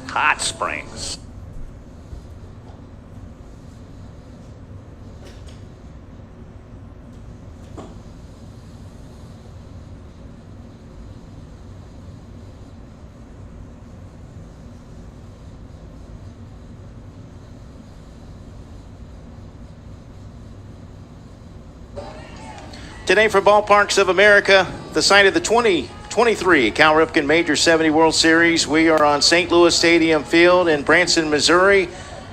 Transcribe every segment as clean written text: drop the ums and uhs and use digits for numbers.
Hot Springs. Today for Ballparks of America, the site of the 2023 Cal Ripken Major 70 World Series. We are on St. Louis Stadium Field in Branson, Missouri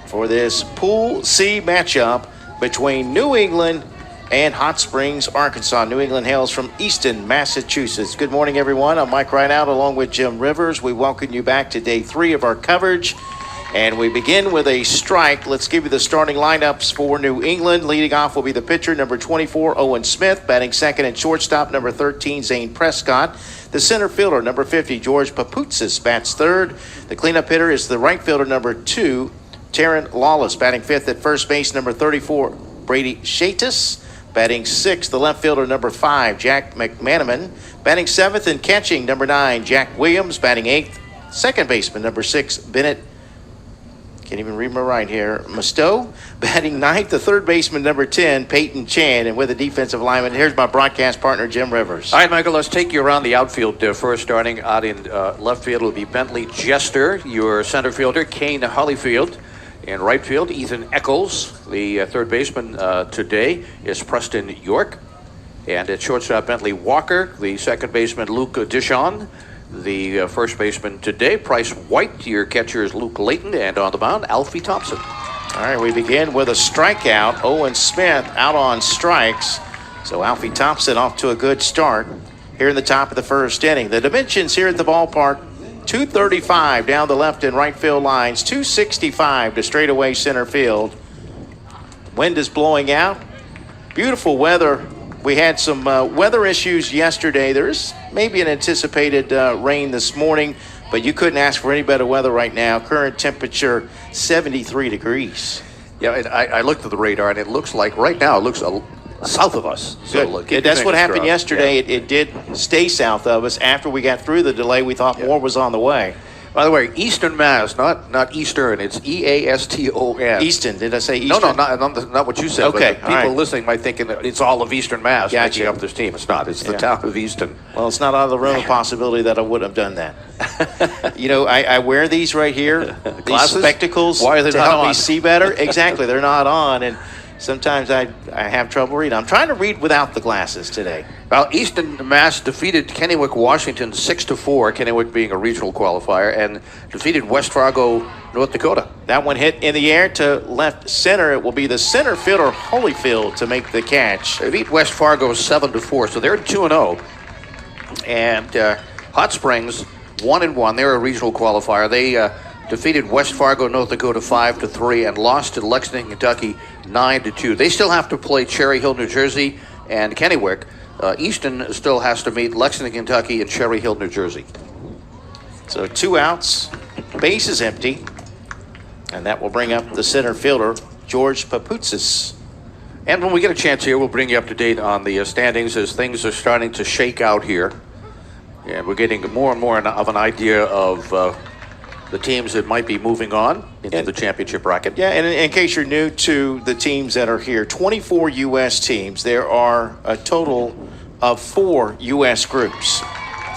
for this Pool C matchup between New England and Hot Springs, Arkansas. New England hails from Easton, Massachusetts. Good morning, everyone. I'm Mike Rideout along with Jim Rivers. We welcome you back to day 3 of our coverage. And we begin with a strike. Let's give you the starting lineups for New England. Leading off will be the pitcher, number 24, Owen Smith. Batting second and shortstop, number 13, Zane Prescott. The center fielder, number 50, George Papoutsis, bats third. The cleanup hitter is the right fielder, number 2, Taryn Lawless. Batting fifth at first base, number 34, Brady Shatus. Batting sixth, the left fielder, number 5, Jack McManaman. Batting seventh and catching, number 9, Jack Williams. Batting eighth, second baseman, number 6, Bennett. Can't even read my right here. Musto. Batting ninth, the third baseman, number 10, Peyton Chan. And with a defensive lineman, here's my broadcast partner, Jim Rivers. All right, Michael, let's take you around the outfield first. Starting out in left field will be Bentley Jester. Your center fielder, Kane Hollyfield. In right field, Ethan Eccles. The third baseman today is Preston York. And at shortstop, Bentley Walker. The second baseman, Luke Dishon. The first baseman today, Price White. Your catcher is Luke Layton. And on the mound, Alfie Thompson. All right, we begin with a strikeout. Owen Smith out on strikes. So Alfie Thompson off to a good start here in the top of the first inning. The dimensions here at the ballpark, 235 down the left and right field lines, 265 to straightaway center field. Wind is blowing out. Beautiful weather. We had some weather issues yesterday. There's maybe an anticipated rain this morning, but you couldn't ask for any better weather right now. Current temperature, 73 degrees. Yeah, I looked at the radar, and it looks like right now it looks south of us. So that's what happened yesterday. Yeah. It did stay south of us. After we got through the delay, we thought more was on the way. By the way, Eastern Mass, not Eastern. It's Easton. Easton. Did I say Eastern? No, not what you said. Okay. But people listening might think it's all of Eastern Mass making up this team. It's not. It's the town of Easton. Well, it's not out of the realm of possibility that I would have done that. You know, I wear these right here, these spectacles. Why are they to not help on? me see better? Exactly. They're not on, and sometimes I have trouble reading. I'm trying to read without the glasses today. Well, Easton Mass defeated Kennewick, Washington 6-4, Kennewick being a regional qualifier, and defeated West Fargo, North Dakota. That one hit in the air to left center. It will be the center fielder, Holyfield, to make the catch. They beat West Fargo 7-4, so they're 2-0. And Hot Springs 1-1. They're a regional qualifier. They defeated West Fargo, North Dakota 5-3, and lost to Lexington, Kentucky 9-2. They still have to play Cherry Hill, New Jersey, and Kennewick. Easton still has to meet Lexington, Kentucky, and Cherry Hill, New Jersey. So 2 outs, base is empty, and that will bring up the center fielder, George Papoutsis. And when we get a chance here, we'll bring you up to date on the standings as things are starting to shake out here. And we're getting more and more of an idea of the teams that might be moving on into the championship bracket. Yeah, and in case you're new to the teams that are here, 24 U.S. teams. There are a total of 4 U.S. groups.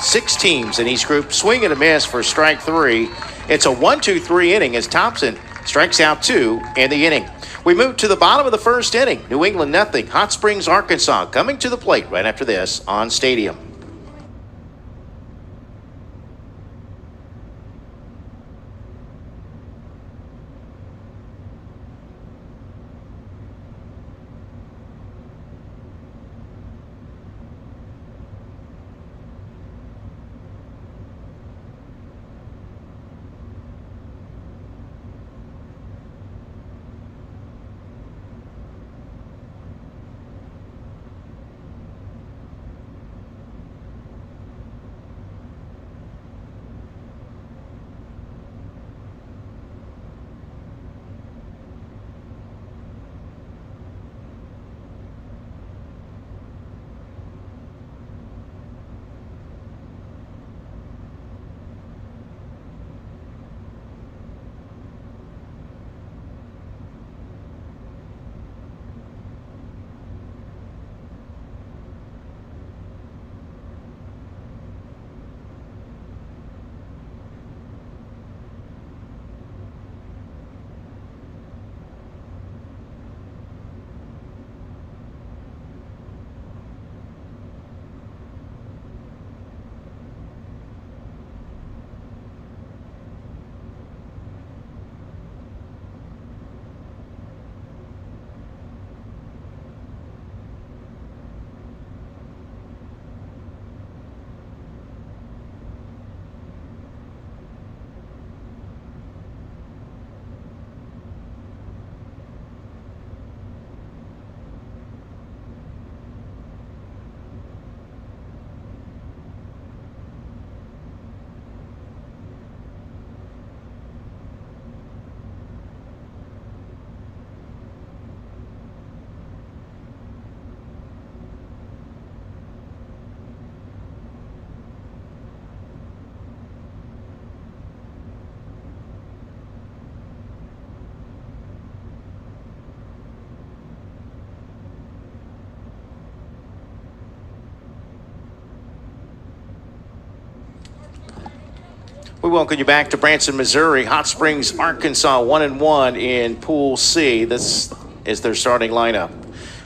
6 teams in each group. Swing and a miss for strike 3. It's a 1-2-3 inning as Thompson strikes out 2 in the inning. We move to the bottom of the first inning. New England nothing. Hot Springs, Arkansas coming to the plate right after this on Stadium. We welcome you back to Branson, Missouri. Hot Springs, Arkansas, 1-1 in Pool C. This is their starting lineup.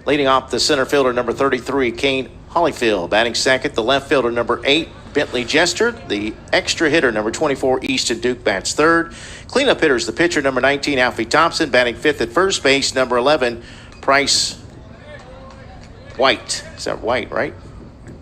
Leading off the center fielder, number 33, Kane Holyfield. Batting second, the left fielder, number 8, Bentley Jester. The extra hitter, number 24, Easton Duke, bats third. Cleanup hitters, the pitcher, number 19, Alfie Thompson. Batting fifth at first base, number 11, Price White. Is that White, right?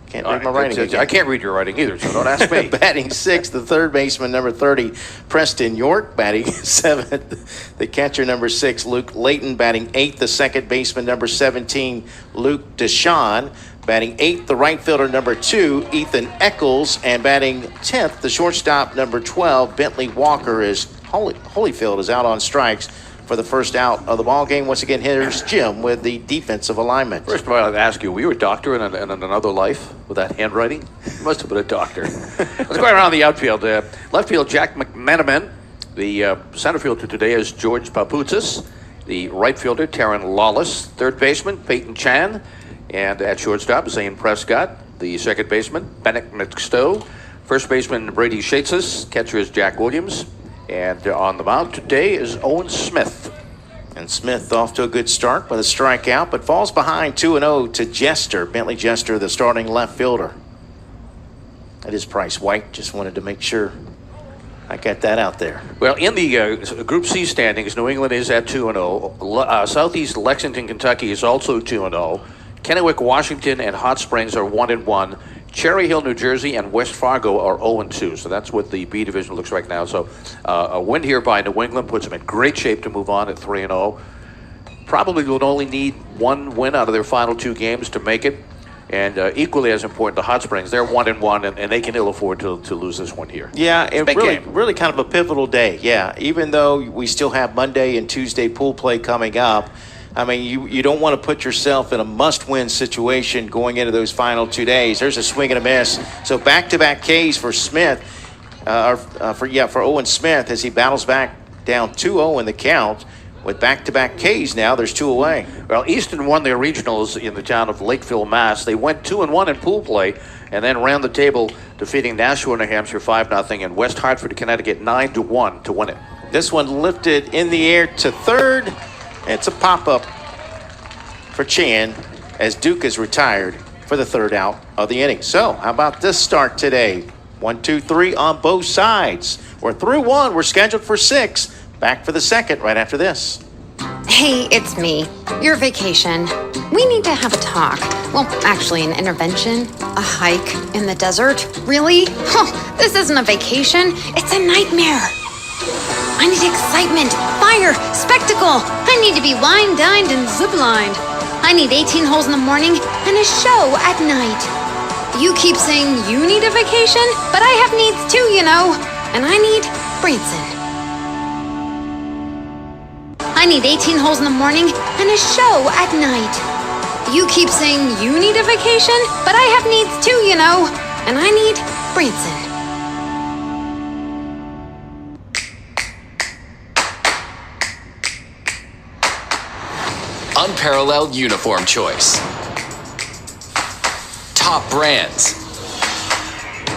Can't read my writing. I can't read your writing either, so don't ask me. Batting sixth, the third baseman, number 30, Preston York. Batting seventh, the catcher, number 6, Luke Layton. Batting eighth, the second baseman, number 17, Luke Deshawn. Batting eighth, the right fielder, number 2, Ethan Eccles. And batting 10th, the shortstop, number 12, Bentley Walker, as Holyfield is out on strikes for the first out of the ball game. Once again, here's Jim with the defensive alignment. First of all, I'd ask you, were you a doctor in another life with that handwriting? You must have been a doctor. Let's go around the outfield. Left field, Jack McManaman. The center fielder today is George Paputzis. The right fielder, Taryn Lawless. Third baseman, Peyton Chan. And at shortstop, Zane Prescott. The second baseman, Bennett McStowe. First baseman, Brady Shates. Catcher is Jack Williams. And on the mound today is Owen Smith. And Smith off to a good start with a strikeout, but falls behind 2-0 to Jester. Bentley Jester, the starting left fielder. That is Price White. Just wanted to make sure I got that out there. Well, in the Group C standings, New England is at 2-0. Southeast Lexington, Kentucky is also 2-0. Kennewick, Washington, and Hot Springs are 1-1. Cherry Hill, New Jersey, and West Fargo are 0-2. So that's what the B division looks like now. So a win here by New England puts them in great shape to move on at 3-0. Probably will only need one win out of their final 2 games to make it. And equally as important, the Hot Springs, they're 1-1, and they can ill afford to lose this one here. Yeah, it really kind of a pivotal day. Yeah, even though we still have Monday and Tuesday pool play coming up, I mean, you don't want to put yourself in a must-win situation going into those final 2 days. There's a swing and a miss. So back-to-back Ks for Smith, for Owen Smith as he battles back down 2-0 in the count. With back-to-back Ks now, there's 2 away. Well, Easton won their regionals in the town of Lakeville, Mass. They went 2-1 in pool play and then ran the table, defeating Nashua, New Hampshire 5-0 and West Hartford, Connecticut 9-1 to win it. This one lifted in the air to third. It's a pop-up for Chan as Duke is retired for the third out of the inning. So how about this start today? 1, 2, 3 on both sides. We're through 1. We're scheduled for 6. Back for the second right after this. Hey, it's me. Your vacation. We need to have a talk. Well, actually, an intervention. A hike in the desert. Really? Huh, this isn't a vacation. It's a nightmare. I need excitement, fire, spectacle. I need to be wine dined and ziplined. I need 18 holes in the morning and a show at night. You keep saying you need a vacation, but I have needs too, you know. And I need Branson. I need 18 holes in the morning and a show at night. You keep saying you need a vacation, but I have needs too, you know. And I need Branson. Unparalleled uniform choice. Top brands.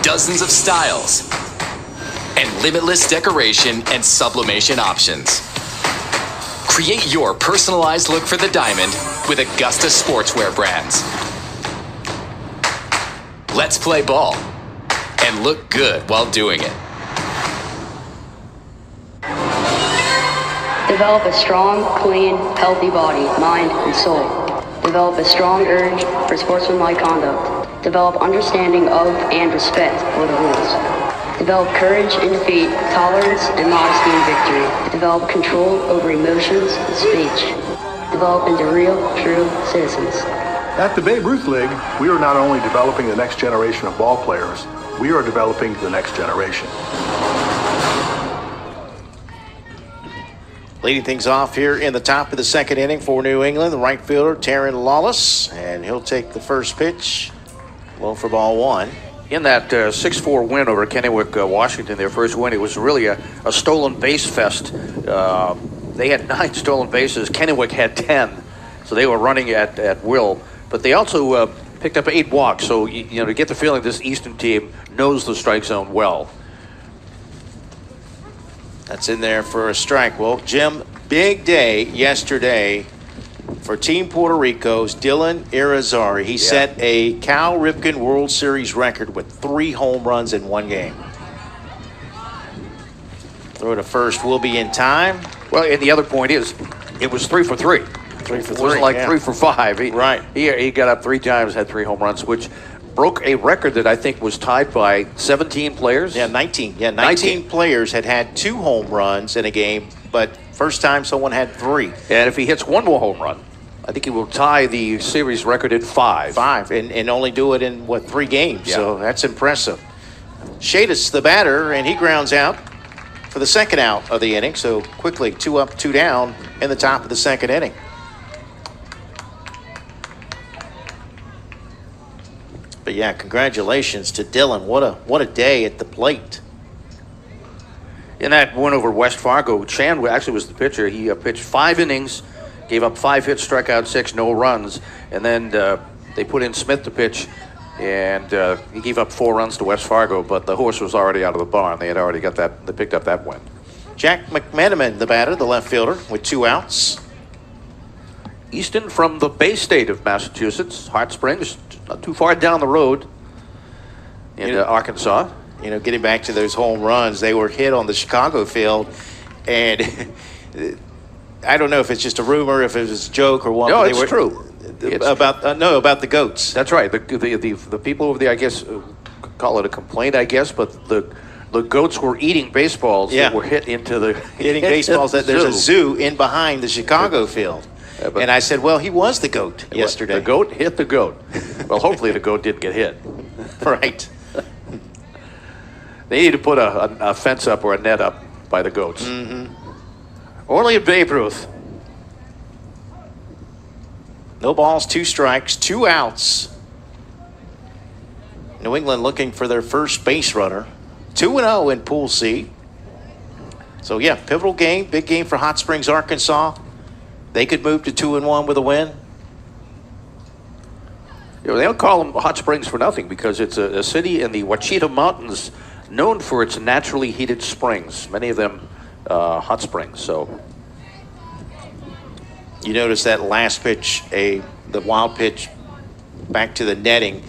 Dozens of styles. And limitless decoration and sublimation options. Create your personalized look for the diamond with Augusta sportswear brands. Let's play ball and look good while doing it. Develop a strong, clean, healthy body, mind, and soul. Develop a strong urge for sportsmanlike conduct. Develop understanding of and respect for the rules. Develop courage in defeat, tolerance and modesty in victory. Develop control over emotions and speech. Develop into real, true citizens. At the Babe Ruth League, we are not only developing the next generation of ball players, we are developing the next generation. Leading things off here in the top of the second inning for New England, the right fielder, Taryn Lawless, and he'll take the first pitch. Low for ball 1. In that 6-4 win over Kennewick, Washington, their first win, it was really a stolen base fest. They had 9 stolen bases. Kennewick had 10, so they were running at will. But they also picked up 8 walks, so you know, to get the feeling this Eastern team knows the strike zone well. That's in there for a strike. Well, Jim, big day yesterday for Team Puerto Rico's Dylan Irizarry. He set a Cal Ripken World Series record with 3 home runs in one game. Throw to first will be in time. Well, and the other point is, it was 3 for 3. 3 for 3. It wasn't like 3 for 5. Right. He got up 3 times, had 3 home runs, which broke a record that I think was tied by 17 players. Yeah, 19. Yeah, 19 players had 2 home runs in a game, but first time someone had 3. And if he hits one more home run, I think he will tie the series record at 5. 5, and only do it in, 3 games. Yeah. So that's impressive. Shadis, the batter, and he grounds out for the second out of the inning. So quickly, 2 up, 2 down in the top of the second inning. But yeah, congratulations to Dylan. What a day at the plate. In that win over West Fargo, Chan actually was the pitcher. He pitched 5 innings, gave up 5 hits, struck out 6, no runs, and then they put in Smith to pitch, and he gave up 4 runs to West Fargo, but the horse was already out of the barn. They had already got that. They picked up that win. Jack McMenamin, the batter, the left fielder, with 2 outs. Easton from the Bay State of Massachusetts, Hot Springs, not too far down the road in Arkansas. You know, getting back to those home runs, they were hit on the Chicago field, and I don't know if it's just a rumor, if it was a joke or what. No, but it's true. About the goats. That's right. The people over there, I guess, call it a complaint, I guess, but the goats were eating baseballs that were hit into the hitting baseballs. That there's a zoo in behind the Chicago field. And I said, well, he was the goat yesterday. The goat hit the goat. Well, hopefully the goat didn't get hit. Right. They need to put a fence up or a net up by the goats. Mm-hmm. Only at Babe Ruth. No balls, 2 strikes, 2 outs. New England looking for their first base runner. 2-0 in Pool C. So, yeah, pivotal game, big game for Hot Springs, Arkansas. They could move to 2-1 with a win. You know, they don't call them Hot Springs for nothing because it's a city in the Ouachita Mountains known for its naturally heated springs. Many of them hot springs. So you notice that last pitch, the wild pitch back to the netting.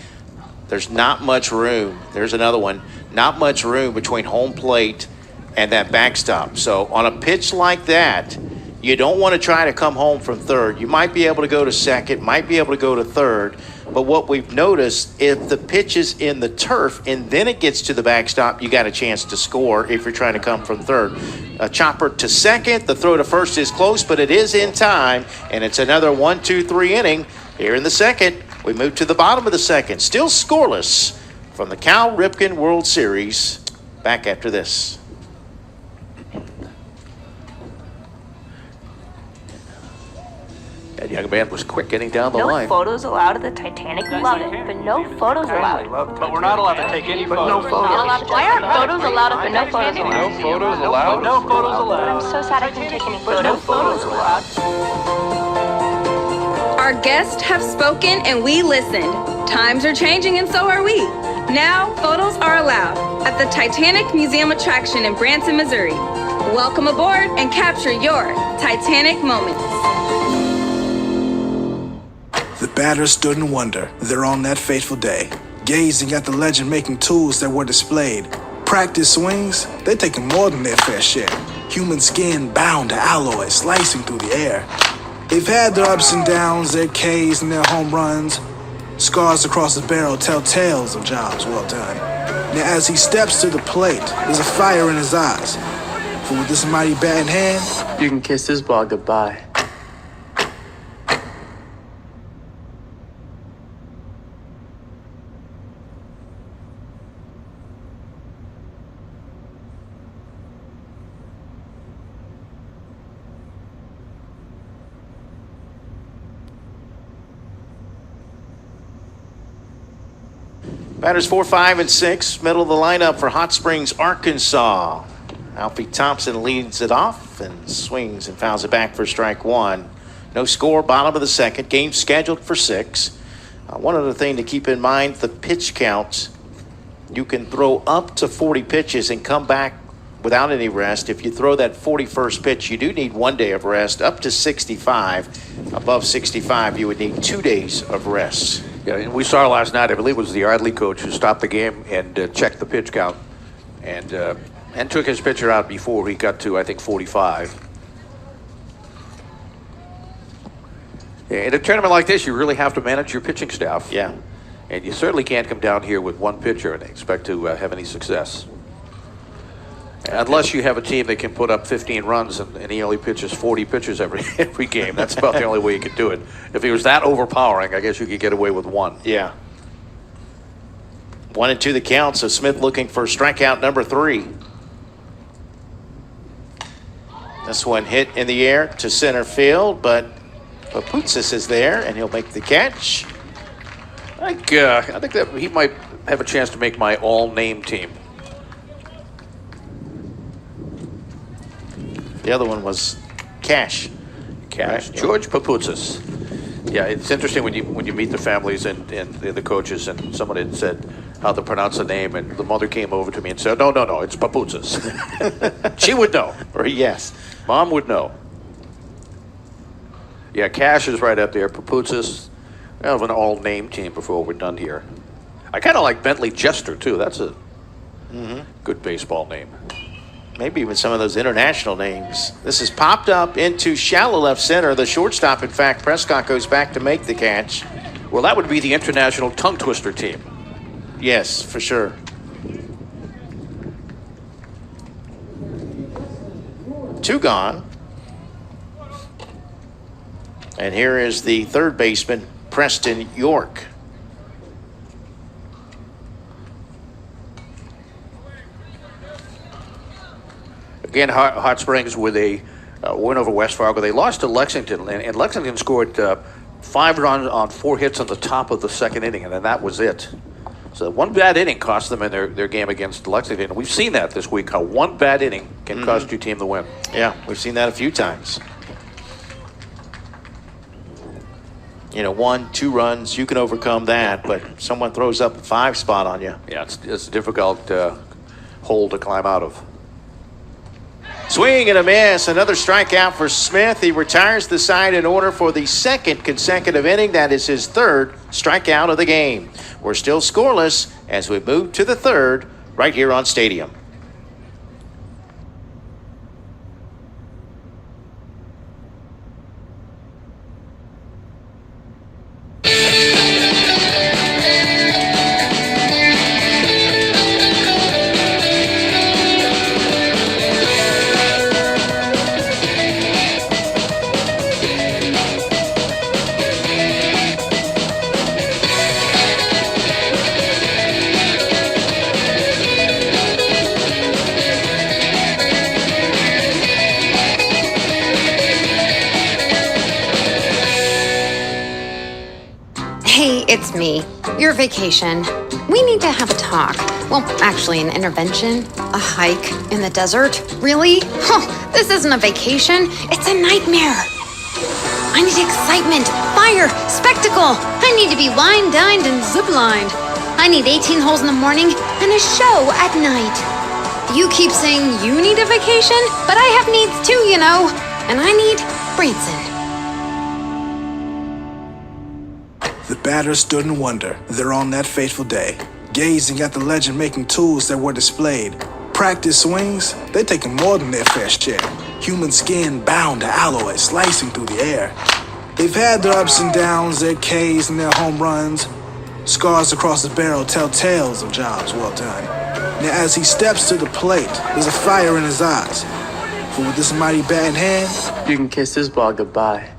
There's not much room. There's another one. Not much room between home plate and that backstop. So on a pitch like that, you don't want to try to come home from third. You might be able to go to second, might be able to go to third. But what we've noticed, if the pitch is in the turf and then it gets to the backstop, you got a chance to score if you're trying to come from third. A chopper to second. The throw to first is close, but it is in time. And it's another 1-2-3 inning here in the second. We move to the bottom of the second. Still scoreless from the Cal Ripken World Series. Back after this. that young man was quick getting down the No line. photos allowed at the Titanic. Love it, but no photos allowed. But we're not allowed to take any photos. Why aren't photos allowed if no photos allowed? No photos allowed? No photos allowed. I'm so sad I couldn't take any photos. No photos allowed. Our guests have spoken and we listened. Times are changing and so are we. Now, photos are allowed at the Titanic Museum attraction in Branson, Missouri. Welcome aboard and capture your Titanic moments. The batters stood in wonder there on that fateful day, gazing at the legend-making tools that were displayed. Practice swings, they're taking more than their fair share. Human skin bound to alloy, slicing through the air. They've had their ups and downs, their Ks and their home runs. Scars across the barrel tell tales of jobs well done. Now as he steps to the plate, there's a fire in his eyes. For with this mighty bat in hand, you can kiss this ball goodbye. Batters 4, 5, and 6. Middle of the lineup for Hot Springs, Arkansas. Alfie Thompson leads it off and swings and fouls it back for strike one. No score, bottom of the second. Game scheduled for 6. One other thing to keep in mind, the pitch count. You can throw up to 40 pitches and come back without any rest. If you throw that 41st pitch, you do need 1 day of rest. Up to 65. Above 65, you would need 2 days of rest. Yeah, and we saw last night, I believe it was the Yardley coach who stopped the game and checked the pitch count and took his pitcher out before he got to, I think, 45. In a tournament like this, you really have to manage your pitching staff. Yeah. And you certainly can't come down here with one pitcher and expect to have any success. Unless you have a team that can put up 15 runs and he only pitches 40 pitches every game. That's about the only way you could do it. If he was that overpowering, I guess you could get away with one. Yeah. 1-2 the count, so Smith looking for strikeout number 3. This one hit in the air to center field, but Papoutzis is there, and he'll make the catch. I think that he might have a chance to make my all-name team. The other one was Cash. Right? George Papoutzis. Yeah, it's interesting when you meet the families and the coaches, and someone had said how to pronounce the name, and the mother came over to me and said, no, it's Papoutzis. She would know. Or yes. Mom would know. Yeah, Cash is right up there. Papoutzis. I have an all-name team before we're done here. I kind of like Bentley Jester, too. That's a good baseball name. Maybe even some of those international names. This is popped up into shallow left center. The shortstop, in fact, Prescott goes back to make the catch. Well, that would be the international tongue twister team. Yes, for sure. Two gone. And here is the third baseman, Preston York. Again, Hot Springs with a win over West Fargo. They lost to Lexington, and Lexington scored 5 runs on 4 hits on the top of the second inning, and then that was it. So one bad inning cost them in their game against Lexington. We've seen that this week, how one bad inning can cost your team the win. Yeah, we've seen that a few times. 1, 2 runs, you can overcome that, but someone throws up a 5 spot on you. Yeah, it's a difficult hole to climb out of. Swing and a miss. Another strikeout for Smith. He retires the side in order for the second consecutive inning. That is his third strikeout of the game. We're still scoreless as we move to the third right here on Stadium. It's me. Your vacation. We need to have a talk. Well, actually, an intervention. A hike in the desert. Really? This isn't a vacation. It's a nightmare. I need excitement, fire, spectacle. I need to be wine dined and ziplined. I need 18 holes in the morning and a show at night. You keep saying you need a vacation, but I have needs too, And I need Branson. The batter stood in wonder there on that fateful day, gazing at the legend making tools that were displayed. Practice swings, they're taking more than their fair share. Human skin bound to alloy, slicing through the air. They've had their ups and downs, their Ks and their home runs. Scars across the barrel tell tales of jobs well done. Now as he steps to the plate, there's a fire in his eyes. For with this mighty bat in hand, you can kiss this ball goodbye.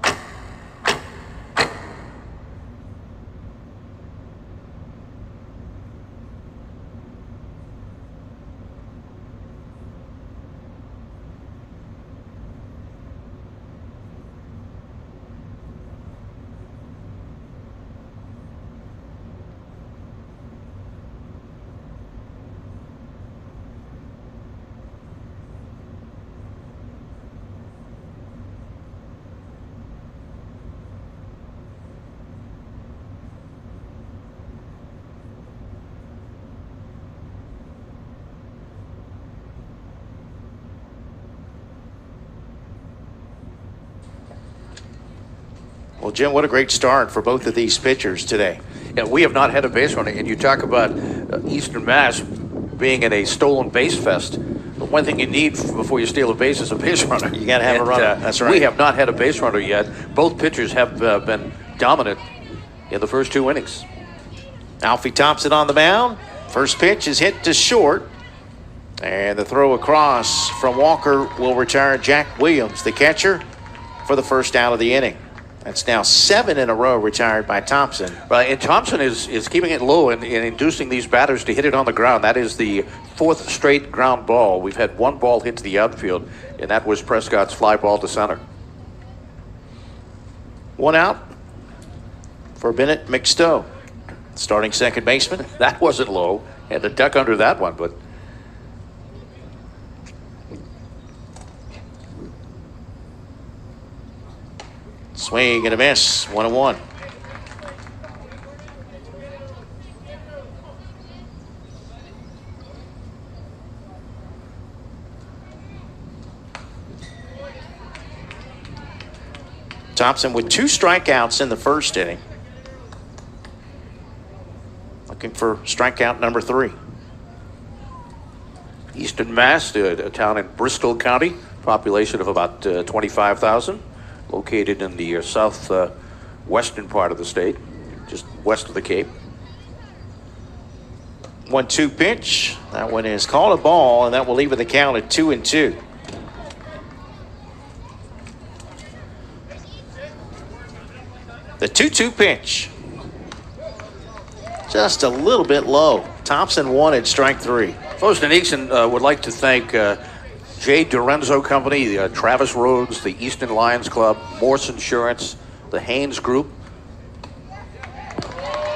Well, Jim, what a great start for both of these pitchers today. Yeah, we have not had a base runner, and you talk about Eastern Mass being in a stolen base fest. The one thing you need before you steal a base is a base runner. You got to have a runner. That's right. We have not had a base runner yet. Both pitchers have been dominant in the first 2 innings. Alfie Thompson on the mound. First pitch is hit to short. And the throw across from Walker will retire Jack Williams, the catcher, for the first out of the inning. That's now 7 in a row retired by Thompson. And Thompson is keeping it low and inducing these batters to hit it on the ground. That is the 4th straight ground ball. We've had 1 ball hit to the outfield, and that was Prescott's fly ball to center. 1 out for Bennett McStowe, starting second baseman. That wasn't low. Had to duck under that one, but swing and a miss, 1-1. Thompson with 2 strikeouts in the first inning. Looking for strikeout number 3. Eastern Mass, a town in Bristol County, population of about 25,000. Located in the southwestern part of the state, just west of the Cape. 1-2 pitch. That one is called a ball, and that will leave the count at 2-2. The 2-2 pitch. Just a little bit low. Thompson wanted strike 3. Folks, Easton would like to thank Jay Dorenzo Company, Travis Rhodes, the Eastern Lions Club, Morse Insurance, the Haynes Group,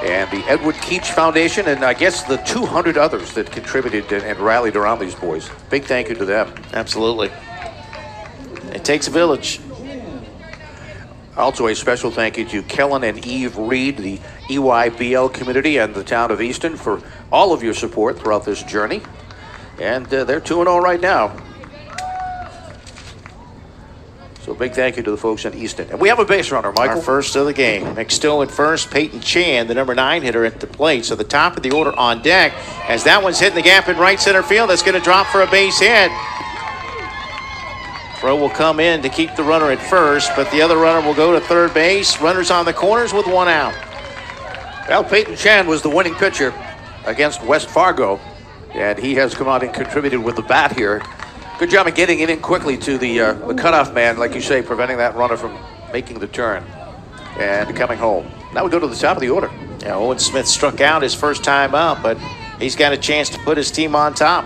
and the Edward Keach Foundation, and I guess the 200 others that contributed and rallied around these boys. Big thank you to them. Absolutely. It takes a village. Also, a special thank you to Kellen and Eve Reed, the EYBL community, and the town of Easton for all of your support throughout this journey. And they're 2-0 right now. So big thank you to the folks in Easton. And we have a base runner, Michael. Our first of the game. McStowe at first, Peyton Chan, the number 9 hitter at the plate. So the top of the order on deck as that one's hitting the gap in right center field. That's going to drop for a base hit. Throw will come in to keep the runner at first, but the other runner will go to third base. Runners on the corners with 1 out. Well, Peyton Chan was the winning pitcher against West Fargo, and he has come out and contributed with the bat here. Good job of getting it in quickly to the cutoff man, like you say, preventing that runner from making the turn and coming home. Now we go to the top of the order. Yeah, Owen Smith struck out his first time up, but he's got a chance to put his team on top.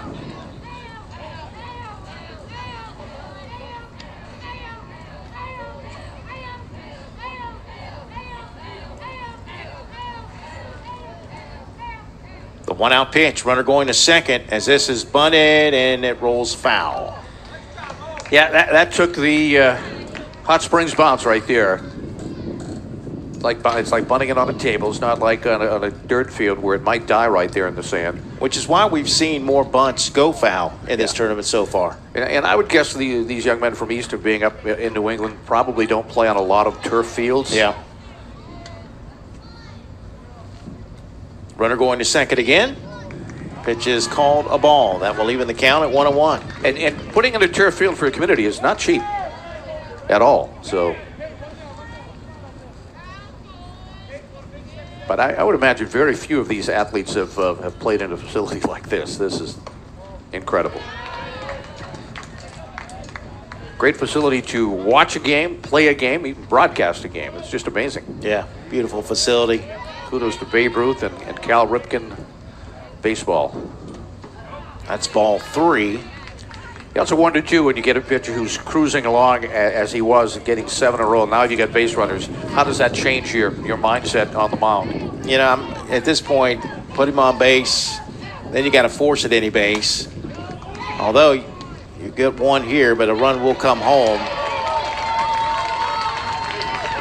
The 1-out pitch, runner going to second as this is bunted and it rolls foul. Yeah, that took the Hot Springs bounce right there. It's like bunting it on a table. It's not like on a dirt field where it might die right there in the sand. Which is why we've seen more bunts go foul in this tournament so far. And I would guess these young men from Eastern being up in New England probably don't play on a lot of turf fields. Yeah. Runner going to second again. Pitch is called a ball. That will even the count at 1-1. And putting in a turf field for a community is not cheap at all. So, but I would imagine very few of these athletes have played in a facility like this. This is incredible. Great facility to watch a game, play a game, even broadcast a game. It's just amazing. Yeah, beautiful facility. Kudos to Babe Ruth and Cal Ripken baseball. That's ball 3. You also wonder, too, when you get a pitcher who's cruising along as he was and getting 7 in a row, now you got base runners, how does that change your mindset on the mound? You know, at this point, put him on base, then you got to force at any base. Although you get one here, but a run will come home.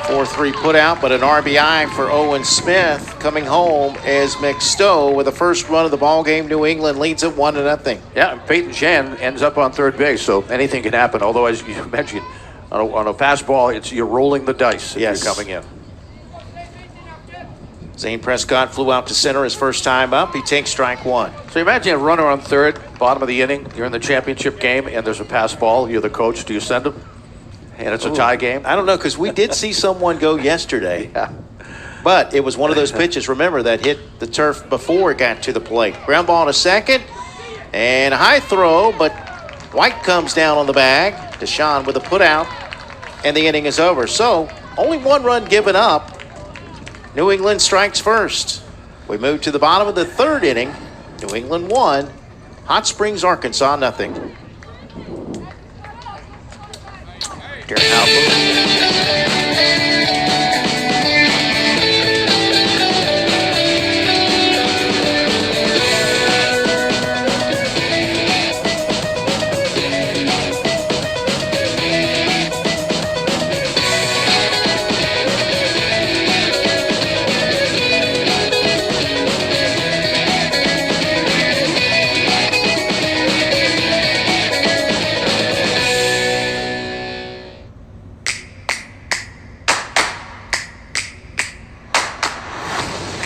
4-3 put out, but an RBI for Owen Smith. Coming home as McStowe with the first run of the ball game. New England leads it 1-0. Yeah, and Peyton Chan ends up on third base, so anything can happen. Although, as you mentioned, On a fastball, you're rolling the dice if Yes. you're coming in. Zane Prescott flew out to center his first time up. He takes strike one. So imagine a runner on third, bottom of the inning. You're in the championship game, and there's a pass ball. You're the coach. Do you send him? And it's a tie game? I don't know, because we did see someone go yesterday. Yeah. But it was one of those pitches, remember, that hit the turf before it got to the plate. Ground ball to second, and a high throw, but White comes down on the bag. Deshaun with a put out, and the inning is over. So, only one run given up. New England strikes first. We move to the bottom of the third inning. New England 1, Hot Springs, Arkansas, nothing. Darren Halbert.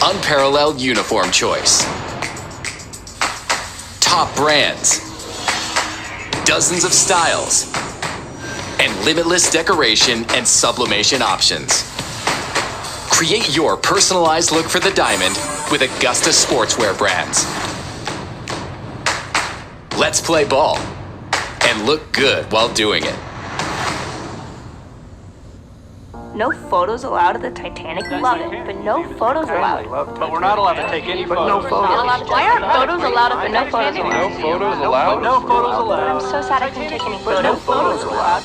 Unparalleled uniform choice. Top brands. Dozens of styles. And limitless decoration and sublimation options. Create your personalized look for the diamond with Augusta sportswear brands. Let's play ball and look good while doing it. No photos allowed at the Titanic. Love it, but no photos allowed. But we're not allowed to take any photos. Why aren't photos allowed but no photos allowed? No photos allowed? No photos allowed. I'm so sad I can't take any photos. No photos allowed.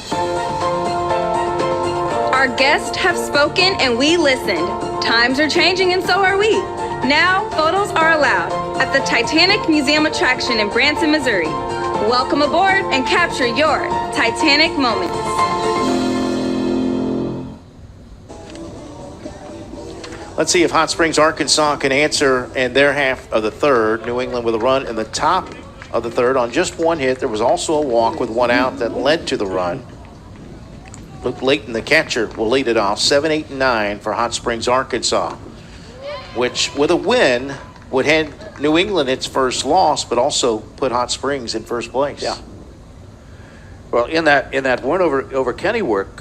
Our guests have spoken and we listened. Times are changing and so are we. Now, photos are allowed at the Titanic Museum attraction in Branson, Missouri. Welcome aboard and capture your Titanic moments. Let's see if Hot Springs, Arkansas can answer in their half of the third. New England with a run in the top of the third on just one hit. There was also a walk with one out that led to the run. Luke Layton, the catcher, will lead it off. 7, 8, and 9 for Hot Springs, Arkansas, which with a win would hand New England its first loss, but also put Hot Springs in first place. Yeah. Well, in that win over Kennywork,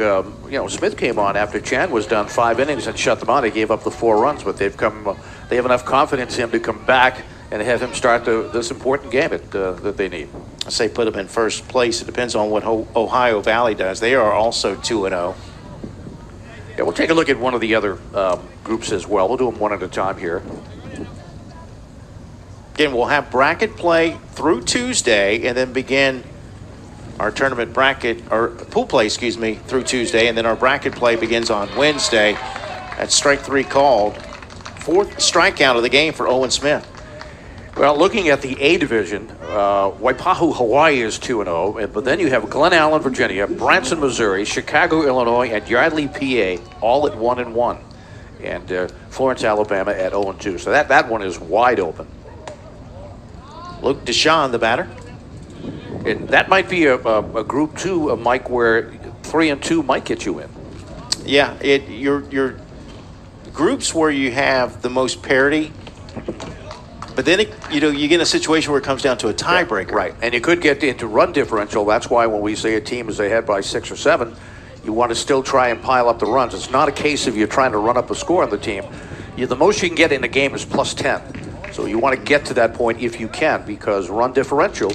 Smith came on after Chan was done 5 innings and shut them out. They gave up the 4 runs, but they have enough confidence in him to come back and have him start this important game that they need. I say put them in first place. It depends on what Ohio Valley does. They are also 2-0. Yeah, we'll take a look at one of the other groups as well. We'll do them one at a time here. Again, we'll have bracket play through Tuesday and then begin our tournament bracket, or pool play, through Tuesday, and then our bracket play begins on Wednesday. That's strike 3 called. 4th strikeout of the game for Owen Smith. Well, looking at the A division, Waipahu, Hawaii is 2-0, but then you have Glen Allen, Virginia, Branson, Missouri, Chicago, Illinois, and Yardley, PA, all at 1-1, and Florence, Alabama at 0-2. So that one is wide open. Luke Deshaun, the batter. And that might be a group 2, Mike, where 3-2 might get you in. Yeah, your groups where you have the most parity, but then you get in a situation where it comes down to a tiebreaker. Yeah, right, and you could get into run differential. That's why when we say a team is ahead by 6 or 7, you want to still try and pile up the runs. It's not a case of you're trying to run up a score on the team. The most you can get in a game is plus 10. So you want to get to that point if you can, because run differential,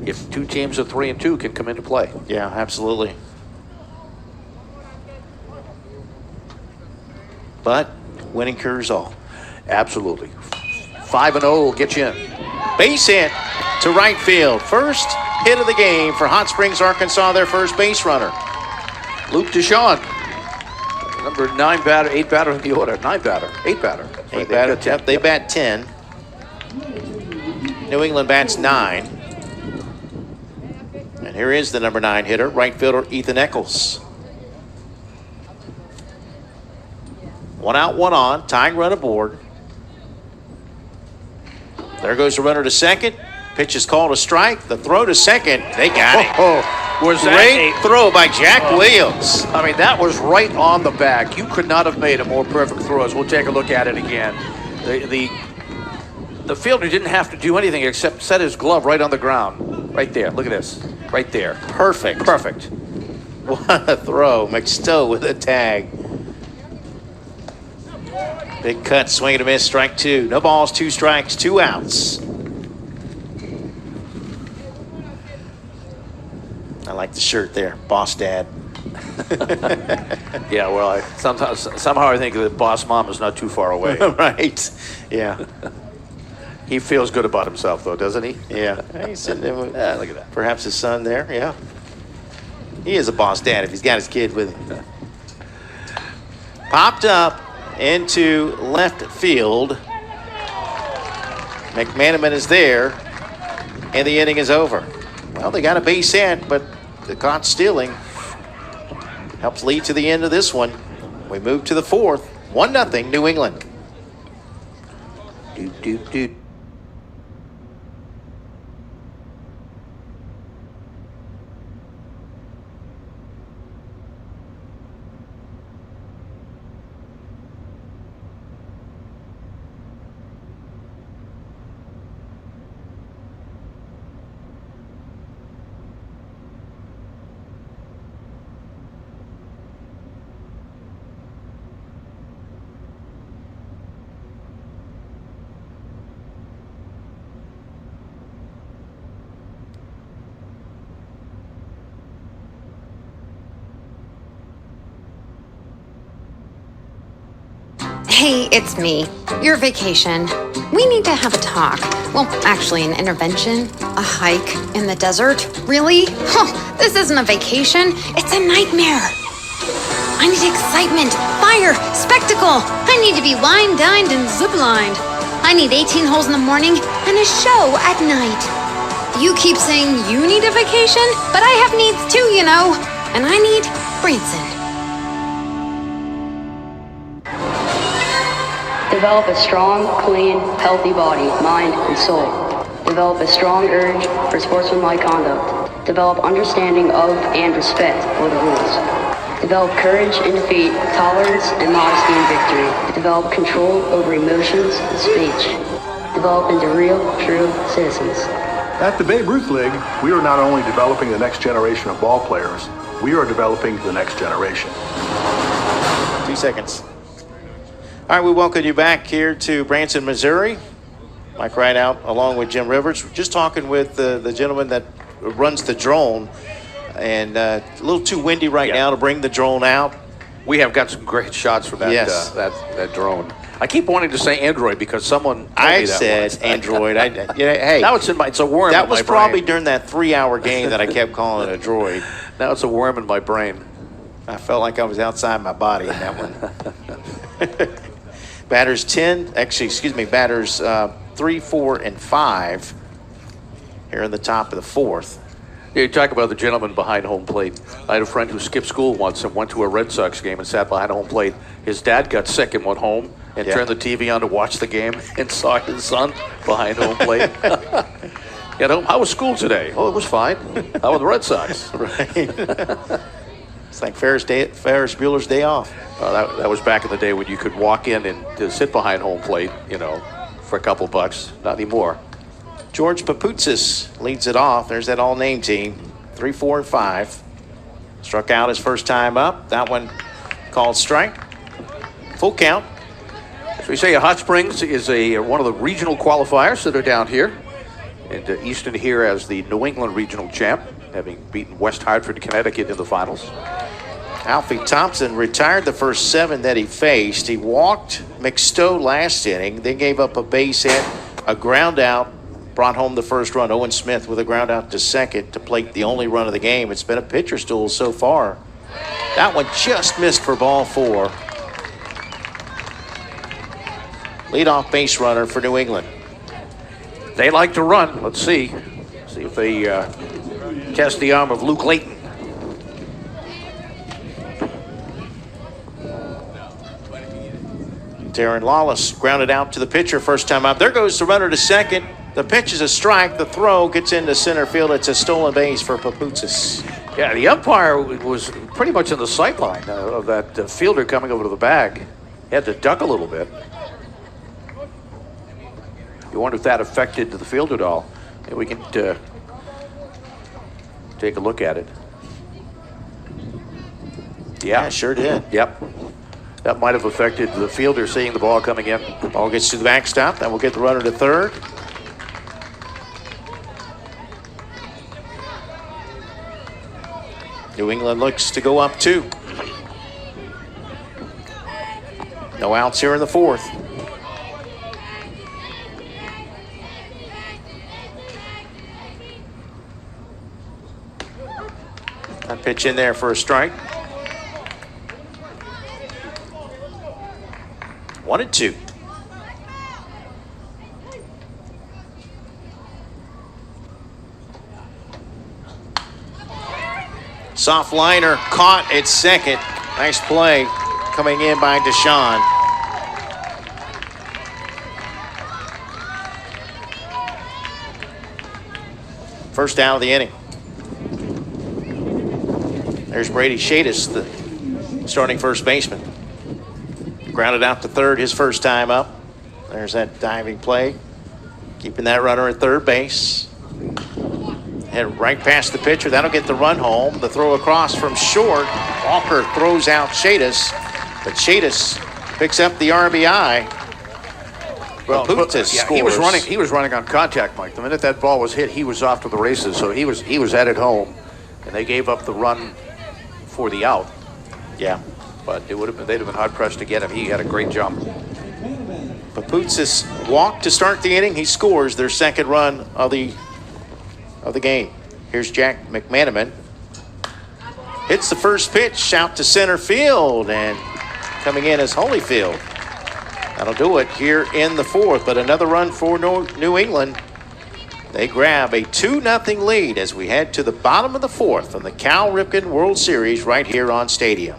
if 2 teams are 3-2, can come into play. Yeah, absolutely. But winning cures all. Absolutely. 5-0 will get you in. Base hit to right field. First hit of the game for Hot Springs, Arkansas, their first base runner. Luke Deshaun, number 9 batter, 8 batter in the order. 9 batter, 8 batter. 8 batter. Yep, they bat 10. New England bats 9. And here is the number 9 hitter, right fielder Ethan Eccles. 1 out, 1 on, tying run aboard. There goes the runner to second. Pitch is called a strike. The throw to second, they got it. Was that Great throw by Jack Williams. I mean, that was right on the back. You could not have made a more perfect throw. As we'll take a look at it again. The fielder didn't have to do anything except set his glove right on the ground. Right there. Look at this. Right there. Perfect. Perfect. What a throw. McStowe with a tag. Big cut, swing and a miss, strike two. No balls, 2 strikes, 2 outs. I like the shirt there, Boss Dad. Yeah, well, somehow I think that Boss Mom is not too far away. Right, yeah. He feels good about himself, though, doesn't he? Yeah, he's sitting there with look at that. perhaps his son there, yeah. He is a boss dad if he's got his kid with him. Popped up into left field. McManaman is there, and the inning is over. Well, they got a base hit, but the caught stealing helps lead to the end of this one. We move to the 4th, 1-0 New England. Doot, doot, doot. Hey, it's me. Your vacation. We need to have a talk. Well, actually, an intervention. A hike in the desert. Really? This isn't a vacation. It's a nightmare. I need excitement, fire, spectacle. I need to be wine dined and ziplined. I need 18 holes in the morning and a show at night. You keep saying you need a vacation, but I have needs too, you know. And I need Branson. Develop a strong, clean, healthy body, mind, and soul. Develop a strong urge for sportsmanlike conduct. Develop understanding of and respect for the rules. Develop courage in defeat, tolerance and modesty in victory. Develop control over emotions and speech. Develop into real, true citizens. At the Babe Ruth League, we are not only developing the next generation of ball players, we are developing the next generation. 2 seconds. All right, we welcome you back here to Branson, Missouri. Mike Rideout along with Jim Rivers. We're just talking with the gentleman that runs the drone. And a little too windy right now to bring the drone out. We have got some great shots from that, Yes. that drone. I keep wanting to say Android because someone told me I that said once. Android. Hey, Now it's a worm that in was my probably brain. during that 3-hour game that I kept calling it a droid. Now it's a worm in my brain. I felt like I was outside my body in that one. Batters 3, 4, and 5 here in the top of the 4th. Yeah, you talk about the gentleman behind home plate. I had a friend who skipped school once and went to a Red Sox game and sat behind home plate. His dad got sick and went home and turned the TV on to watch the game and saw his son behind home plate. You know, how was school today? Oh, it was fine. How were the Red Sox? Right. It's like Ferris Bueller's Day Off. That was back in the day when you could walk in and sit behind home plate, you know, for a couple bucks. Not anymore. George Papoutsis leads it off. There's that all-name team. 3, 4, and 5. Struck out his first time up. That one called strike. Full count. As we say, Hot Springs is one of the regional qualifiers that are down here. And Easton here as the New England regional champ, having beaten West Hartford, Connecticut in the finals. Alfie Thompson retired the first 7 that he faced. He walked McStowe last inning, then gave up a base hit, a ground out, brought home the first run. Owen Smith with a ground out to second to plate the only run of the game. It's been a pitcher's duel so far. That one just missed for ball 4. Leadoff base runner for New England. They like to run. Let's see. See if they test the arm of Luke Layton. Darren Lawless grounded out to the pitcher first time up. There goes the runner to second. The pitch is a strike. The throw gets into center field. It's a stolen base for Papoutsis. Yeah, the umpire was pretty much in the sight line of that fielder coming over to the bag. He had to duck a little bit. You wonder if that affected the field at all. Maybe we can take a look at it. Yeah, sure did. Yep. That might have affected the fielder seeing the ball coming in. Ball gets to the backstop. Then we'll get the runner to third. New England looks to go up 2. No outs here in the 4th. That pitch in there for a strike. 1-2. Soft liner caught at second. Nice play coming in by Deshaun. First down of the inning. There's Brady Shadis, the starting first baseman. Grounded out to third his first time up. There's that diving play. Keeping that runner at third base. Head right past the pitcher. That'll get the run home. The throw across from short. Walker throws out Shadis. But Shadis picks up the RBI. Well, Putis scores. He was running on contact, Mike. The minute that ball was hit, he was off to the races. So he was headed home, and they gave up the run for the out. Yeah. But they'd have been hard pressed to get him. He had a great jump. But Putis walked to start the inning. He scores their second run of the game. Here's Jack McManaman. Hits the first pitch out to center field, and coming in is Holyfield. That'll do it here in the 4th, but another run for New England. They grab a 2-0 lead as we head to the bottom of the 4th from the Cal Ripken World Series right here on Stadium.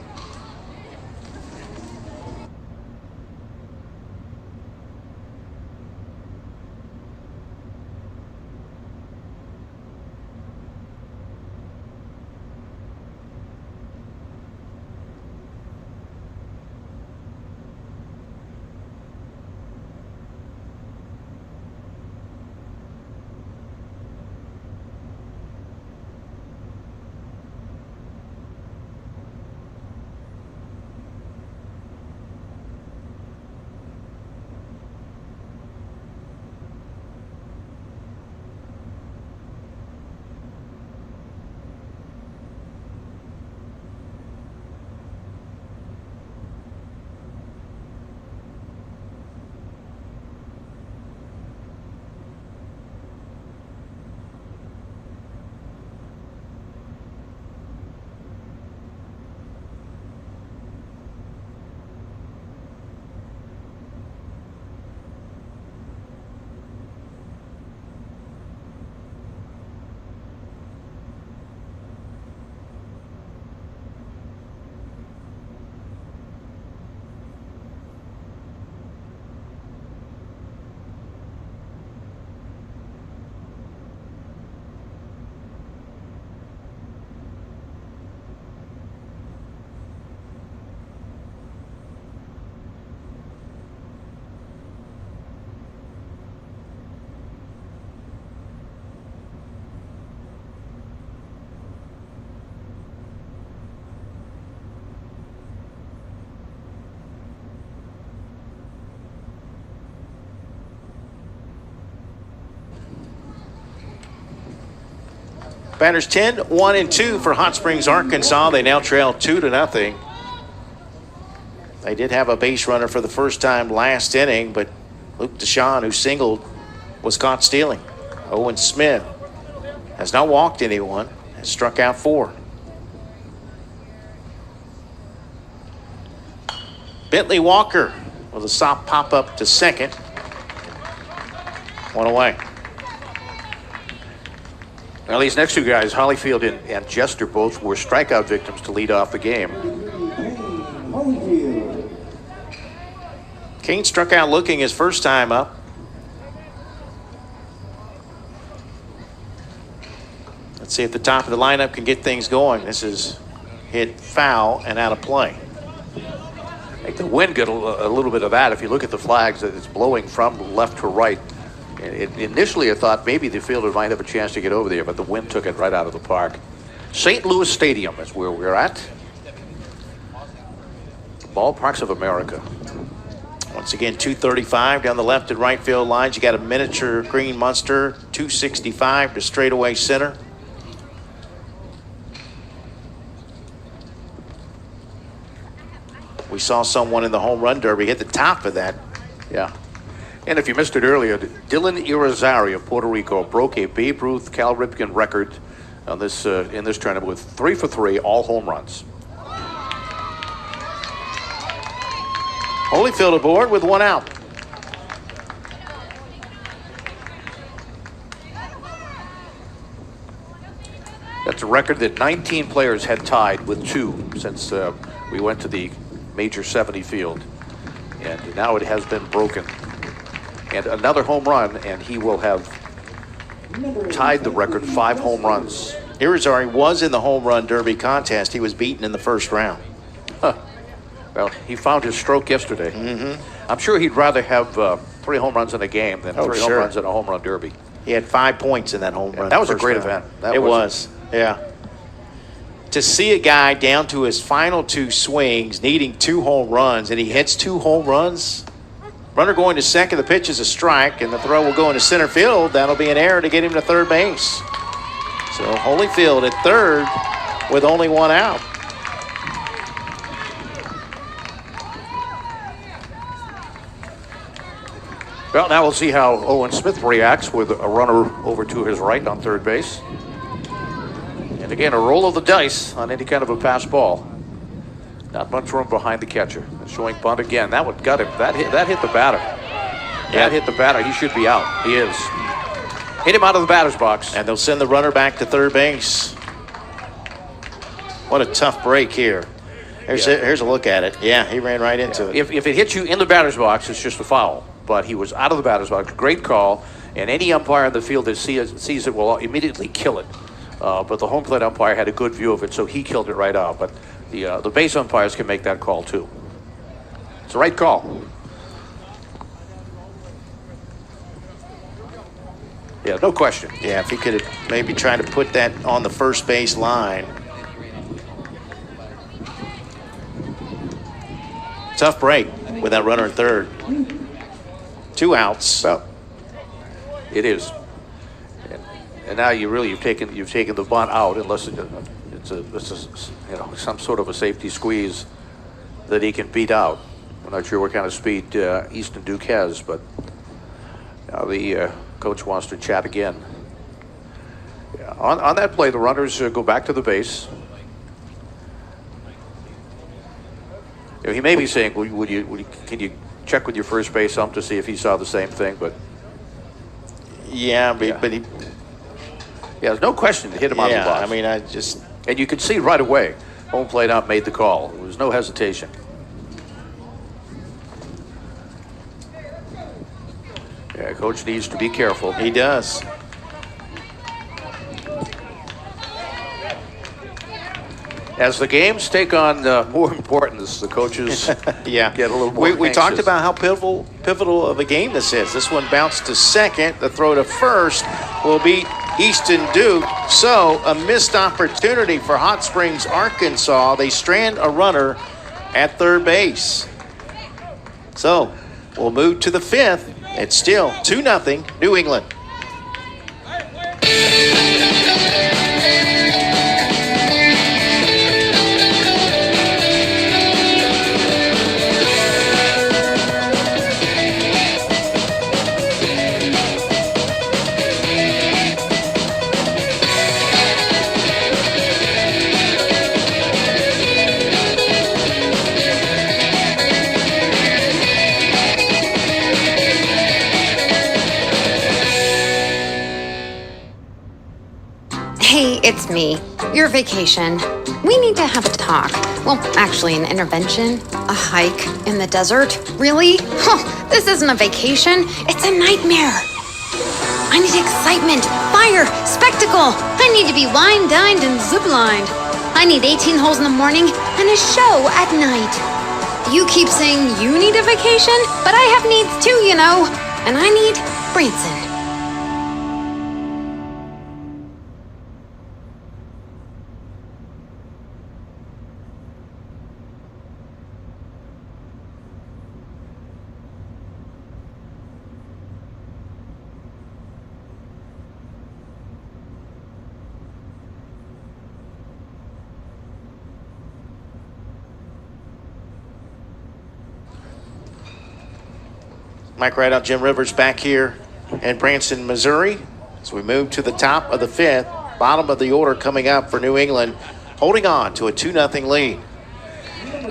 Batters 10, 1 and 2 for Hot Springs, Arkansas. They now trail 2-0. They did have a base runner for the first time last inning, but Luke Deshaun, who singled, was caught stealing. Owen Smith has not walked anyone, has struck out 4. Bentley Walker with a soft pop up to second. 1 away. Now, these next two guys, Holyfield and Jester, both were strikeout victims to lead off the game. Kane struck out looking his first time up. Let's see if the top of the lineup can get things going. This is hit foul and out of play. I think the wind got a little bit of that. If you look at the flags, it's blowing from left to right. Initially, I thought maybe the fielder might have a chance to get over there, but the wind took it right out of the park. St. Louis Stadium is where we're at. Ballparks of America. Once again, 235 down the left and right field lines. You got a miniature green Munster, 265 to straightaway center. We saw someone in the home run derby hit the top of that. Yeah. And if you missed it earlier, Dylan Irizarry of Puerto Rico broke a Babe Ruth Cal Ripken record on this in this tournament with 3 for 3, all home runs. Holyfield aboard with 1 out. That's a record that 19 players had tied with 2 since we went to the Major 70 field. And now it has been broken. And another home run, and he will have tied the record, 5 home runs. Irizarry was in the home run derby contest. He was beaten in the first round. Huh. Well, he found his stroke yesterday. I'm sure he'd rather have 3 home runs in a game than 3 home runs in a home run derby. He had 5 points in that home run. That was a first great round. event. It was, yeah. To see a guy down to his final 2 swings, needing 2 home runs, and he hits 2 home runs. Runner going to second, the pitch is a strike, and the throw will go into center field. That'll be an error to get him to third base. So Holyfield at third with only 1 out. Well, now we'll see how Owen Smith reacts with a runner over to his right on third base. And again, a roll of the dice on any kind of a pass ball. Not much room behind the catcher. Showing bunt again. That one got him. That hit the batter. That hit the batter. He should be out. He is. Hit him out of the batter's box. And they'll send the runner back to third base. What a tough break here. Here's a look at it. Yeah, he ran right into it. If it hits you in the batter's box, it's just a foul. But he was out of the batter's box. Great call. And any umpire in the field that sees it will immediately kill it. But the home plate umpire had a good view of it, so he killed it right out. But the base umpires can make that call too. It's the right call. Yeah, no question. Yeah, if he could have maybe tried to put that on the first base line. Tough break with that runner in third. 2 outs. Well, it is. And now you've taken the bunt out, unless it's some sort of a safety squeeze that he can beat out. I'm not sure what kind of speed Easton Duke has, but now the coach wants to chat again. Yeah, on that play, the runners go back to the base. He may be saying, can you check with your first base ump to see if he saw the same thing? But yeah, but he. Yeah, there's no question to hit him out of the box. I mean, and you could see right away, home plate ump made the call. There was no hesitation. Yeah, coach needs to be careful. He does. As the games take on more importance, the coaches get a little more We talked anxious. about how pivotal of a game this is. This one bounced to second. The throw to first will beat Easton Duke. So a missed opportunity for Hot Springs, Arkansas. They strand a runner at third base. So we'll move to the 5th. It's still 2-0 New England. Hey, it's me. Your vacation. We need to have a talk. Well, actually, an intervention. A hike in the desert. Really? This isn't a vacation. It's a nightmare. I need excitement, fire, spectacle. I need to be wine dined and ziplined. I need 18 holes in the morning and a show at night. You keep saying you need a vacation, but I have needs too, you know. And I need Branson. Mike Rideout, Jim Rivers back here in Branson, Missouri. As we move to the top of the fifth, bottom of the order coming up for New England, holding on to a 2-0 lead.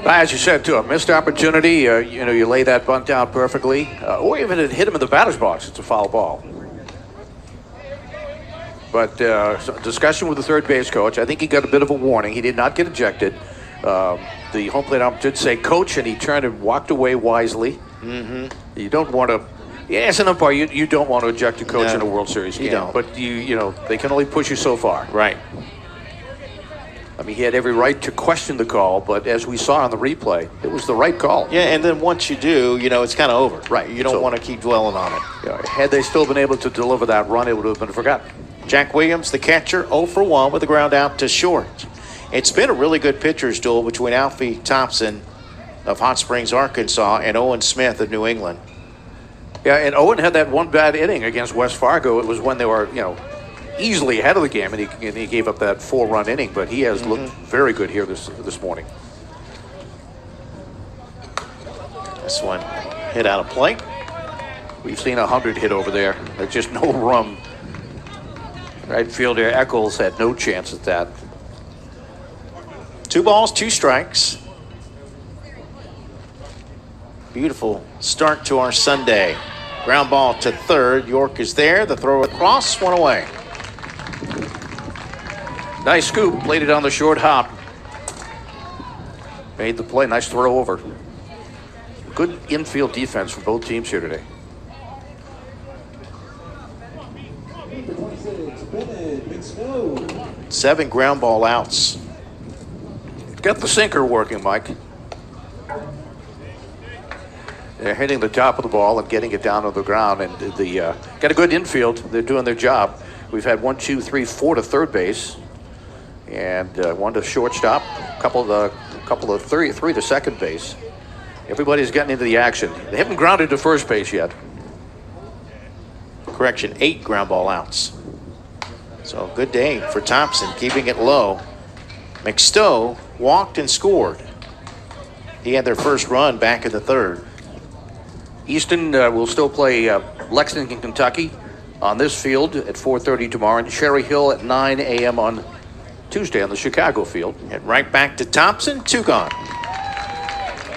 As you said, too, a missed opportunity. You lay that bunt down perfectly, or even it hit him in the batter's box. It's a foul ball. But discussion with the third base coach. I think he got a bit of a warning. He did not get ejected. The home plate ump did say coach, and he turned and walked away wisely. You don't want to. Yeah, as an umpire, you don't want to eject a coach in a World Series game. You don't. But they can only push you so far. Right. I mean, he had every right to question the call, but as we saw on the replay, it was the right call. Yeah, and then once you do, it's kind of over. Right. You don't want to keep dwelling on it. Had they still been able to deliver that run, it would have been forgotten. Jack Williams, the catcher, 0 for 1 with the ground out to short. It's been a really good pitcher's duel between Alfie Thompson of Hot Springs, Arkansas, and Owen Smith of New England. Yeah, and Owen had that one bad inning against West Fargo. It was when they were, easily ahead of the game, and he gave up that 4-run inning. But he has looked very good here this morning. This one hit out of play. We've seen 100 hit over there. There's just no room. Right fielder Eccles had no chance at that. 2 balls, 2 strikes. Beautiful start to our Sunday. Ground ball to third. York is there. The throw across, 1 away. Nice scoop. Played it on the short hop. Made the play. Nice throw over. Good infield defense for both teams here today. Seven ground ball outs. Got the sinker working, Mike. They're hitting the top of the ball and getting it down to the ground, and got a good infield. They're doing their job. We've had 1, 2, 3, 4 to third base, and 1 to shortstop. Couple of three to second base. Everybody's getting into the action. They haven't grounded to first base yet. Correction, 8 ground ball outs. So good day for Thompson, keeping it low. McStowe walked and scored. He had their first run back in the third. Easton will still play Lexington, Kentucky on this field at 4:30 tomorrow, and Cherry Hill at 9 a.m. on Tuesday on the Chicago field. And right back to Thompson, 2 gone.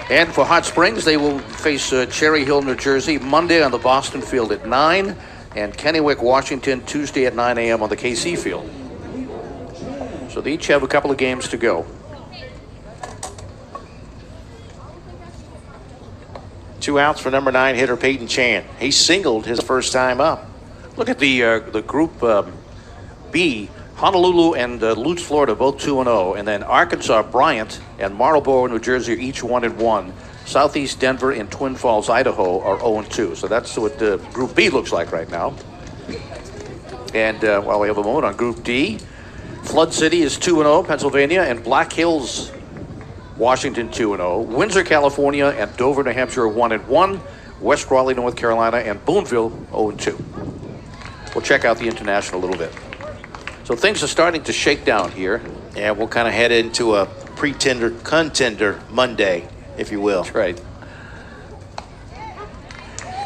And for Hot Springs, they will face Cherry Hill, New Jersey, Monday on the Boston field at 9, and Kennewick, Washington, Tuesday at 9 a.m. on the KC field. So they each have a couple of games to go. 2 outs for number 9 hitter Peyton Chan. He singled his first time up. Look at the Group B. Honolulu and Lutz, Florida, both 2-0, and then Arkansas, Bryant, and Marlboro, New Jersey, are each 1-1. Southeast Denver and Twin Falls, Idaho, are 0-2. So that's what Group B looks like right now. And while we have a moment on Group D, Flood City is 2-0, Pennsylvania, and Black Hills, Washington, 2-0. Windsor, California, and Dover, New Hampshire, 1-1. West Raleigh, North Carolina, and Boonville, 0-2. We'll check out the international a little bit. So things are starting to shake down here. Yeah, we'll kind of head into a pretender-contender Monday, if you will. That's right.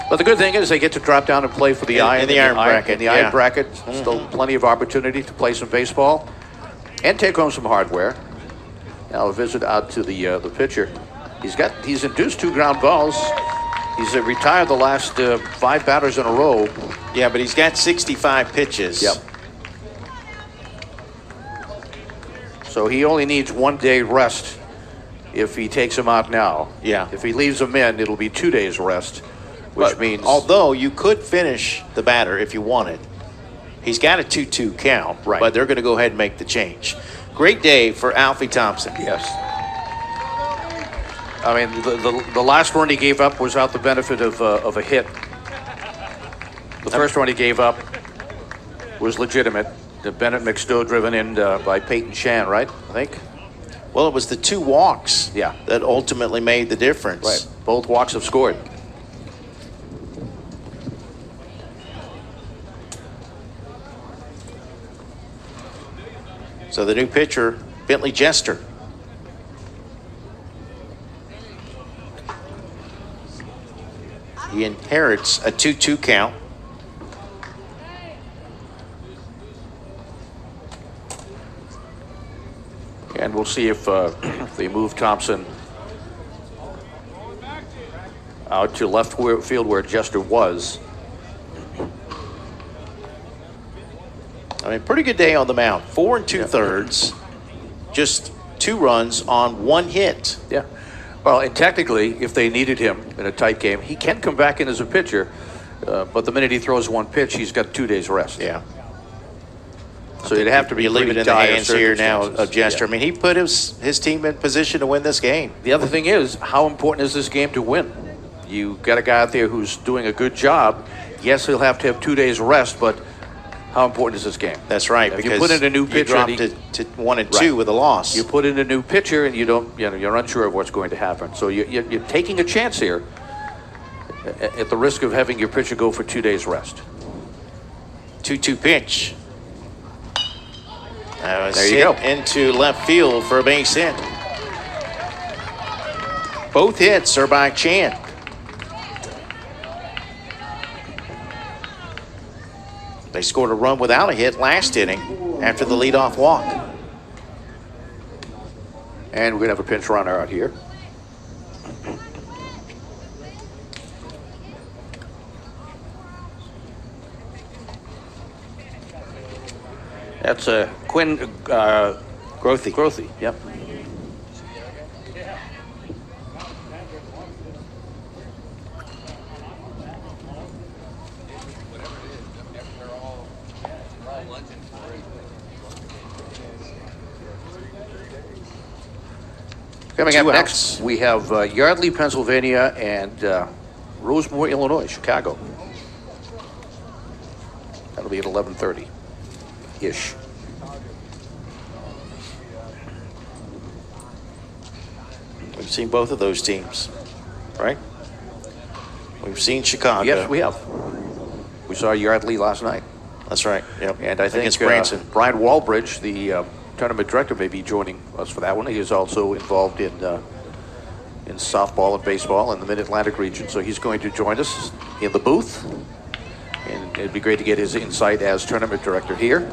But the good thing is they get to drop down and play for the iron bracket. In the iron bracket, still plenty of opportunity to play some baseball and take home some hardware. Now a visit out to the pitcher. He's induced 2 ground balls. He's retired the last 5 batters in a row. Yeah, but he's got 65 pitches. Yep. So he only needs 1 day rest if he takes him out now. Yeah. If he leaves him in, it'll be 2 days rest which means although you could finish the batter if you wanted, he's got a 2-2 count, right. But they're going to go ahead and make the change. Great day for Alfie Thompson. Yes. I mean, the last run he gave up was out the benefit of a hit. The first run he gave up was legitimate. The Bennett McStowe driven in by Peyton Chan, right? I think. Well, it was the 2 walks that ultimately made the difference. Right. Both walks have scored. So the new pitcher, Bentley Jester. He inherits a 2-2 count. And we'll see if they move Thompson out to left field where Jester was. I mean, pretty good day on the mound. 4 2/3, just 2 runs on 1 hit. Yeah. Well, and technically, if they needed him in a tight game, he can come back in as a pitcher. But the minute he throws 1 pitch, he's got 2 days rest. Yeah. So you'd have to be you leave it in the dire hands here now circumstances. of Jester. Yeah. I mean, he put his team in position to win this game. The other thing is, how important is this game to win? You got a guy out there who's doing a good job. Yes, he'll have to have 2 days rest, but how important is this game? That's right. If because you put in a new pitcher, dropped to 1 and 2 with a loss. You put in a new pitcher, and you're unsure of what's going to happen. So you're taking a chance here, at the risk of having your pitcher go for 2 days rest. 2-2 pitch. There you go. Into left field for a base hit. Both hits are by Chan. They scored a run without a hit last inning after the leadoff walk. And we're going to have a pinch runner out here. That's Quinn Grothy. Grothy, yep. Coming up next, we have Yardley, Pennsylvania, and Rosemore, Illinois, Chicago. That'll be at 11:30-ish. We've seen both of those teams, right? We've seen Chicago. Yes, we have. We saw Yardley last night. That's right. Yep. And I think it's Branson. Brian Walbridge, the tournament director, may be joining us for that one. He is also involved in softball and baseball in the Mid-Atlantic region, so he's going to join us in the booth. And it'd be great to get his insight as tournament director here.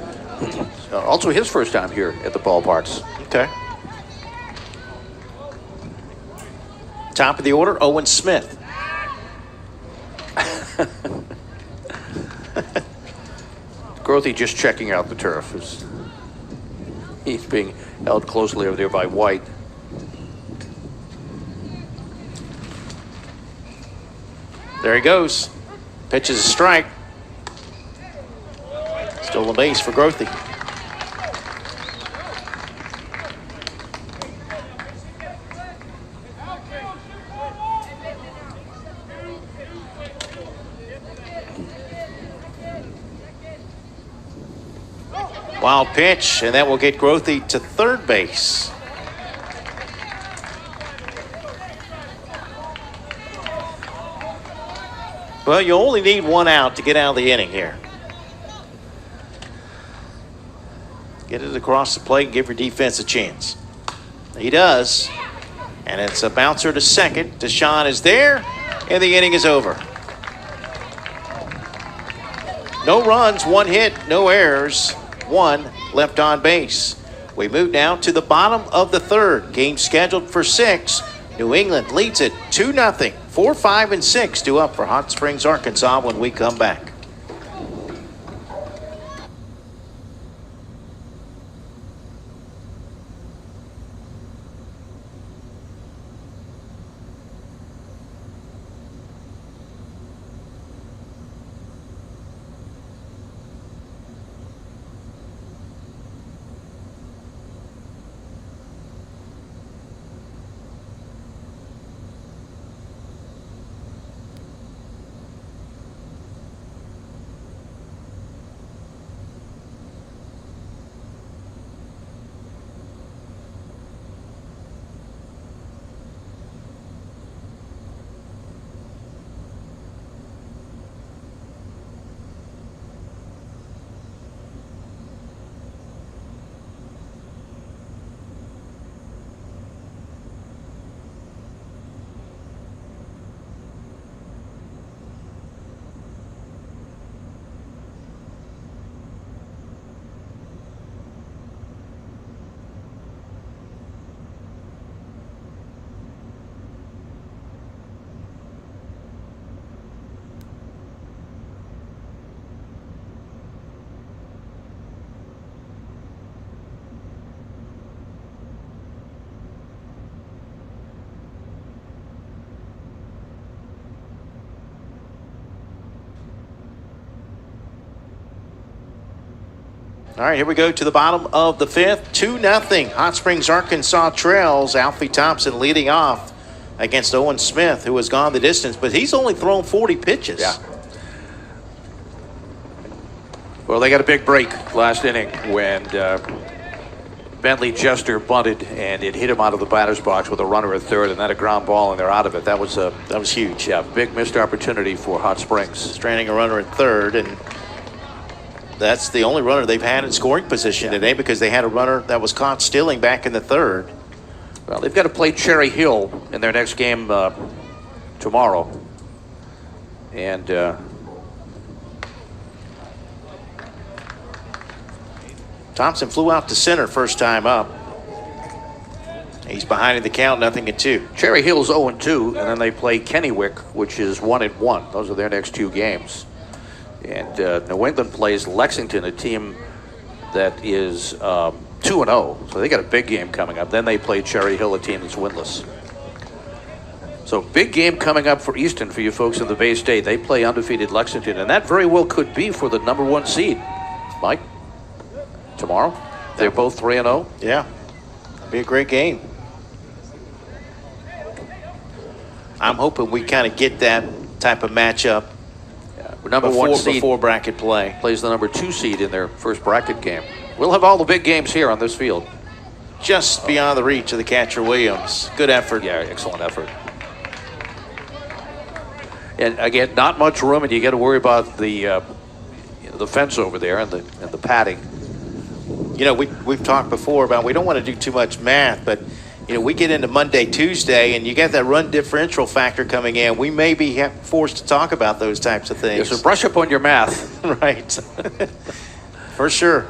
Also his first time here at the ballparks. Okay. Top of the order, Owen Smith. Grothy just checking out the turf. He's being held closely over there by White. There he goes. Pitches a strike. Stolen base for Grothy. Wild pitch, and that will get Grothy to third base. Well, you only need 1 out to get out of the inning here. Get it across the plate and give your defense a chance. He does. And it's a bouncer to second. Deshaun is there, and the inning is over. No runs, 1 hit, no errors, 1 left on base. We move now to the bottom of the third. Game scheduled for 6. New England leads it 2-0. 4, 5, and 6 due up for Hot Springs, Arkansas when we come back. All right, here we go to the bottom of the 5th. 2-0. Hot Springs, Arkansas trails. Alfie Thompson leading off against Owen Smith, who has gone the distance, but he's only thrown 40 pitches. Yeah. Well, they got a big break last inning when Bentley Jester bunted, and it hit him out of the batter's box with a runner at third, and then a ground ball, and they're out of it. That was huge. Yeah, big missed opportunity for Hot Springs. Stranding a runner at third, and that's the only runner they've had in scoring position today, because they had a runner that was caught stealing back in the 3rd. Well, they've got to play Cherry Hill in their next game tomorrow, and Thompson flew out to center first time up. He's behind in the count, 0-2. Cherry Hill's 0-2, and then they play Kennewick, which is 1-1. Those are their next 2 games. And New England plays Lexington, a team that is 2-0. So they got a big game coming up. Then they play Cherry Hill, a team that's winless. So big game coming up for Easton for you folks in the Bay State. They play undefeated Lexington, and that very well could be for the number 1 seed. Mike? Tomorrow, they're both 3-0. Yeah, be a great game. I'm hoping we kind of get that type of matchup. Yeah, number 1 seed before bracket play plays the number 2 seed in their first bracket game. We'll have all the big games here on this field. Just beyond the reach of the catcher Williams. Good effort. Yeah, excellent effort. And again, not much room, and you got to worry about the fence over there and the padding. You know, we've talked before about we don't want to do too much math, but, you know, we get into Monday, Tuesday, and you got that run differential factor coming in. We may be forced to talk about those types of things. Yeah, so brush up on your math. Right. For sure.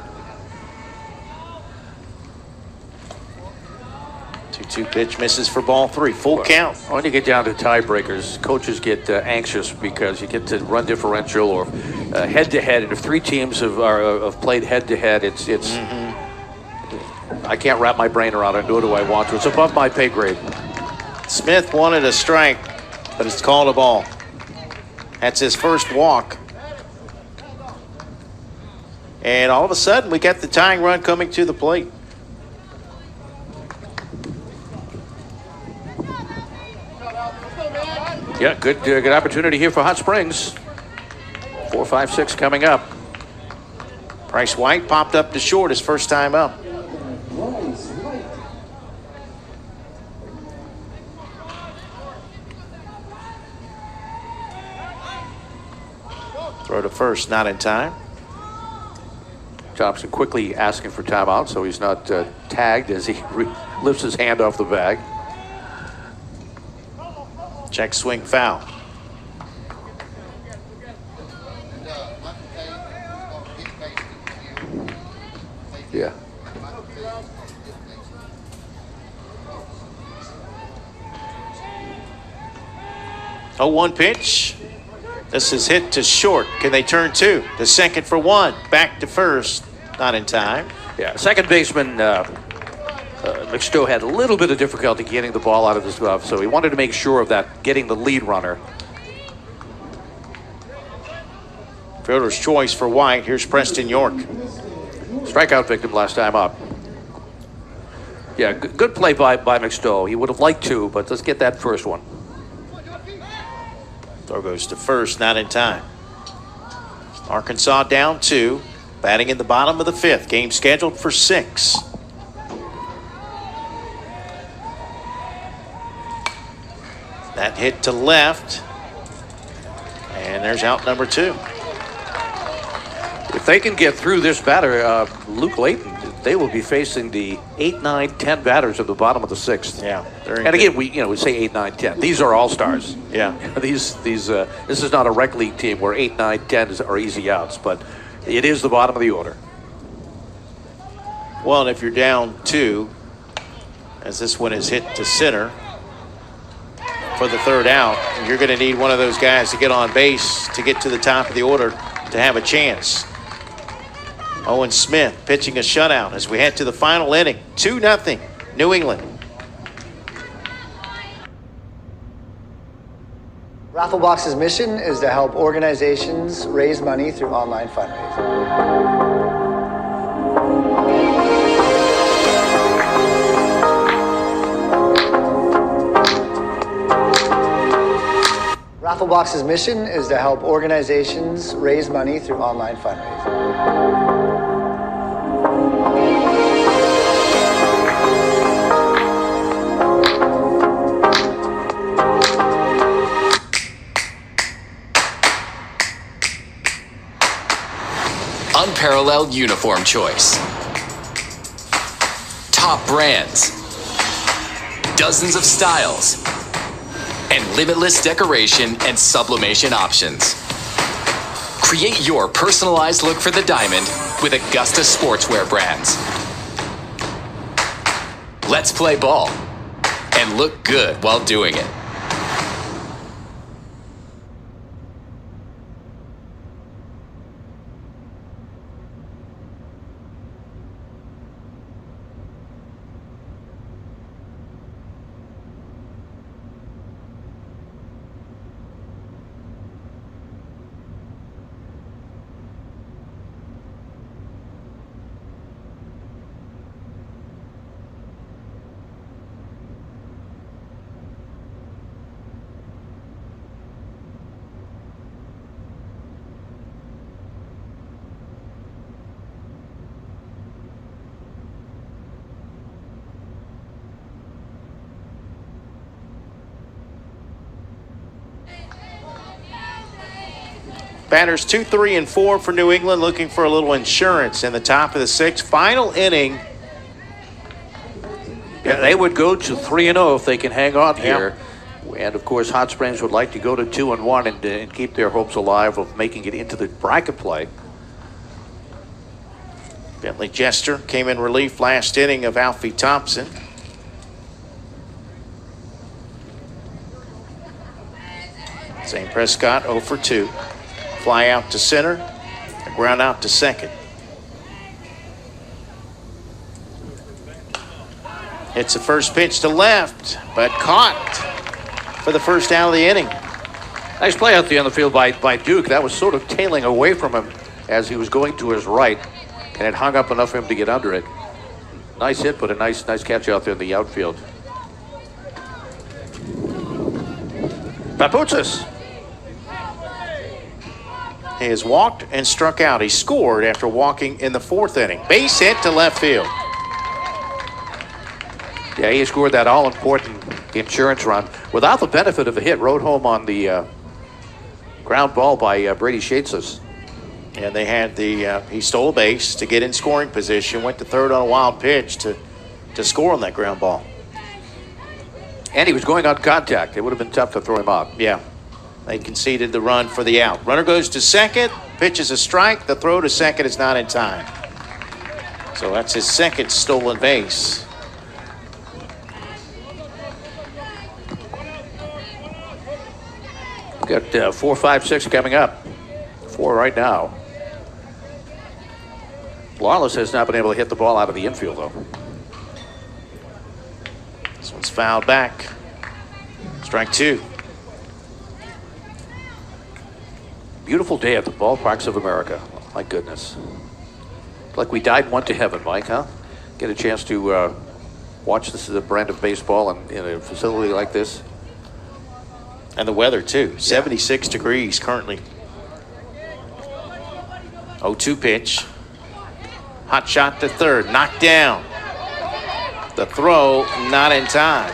2-2 pitch misses for ball 3. Full count. When you get down to tiebreakers, coaches get anxious because you get to run differential or head-to-head, and if 3 teams have played head-to-head, it's I can't wrap my brain around it, nor do I want to. It's above my pay grade. Smith wanted a strike, but it's called a ball. That's his first walk. And all of a sudden, we got the tying run coming to the plate. Yeah, good opportunity here for Hot Springs. 4, 5, 6 coming up. Bryce White popped up to short his first time up. Throw to first, not in time. Thompson quickly asking for timeout, so he's not tagged as he lifts his hand off the bag. Check swing foul. Yeah. Oh, 1 pitch. This is hit to short. Can they turn 2? To second for 1. Back to first. Not in time. Yeah, second baseman McStowe had a little bit of difficulty getting the ball out of his glove, so he wanted to make sure of that, getting the lead runner. Fielder's choice for White. Here's Preston York. Strikeout victim last time up. Yeah, good play by McStowe. He would have liked 2, but let's get that first one. Throw goes to first, not in time. Arkansas down 2. Batting in the bottom of the 5th. Game scheduled for 6. That hit to left. And there's out number 2. If they can get through this batter, Luke Layton, they will be facing the 8, 9, 10 batters at the bottom of the 6th. Yeah. And again, we say 8, 9, 10. These are all-stars. Yeah. This is not a rec league team where 8, 9, 10 are easy outs, but it is the bottom of the order. Well, and if you're down 2, as this one is hit to center for the 3rd out, you're going to need one of those guys to get on base to get to the top of the order to have a chance. Owen Smith pitching a shutout as we head to the final inning. 2-0, New England. Rafflebox's mission is to help organizations raise money through online fundraising. Rafflebox's mission is to help organizations raise money through online fundraising. Unparalleled uniform choice. Top brands. Dozens of styles. And limitless decoration and sublimation options. Create your personalized look for the diamond with Augusta sportswear brands. Let's play ball and look good while doing it. Batters 2, 3, and 4 for New England, looking for a little insurance in the top of the sixth. Final inning. Yeah, they would go to 3-0 if they can hang on here. And of course, Hot Springs would like to go to 2-1 and keep their hopes alive of making it into the bracket play. Bentley Jester came in relief last inning of Alfie Thompson. St. Prescott 0 for 2. Fly out to center, a ground out to second. It's the first pitch to left, but caught for the first out of the inning. Nice play out there on the field by Duke. That was sort of tailing away from him as he was going to his right, and it hung up enough for him to get under it. Nice hit, but a nice catch out there in the outfield. Papuchas. He has walked and struck out. He scored after walking in the fourth inning. Base hit to left field. Yeah, he scored that all-important insurance run without the benefit of a hit. Rode home on the ground ball by Brady Shates. And they had he stole a base to get in scoring position, went to third on a wild pitch to score on that ground ball. And he was going on contact. It would have been tough to throw him out. Yeah. They conceded the run for the out. Runner goes to second, pitches a strike. The throw to second is not in time. So that's his second stolen base. We've got 4, 5, 6 coming up. 4 right now. Lawless has not been able to hit the ball out of the infield, though. This one's fouled back. Strike 2. Beautiful day at the ballparks of America. Oh, my goodness. Like we died and went to heaven, Mike, huh? Get a chance to watch this as a brand of baseball in a facility like this. And the weather, too. 76 degrees currently. 0-2 pitch. Hot shot to third. Knocked down. The throw not in time.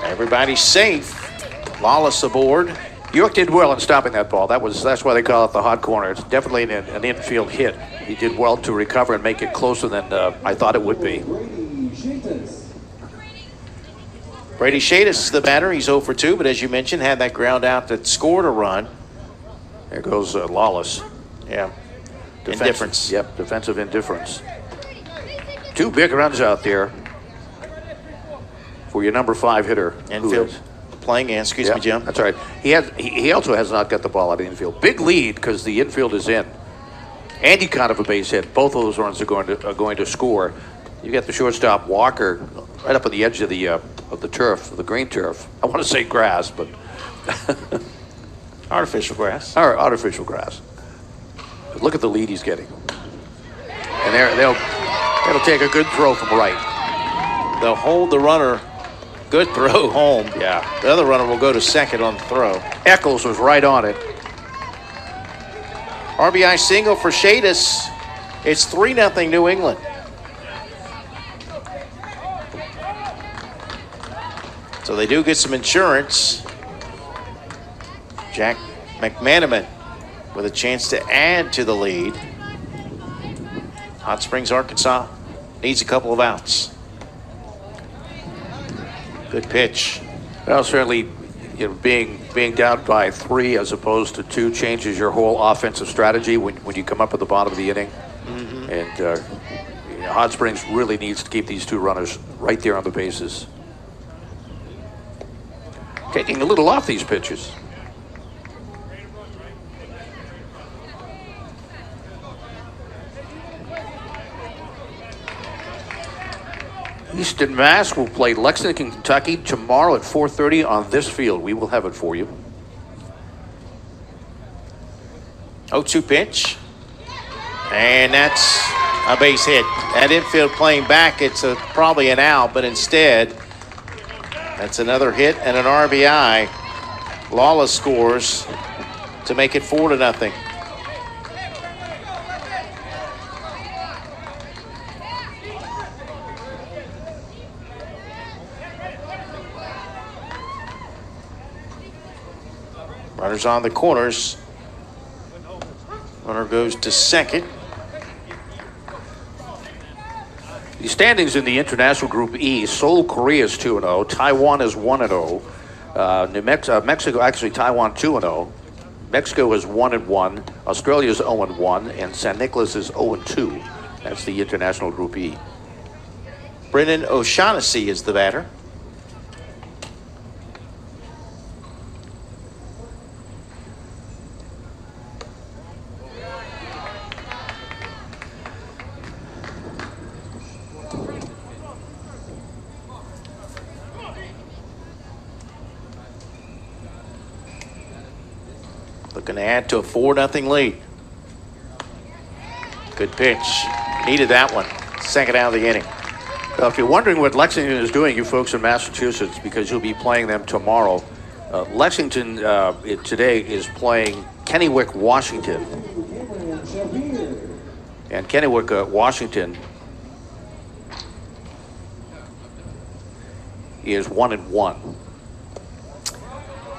Everybody's safe. Lawless aboard. York did well in stopping that ball. That's why they call it the hot corner. It's definitely an infield hit. He did well to recover and make it closer than I thought it would be. Brady Shates is the batter. He's 0 for 2, but as you mentioned, had that ground out that scored a run. There goes Lawless. Yeah. Indifference. Yep, defensive indifference. 2 big runs out there for your number 5 hitter. Infield playing in. Excuse me, Jim. That's right. He also has not got the ball out of the infield. Big lead because the infield is in. And he kind of a base hit. Both of those runs are going to score. You got the shortstop Walker right up on the edge of the turf, the green turf. I want to say grass, but artificial grass. Artificial grass. But look at the lead he's getting. And they'll take a good throw from right. They'll hold the runner Good throw home. Yeah. The other runner will go to second on the throw. Eccles was right on it. RBI single for Shadis. It's 3-0 New England. So they do get some insurance. Jack McManaman with a chance to add to the lead. Hot Springs, Arkansas needs a couple of outs. Good pitch. Well, certainly, being down by 3 as opposed to 2 changes your whole offensive strategy when you come up at the bottom of the inning. Mm-hmm. And Hot Springs really needs to keep these 2 runners right there on the bases. Taking a little off these pitches. Easton Mass will play Lexington, Kentucky tomorrow at 4:30 on this field. We will have it for you. 0-2 pitch. And that's a base hit. That infield playing back, it's probably an out, but instead, that's another hit and an RBI. Lawless scores to make it 4-0. Runners on the corners. Runner goes to second. The standings in the International Group E, Seoul, Korea is 2-0. Taiwan is 1-0. Mexico, actually Taiwan 2-0. Mexico is 1-1. Australia is 0-1. And San Nicolas is 0-2. That's the International Group E. Brennan O'Shaughnessy is the batter. Looking to add to a 4-0 lead. Good pitch. Needed that one. Second out of the inning. If you're wondering what Lexington is doing, you folks in Massachusetts, because you'll be playing them tomorrow. Lexington today is playing Kennewick, Washington. And Kennewick, Washington is 1-1.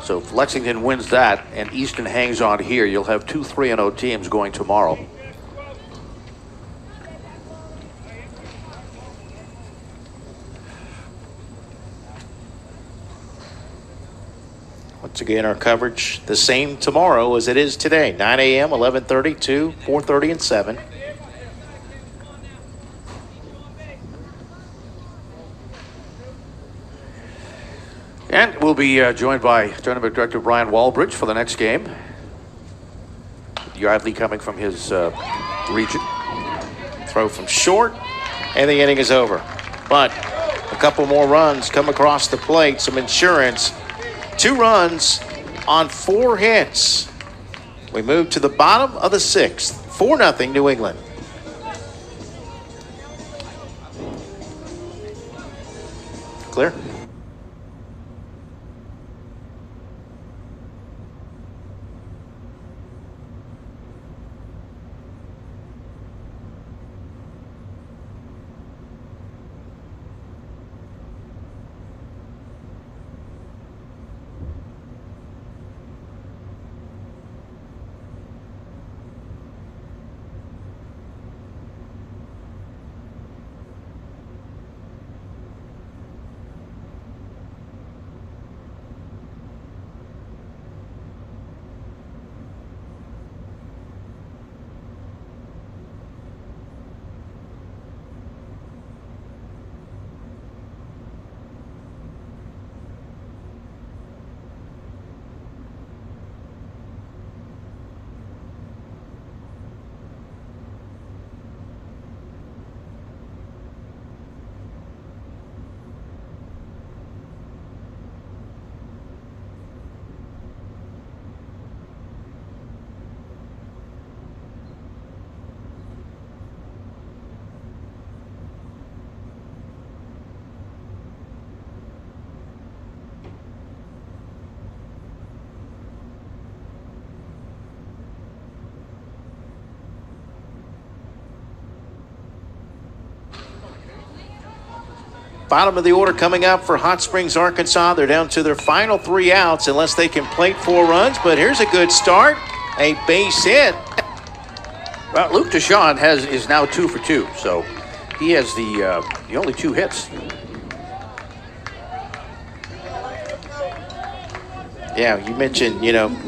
So if Lexington wins that and Easton hangs on here, you'll have 2 3-0 teams going tomorrow. Once again, our coverage the same tomorrow as it is today. 9 a.m., 11:30, 2, 4:30, and 7. And we'll be joined by Tournament Director Brian Walbridge for the next game. Yardley coming from his region. Throw from short, and the inning is over. But a couple more runs come across the plate, some insurance. 2 runs on 4 hits. We move to the bottom of the 6th. 4-0 New England. Clear? Bottom of the order coming up for Hot Springs, Arkansas. They're down to their final 3 outs unless they can plate 4 runs. But here's a good start. A base hit. Well, Luke Deshawn is now 2 for 2, so he has the only 2 hits. Yeah, you mentioned,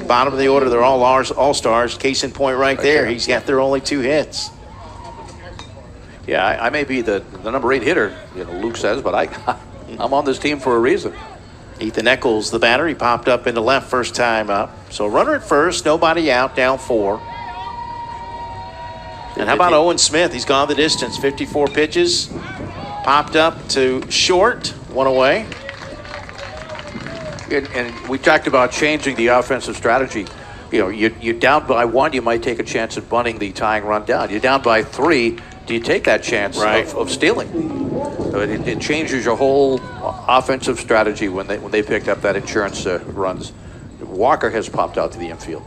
bottom of the order, they're all all-stars. Case in point right there. He's got their only 2 hits. Yeah, I may be the number 8 hitter, Luke says, but I'm on this team for a reason. Ethan Eccles, the batter, he popped up into left first time up. So runner at first, nobody out, down 4. And how about Owen Smith? He's gone the distance, 54 pitches. Popped up to short, 1 away. And we talked about changing the offensive strategy. You're down by 1, you might take a chance at bunting the tying run down. You're down by 3, do you take that chance of stealing? So it changes your whole offensive strategy when they picked up that insurance runs. Walker has popped out to the infield.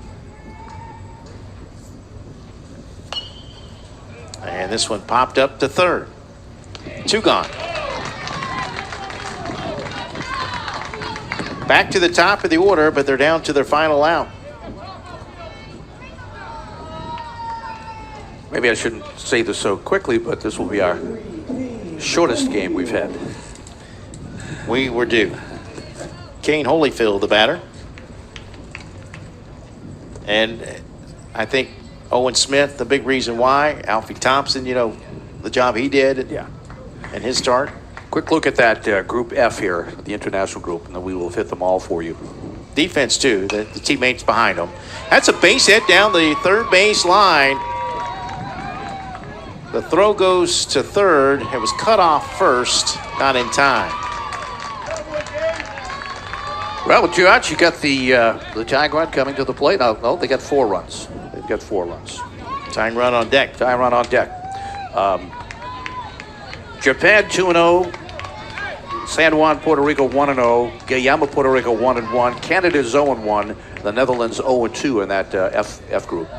And this one popped up to third. 2 gone. Back to the top of the order, but they're down to their final out. Maybe I shouldn't say this so quickly, but this will be our shortest game we've had. We were due. Kane Holyfield, the batter. And I think Owen Smith, the big reason why. Alfie Thompson, the job he did. Yeah. And his start. Quick look at that Group F here, the international group, and then we will hit them all for you. Defense, too, the teammates behind them. That's a base hit down the third base line. The throw goes to third. It was cut off first, not in time. Well, George, you got the tying run coming to the plate. No, they got 4 runs. They've got 4 runs. Tying run on deck. Tying run on deck. Japan 2-0. San Juan, Puerto Rico 1-0. Guayama, Puerto Rico 1-1. Canada is 0-1. The Netherlands 0-2 in that F group.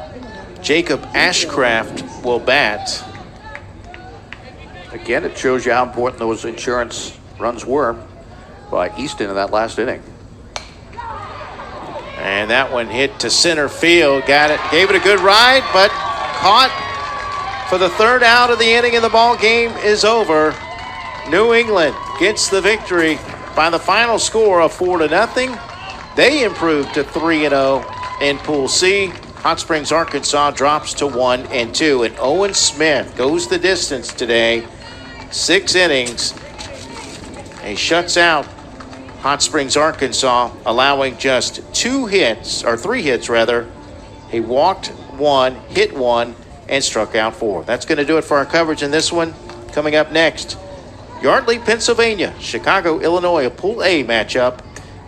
Jacob Ashcraft will bat. Again, it shows you how important those insurance runs were by Easton in that last inning. And that one hit to center field. Got it. Gave it a good ride, but caught for the 3rd out of the inning, and the ball game is over. New England gets the victory by the final score of 4-0. They improved to 3-0 in Pool C. Hot Springs, Arkansas drops to 1-2. And Owen Smith goes the distance today. 6 innings. He shuts out Hot Springs, Arkansas, allowing just 3 hits. He walked 1, hit 1, and struck out 4. That's going to do it for our coverage in this one. Coming up next, Yardley, Pennsylvania, Chicago, Illinois, a Pool A matchup.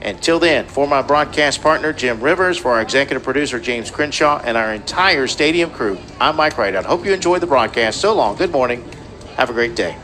Until then, for my broadcast partner, Jim Rivers, for our executive producer, James Crenshaw, and our entire stadium crew, I'm Mike Rideout. Hope you enjoyed the broadcast. So long. Good morning. Have a great day.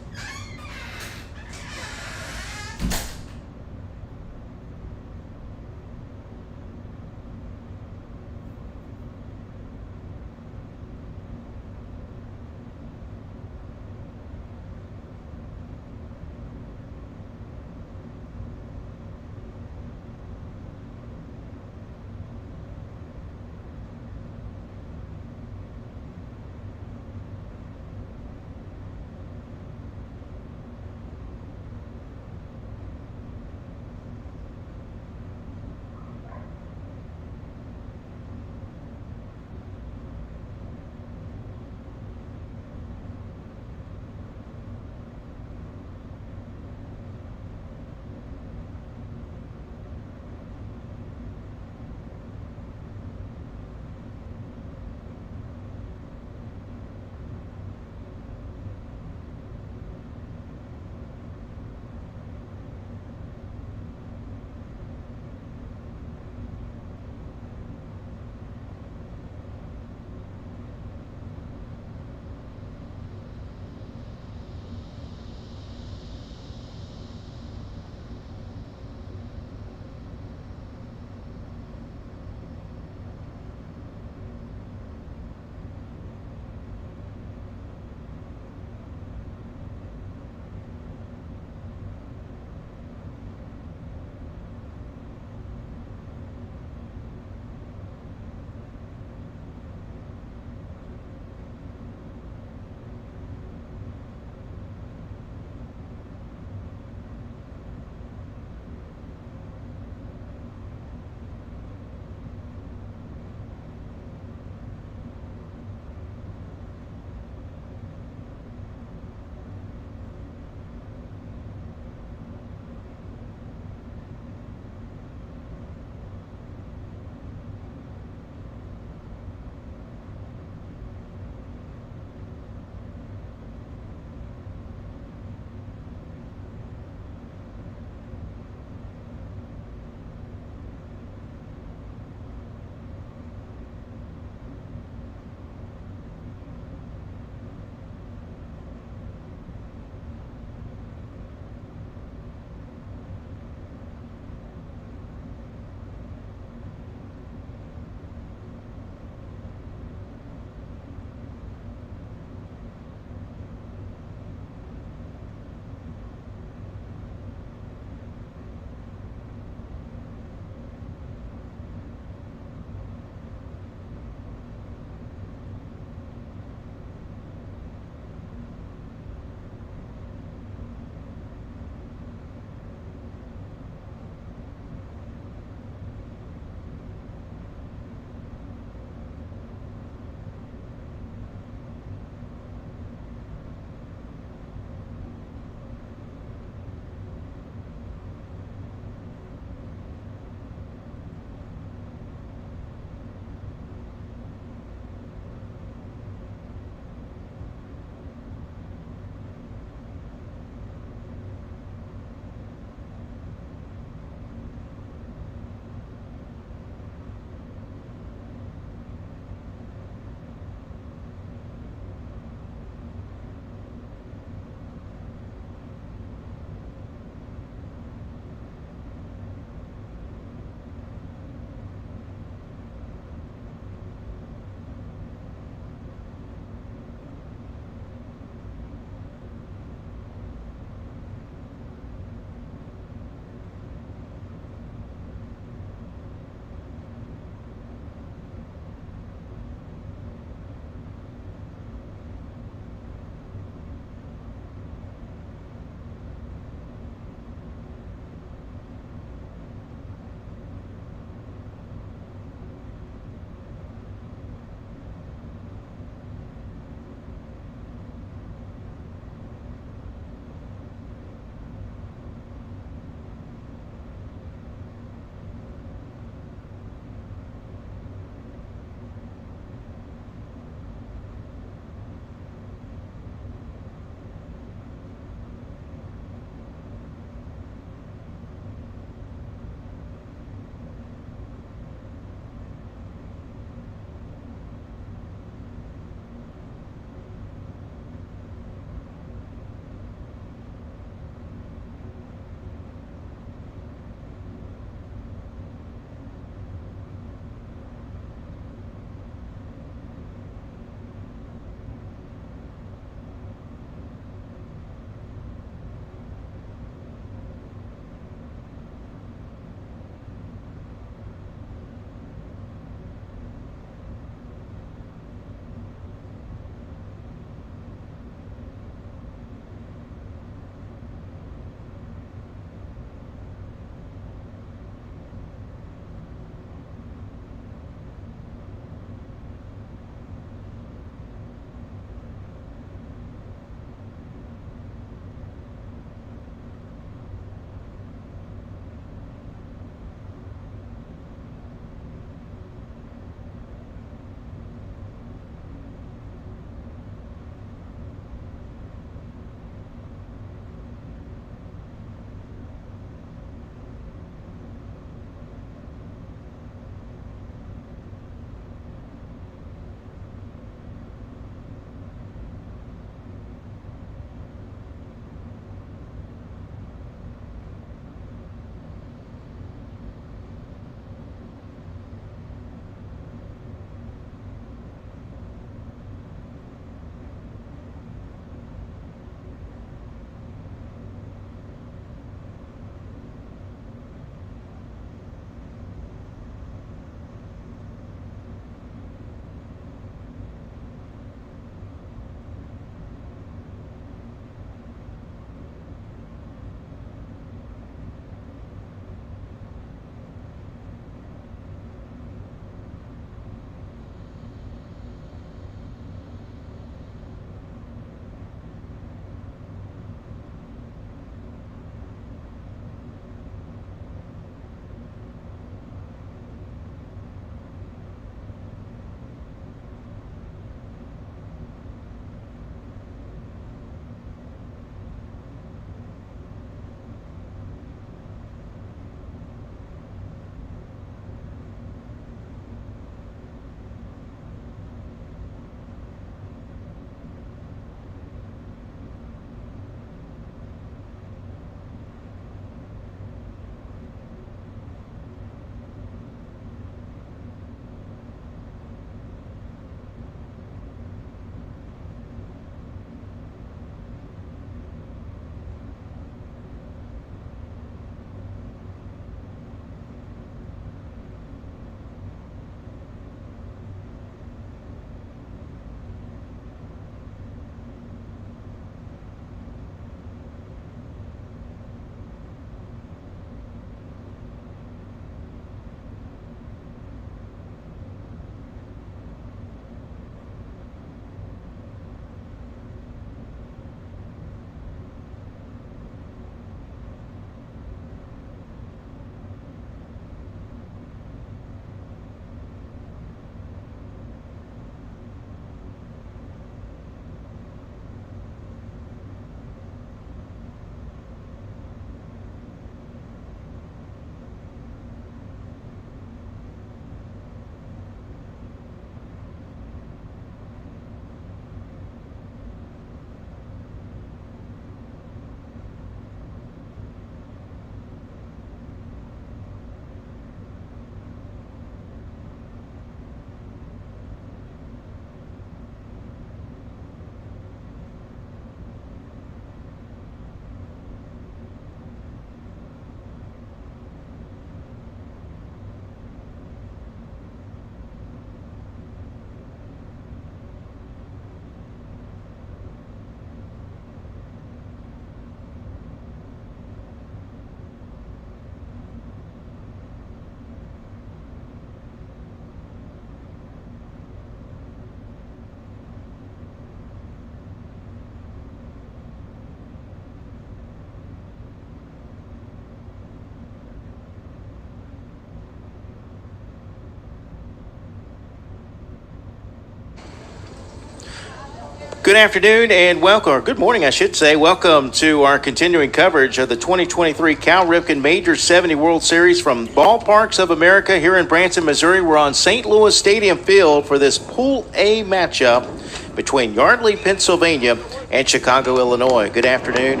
Good afternoon and welcome, or good morning, I should say. Welcome to our continuing coverage of the 2023 Cal Ripken Major 70 World Series from Ballparks of America here in Branson, Missouri. We're on St. Louis Stadium Field for this Pool A matchup between Yardley, Pennsylvania, and Chicago, Illinois. Good afternoon,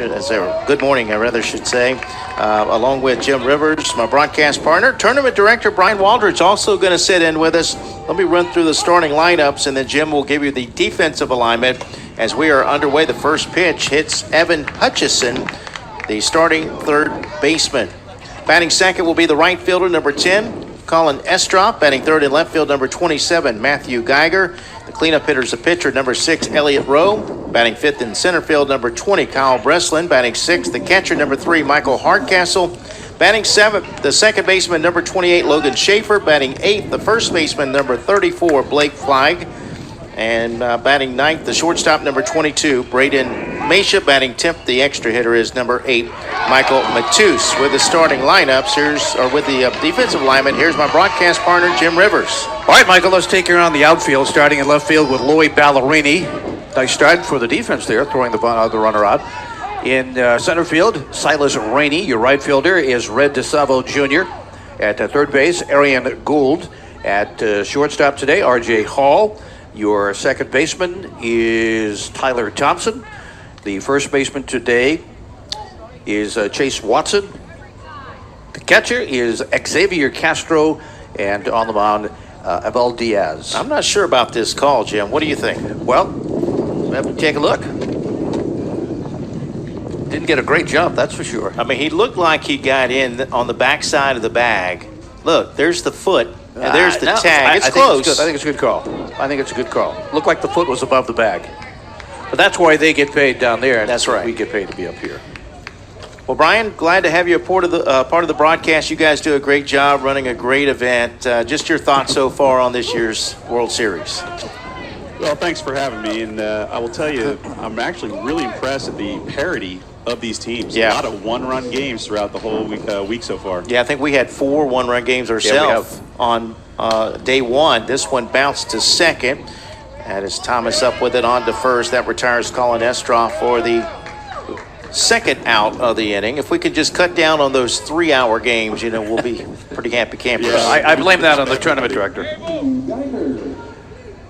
good morning, I rather should say. Along with Jim Rivers, my broadcast partner. Tournament director Brian Waldridge also going to sit in with us. Let me run through the starting lineups, and then Jim will give you the defensive alignment as we are underway. The first pitch hits Evan Hutchison, the starting third baseman. Batting second will be the right fielder, number 10, Colin Estrop. Batting third in left field, number 27, Matthew Geiger. The cleanup hitter is the pitcher, number 6, Elliott Rowe. Batting fifth in center field, number 20, Kyle Breslin. Batting sixth, the catcher, number 3, Michael Hardcastle. Batting seventh, the second baseman, number 28, Logan Schaefer. Batting eighth, the first baseman, number 34, Blake Flagg. And batting ninth, the shortstop, number 22, Braden Mesha. Batting 10th, the extra hitter is number 8, Michael Matus. With the starting lineups, with the defensive lineman, here's my broadcast partner, Jim Rivers. All right, Michael, let's take you around the outfield, starting in left field with Lloyd Ballerini. Nice start for the defense there, throwing the runner out. In center field, Silas Rainey. Your right fielder is Red DeSavo Jr. At third base, Arian Gould. At shortstop today, R.J. Hall. Your second baseman is Tyler Thompson. The first baseman today is Chase Watson. The catcher is Xavier Castro. And on the mound, Abel Diaz. I'm not sure about this call, Jim. What do you think? Well, we have to take a look. Didn't get a great jump, that's for sure. I mean, he looked like he got in on the backside of the bag. Look, there's the foot, and there's the tag. It's close. I think it's a good call. I think it's a good call. Looked like the foot was above the bag. But that's why they get paid down there. And that's right. We get paid to be up here. Well, Brian, glad to have you a part of the broadcast. You guys do a great job running a great event. Just your thoughts so far on this year's World Series. Well, thanks for having me. And I will tell you, I'm actually really impressed at the parity of these teams. Yeah. A lot of one-run games throughout the whole week so far. Yeah, I think we had 4 one-run games ourselves on day one. This one bounced to second. That is Thomas up with it on to first. That retires Colin Estroff for the second out of the inning. If we could just cut down on those 3-hour games, we'll be pretty happy campers. Yeah, I blame that on the tournament director.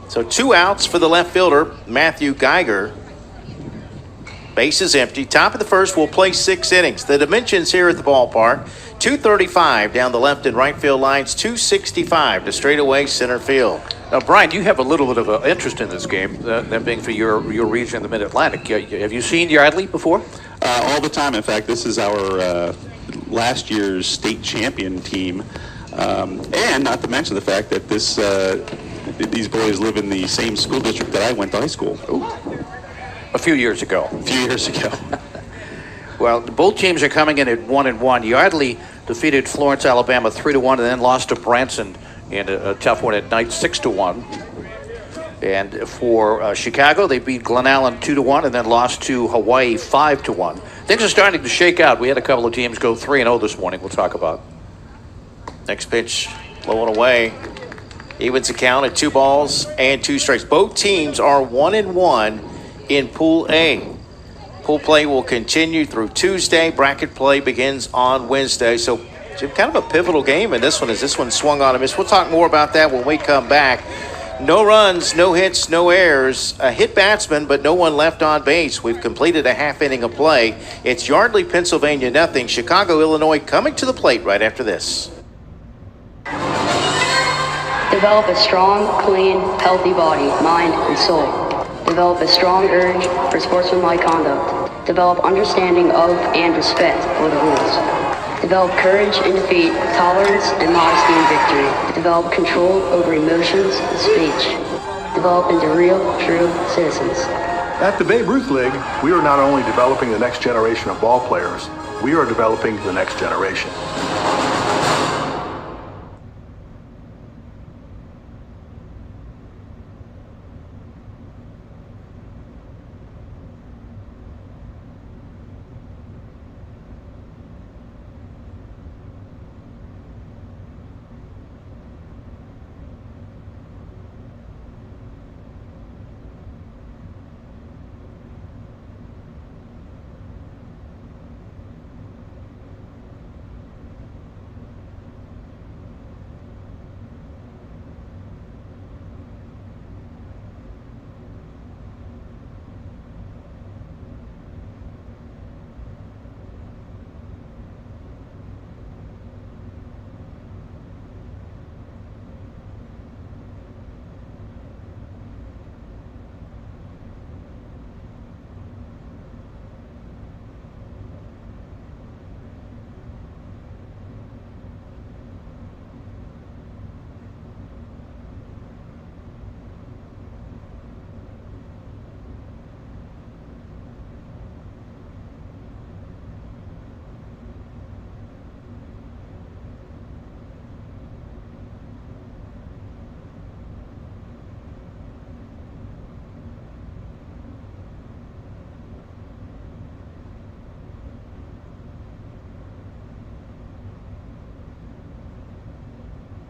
So 2 outs for the left fielder, Matthew Geiger. Base is empty. Top of the first will play 6 innings. The dimensions here at the ballpark, 235 down the left and right field lines, 265 to straightaway center field. Now, Brian, you have a little bit of an interest in this game, that being for your region in the Mid-Atlantic. Have you seen Yardley before? All the time. In fact, this is our last year's state champion team. And not to mention the fact that these boys live in the same school district that I went to high school. Ooh. A few years ago. Well, both teams are coming in at 1-1. Yardley defeated Florence, Alabama 3-1, and then lost to Branson in a tough one at night 6-1. And for Chicago, they beat Glen Allen 2-1, and then lost to Hawaii 5-1. Things are starting to shake out. We had a couple of teams go 3-0 this morning. We'll talk about. Next pitch, low and away. Evens the count at 2 balls and 2 strikes. Both teams are 1-1 in Pool A. Pool play will continue through Tuesday. Bracket play begins on Wednesday. So, Jim, kind of a pivotal game in this one as this one swung on a miss. We'll talk more about that when we come back. No runs, no hits, no errors. A hit batsman, but no one left on base. We've completed a half inning of play. It's Yardley, Pennsylvania, 0. Chicago, Illinois coming to the plate right after this. Develop a strong, clean, healthy body, mind, and soul. Develop a strong urge for sportsmanlike conduct. Develop understanding of and respect for the rules. Develop courage in defeat, tolerance, and modesty in victory. Develop control over emotions and speech. Develop into real, true citizens. At the Babe Ruth League, we are not only developing the next generation of ball players, we are developing the next generation.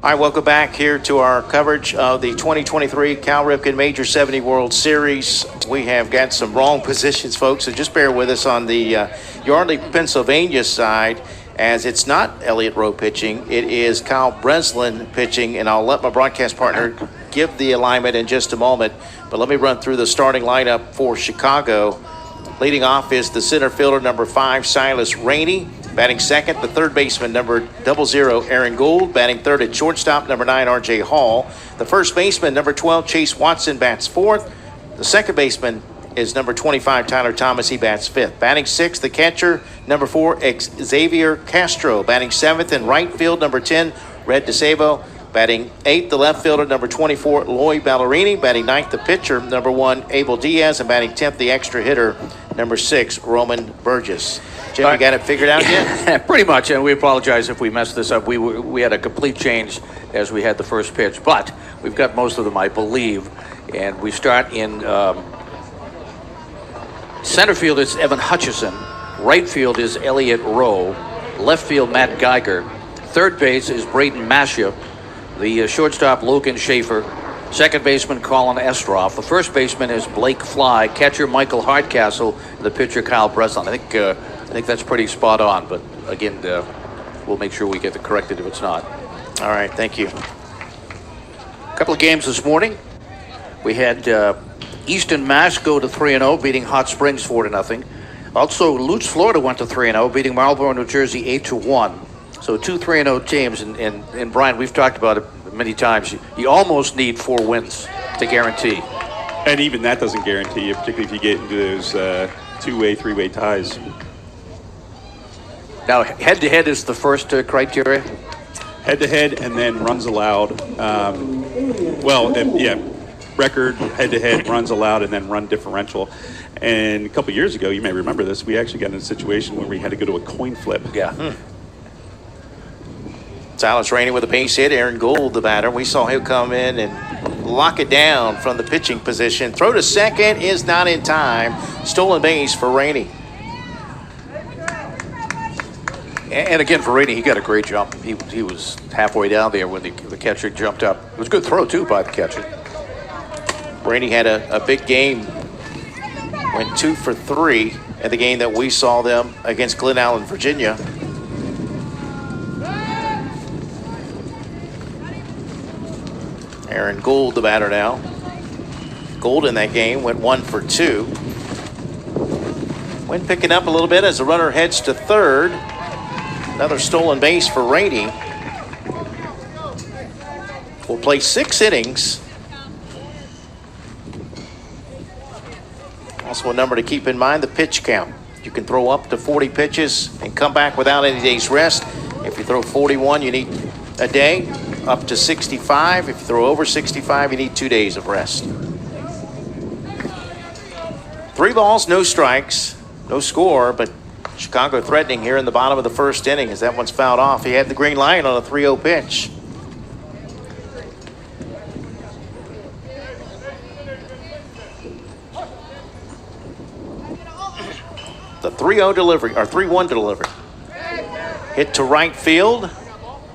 All right, welcome back here to our coverage of the 2023 Cal Ripken Major 70 World Series. We have got some wrong positions, folks, so just bear with us on the Yardley, Pennsylvania side, as it's not Elliott Rowe pitching. It is Kyle Breslin pitching, and I'll let my broadcast partner give the alignment in just a moment. But let me run through the starting lineup for Chicago. Leading off is the center fielder, number 5, Silas Rainey. Batting second, the third baseman, number 00, Aaron Gould. Batting third at shortstop, number 9, R.J. Hall. The first baseman, number 12, Chase Watson, bats fourth. The second baseman is number 25, Tyler Thomas. He bats fifth. Batting sixth, the catcher, number 4, Xavier Castro. Batting seventh in right field, number 10, Red DeSavo. Batting eighth, the left fielder, number 24, Lloyd Ballerini. Batting ninth, the pitcher, number 1, Abel Diaz. And batting 10th, the extra hitter, number 6, Roman Burgess. Jim, you got it figured out yet? Pretty much, and we apologize if we messed this up. We had a complete change as we had the first pitch, but we've got most of them, I believe. And we start in center field is Evan Hutchison. Right field is Elliott Rowe. Left field, Matt Geiger. Third base is Braden Mascia. The shortstop, Logan Schaefer. Second baseman, Colin Estroff. The first baseman is Blake Fly. Catcher, Michael Hardcastle. The pitcher, Kyle Breslin. I think that's pretty spot on, but again, we'll make sure we get it corrected if it's not. All right, thank you. A couple of games this morning. We had Easton, Mass go to 3-0, beating Hot Springs 4-0. Also, Lutz, Florida went to 3-0, beating Marlboro, New Jersey 8-1. So 2 3-0 teams, and Brian, we've talked about it many times. You almost need 4 wins to guarantee. And even that doesn't guarantee you, particularly if you get into those two-way, three-way ties. Now, head-to-head is the first criteria? Head-to-head and then runs allowed. Record, head-to-head, runs allowed, and then run differential. And a couple years ago, you may remember this, we actually got in a situation where we had to go to a coin flip. Yeah. Silas Rainey with a base hit. Aaron Gould, the batter. We saw him come in and lock it down from the pitching position. Throw to second is not in time. Stolen base for Rainey. And again, for Rainey, he got a great jump. He was halfway down there when the catcher jumped up. It was a good throw, too, by the catcher. Rainey had a big game. Went 2 for 3 at the game that we saw them against Glen Allen, Virginia. Aaron Gould, the batter now. Gould in that game went 1 for 2. Wind picking up a little bit as the runner heads to third. Another stolen base for Rainey. Will play 6 innings. Also a number to keep in mind, the pitch count. You can throw up to 40 pitches and come back without any days rest. If you throw 41, you need a day. Up to 65. If you throw over 65, you need 2 days of rest. 3 balls, no strikes, no score, but Chicago threatening here in the bottom of the first inning as that one's fouled off. He had the green light on a 3-0 pitch. The 3-0 delivery, or 3-1 delivery. Hit to right field.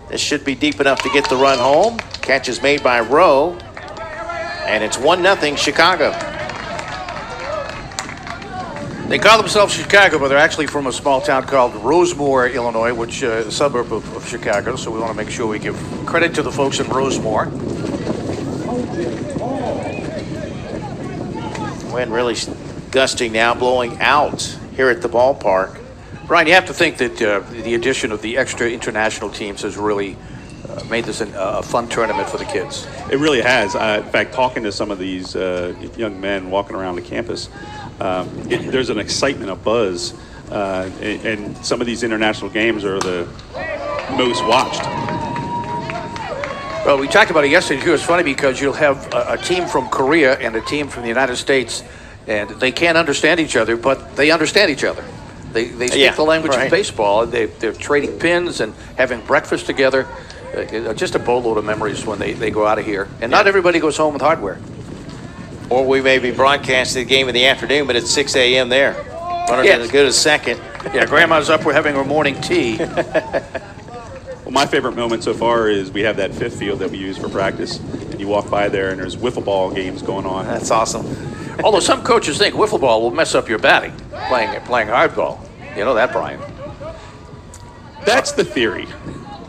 This should be deep enough to get the run home. Catch is made by Rowe. And it's 1-0 Chicago. They call themselves Chicago, but they're actually from a small town called Rosemore, Illinois, which is a suburb of Chicago. So we want to make sure we give credit to the folks in Rosemore. Wind really gusting now, blowing out here at the ballpark. Brian, you have to think that the addition of the extra international teams has really made this a fun tournament for the kids. It really has. In fact, talking to some of these young men walking around the campus, there's an excitement, a buzz, and some of these international games are the most watched. Well, we talked about it yesterday, too. It's funny because you'll have a team from Korea and a team from the United States, and they can't understand each other, but they understand each other. They speak the language of baseball. They're trading pins and having breakfast together. Just a boatload of memories when they go out of here. And not everybody goes home with hardware. Or we may be broadcasting the game in the afternoon, but it's 6 a.m. there. Runner's as good as second. Yeah, Grandma's up. We're having her morning tea. Well, my favorite moment so far is we have that fifth field that we use for practice, and you walk by there and there's wiffle ball games going on. That's awesome. Although some coaches think wiffle ball will mess up your batting, playing hardball. You know that, Brian. That's the theory.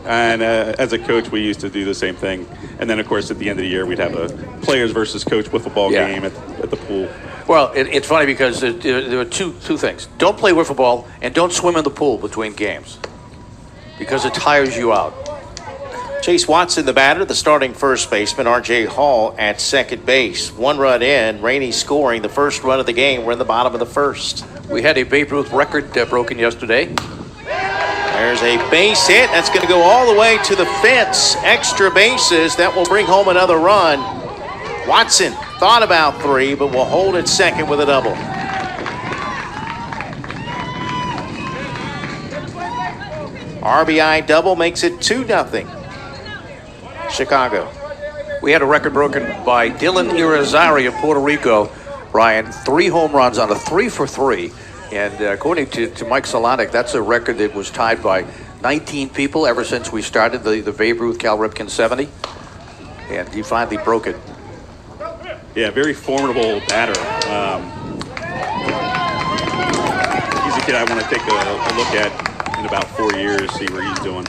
And as a coach, we used to do the same thing. And then, of course, at the end of the year, we'd have a players versus coach wiffle ball game at the pool. Well, it's funny because there are two things. Don't play wiffle ball and don't swim in the pool between games because it tires you out. Chase Watson, the batter, the starting first baseman, R.J. Hall at second base. 1 run in, Rainey scoring the first run of the game. We're in the bottom of the first. We had a Babe Ruth record broken yesterday. There's a base hit. That's going to go all the way to the fence. Extra bases. That will bring home another run. Watson thought about 3, but will hold at second with a double. RBI double makes it 2-0. Chicago. We had a record broken by Dylan Irizarry of Puerto Rico. Brian, 3 home runs on a 3-for-3. And according to Mike Solonic, that's a record that was tied by 19 people ever since we started the Babe Ruth Cal Ripken 70. And he finally broke it. Yeah, very formidable batter. He's a kid I want to take a look at in about 4 years, see where he's doing.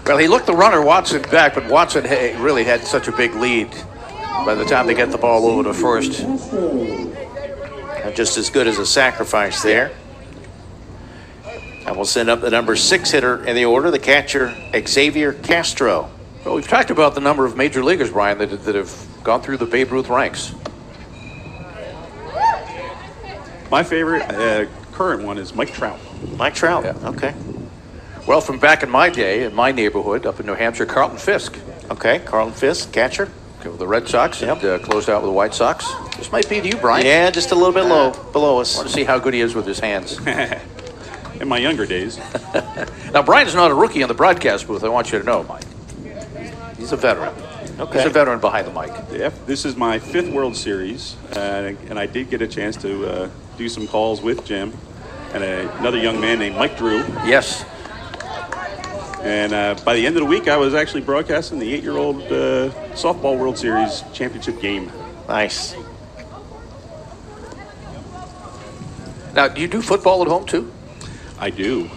Well, he looked the runner, Watson, back, but Watson really had such a big lead by the time they get the ball over to first. Just as good as a sacrifice there. And we'll send up the number 6 hitter in the order, the catcher, Xavier Castro. Well, we've talked about the number of major leaguers, Brian, that have gone through the Babe Ruth ranks. My favorite current one is Mike Trout. Mike Trout, yeah. Okay. Well, from back in my day, in my neighborhood, up in New Hampshire, Carlton Fisk. Okay, Carlton Fisk, catcher. With the Red Sox and closed out with the White Sox. This might be to you, Brian. Yeah, just a little bit low, below us. I want to see how good he is with his hands. In my younger days. Now, Brian's not a rookie in the broadcast booth, I want you to know, Mike. He's a veteran. Okay. He's a veteran behind the mic. Yeah, this is my 5th World Series, and I did get a chance to do some calls with Jim and another young man named Mike Drew. Yes. And by the end of the week, I was actually broadcasting the 8-year-old softball World Series championship game. Nice. Now, do you do football at home, too? I do.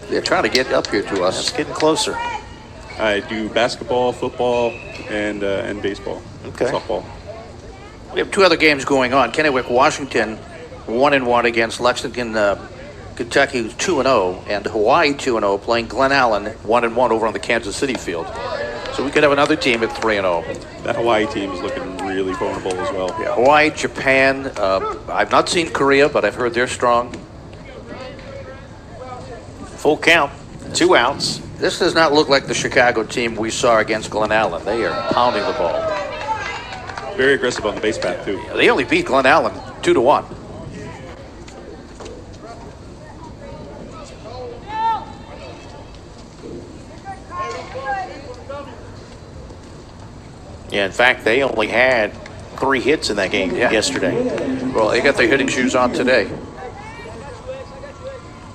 They're trying to get up here to us. It's getting closer. I do basketball, football, and baseball. Okay. Softball. We have 2 other games going on. Kennewick, Washington, 1-1 against Lexington, Kentucky, 2-0, and Hawaii 2-0, playing Glen Allen 1-1 over on the Kansas City field. So we could have another team at 3-0. That Hawaii team is looking really vulnerable as well. Yeah, Hawaii, Japan. I've not seen Korea, but I've heard they're strong. Full count, 2 outs. This does not look like the Chicago team we saw against Glen Allen. They are pounding the ball. Very aggressive on the base path, too. They only beat Glen Allen 2-1. Yeah, in fact, they only had 3 hits in that game yesterday. Well, they got their hitting shoes on today.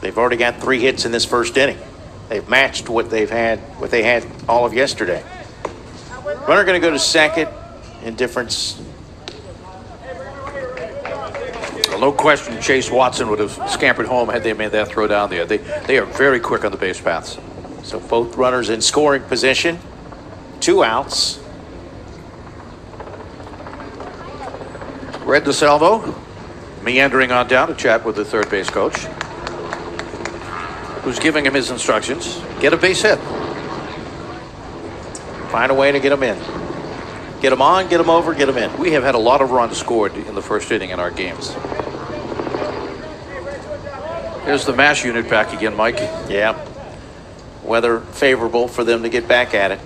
They've already got 3 hits in this first inning. They've matched what they had all of yesterday. Runner going to go to second. Indifference. Well, no question, Chase Watson would have scampered home had they made that throw down there. They are very quick on the base paths. So both runners in scoring position. 2 outs. Red DeSalvo meandering on down to chat with the third base coach, who's giving him his instructions. Get a base hit. Find a way to get them in. Get them on, get them over, get them in. We have had a lot of runs scored in the first inning in our games. There's the MASH unit back again, Mike. Yeah. Weather favorable for them to get back at it.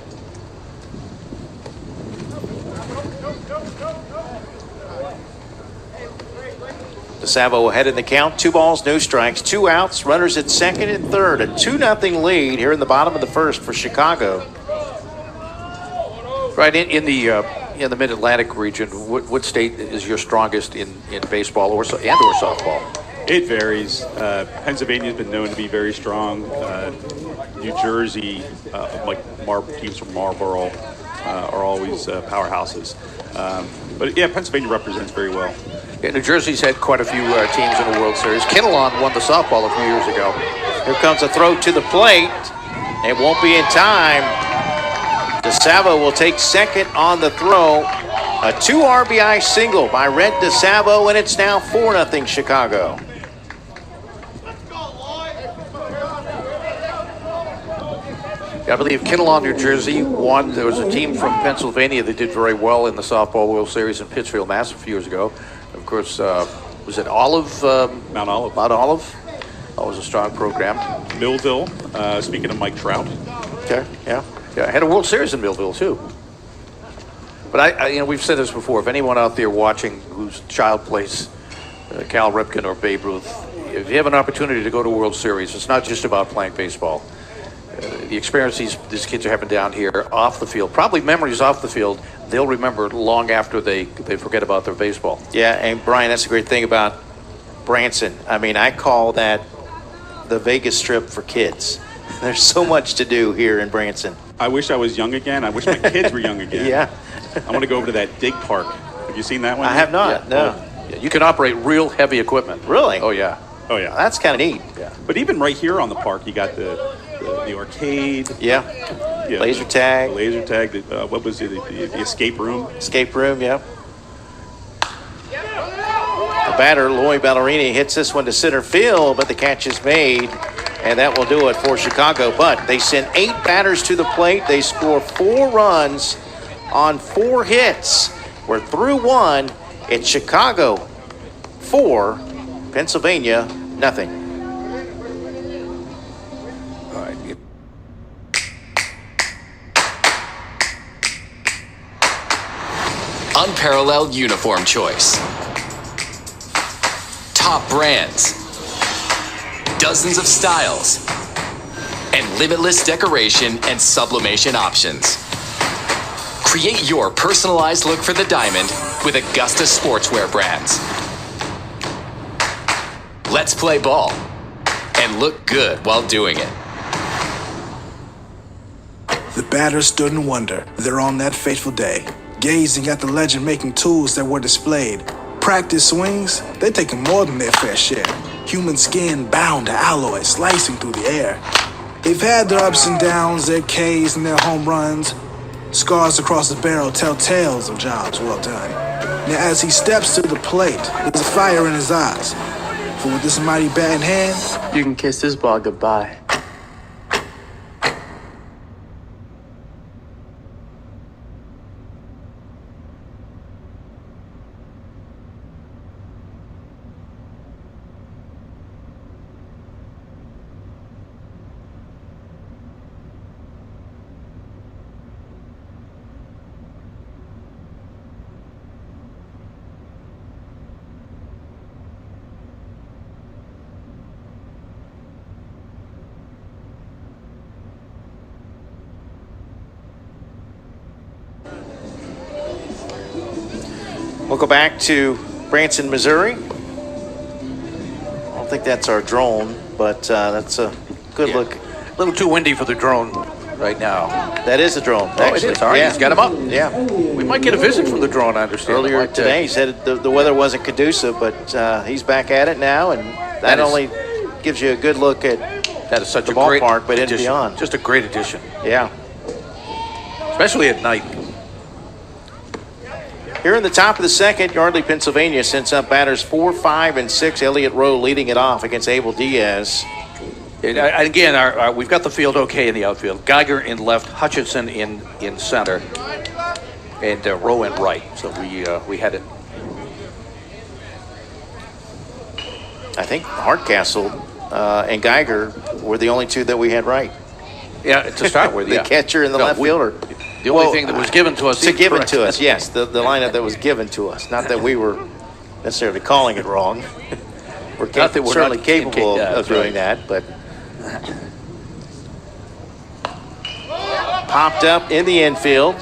DeSalvo ahead in the count. 2 balls, no strikes, 2 outs. Runners at second and third. A 2-0 lead here in the bottom of the first for Chicago. Right in the Mid-Atlantic region, what state is your strongest in baseball or softball? It varies. Pennsylvania's been known to be very strong. New Jersey, like teams from Marlboro, are always powerhouses. But yeah, Pennsylvania represents very well. Yeah, New Jersey's had quite a few teams in the World Series. Kinnelon won the softball a few years ago. Here comes a throw to the plate. It won't be in time. DeSavo will take second on the throw. A 2 RBI single by Red DeSavo, and it's now 4-0 Chicago. I believe Kinnelon, New Jersey won. There was a team from Pennsylvania that did very well in the softball World Series in Pittsfield, Mass. a few years ago. Of course, was it Olive? Mount Olive. Mount Olive. That was a strong program. Millville, speaking of Mike Trout. Okay, yeah. I had a World Series in Millville, too. But we've said this before. If anyone out there watching whose child plays Cal Ripken or Babe Ruth, if you have an opportunity to go to a World Series, it's not just about playing baseball. The experience these kids are having down here off the field, probably memories off the field, they'll remember long after they forget about their baseball. Yeah, and Brian, that's a great thing about Branson. I mean, I call that the Vegas Strip for kids. There's so much to do here in Branson. I wish I was young again. I wish my kids were young again. Yeah. I want to go over to that dig park. Have you seen that one? I have not, no. Yeah, you can operate real heavy equipment. Really? Oh, yeah. Oh, yeah. That's kind of neat. Yeah. But even right here on the park, you got the arcade. Yeah. Laser tag. The laser tag. What was it? The escape room. Escape room, yeah. The batter, Loy Ballerini, hits this one to center field, but the catch is made, and that will do it for Chicago. But they send 8 batters to the plate. They score 4 runs on 4 hits. We're through 1. It's Chicago 4, Pennsylvania nothing. All right. Unparalleled uniform choice. Top brands. Dozens of styles. And limitless decoration and sublimation options. Create your personalized look for the diamond with Augusta sportswear brands. Let's play ball and look good while doing it. The batters stood in wonder. They're on that fateful day, gazing at the legend-making tools that were displayed. Practice swings, they're taking more than their fair share. Human skin bound to alloy, slicing through the air. They've had their ups and downs, their Ks and their home runs. Scars across the barrel tell tales of jobs well done. Now as he steps to the plate, there's a fire in his eyes. For with this mighty bat in hand, You can kiss this ball goodbye. We'll go back to Branson, Missouri. I don't think that's our drone, but that's a good look. A little too windy for the drone right now. That is a drone, Oh, actually. it is. All right, he's got him up. Yeah. We might get a visit from the drone, I understand. Earlier today, he said the weather wasn't conducive, but he's back at it now, and that only gives you a good look at that is such the a great ballpark, but in addition. beyond. Just a great addition. Yeah. Especially at night. Here in the top of the second, Yardley, Pennsylvania sends up batters 4, 5, and 6. Elliott Rowe leading it off against Abel Diaz. And again, we've got the field okay in the outfield. Geiger in left, Hutchinson in center, and Rowe in right. So we had it. I think Hardcastle and Geiger were the only 2 that we had right. Yeah, to start with, The yeah. catcher and the left fielder. The only thing that was given to us. To us, yes. The lineup that was given to us. Not that we were necessarily calling it wrong. We're certainly capable of doing that, but popped up in the infield.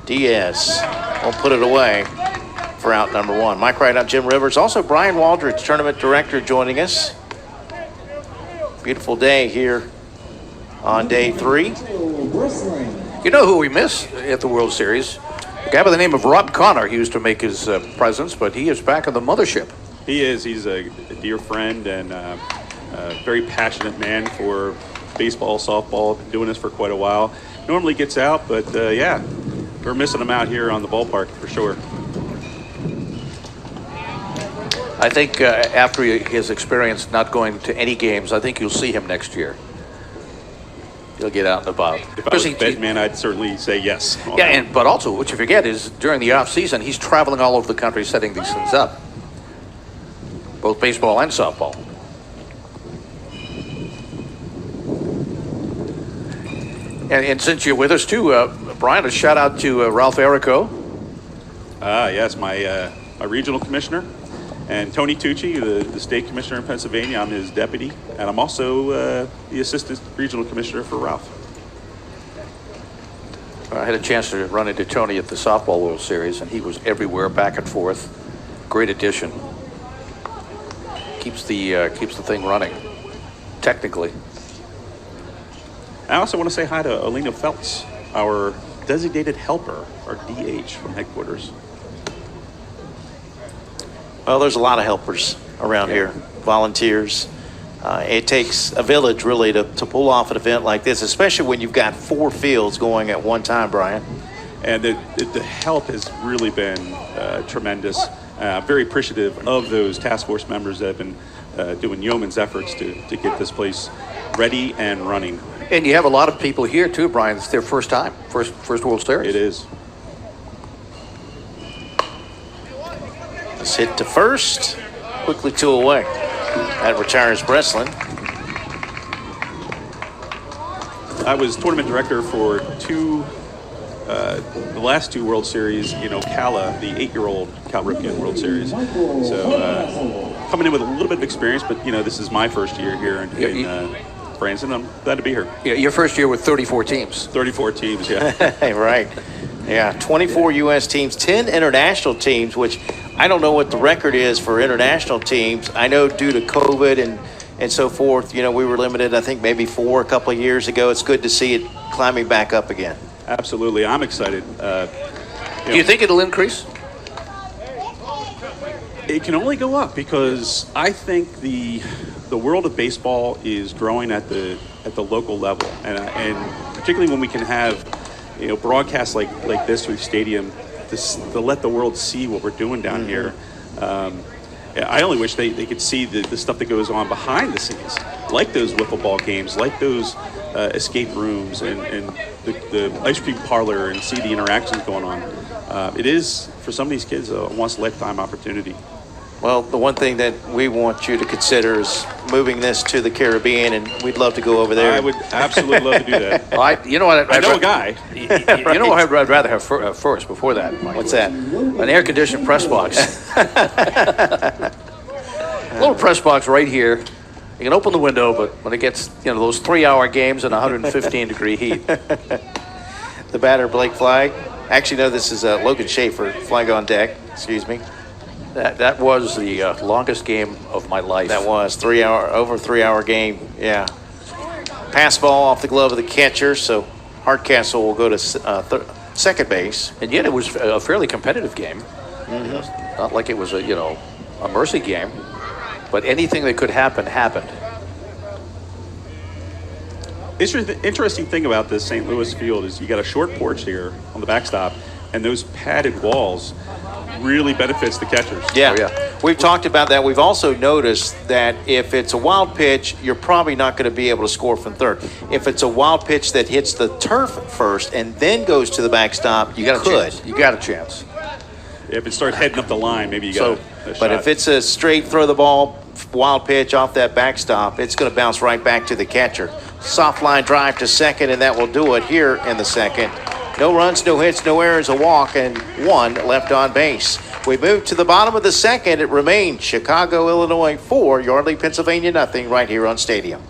Diaz will put it away. for out number 1. Mike Wright, I'm Jim Rivers. Also, Brian Waldridge, tournament director, joining us. Beautiful day here on day 3. You know who we miss at the World Series? A guy by the name of Rob Connor. He used to make his presence, but he is back on the mothership. He is. He's a dear friend and a very passionate man for baseball, softball. Been doing this for quite a while. Normally gets out, but yeah, we're missing him out here on the ballpark for sure. I think after his experience not going to any games, I think you'll see him next year. He'll get out and about. If I was a bet man, I'd certainly say yes. Yeah, but also what you forget is during the off season, he's traveling all over the country setting these things up, both baseball and softball. And since you're with us too, Brian, a shout out to Ralph Errico. Yes, my regional commissioner, and Tony Tucci, the state commissioner in Pennsylvania. I'm his deputy, and I'm also the assistant regional commissioner for Ralph. I had a chance to run into Tony at the Softball World Series, and he was everywhere, back and forth. Great addition. Keeps the thing running, technically. I also want to say hi to Alina Feltz, our designated helper, our DH from headquarters. Well, there's a lot of helpers around here, volunteers. It takes a village, really, to pull off an event like this, especially when you've got 4 fields going at one time, Brian. And the help has really been tremendous. Very appreciative of those task force members that have been doing yeoman's efforts to get this place ready and running. And you have a lot of people here too, Brian. It's their first time, first World Series. It is. Let's hit to first. Quickly 2 away. That retires Breslin. I was tournament director for the last 2 World Series in Ocala, the 8-year-old Cal Ripken World Series. So coming in with a little bit of experience, but this is my first year here in Branson. I'm glad to be here. Yeah, your first year with 34 teams. 34 teams, yeah. Right. Yeah, 24 U.S. teams, 10 international teams, which I don't know what the record is for international teams. I know due to COVID and so forth, we were limited, I think, maybe 4 a couple of years ago. It's good to see it climbing back up again. Absolutely. I'm excited. Do you think it'll increase? It can only go up because I think the world of baseball is growing at the local level, and particularly when we can have broadcasts like this through the stadium to let the world see what we're doing down here. I only wish they could see the stuff that goes on behind the scenes, like those wiffle ball games, like those escape rooms and the ice cream parlor, and see the interactions going on. It is, for some of these kids, a once-in-a-lifetime opportunity. Well, the one thing that we want you to consider is moving this to the Caribbean, and we'd love to go over there. I would absolutely love to do that. Well, you know what? I know a guy. You know what I'd rather have first before that, Mike? What's that? An air-conditioned press box. A little press box right here. You can open the window, but when it gets, those 3-hour games in 115-degree heat. The batter, Blake Flagg. Actually, no, this is Logan Schaefer, Flag on deck. Excuse me. That was the longest game of my life. That was over 3-hour game. Yeah. Pass ball off the glove of the catcher, so Hardcastle will go to second base. And yet it was a fairly competitive game. Not like it was a mercy game, but anything that could happen happened. Interesting thing about this St. Louis field is you got a short porch here on the backstop, and those padded walls really benefits the catchers. Yeah. Oh, yeah. We've talked about that. We've also noticed that if it's a wild pitch, you're probably not going to be able to score from third. If it's a wild pitch that hits the turf first and then goes to the backstop, you got a chance. You got a chance. If it starts heading up the line, maybe you got a shot. But if it's a straight throw the ball, wild pitch off that backstop, it's going to bounce right back to the catcher. Soft line drive to second, and that will do it here in the second. No runs, no hits, no errors, a walk, and 1 left on base. We move to the bottom of the second. It remains Chicago, Illinois 4, Yardley, Pennsylvania nothing, right here on Stadium.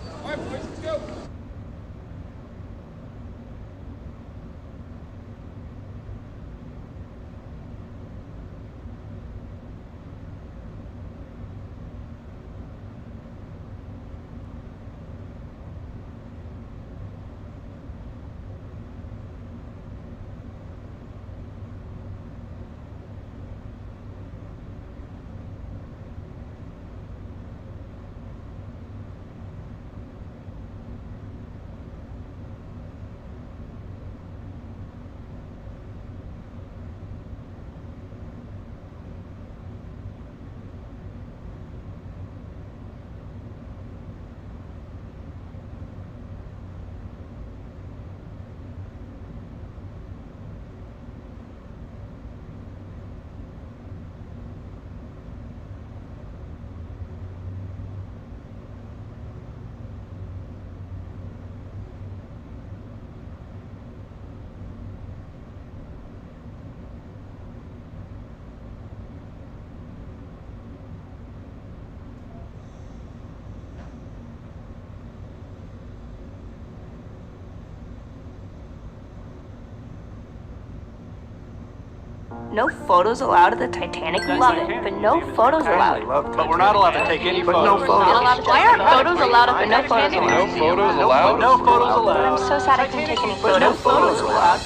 No photos allowed at the Titanic. Love it, but no photos allowed. But we're not allowed to take any photos. Why aren't photos allowed but no photos allowed? No photos allowed. No photos allowed. I'm so sad I couldn't take any photos. No photos allowed.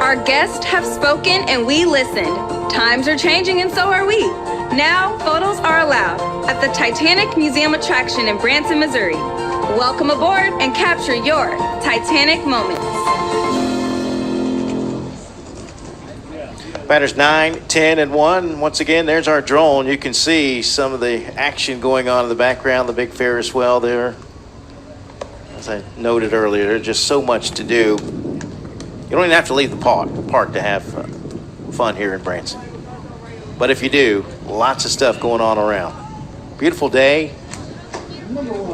Our guests have spoken and we listened. Times are changing and so are we. Now, photos are allowed at the Titanic Museum attraction in Branson, Missouri. Welcome aboard and capture your Titanic moments. Batters 9, 10, and 1. Once again, there's our drone. You can see some of the action going on in the background, the big Ferris wheel there. As I noted earlier, there's just so much to do. You don't even have to leave the park to have fun here in Branson. But if you do, lots of stuff going on around. Beautiful day.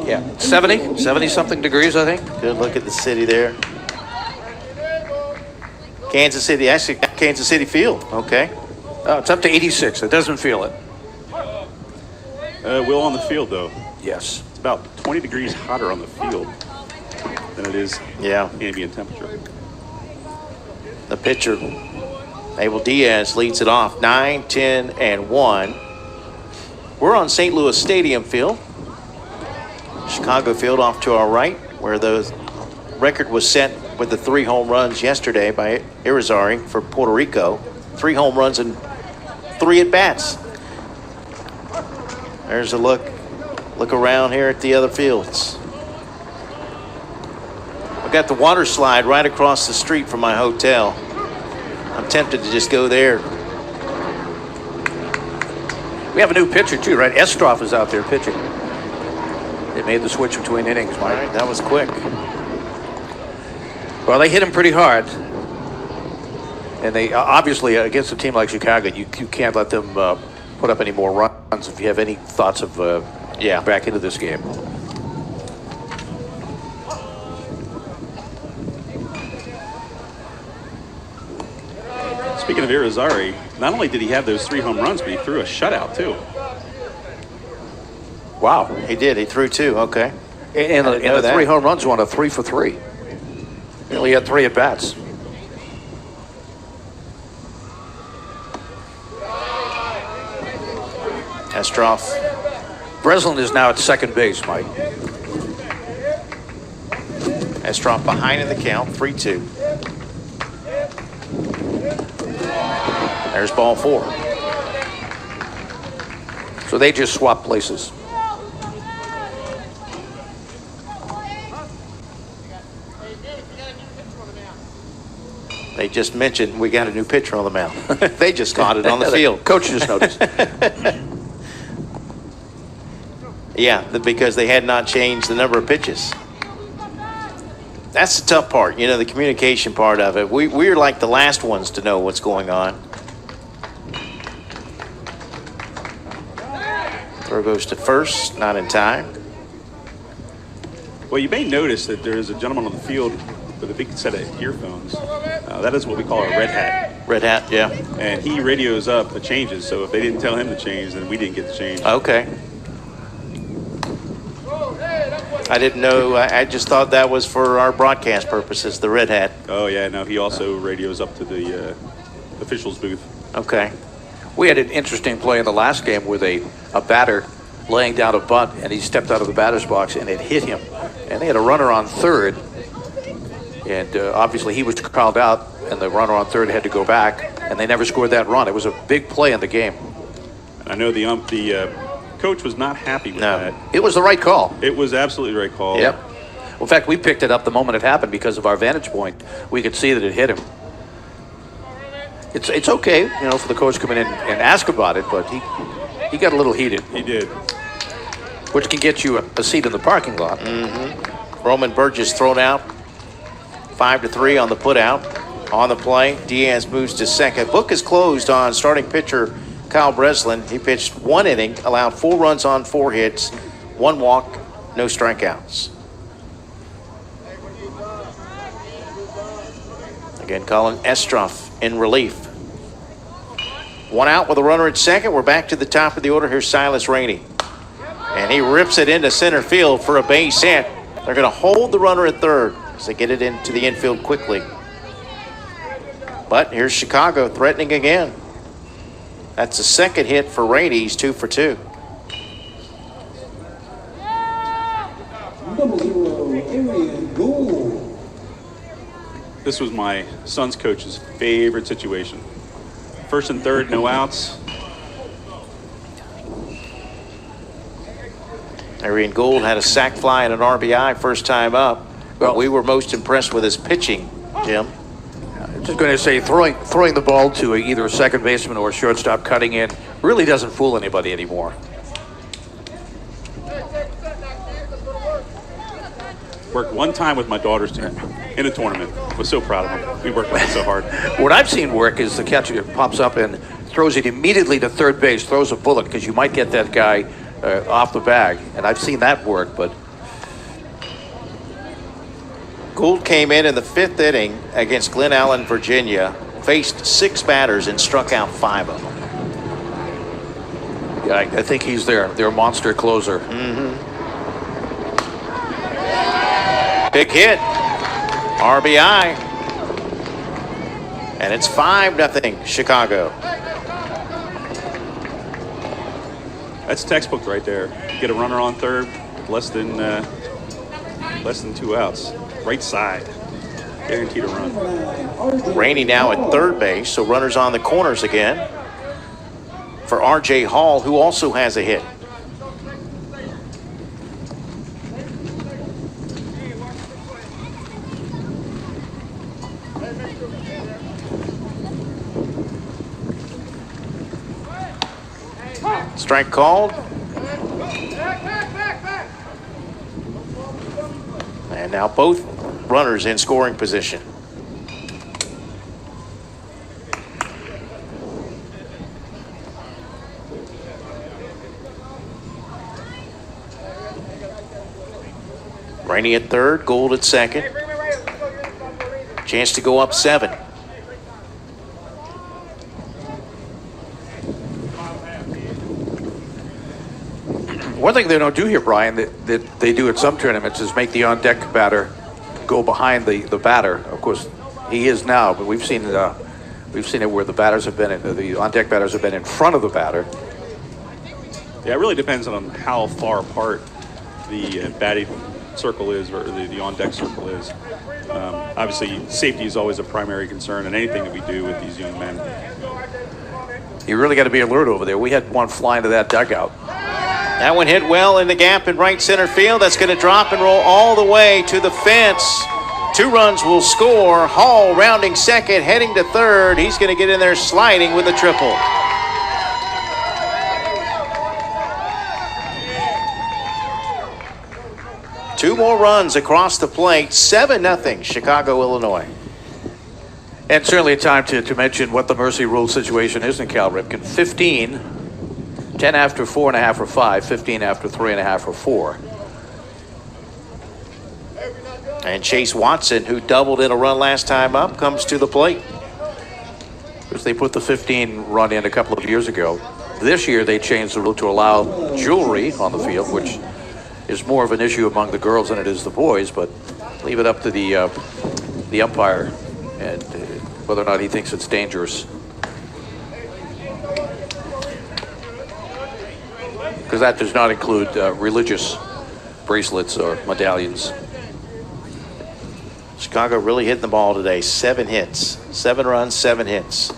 Yeah, 70-something degrees, I think. Good look at the city there. Kansas City, actually Kansas City Field, okay. It's up to 86. It doesn't feel it. Will on the field, though. Yes. It's about 20 degrees hotter on the field than it is ambient temperature. The pitcher, Abel Diaz, leads it off. 9, 10, and 1. We're on St. Louis Stadium Field. Chicago Field off to our right, where the record was set with the 3 home runs yesterday by Irizarry for Puerto Rico. 3 home runs and 3 at-bats. There's a look around here at the other fields. I've got the water slide right across the street from my hotel. I'm tempted to just go there. We have a new pitcher, too, right? Estroff is out there pitching. They made the switch between innings, Mike. All right, that was quick. Well, they hit him pretty hard. And they obviously, against a team like Chicago, you can't let them put up any more runs if you have any thoughts of back into this game. Speaking of Irizarry, not only did he have those 3 home runs, but he threw a shutout, too. Wow. He did. He threw 2. Okay. And the 3 home runs won a 3 for 3. He only had 3 at-bats. Estroff. Breslin is now at second base, Mike. Estroff behind in the count, 3-2. There's ball 4. So they just swapped places. They just mentioned we got a new pitcher on the mound. They just caught it on the field. Coach just noticed. Yeah, because they had not changed the number of pitches. That's the tough part, the communication part of it. We're like the last ones to know what's going on. Throw goes to first, not in time. Well, you may notice that there is a gentleman on the field with a big set of earphones. That is what we call a red hat. Red hat, yeah. And he radios up the changes, so if they didn't tell him to change, then we didn't get the change. Okay. I didn't know. I just thought that was for our broadcast purposes, the red hat. Oh, yeah, no, he also radios up to the officials' booth. Okay. We had an interesting play in the last game with a batter laying down a bunt, and he stepped out of the batter's box, and it hit him. And they had a runner on third, and obviously he was called out, and the runner on third had to go back, and they never scored that run. It was a big play in the game. And I know the coach was not happy with that. It was the right call. It was absolutely the right call. Yep. Well, in fact, we picked it up the moment it happened because of our vantage point. We could see that it hit him. It's okay, for the coach to come in and ask about it, but he got a little heated. He did. Which can get you a seat in the parking lot. Mm-hmm. Roman Burgess thrown out. 5-3 on the put out. On the play, Diaz moves to second. Book is closed on starting pitcher Kyle Breslin. He pitched 1 inning, allowed 4 runs on 4 hits, 1 walk, no strikeouts. Again, Colin Estroff in relief. 1 out with a runner at second. We're back to the top of the order. Here's Silas Rainey. And he rips it into center field for a base hit. They're going to hold the runner at third as they get it into the infield quickly. But here's Chicago threatening again. That's the second hit for Rainey. He's 2 for 2. This was my son's coach's favorite situation. First and third, no outs. Arian Gould had a sac fly and an RBI first time up. But we were most impressed with his pitching, Jim. I'm just going to say throwing the ball to either a second baseman or a shortstop cutting in really doesn't fool anybody anymore. Worked one time with my daughter's team in a tournament. Was so proud of him. We worked with him so hard. What I've seen work is the catcher pops up and throws it immediately to third base, throws a bullet, because you might get that guy off the bag. And I've seen that work, but... Gould came in the 5th inning against Glen Allen, Virginia, faced 6 batters and struck out 5 of them. Yeah, I think he's their monster closer. Big hit. RBI. And it's 5-0 Chicago. That's textbook right there. Get a runner on third, less than 2 outs. Right side. Guaranteed a run. Rainey now at third base, so runners on the corners again for R.J. Hall, who also has a hit. Strike called. And now both runners in scoring position. Rainey at third, Gould at second. Chance to go up 7. One thing they don't do here, Brian, that they do at some tournaments is make the on-deck batter go behind the batter. Of course, he is now, but we've seen it where the batters have been the on-deck batters have been in front of the batter. Yeah, it really depends on how far apart the batting circle is, or the on-deck circle is. Obviously, safety is always a primary concern in anything that we do with these young men. You really got to be alert over there. We had one fly into that dugout. That one hit well in the gap in right center field. That's going to drop and roll all the way to the fence. 2 runs will score. Hall rounding second, heading to third. He's going to get in there sliding with a triple. Two more runs across the plate. 7-0 Chicago, Illinois. And certainly a time to mention what the mercy rule situation is in Cal Ripken. 15, 10 after 4.5 or 5, 15 after 3.5 or 4. And Chase Watson, who doubled in a run last time up, comes to the plate. Because they put the 15 run in a couple of years ago. This year they changed the rule to allow jewelry on the field, which is more of an issue among the girls than it is the boys, but leave it up to the umpire and whether or not he thinks it's dangerous. Because that does not include religious bracelets or medallions. Chicago really hitting the ball today. 7 hits, 7 runs, 7 hits.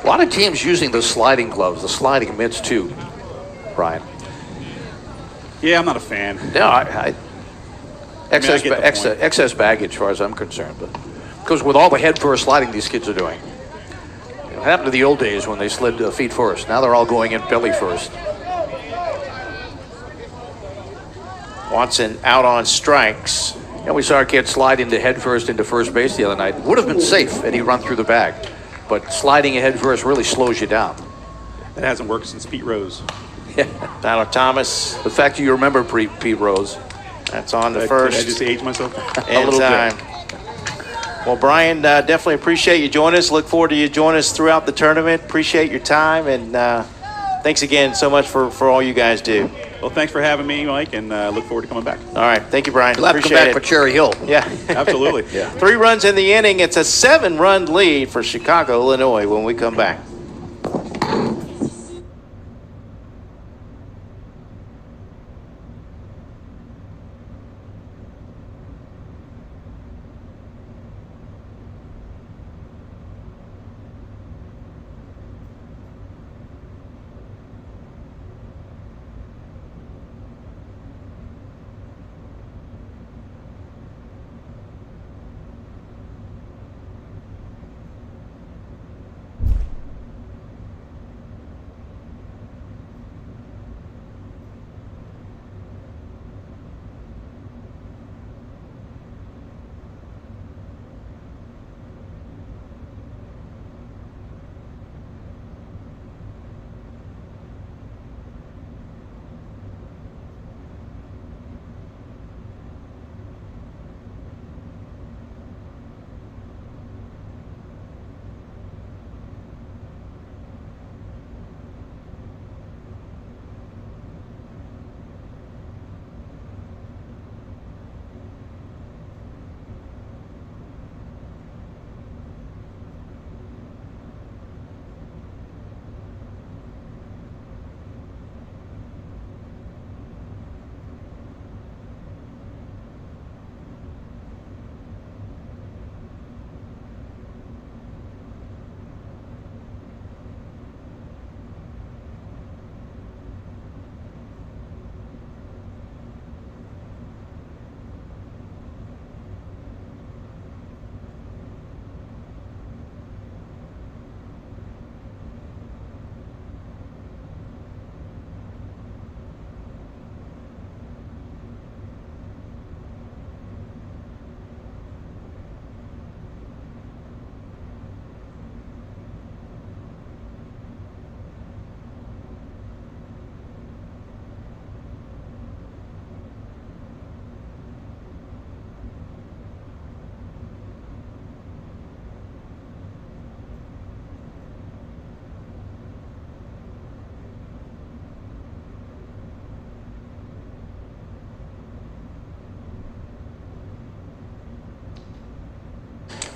A lot of teams using the sliding gloves, the sliding mitts too, Brian. Yeah, I'm not a fan. No, excess baggage as far as I'm concerned. But because with all the head first sliding these kids are doing. It happened to the old days when they slid feet first. Now they're all going in belly first. Watson out on strikes. And we saw a kid slide into head first into first base the other night. Would have been safe had he run through the bag. But sliding ahead first really slows you down. It hasn't worked since Pete Rose. Yeah. Tyler Thomas. The fact you remember Pete Rose. That's on the first. Did I just age myself? A little time. Well, Brian, definitely appreciate you joining us. Look forward to you joining us throughout the tournament. Appreciate your time, and thanks again so much for all you guys do. Well, thanks for having me, Mike, and look forward to coming back. All right. Thank you, Brian. You'll have to come Appreciate back it. for Cherry Hill. Yeah. Absolutely. Yeah. 3 runs in the inning. It's a 7-run lead for Chicago, Illinois when we come back.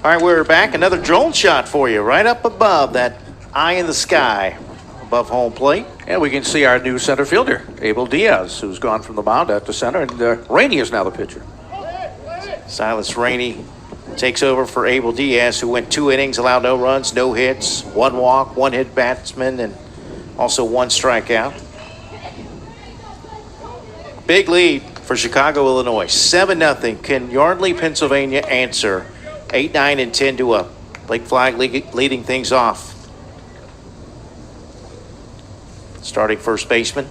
All right, we're back. Another drone shot for you right up above that eye in the sky above home plate. And we can see our new center fielder, Abel Diaz, who's gone from the mound at the center, and Rainey is now the pitcher. Silas Rainey takes over for Abel Diaz, who went 2 innings, allowed no runs, no hits, 1 walk, 1 hit batsman, and also 1 strikeout. Big lead for Chicago, Illinois, 7-0. Can Yardley, Pennsylvania answer 8, 9, and 10 to up? Blake Flagg leading things off. Starting first baseman.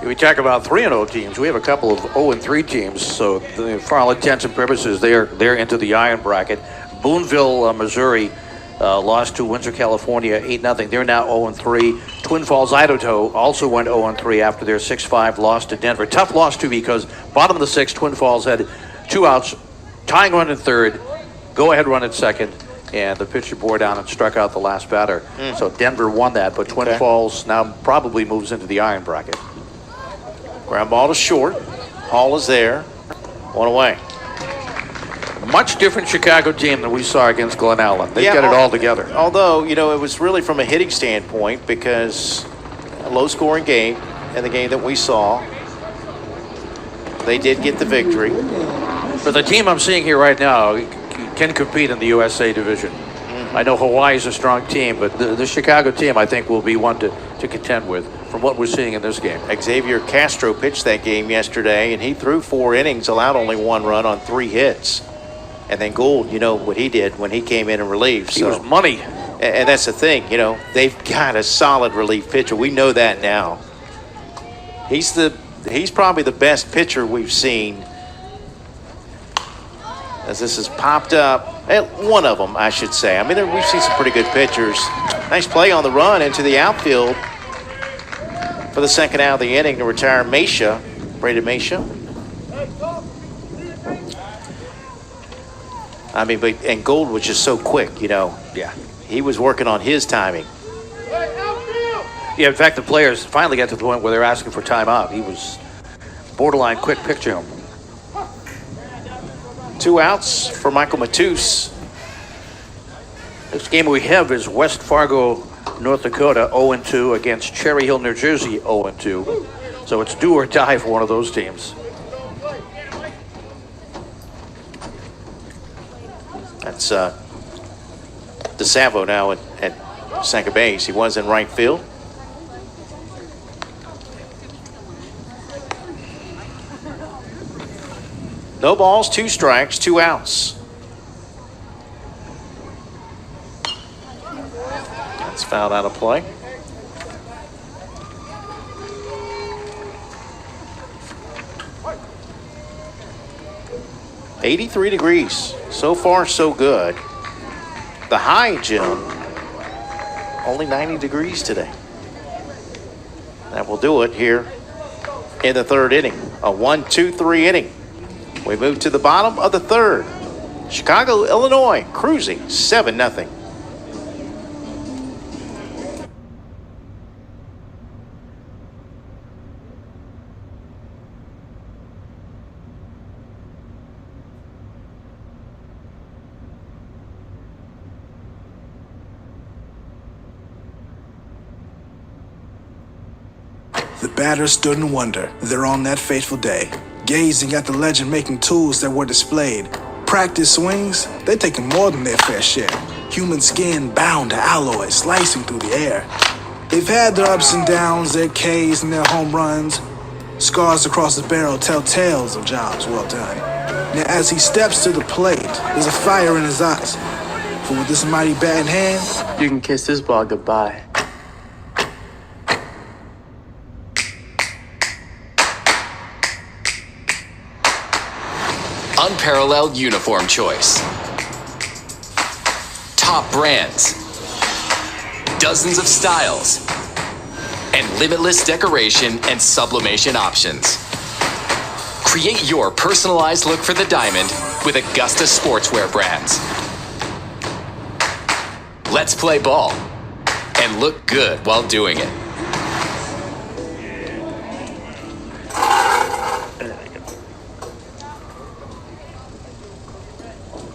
We talk about 3-0 teams. We have a couple of 0-3 teams, so for all intents and purposes, they're into the iron bracket. Boonville, Missouri, lost to Windsor, California, 8-0. They're now 0-3. Twin Falls, Idaho also went 0-3 after their 6-5 loss to Denver. Tough loss too, because bottom of the 6th, Twin Falls had 2 outs, tying run at third, go-ahead run at second, and the pitcher bore down and struck out the last batter. So Denver won that, but Twin Falls now probably moves into the iron bracket. Ground ball to short. Hall is there. 1 away. Much different Chicago team than we saw against Glen Allen. They got it all together. Although, you know, it was really from a hitting standpoint, because a low-scoring game, and the game that we saw, they did get the victory. But the team I'm seeing here right now can compete in the USA division. I know Hawaii's a strong team, but the Chicago team, I think, will be one to contend with from what we're seeing in this game. Xavier Castro pitched that game yesterday, and he threw 4 innings, allowed only 1 run on 3 hits. And then Gould, you know what he did when he came in and relieved. He was money. And that's the thing, you know, they've got a solid relief pitcher. We know that now. He's probably the best pitcher we've seen, as this has popped up. One of them, I should say. I mean, we've seen some pretty good pitchers. Nice play on the run into the outfield for the second out of the inning to retire Mesha, Braden Mesha. I mean, and Gould was just so quick, you know. Yeah. He was working on his timing. Yeah, in fact, the players finally got to the point where they're asking for timeout. He was borderline quick picture him. 2 outs for Michael Matus. Next game we have is West Fargo, North Dakota, 0-2 against Cherry Hill, New Jersey, 0-2. So it's do or die for one of those teams. That's DeSavo now at second base. He was in right field. No balls, 2 strikes, 2 outs. That's fouled out of play. $83 degrees. So far, so good. The high, Jim, only 90 degrees today. That will do it here in the 3rd inning. A 1-2-3 inning. We move to the bottom of the 3rd. Chicago, Illinois, cruising 7-0. The batters stood in wonder there on that fateful day, gazing at the legend making tools that were displayed. Practice swings, they're taking more than their fair share. Human skin bound to alloy, slicing through the air. They've had their ups and downs, their Ks and their home runs. Scars across the barrel tell tales of jobs well done. Now as he steps to the plate, there's a fire in his eyes. For with this mighty bat in hand, You can kiss this ball goodbye. Unparalleled uniform choice. Top brands. Dozens of styles. And limitless decoration and sublimation options. Create your personalized look for the diamond with Augusta sportswear brands. Let's play ball and look good while doing it.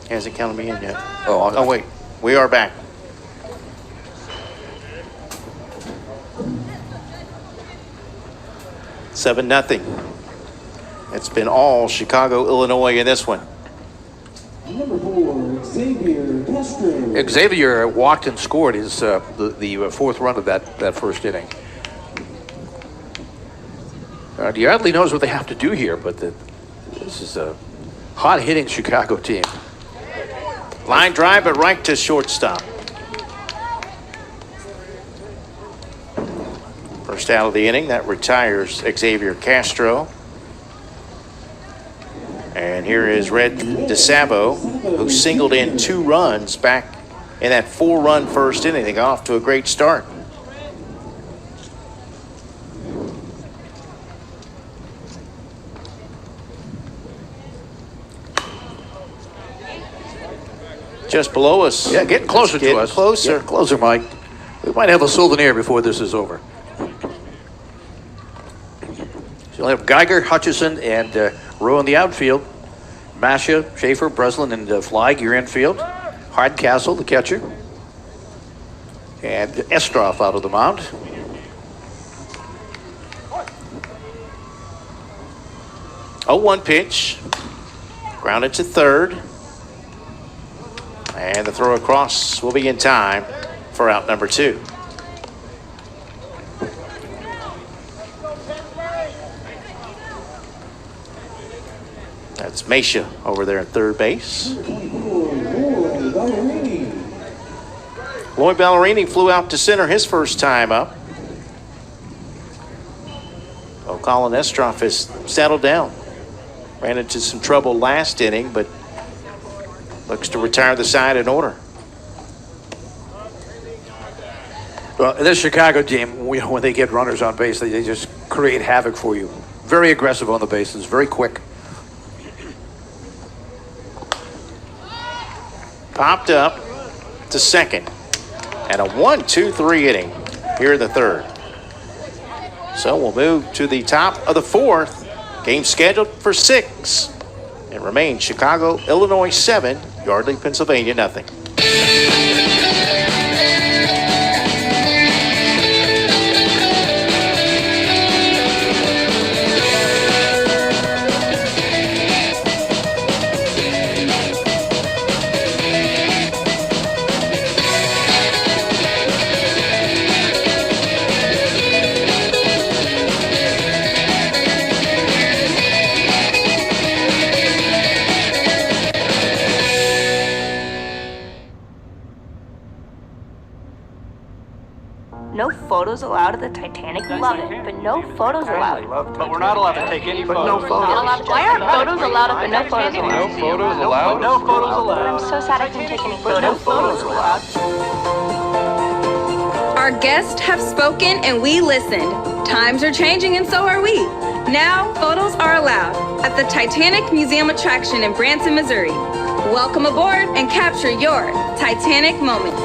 Hasn't counted me in yet. Oh, wait. We are back. Seven nothing. It's been all Chicago, Illinois in this one. Number 4, Xavier Castro. Xavier walked and scored his the 4th run of that first inning. Yardley knows what they have to do here, but this is a hot-hitting Chicago team. Line drive, but right to shortstop. First out of the inning, that retires Xavier Castro. And here is Red DeSavo, who singled in 2 runs back in that 4-run first inning. They got off to a great start. Just below us. Yeah, getting closer to us. Closer. Get closer, Mike. We might have a souvenir before this is over. So you'll have Geiger, Hutchison, and Rowe in the outfield. Masha, Schaefer, Breslin, and Fleig, your infield. Hardcastle, the catcher. And Estroff out of the mound. Oh, 1 pitch. Grounded to third. And the throw across will be in time for out number 2. That's Mesha over there at third base. Lloyd Ballerini flew out to center his first time up. Oh, Colin Estroff has settled down. Ran into some trouble last inning, but looks to retire the side in order. Well, this Chicago team, when they get runners on base, they just create havoc for you. Very aggressive on the bases, very quick. Popped up to second. And a 1-2-3 inning here in the 3rd. So we'll move to the top of the fourth. Game scheduled for 6. It remains Chicago, Illinois 7, Yardley, Pennsylvania nothing. No photos allowed at the Titanic. Love it, but no photos allowed. But we're not allowed to take any photos. Why aren't photos allowed if no photos allowed? No photos allowed? No photos allowed. I'm so sad I can't take any photos. No photos allowed. Our guests have spoken and we listened. Times are changing and so are we. Now, photos are allowed at the Titanic Museum attraction in Branson, Missouri. Welcome aboard and capture your Titanic moments.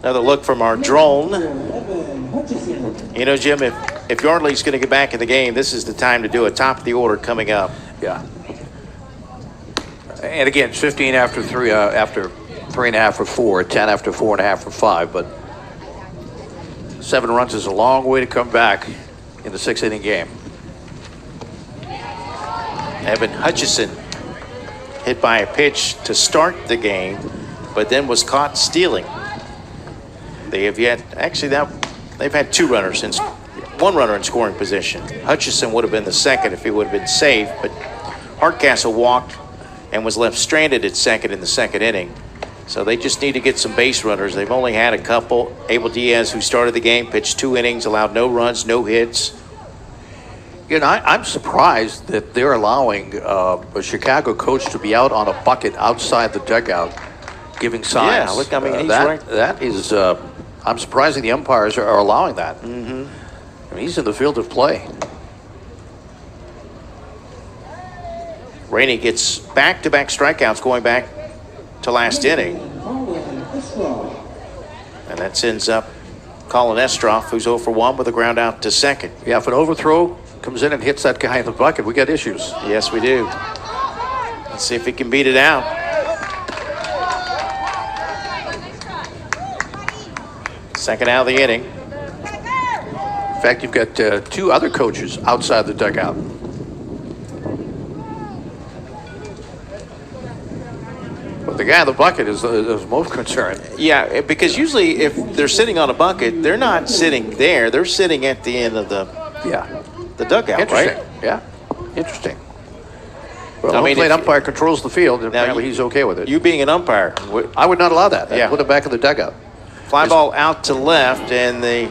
Another look from our drone. You know, Jim, if Yardley's going to get back in the game, this is the time to do it. Top of the order coming up. Yeah. And again, 15 after 3, after 3.5 for 4, 10 after 4.5 for 5. But 7 runs is a long way to come back in the 6-inning game. Evan Hutchison hit by a pitch to start the game, but then was caught stealing. They have yet, actually, they've had 2 runners since 1 runner in scoring position. Hutchison would have been the second if he would have been safe, but Hardcastle walked and was left stranded at second in the 2nd inning. So they just need to get some base runners. They've only had a couple. Abel Diaz, who started the game, pitched 2 innings, allowed no runs, no hits. You know, I'm surprised that they're allowing a Chicago coach to be out on a bucket outside the dugout, giving signs. Yeah, look, I mean, he's right. That is, I'm surprised the umpires are allowing that. Mm-hmm. I mean, he's in the field of play. Rainey gets back-to-back strikeouts going back to last inning. And that sends up Colin Estroff, who's 0 for 1 with a ground out to second. Yeah, if an overthrow comes in and hits that guy in the bucket, we got issues. Yes, we do. Let's see if he can beat it out. Second out of the inning. In fact, you've got 2 other coaches outside the dugout. But the guy in the bucket is most concerned. Yeah, because usually if they're sitting on a bucket, they're not sitting there. They're sitting at the end of the dugout, right? Yeah, interesting. Well, I mean, the umpire controls the field, and apparently he's okay with it. You being an umpire, I would not allow that. Yeah. Put him back in the dugout. Fly ball out to left, and the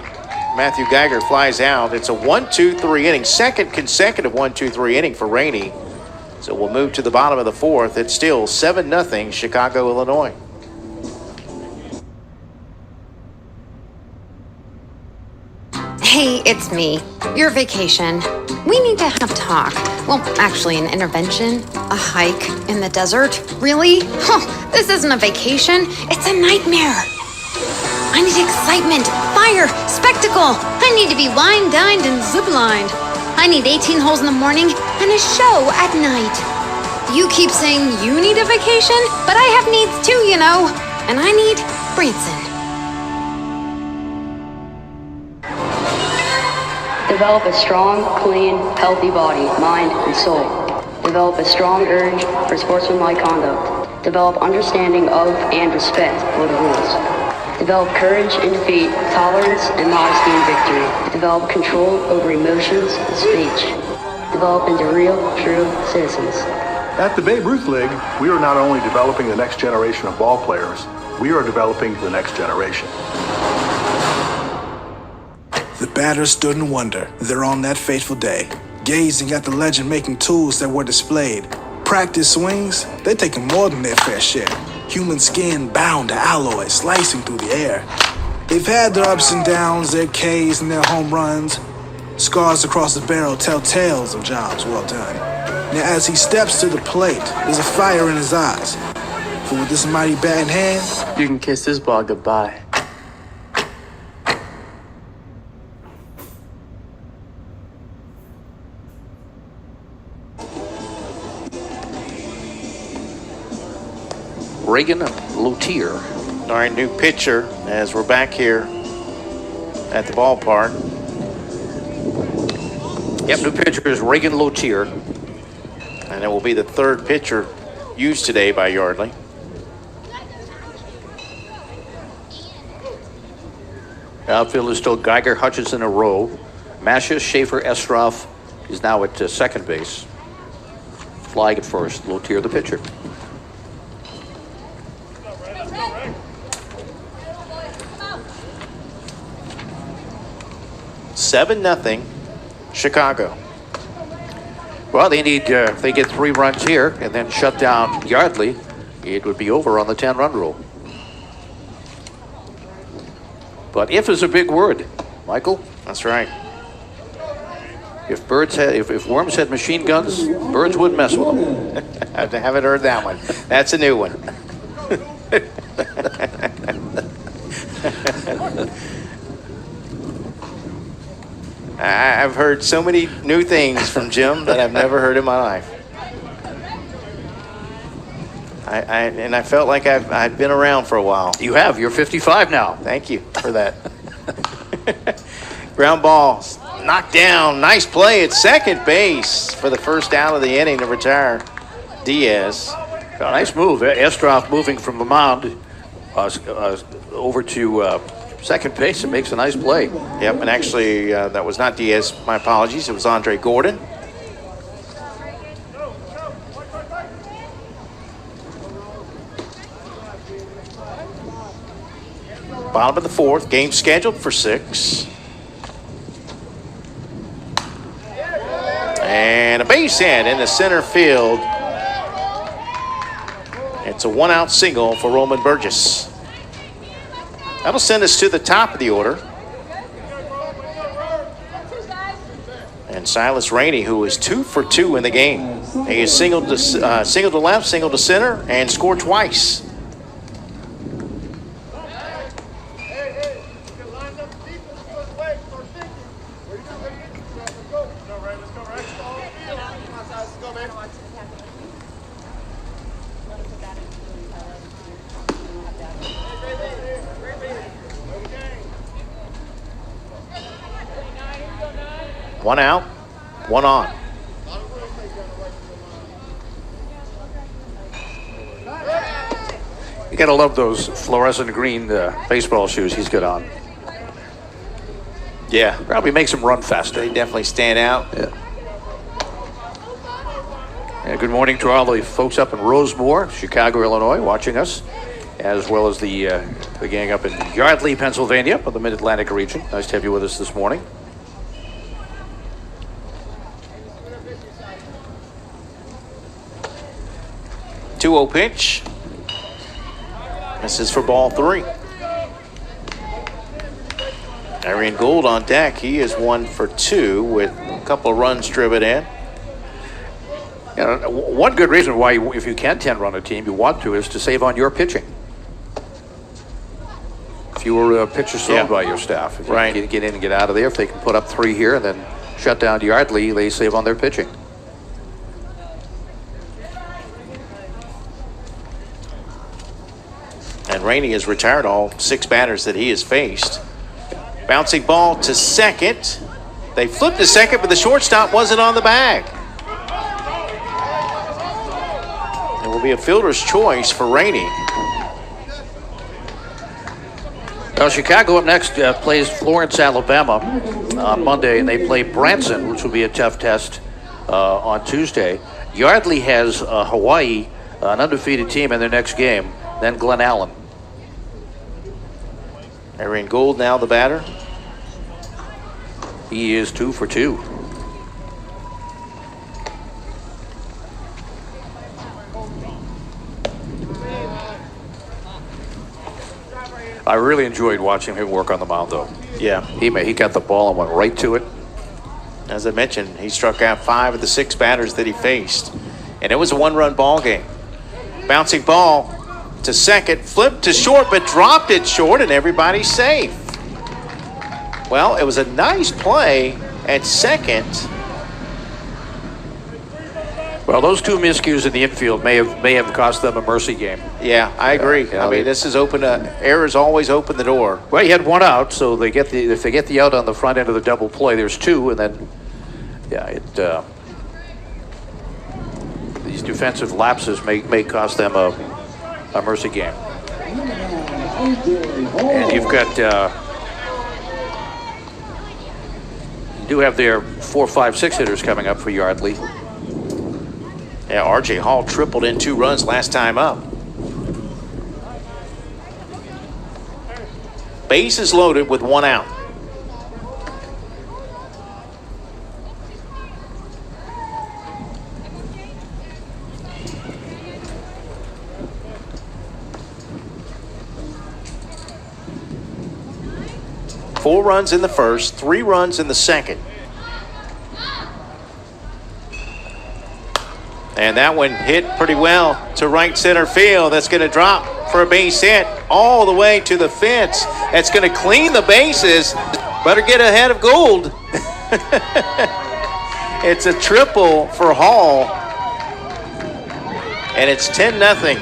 Matthew Geiger flies out. It's a 1-2-3 inning, second consecutive 1-2-3 inning for Rainey. So we'll move to the bottom of the 4th. It's still 7-0 Chicago, Illinois. Hey, it's me. Your vacation. We need to have talk. Well, actually, an intervention. A hike in the desert. Really? This isn't a vacation. It's a nightmare. I need excitement, fire, spectacle. I need to be wine, dined, and ziplined. I need 18 holes in the morning and a show at night. You keep saying you need a vacation, but I have needs too, you know. And I need Branson. Develop a strong, clean, healthy body, mind, and soul. Develop a strong urge for sportsmanlike conduct. Develop understanding of and respect for the rules. Develop courage in defeat, tolerance and modesty in victory. Develop control over emotions and speech. Develop into real, true citizens. At the Babe Ruth League, we are not only developing the next generation of ball players, we are developing the next generation. The batters stood in wonder there on that fateful day, gazing at the legend making tools that were displayed. Practice swings, they're taking more than their fair share. Human skin bound to alloy, slicing through the air. They've had their ups and downs, their Ks and their home runs. Scars across the barrel tell tales of jobs well done. Now as he steps to the plate, there's a fire in his eyes. For with this mighty bat in hand, you can kiss this ball goodbye. Reagan Lotier. All right, new pitcher as we're back here at the ballpark. Yep, new pitcher is Reagan Lotier. And it will be the third pitcher used today by Yardley. Outfield is still Geiger, Hutchinson, and Rowe. Masha, Schaefer, Estroff is now at second base. Flying at first, Lotier the pitcher. Seven nothing, Chicago. Well, they need, if they get 3 runs here and then shut down Yardley, it would be over on the 10-run rule. But if is a big word, Michael. That's right. If Worms had machine guns, Birds wouldn't mess with them. I haven't heard that one. That's a new one. I've heard so many new things from Jim that I've never heard in my life. And I felt like I'd been around for a while. You have. You're 55 now. Thank you for that. Ground ball knocked down. Nice play at second base for the first out of the inning to retire Diaz. Nice move. Estroff moving from the mound over to second base and makes a nice play. Yep, and actually that was not Diaz. My apologies. It was Andre Gordon. Bottom of the fourth, game scheduled for 6. And a base hit in the center field. It's a 1-out single for Roman Burgess. That'll send us to the top of the order. And Silas Rainey, who is 2 for 2 in the game. He is singled to left, singled to center, and scored twice. One out, one on. You gotta love those fluorescent green baseball shoes he's got on. Yeah. Probably makes him run faster. They definitely stand out. Yeah. And good morning to all the folks up in Rosemore, Chicago, Illinois, watching us, as well as the gang up in Yardley, Pennsylvania, of the Mid-Atlantic region. Nice to have you with us this morning. Two-0 pitch. This is for ball 3. Arian Gould on deck. He is 1 for 2 with a couple of runs driven in. You know, one good reason why, if you can 10-run a team, you want to, is to save on your pitching. Fewer pitches thrown by your staff. If right. You can get in and get out of there. If they can put up 3 here and then shut down Yardley, they save on their pitching. And Rainey has retired all 6 batters that he has faced. Bouncing ball to second. They flipped to second, but the shortstop wasn't on the bag. It will be a fielder's choice for Rainey. Well, Chicago up next plays Florence, Alabama on Monday, and they play Branson, which will be a tough test on Tuesday. Yardley has Hawaii, an undefeated team, in their next game, then Glen Allen. Arian Gould now the batter. He is 2 for 2. I really enjoyed watching him work on the mound, though. Yeah. He got the ball and went right to it. As I mentioned, he struck out 5 of the 6 batters that he faced. And it was a 1-run ball game. Bouncing ball to second, flipped to short, but dropped it short, and everybody's safe. Well, it was a nice play at second. Well, those 2 miscues in the infield may have cost them a mercy game. Yeah, I agree. I mean, this is open. Errors always open the door. Well, you had 1 out, so if they get the out on the front end of the double play, there's 2, and then these defensive lapses may cost them a mercy game. And you've got you do have their 4, 5, 6 hitters coming up for Yardley. Yeah, R.J. Hall tripled in 2 runs last time up. Bases loaded with 1 out. Four runs in the first, 3 runs in the second. And that one hit pretty well to right center field. That's going to drop for a base hit all the way to the fence. That's going to clean the bases. Better get ahead of Gould. It's a triple for Hall. And it's 10-0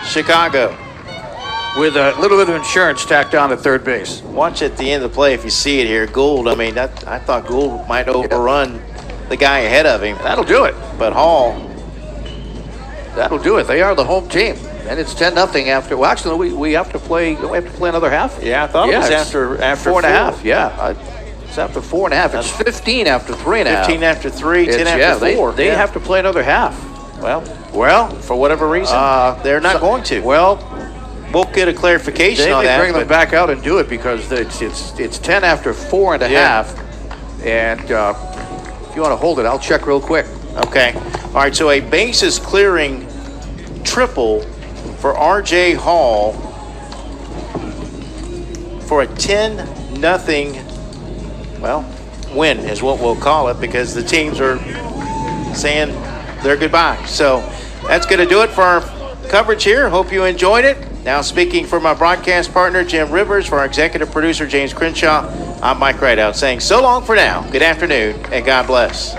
Chicago. With a little bit of insurance tacked on at third base. Watch at the end of the play if you see it here. Gould, I mean, I thought Gould might overrun the guy ahead of him. That'll do it. But Hall. That'll do it. They are the home team. And it's 10-0 after. Well, actually, we have to play. Don't we have to play another half? Yeah, I thought it was after 4.5. Yeah, it's after 4.5. It's 15 after 3.5. 15 after 3, 10 after 4. They have to play another half. Well, for whatever reason, they're not going to. Well, we'll get a clarification on that. They may bring them back out and do it because it's 10 after 4.5, and if you want to hold it, I'll check real quick. Okay. All right. So a bases clearing triple for R.J. Hall for a 10-0, win is what we'll call it, because the teams are saying their goodbye. So that's going to do it for our coverage here. Hope you enjoyed it. Now speaking for my broadcast partner, Jim Rivers, for our executive producer, James Crenshaw, I'm Mike Rideout saying so long for now. Good afternoon and God bless.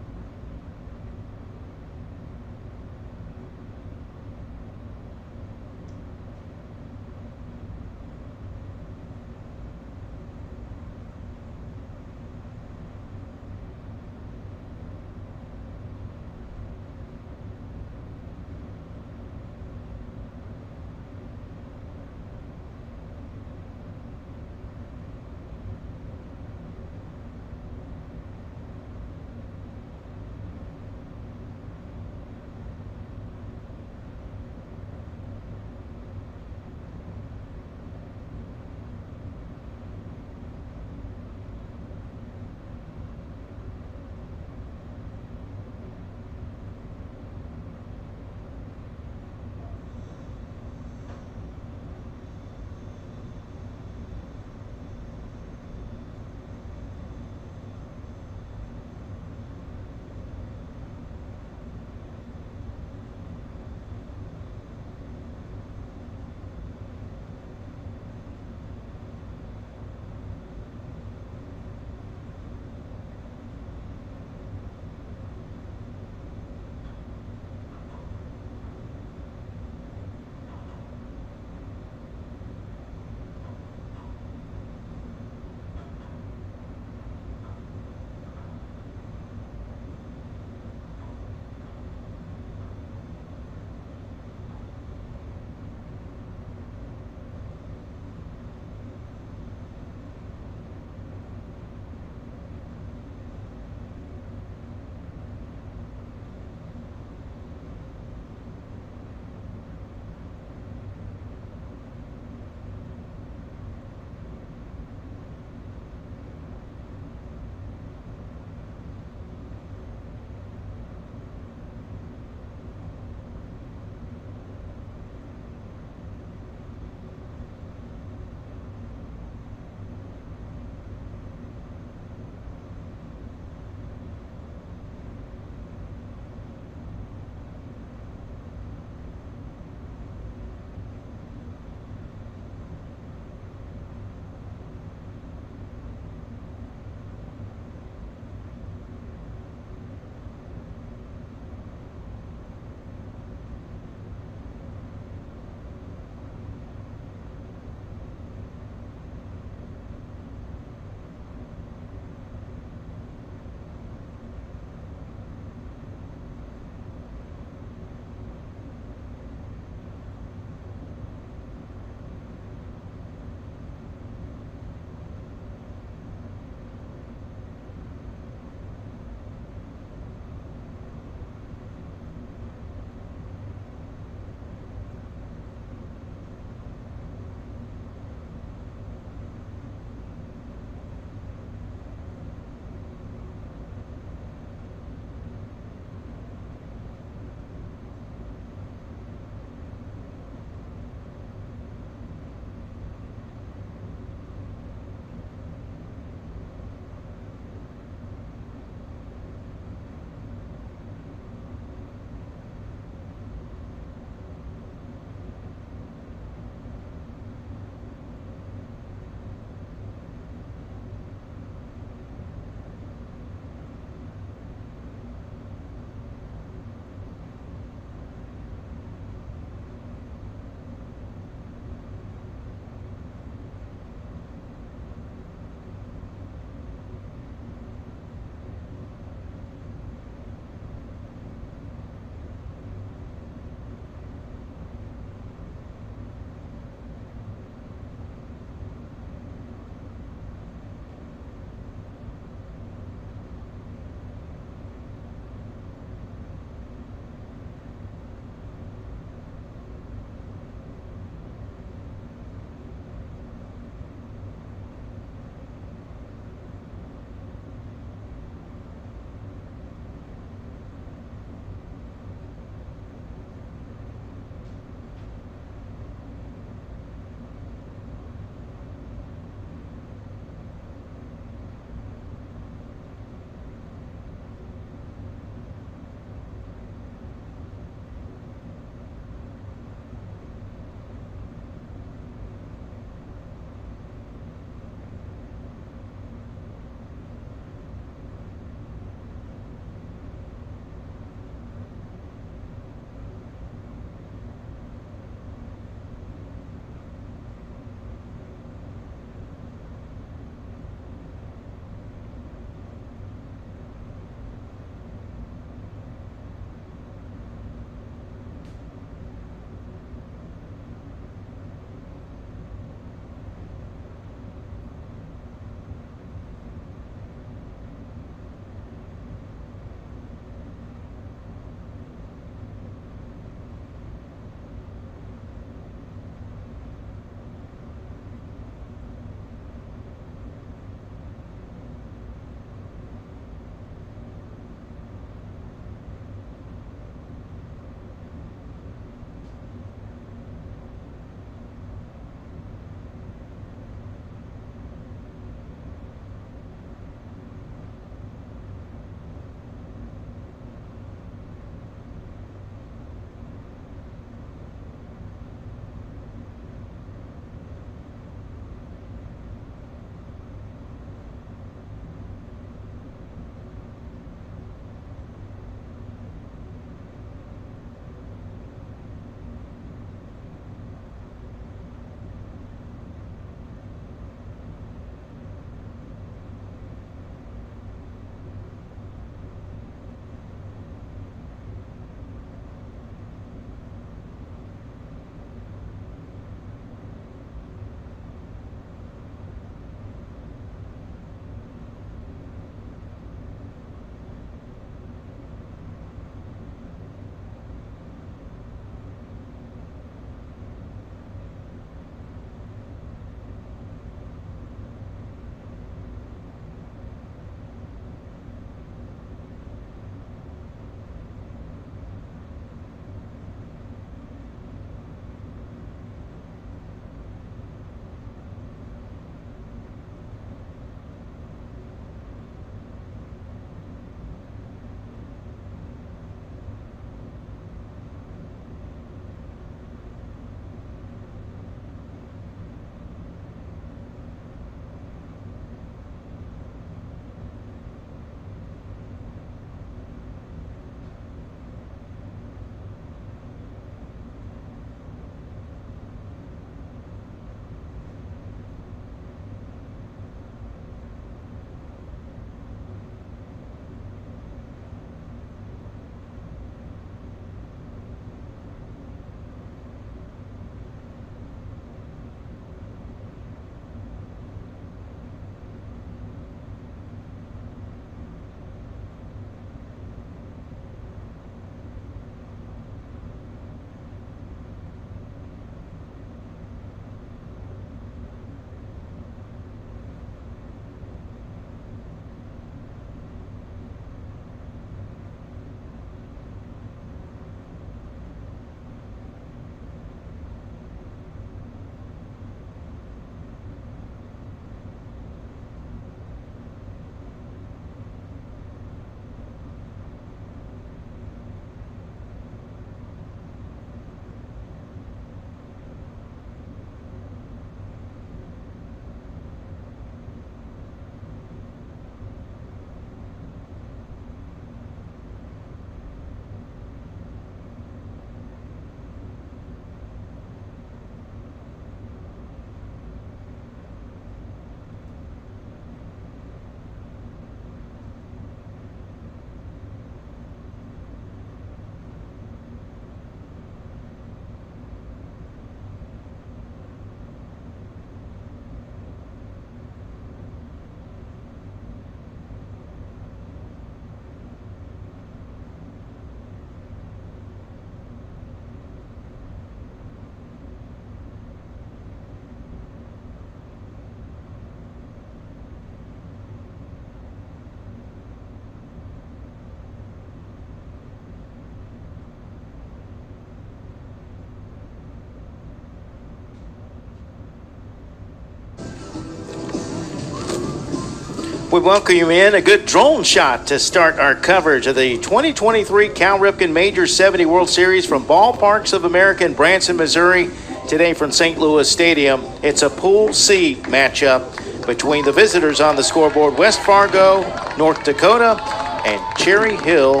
we welcome you in. A good drone shot to start our coverage of the 2023 Cal Ripken Major 70 World Series from Ballparks of America in Branson, Missouri. Today from St. Louis Stadium, it's a Pool C matchup between the visitors on the scoreboard, West Fargo, North Dakota, and Cherry Hill,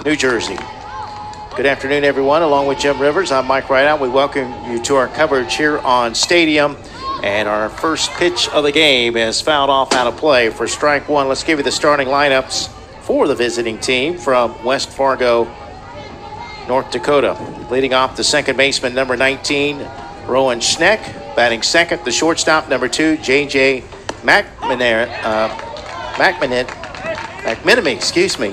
New Jersey. Good afternoon, everyone. Along with Jim Rivers, I'm Mike Rideout. We welcome you to our coverage here on Stadium. And our first pitch of the game is fouled off out of play for strike one. Let's give you the starting lineups for the visiting team from West Fargo, North Dakota. Leading off, the second baseman, number 19, Rowan Schneck. Batting second, the shortstop, number 2, J.J. McMenemy, excuse me.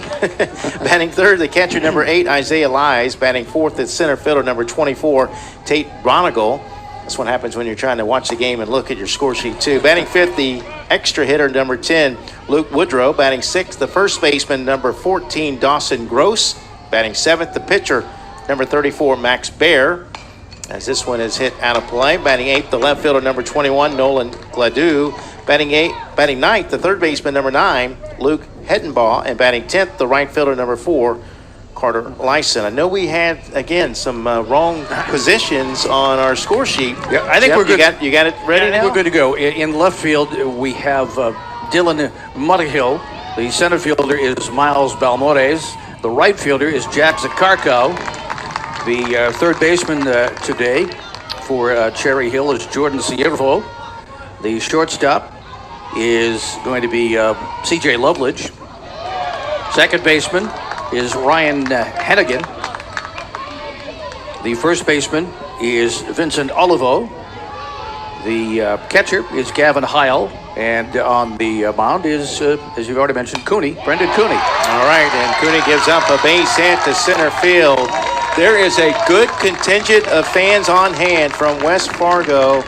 Batting third, the catcher, number 8, Isaiah Lies. Batting fourth, the center fielder, number 24, Tate Bronigal. That's what happens when you're trying to watch the game and look at your score sheet, too. Batting fifth, the extra hitter, number 10, Luke Woodrow. Batting sixth, the first baseman, number 14, Dawson Gross. Batting seventh, the pitcher, number 34, Max Baer. As this one is hit out of play. Batting eighth, the left fielder, number 21, Nolan Gladue. Batting ninth, the third baseman, number 9, Luke Hettenbaugh. And batting 10th, the right fielder, number 4, Carter Lyson. I know we had, again, some wrong positions on our score sheet. Yeah, I think Jeff, we're good. You got it ready now? We're good to go. In left field, we have Dylan Mudhill. The center fielder is Miles Balmores. The right fielder is Jack Zakarko. The third baseman today for Cherry Hill is Jordan Ciervo. The shortstop is going to be C.J. Loveledge. Second baseman is Ryan Hennigan. The first baseman is Vincent Olivo. The catcher is Gavin Heil. And on the mound is, as you've already mentioned, Brendan Cooney. All right, and Cooney gives up a base hit to center field. There is a good contingent of fans on hand from West Fargo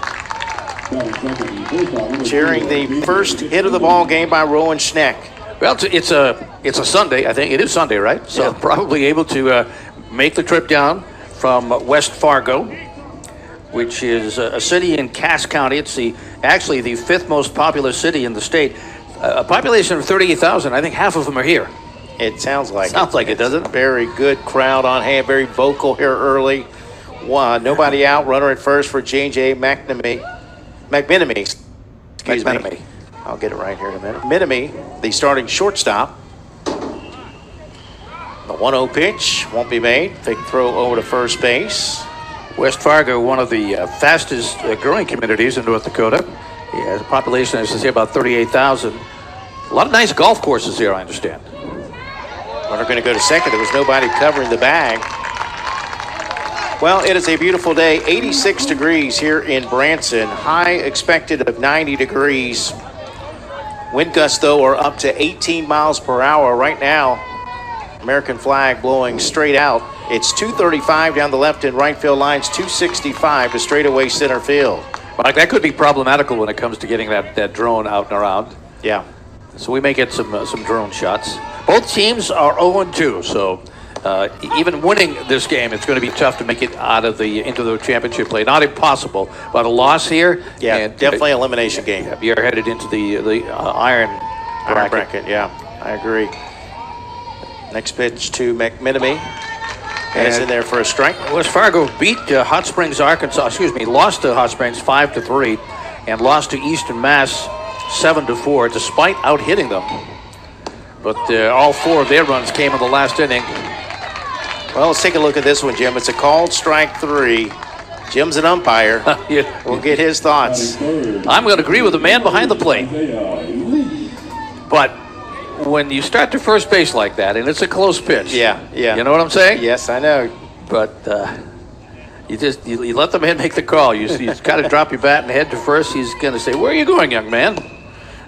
cheering the first hit of the ball game by Rowan Schneck. Well, it's a Sunday. I think it is Sunday, right? So yeah. Probably able to make the trip down from West Fargo, which is a city in Cass County. It's actually the 5th most populous city in the state. A population of 38,000. I think half of them are here. It sounds like it, doesn't it? Very good crowd on hand. Very vocal here early. Nobody out. Runner at first for J.J. McMenemy. Excuse me. I'll get it right here in a minute. Minemy, the starting shortstop. The 1-0 pitch won't be made. Big throw over to first base. West Fargo, one of the fastest growing communities in North Dakota. It has a population, as I say, about 38,000. A lot of nice golf courses here, I understand. Runner going to go to second. There was nobody covering the bag. Well, it is a beautiful day. 86 degrees here in Branson. High expected of 90 degrees. Wind gusts, though, are up to 18 miles per hour. Right now, American flag blowing straight out. It's 235 down the left and right field lines, 265 to straightaway center field. Mike, that could be problematical when it comes to getting that drone out and around. Yeah. So we may get some drone shots. Both teams are 0-2, so even winning this game, it's going to be tough to make it into the championship play. Not impossible, but a loss here. Yeah, and definitely elimination game. You're headed into the iron bracket. Yeah, I agree. Next pitch to McMenemy. And it's in there for a strike. West Fargo beat Hot Springs, Arkansas. Lost to Hot Springs 5-3, and lost to Eastern Mass 7-4, despite out-hitting them. But all 4 of their runs came in the last inning. Well, let's take a look at this one, Jim. It's a called strike 3. Jim's an umpire. We'll get his thoughts. I'm going to agree with the man behind the plate. But when you start to first base like that, and it's a close pitch. Yeah. You know what I'm saying? Yes, I know. But you let the man make the call. You got to drop your bat and head to first. He's going to say, "Where are you going, young man?"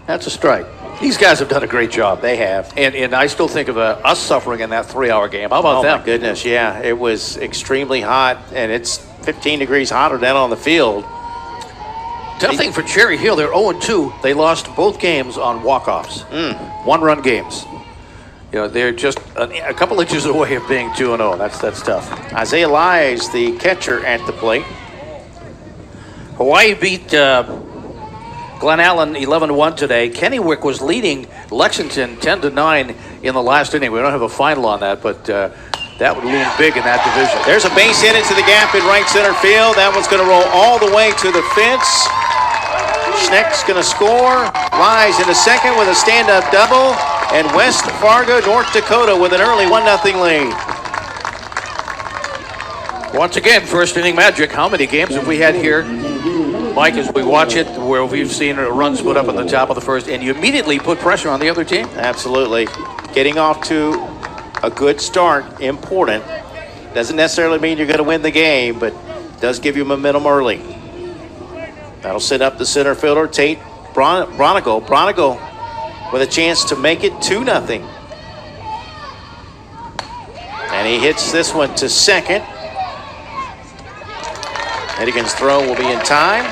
That's a strike. These guys have done a great job. They have. And I still think of us suffering in that 3-hour game. How about them? Oh, my goodness, yeah. It was extremely hot, and it's 15 degrees hotter down on the field. Tough thing for Cherry Hill. They're 0-2. They lost both games on walk-offs. 1-run games. They're just a couple inches away of being 2-0. That's tough. Isaiah Lies, the catcher, at the plate. Hawaii beat Glen Allen 11-1 today. Kennewick was leading Lexington 10-9 in the last inning. We don't have a final on that, but that would loom big in that division. There's a base hit into the gap in right center field. That one's going to roll all the way to the fence. Schneck's going to score. Lies in the second with a stand-up double. And West Fargo, North Dakota with an early 1-0 lead. Once again, first inning magic. How many games have we had here, Mike, as we watch it, where we've seen a run split up in the top of the first, and you immediately put pressure on the other team? Absolutely. Getting off to a good start, important. Doesn't necessarily mean you're going to win the game, but does give you momentum early. That'll set up the center fielder, Tate Bronigal. Bronigal with a chance to make it 2-0. And he hits this one to second. Hennigan's throw will be in time.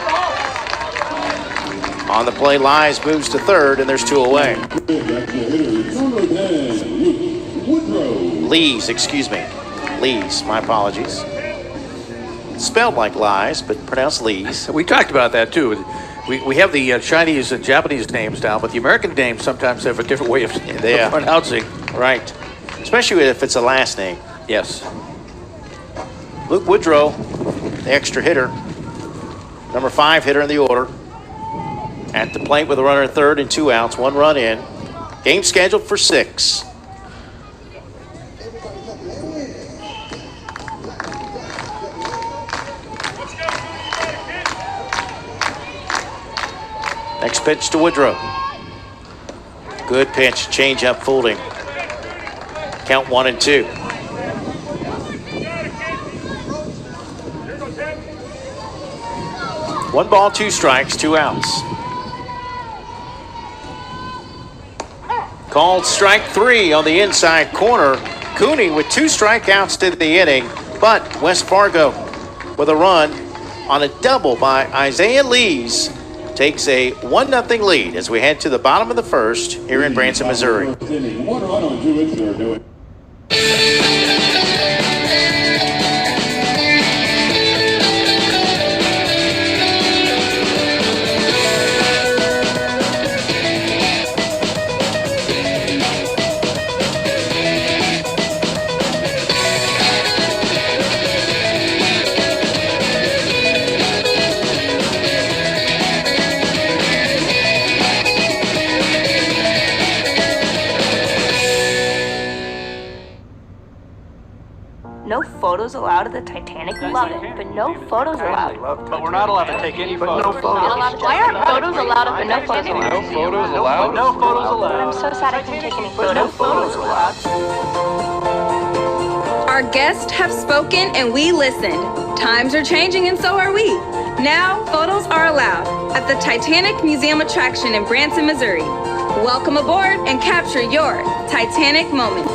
On the play, Lies moves to third, and there's 2 away. Lees, excuse me. Lees, my apologies. Spelled like Lies, but pronounced Lees. We talked about that, too. We have the Chinese and Japanese names down, but the American names sometimes have a different way of pronouncing. Right. Especially if it's a last name. Yes. Luke Woodrow, the extra hitter. Number 5 hitter in the order. At the plate with a runner at third and 2 outs, 1 run in. Game scheduled for 6. Next pitch to Woodrow. Good pitch, change up, folding. Count 1-2. One ball, 2 strikes, 2 outs. Called strike 3 on the inside corner. Cooney with 2 strikeouts to the inning, but West Fargo with a run on a double by Isaiah Lees takes a 1-0 lead as we head to the bottom of the first here in Branson, Missouri. No photos allowed at the Titanic. Love it, but no photos allowed. But we're not allowed to take any photos. Why aren't photos allowed but no photos allowed? No photos allowed? No photos allowed. I'm so sad I couldn't take any photos. No photos allowed. Our guests have spoken and we listened. Times are changing and so are we. Now, photos are allowed at the Titanic Museum attraction in Branson, Missouri. Welcome aboard and capture your Titanic moments.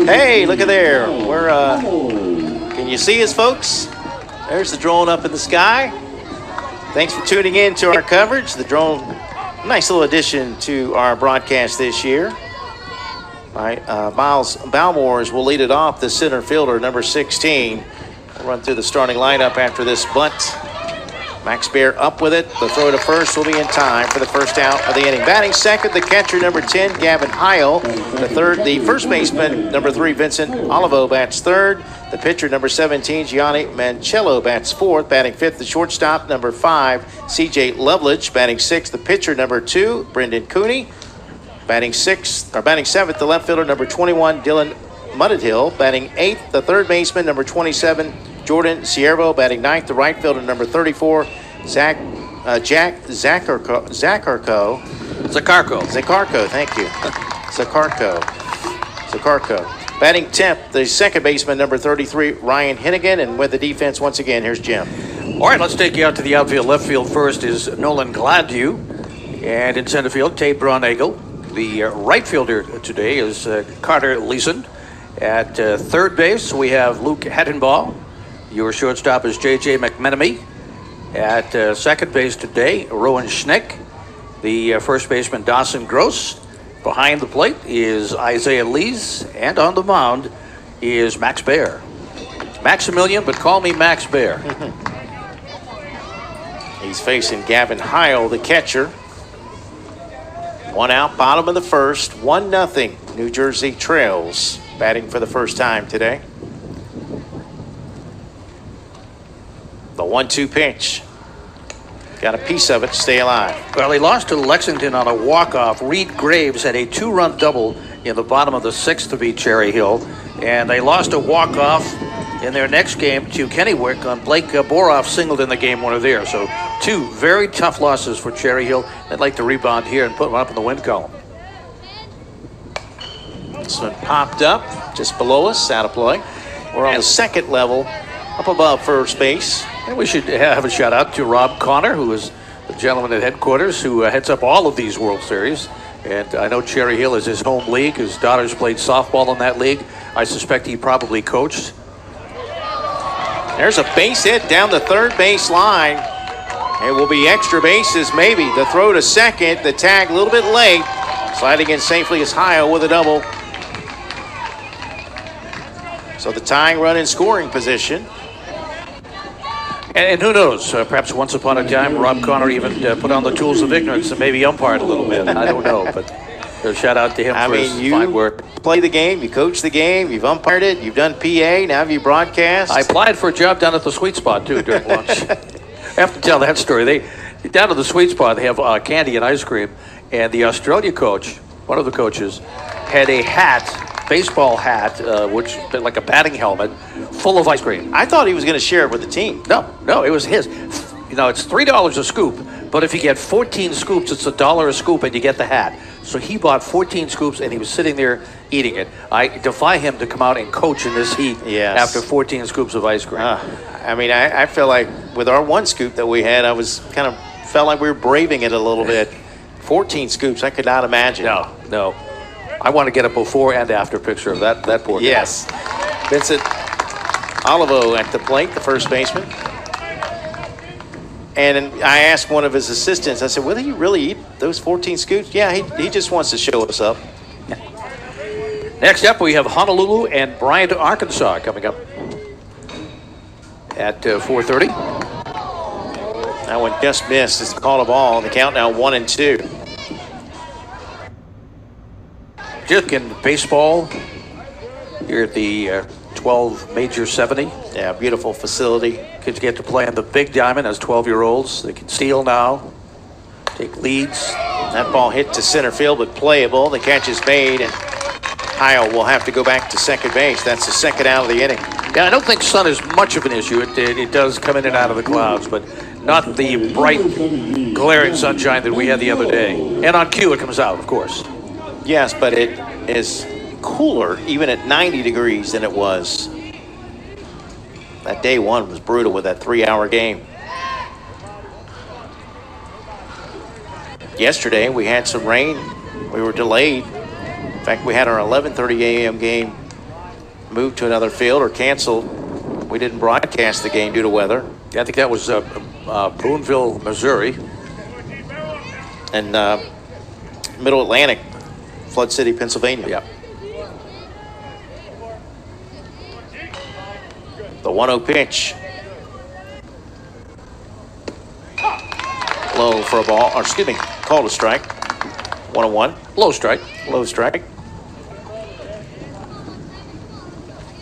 Hey, look at there. We're can you see us, folks? There's the drone up in the sky. Thanks for tuning in to our coverage. The drone, nice little addition to our broadcast this year. All right, Miles Balmores will lead it off, the center fielder, number 16. We'll run through the starting lineup after this bunt. Max Bear up with it. The throw to first will be in time for the first out of the inning. Batting second, the catcher, number 10, Gavin Heil. The first baseman, number 3, Vincent Olivo, bats third. The pitcher, number 17, Gianni Mancello, bats fourth. Batting fifth, the shortstop, number 5, CJ Loveledge. Batting sixth, the pitcher, number 2, Brendan Cooney. Batting seventh, the left fielder, number 21, Dylan Muddethill. Batting eighth, the third baseman, number 27, Jordan Siervo. Batting ninth, the right fielder, number 34, Jack Zacharko. Zacharko, thank you. Zakarko. Batting 10th, the second baseman, number 33, Ryan Hennigan. And with the defense, once again, here's Jim. All right, let's take you out to the outfield. Left field first is Nolan Gladue. And in center field, Tate Braunagel. The right fielder today is Carter Leeson. At third base, we have Luke Hettenball. Your shortstop is J.J. McMenemy. At second base today, Rowan Schnick. The first baseman, Dawson Gross. Behind the plate is Isaiah Lees. And on the mound is Max Baer. Maximilian, but call me Max Baer. He's facing Gavin Heil, the catcher. One out, bottom of the first, 1-0. New Jersey trails, batting for the first time today. The 1-2 pitch. Got a piece of it to stay alive. Well, he lost to Lexington on a walk-off. Reed Graves had a 2-run double in the bottom of the sixth to beat Cherry Hill. And they lost a walk-off in their next game to Kennewick on Blake Boroff singled in the game winner there. So 2 very tough losses for Cherry Hill. They'd like to rebound here and put one up in the win column. This one popped up just below us, out of play. We're on the second level, up above first base. And we should have a shout out to Rob Connor, who is the gentleman at headquarters who heads up all of these World Series. And I know Cherry Hill is his home league. His daughters played softball in that league. I suspect he probably coached. There's a base hit down the third base line. It will be extra bases, maybe. The throw to second, the tag a little bit late. Sliding in safely is Heil with a double. So the tying run in scoring position. And who knows, perhaps once upon a time, Rob Connor even put on the tools of ignorance and maybe umpired a little bit. I don't know, but a shout out to him for his fine work. Play the game, you coach the game, you've umpired it, you've done PA, now you broadcast. I applied for a job down at the Sweet Spot, too, during lunch. I have to tell that story. Down at the Sweet Spot, they have candy and ice cream, and the Australia coach, one of the coaches, had a hat, baseball hat, which like a batting helmet, full of ice cream. I thought he was going to share it with the team. No, it was his. You know, it's $3 a scoop, but if you get 14 scoops, it's $1 a scoop, and you get the hat. So he bought 14 scoops, and he was sitting there eating it. I defy him to come out and coach in this heat after 14 scoops of ice cream. I mean, I feel like with our 1 scoop that we had, I was felt like we were braving it a little bit. 14 scoops, I could not imagine. No. I want to get a before and after picture of that poor guy. Yes. Vincent Olivo at the plate, the first baseman. And I asked one of his assistants, I said, will he really eat those 14 scoops? Yeah, he just wants to show us up. Next up, we have Honolulu and Bryant, Arkansas coming up at 4:30. That one just missed. It's a call of ball. The count now 1-2. Just in baseball here at the 12 Major 70. Yeah, beautiful facility. Kids get to play on the big diamond as 12-year-olds. They can steal now, take leads. That ball hit to center field, but playable. The catch is made, and Heil will have to go back to second base. That's the second out of the inning. Yeah, I don't think sun is much of an issue. It does come in and out of the clouds, but not the bright, glaring sunshine that we had the other day. And on cue, it comes out, of course. Yes, but it is cooler, even at 90 degrees, than it was. That day 1 was brutal with that 3-hour game. Yesterday, we had some rain. We were delayed. In fact, we had our 11:30 a.m. game moved to another field or canceled. We didn't broadcast the game due to weather. Yeah, I think that was Boonville, Missouri. And Middle Atlantic, Flood City, Pennsylvania. Yeah. The 1-0 pitch. Low for a ball, or excuse me, called a strike. 1-1. Low strike. Low strike.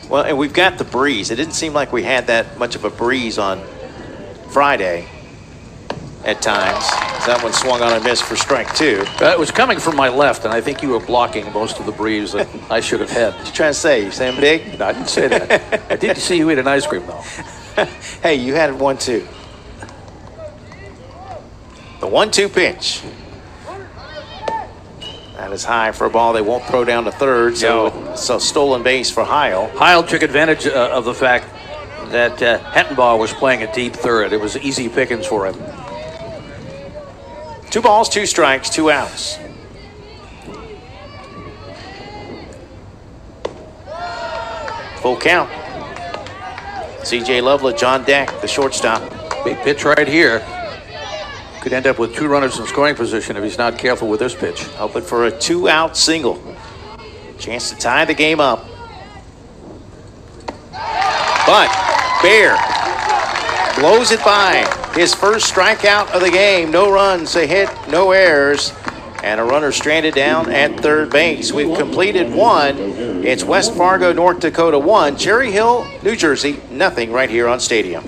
Well, and we've got the breeze. It didn't seem like we had that much of a breeze on Friday at times. That one swung on a miss for strike 2. It was coming from my left, and I think you were blocking most of the breeze that I should have had. What you trying to say? You saying big? No, I didn't say that. I did see you eat an ice cream, though. Hey, you had one too. The 1-2 pitch. That is high for a ball they won't throw down to third, so it's a stolen base for Heil. Heil took advantage of the fact that Hettenbaugh was playing a deep third. It was easy pickings for him. 2 balls, 2 strikes, 2 outs. Full count. C.J. Loveland on deck, the shortstop. Big pitch right here. Could end up with 2 runners in scoring position if he's not careful with this pitch. Hoping for a 2-out single. Chance to tie the game up. But Bear blows it by. His first strikeout of the game. No runs, a hit, no errors, and a runner stranded down at third base. We've completed 1. It's West Fargo, North Dakota 1. Cherry Hill, New Jersey, nothing right here on Stadium.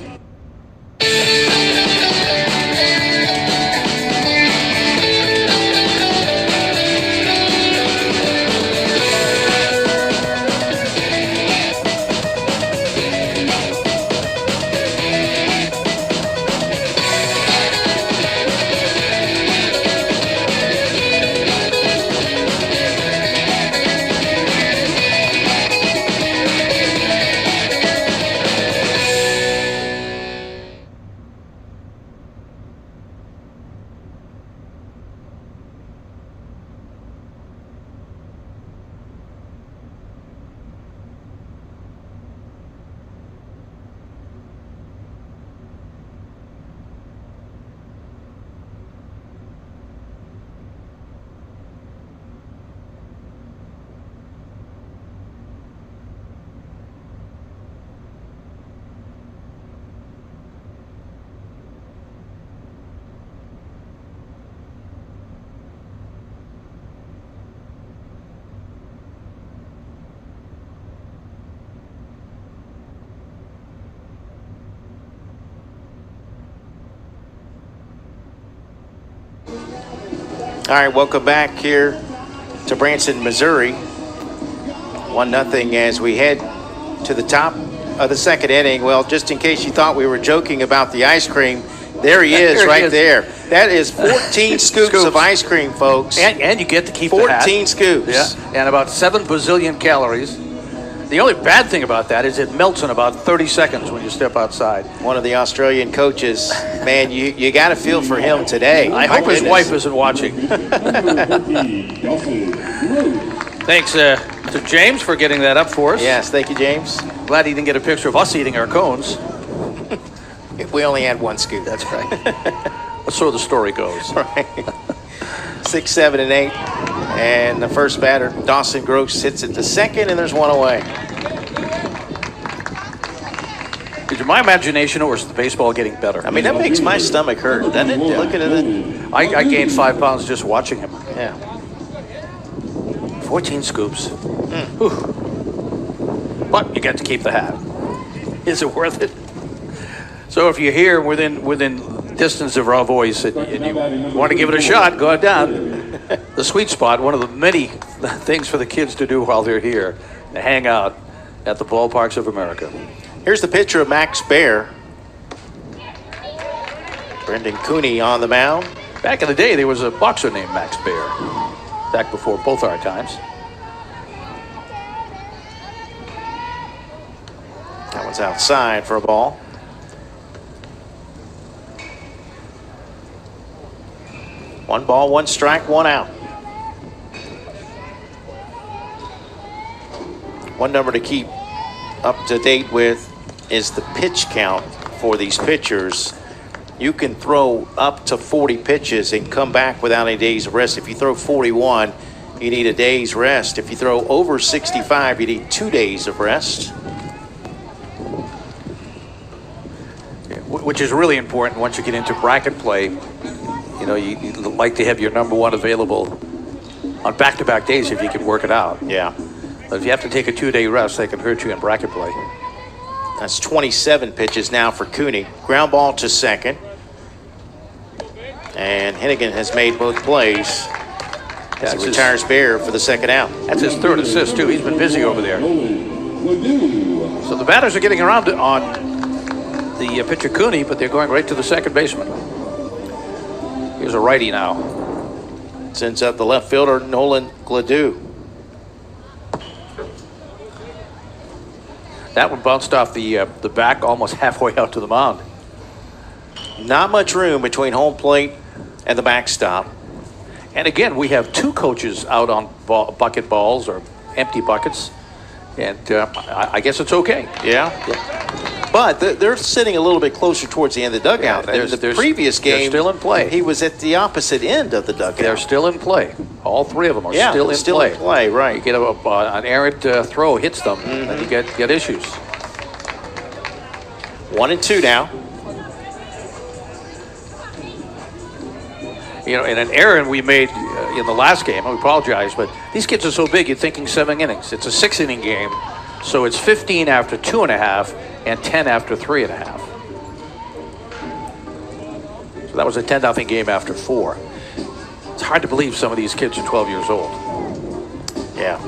All right, welcome back here to Branson, Missouri. 1-0 as we head to the top of the second inning. Well, just in case you thought we were joking about the ice cream, there he is right there. That is 14 scoops of ice cream, folks. And you get to keep 14 scoops. Yeah, and about 7 bazillion calories. The only bad thing about that is it melts in about 30 seconds when you step outside. One of the Australian coaches, man, you got to feel for him today. I hope his wife isn't watching. Thanks to James for getting that up for us. Yes, thank you, James. Glad he didn't get a picture of us eating our cones. We only had 1 scoop. That's right. That's so the story goes. Right. 6, 7, and 8. And the first batter, Dawson Gross, hits it to second, and there's 1 away. Is it my imagination, or is the baseball getting better? I mean, that makes my stomach hurt, doesn't it? Looking at it. I gained 5 pounds just watching him. Yeah. 14 scoops. But you get to keep the hat. Is it worth it? So if you're here within distance of our voice and you want to give it a shot, go down. The sweet spot, one of the many things for the kids to do while they're here, to hang out at the ballparks of America. Here's the picture of Max Baer. Brendan Cooney on the mound. Back in the day, there was a boxer named Max Baer. Back before both our times. That one's outside for a ball. One ball, 1 strike, 1 out. One number to keep up to date with is the pitch count for these pitchers. You can throw up to 40 pitches and come back without any days of rest. If you throw 41, you need a day's rest. If you throw over 65, you need 2 days of rest. Which is really important once you get into bracket play. You know, you'd like to have your number 1 available on back-to-back days if you can work it out. Yeah. But if you have to take a 2-day rest, they can hurt you in bracket play. That's 27 pitches now for Cooney. Ground ball to second. And Hennigan has made both plays as he retires Bear for the second out. That's his 3rd assist, too. He's been busy over there. So the batters are getting around on the pitcher Cooney, but they're going right to the second baseman. Here's a righty now. Sends up the left fielder, Nolan Gladue. That one bounced off the back almost halfway out to the mound. Not much room between home plate and the backstop. And again, we have two coaches out on bucket balls or empty buckets. And I guess it's okay. Yeah. But they're sitting a little bit closer towards the end of the dugout. Yeah, the previous game, they're still in play. He was at the opposite end of the dugout. They're still in play. All three of them are still in play. Right. You get an errant throw hits them, and you get issues. 1-2 now. You know, in an error we made in the last game, I apologize, but these kids are so big, you're thinking 7 innings. It's a 6-inning game, so it's 15 after 2.5 and 10 after 3.5. So that was a 10-0 game after 4. It's hard to believe some of these kids are 12 years old. Yeah,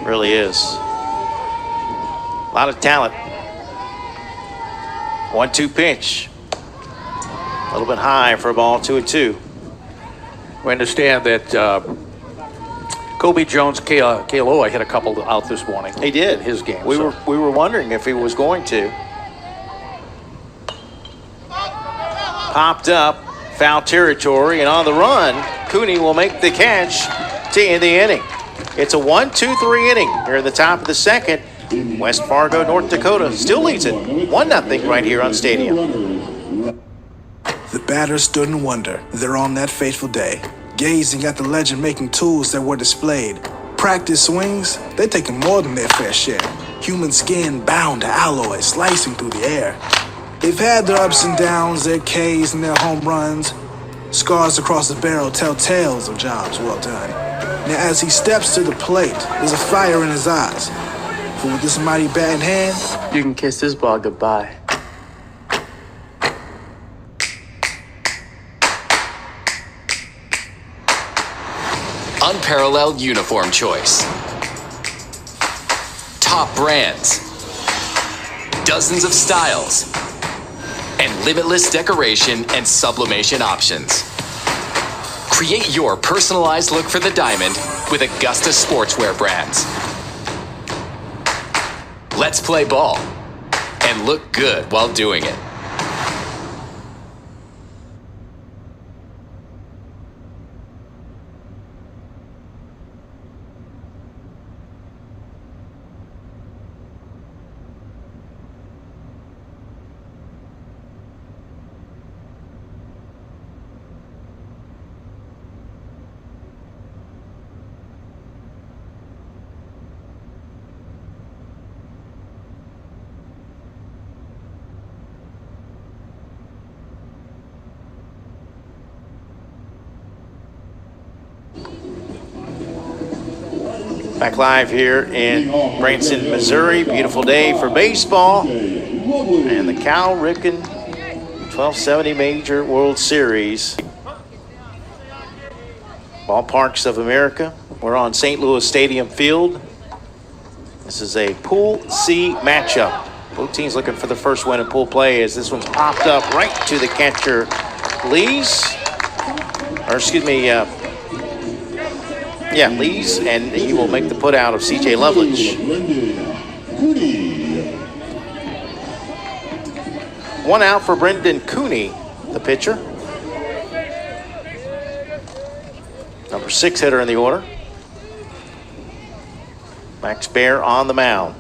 really is. A lot of talent. 1-2 pitch. A little bit high for a ball, 2-2. We understand that Kobe Jones, Kealoha hit a couple out this morning. He did. In his game. We were wondering if he was going to. Popped up, foul territory, and on the run, Cooney will make the catch to end the inning. It's a 1-2-3 inning here in the top of the second. West Fargo, North Dakota still leads it 1-0 right here on Stadium. The batters stood in wonder. They're on that fateful day, gazing at the legend making tools that were displayed. Practice swings, they're taking more than their fair share. Human skin bound to alloy, slicing through the air. They've had their ups and downs, their Ks and their home runs. Scars across the barrel tell tales of jobs well done. Now as he steps to the plate, there's a fire in his eyes. For with this mighty bat in hand, You can kiss this ball goodbye. Unparalleled uniform choice. Top brands. Dozens of styles. And limitless decoration and sublimation options. Create your personalized look for the diamond with Augusta sportswear brands. Let's play ball and look good while doing it. Back live here in Branson, Missouri. Beautiful day for baseball. And the Cal Ripken 1270 Major World Series. Ballparks of America. We're on St. Louis Stadium Field. This is a Pool C matchup. Both teams looking for the first win in pool play as this one's popped up right to the catcher, Lees. Lees, and he will make the put out of C.J. Loveridge. 1 out for Brendan Cooney, the pitcher. Number 6 hitter in the order. Max Baer on the mound.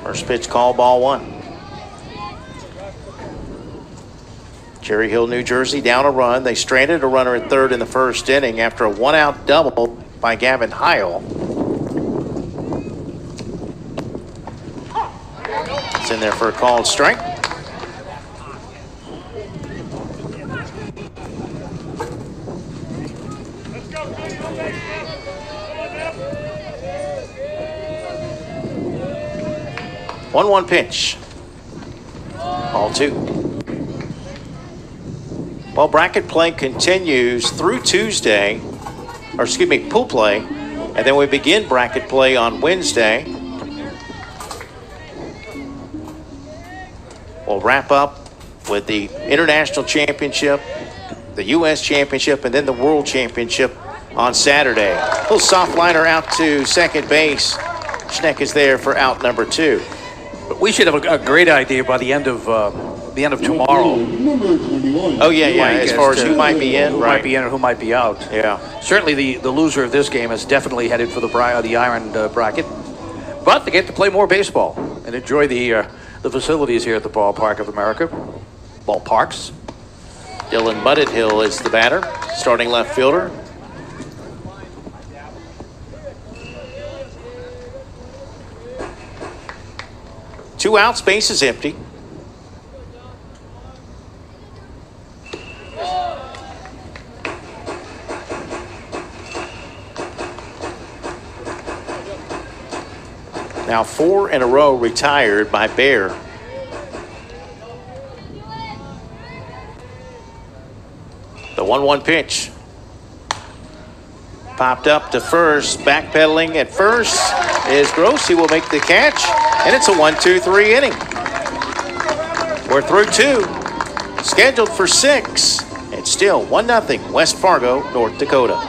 First pitch call, ball 1. Cherry Hill, New Jersey, down a run. They stranded a runner at third in the first inning after a 1-out double by Gavin Heil. It's in there for a called strike. One pitch. Ball 2. Well, bracket play continues through Tuesday, pool play, and then we begin bracket play on Wednesday. We'll wrap up with the International Championship, the U.S. Championship, and then the World Championship on Saturday. Little soft liner out to second base. Schneck is there for out number 2. We should have a great idea by the end of tomorrow. Oh yeah, as far as who might be in, who might be in, or who might be out. Yeah. Certainly, the loser of this game is definitely headed for the iron bracket, but they get to play more baseball and enjoy the facilities here at the Ballpark of America. Ballparks. Dylan Buddethill is the batter, starting left fielder. Two outs, base is empty. Now 4 in a row retired by Bear. The 1-1 pitch. Popped up to first, backpedaling at first is Gross. He will make the catch, and it's a 1-2-3 inning. We're through 2, scheduled for 6. It's still 1-0 West Fargo, North Dakota.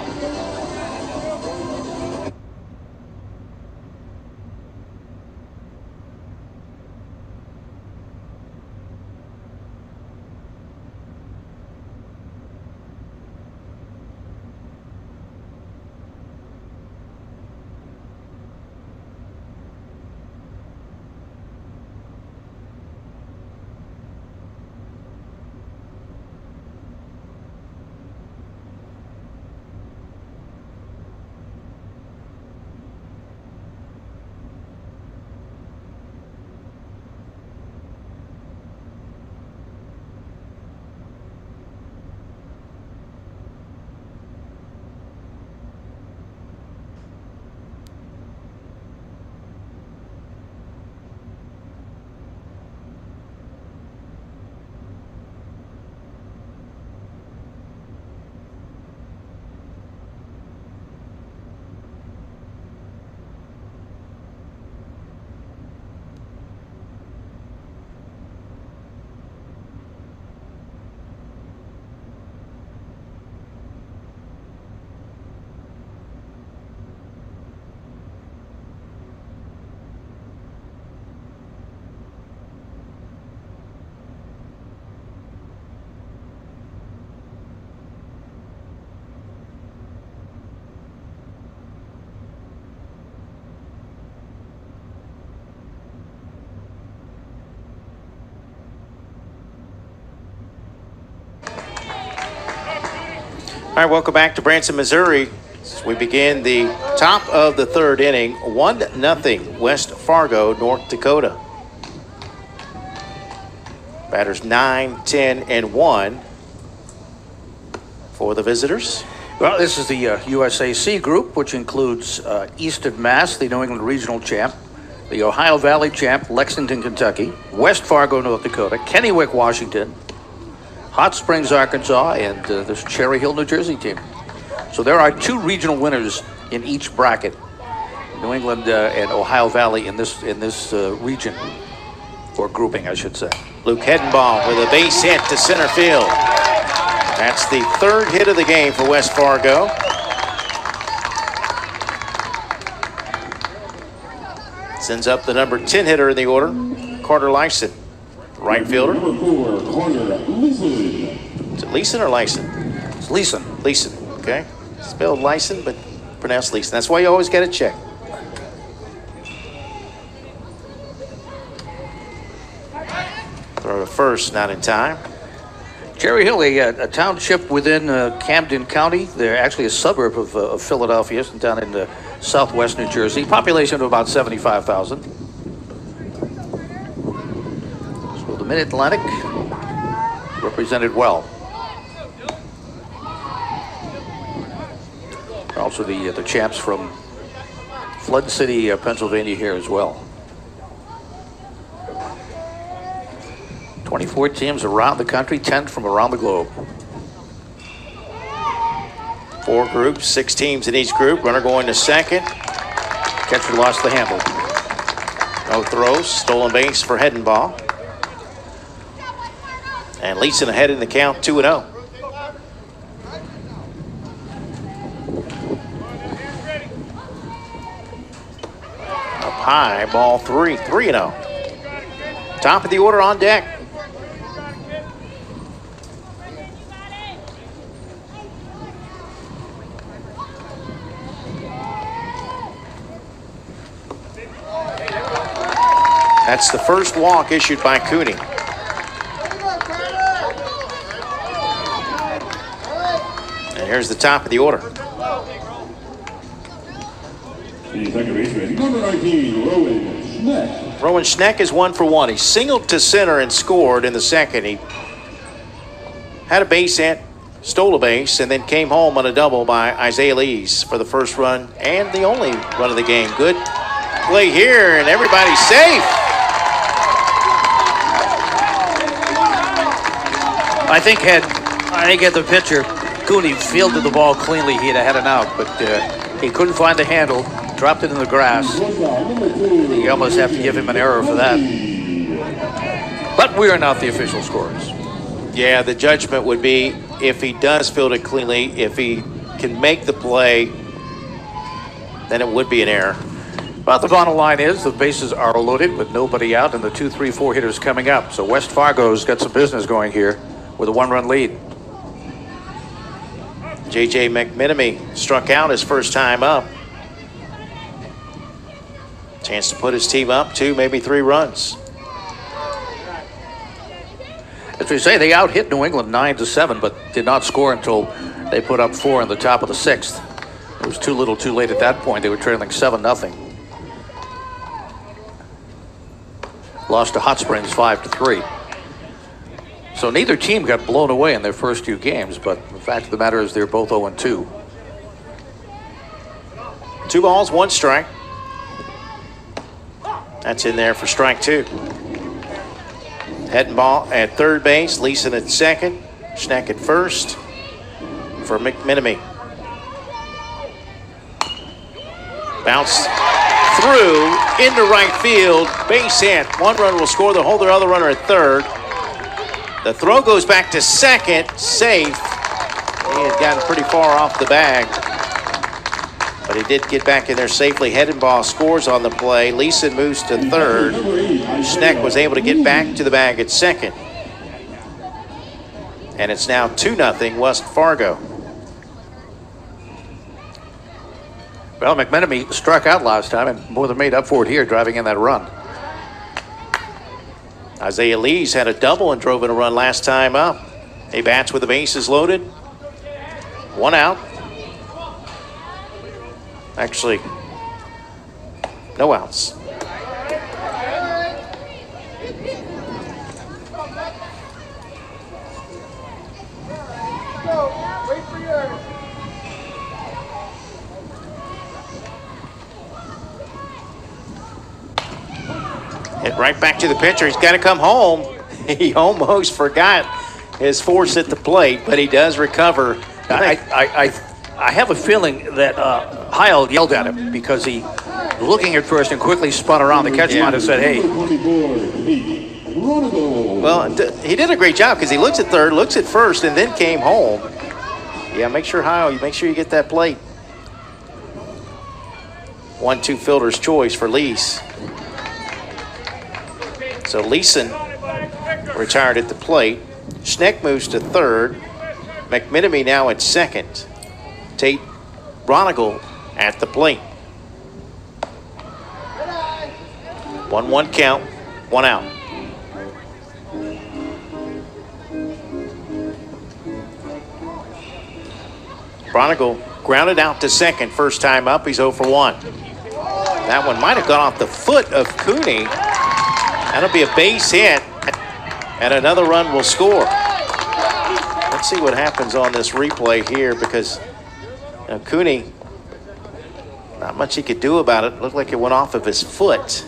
All right, welcome back to Branson, Missouri. As we begin the top of the 3rd inning, 1-0 West Fargo, North Dakota. Batters 9, 10, and 1 for the visitors. Well, this is the USAC group, which includes Easton, Mass., the New England Regional Champ, the Ohio Valley Champ, Lexington, Kentucky, West Fargo, North Dakota, Kennewick, Washington, Hot Springs, Arkansas, and this Cherry Hill, New Jersey team. So there are 2 regional winners in each bracket, New England and Ohio Valley in this region, or grouping, I should say. Luke Hedenbaugh with a base hit to center field. That's the 3rd hit of the game for West Fargo. Sends up the number 10 hitter in the order, Carter Lyson, right fielder. Is it Leeson or Lyson? It's Leeson. Leeson, okay. Spelled Lyson, but pronounced Leeson. That's why you always got to check. Throw to first, not in time. Cherry Hill, a township within Camden County. They're actually a suburb of Philadelphia, down in southwest New Jersey. Population of about 75,000. So the Mid-Atlantic represented well. Also the champs from Flood City, Pennsylvania here as well. 24 teams around the country, 10 from around the globe. 4 groups, 6 teams in each group. Runner going to second. Catcher lost the handle. No throws. Stolen base for Hedenbaugh. And Leeson ahead in the count, 2-0. Up high, ball 3-0. Top of the order on deck. That's the first walk issued by Cooney. And here's the top of the order. The second baseman, number 19, Rowan Schneck. Rowan Schneck is 1 for 1. He singled to center and scored in the second. He had a base hit, stole a base, and then came home on a double by Isaiah Lees for the first run and the only run of the game. Good play here, and everybody's safe. I think had the pitcher, Cooney, fielded the ball cleanly, he'd have had an out, but he couldn't find the handle, dropped it in the grass. You almost have to give him an error for that. But we are not the official scorers. Yeah, the judgment would be if he does field it cleanly, if he can make the play, then it would be an error. But the bottom line is the bases are loaded with nobody out and the 2, 3, 4 hitters coming up. So West Fargo's got some business going here with a 1-run lead. J.J. McMenemy struck out his first time up. Chance to put his team up 2, maybe 3 runs. As we say, they out-hit New England 9-7, but did not score until they put up 4 in the top of the 6th. It was too little too late at that point. They were trailing 7-0. Lost to Hot Springs 5-3. So neither team got blown away in their first 2 games, but the fact of the matter is they're both 0-2. 2 balls, 1 strike. That's in there for strike 2. Heading ball at third base, Leeson at second, Schneck at first for McMenemy. Bounce through into right field, base hit. 1 run will score. They'll hold their other runner at third. The throw goes back to second, safe. He had gotten pretty far off the bag, but he did get back in there safely. Hedenbaugh scores on the play. Leeson moves to third. Schneck was able to get back to the bag at second. And it's now 2-0 West Fargo. Well, McMenemy struck out last time and more than made up for it here, driving in that run. Isaiah Lees had a double and drove in a run last time up. He bats with the bases loaded. 1 out. Actually, no outs. Hit right back to the pitcher. He's got to come home. He almost forgot his force at the plate, but he does recover. I have a feeling that Heil yelled at him because he was looking at first and quickly spun around. The catcher might have said, hey. Well, he did a great job because he looks at third, looks at first, and then came home. Yeah, make sure, Heil, you make sure you get that plate. 1-2 fielder's choice for Lees. So Leeson retired at the plate. Schneck moves to third. McMenemy now at second. Tate Bronigal at the plate. 1-1 count, 1 out. Bronigal grounded out to second first time up. He's 0 for 1. That one might have gone off the foot of Cooney. That'll be a base hit, and another run will score. Let's see what happens on this replay here because Cooney, not much he could do about it. Looked like it went off of his foot.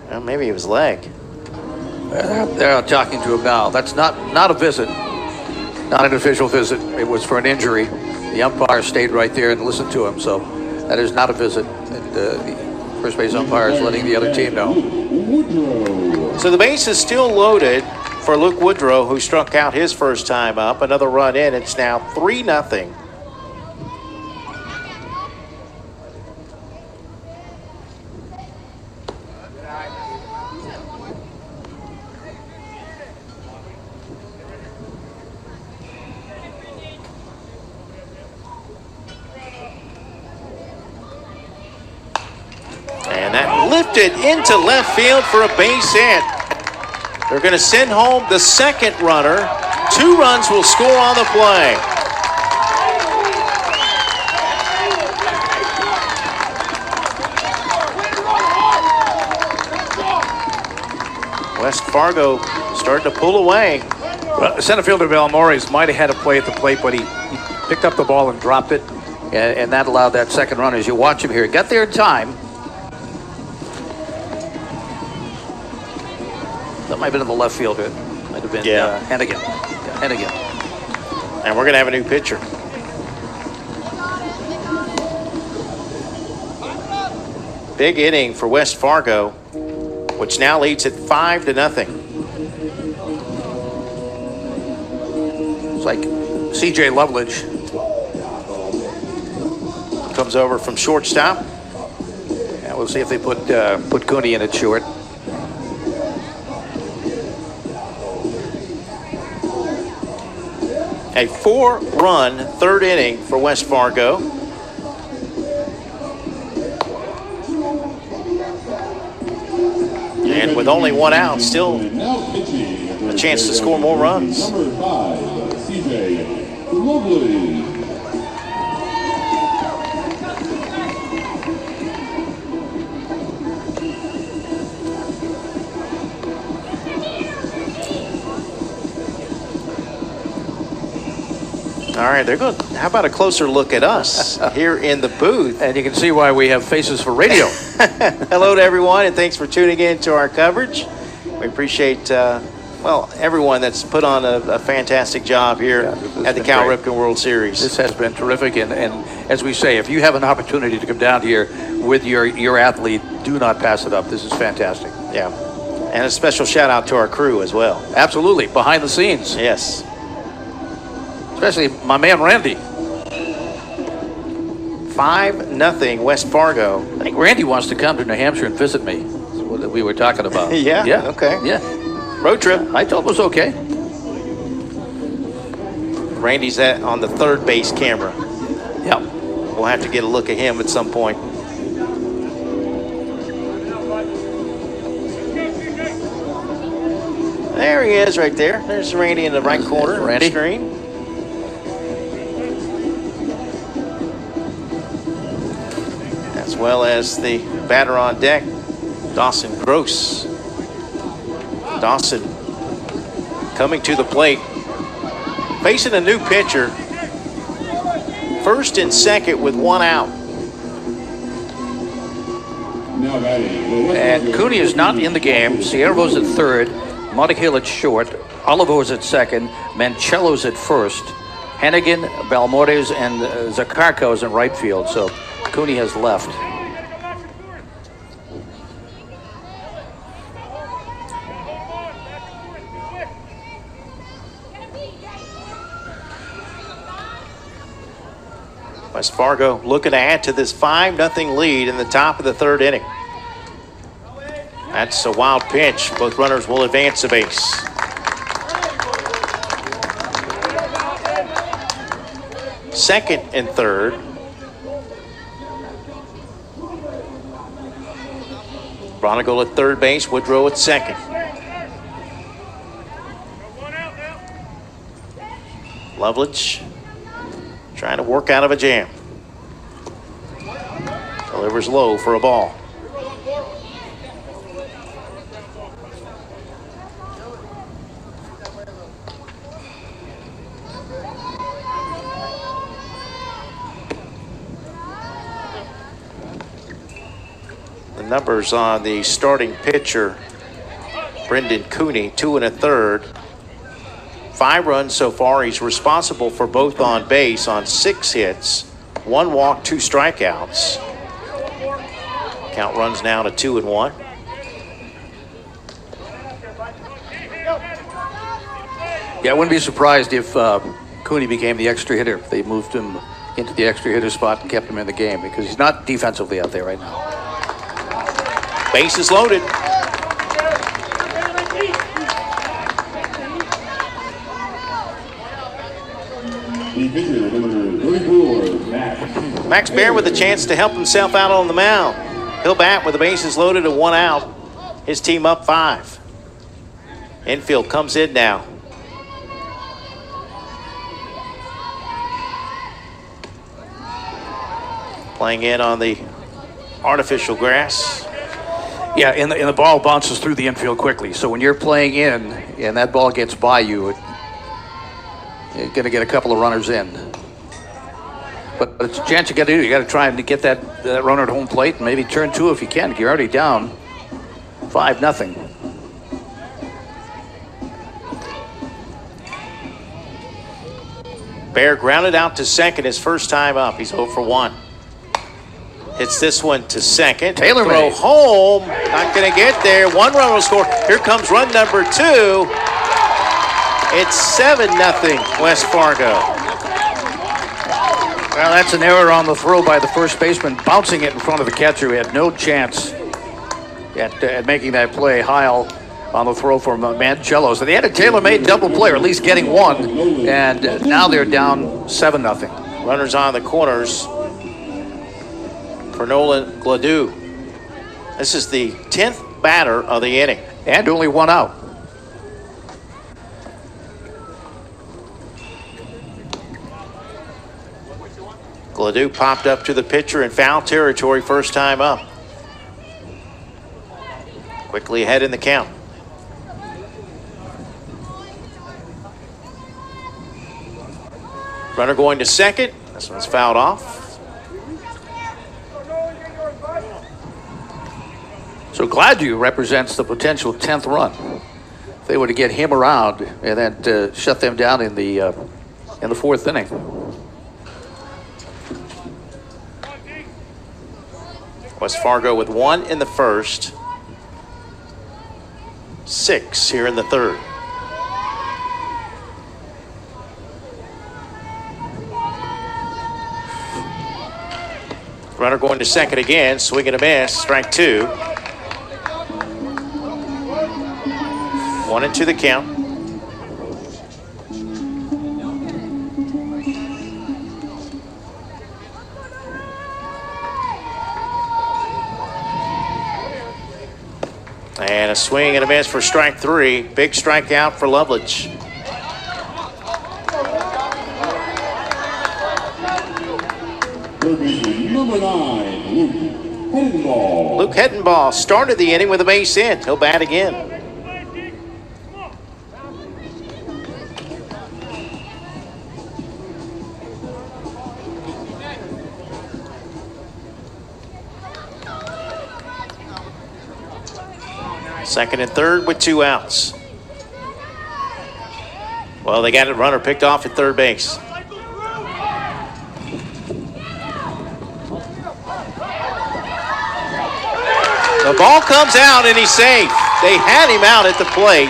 Well, maybe it was leg. They're talking to him now. That's not a visit, not an official visit. It was for an injury. The umpire stayed right there and listened to him, so that is not a visit. And First base umpires letting the other team know. So the base is still loaded for Luke Woodrow, who struck out his first time up. Another run in. It's now 3-0. And that lifted into left field for a base hit. They're going to send home the second runner. 2 runs will score on the play. West Fargo starting to pull away. Well, center fielder Valmores might have had a play at the plate, but he picked up the ball and dropped it, and that allowed that second run. As you watch him here, got there in time. That might have been in the left fielder. Might have been Hennigan. Yeah, Hennigan. And we're going to have a new pitcher. Big inning for West Fargo, which now leads at 5-0. It's like C.J. Loveridge comes over from shortstop. Yeah, we'll see if they put Cooney in at short. A 4-run third inning for West Fargo. And with only 1 out, still a chance to score more runs. Number 5, C.J. Lovely. All right, they're good. How about a closer look at us here in the booth? And you can see why we have faces for radio. Hello to everyone, and thanks for tuning in to our coverage. We appreciate, everyone that's put on a fantastic job here at the Cal Ripken World Series. This has been terrific, and as we say, if you have an opportunity to come down here with your athlete, do not pass it up. This is fantastic. Yeah, and a special shout out to our crew as well. Absolutely, behind the scenes. Yes. Especially my man Randy. 5-0 West Fargo. I think Randy wants to come to New Hampshire and visit me. That's what we were talking about. Yeah. Okay. Yeah. Road trip. I told him it was okay. Randy's on the third base camera. Yeah. We'll have to get a look at him at some point. There he is right there. There's Randy in the right corner of the screen. As well as the batter on deck, Dawson Gross. Dawson coming to the plate, facing a new pitcher. First and second with 1 out. And Cooney is not in the game. Siervo's at third, Montehill at short, Olivo's at second, Mancello's at first, Hennigan, Balmores, and Zakarko's in right field. So Cooney has left. West Fargo looking to add to this 5-0 lead in the top of the third inning. That's a wild pitch. Both runners will advance the base. Second and third. Bronigal at third base, Woodrow at second. Loveridge trying to work out of a jam. Delivers low for a ball. The numbers on the starting pitcher, Brendan Cooney, 2 1/3. 5 runs so far. He's responsible for both on base on 6 hits, 1 walk, 2 strikeouts. Count runs now to 2-1. Yeah, I wouldn't be surprised if Cooney became the extra hitter. They moved him into the extra hitter spot and kept him in the game because he's not defensively out there right now. Base is loaded. Max Baer with a chance to help himself out on the mound. He'll bat with the bases loaded and 1 out. His team up 5. Infield comes in now. Playing in on the artificial grass. Yeah, and the ball bounces through the infield quickly. So when you're playing in and that ball gets by you, you're going to get a couple of runners in. But it's a chance you got to do. You got to try and get that runner at home plate and maybe turn 2 if you can. You're already down 5-0. Baer grounded out to second his first time up. He's 0 for 1. Hits this one to second. Taylor throw made. home. Not going to get there. 1 run will score. Here comes run number 2. It's 7-0 West Fargo. Well, that's an error on the throw by the first baseman, bouncing it in front of the catcher who had no chance at making that play. Heil on the throw for Mancello. So they had a tailor-made double play, or at least getting 1, and now they're down 7-0. Runners on the corners for Nolan Gladue. This is the 10th batter of the inning. And only 1 out. Gladue popped up to the pitcher in foul territory first time up. Quickly ahead in the count. Runner going to second. This one's fouled off. So Gladue represents the potential 10th run. If they were to get him around and then shut them down in the 4th inning. West Fargo with 1 in the first. 6 here in the 3rd. Runner going to second again. Swing and a miss. Strike 2. 1-2 the count. And a swing and a miss for strike 3. Big strikeout for Loveledge. Number 9, Luke Hettenball. Luke Hettenball started the inning with a base hit. He'll bat again. Second and third with 2 outs. Well, they got a runner picked off at third base. The ball comes out and he's safe. They had him out at the plate.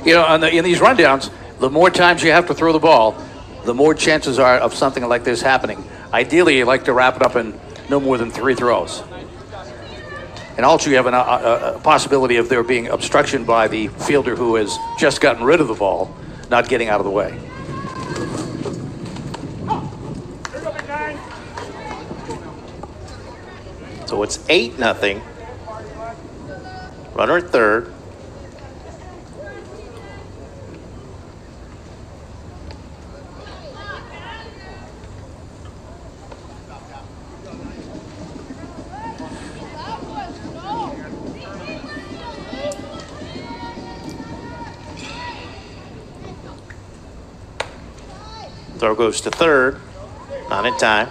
You know, in these rundowns, the more times you have to throw the ball, the more chances are of something like this happening. Ideally, you like to wrap it up in no more than 3 throws. And also you have a possibility of there being obstruction by the fielder who has just gotten rid of the ball, not getting out of the way. So it's 8-0. Runner at third. Throw goes to third. Not in time.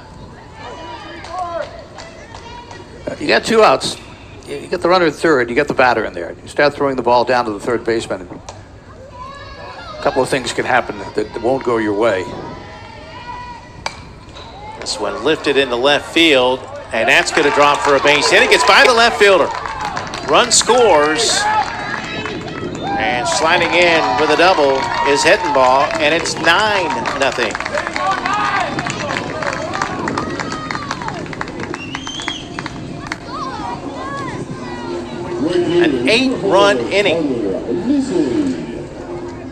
You got 2 outs. You get the runner at third. You get the batter in there. You start throwing the ball down to the third baseman. A couple of things can happen that won't go your way. This one lifted into left field, and that's going to drop for a base hit. It gets by the left fielder. Run scores. And sliding in with a double is Hettenbaugh, and it's 9-0. An 8-run inning.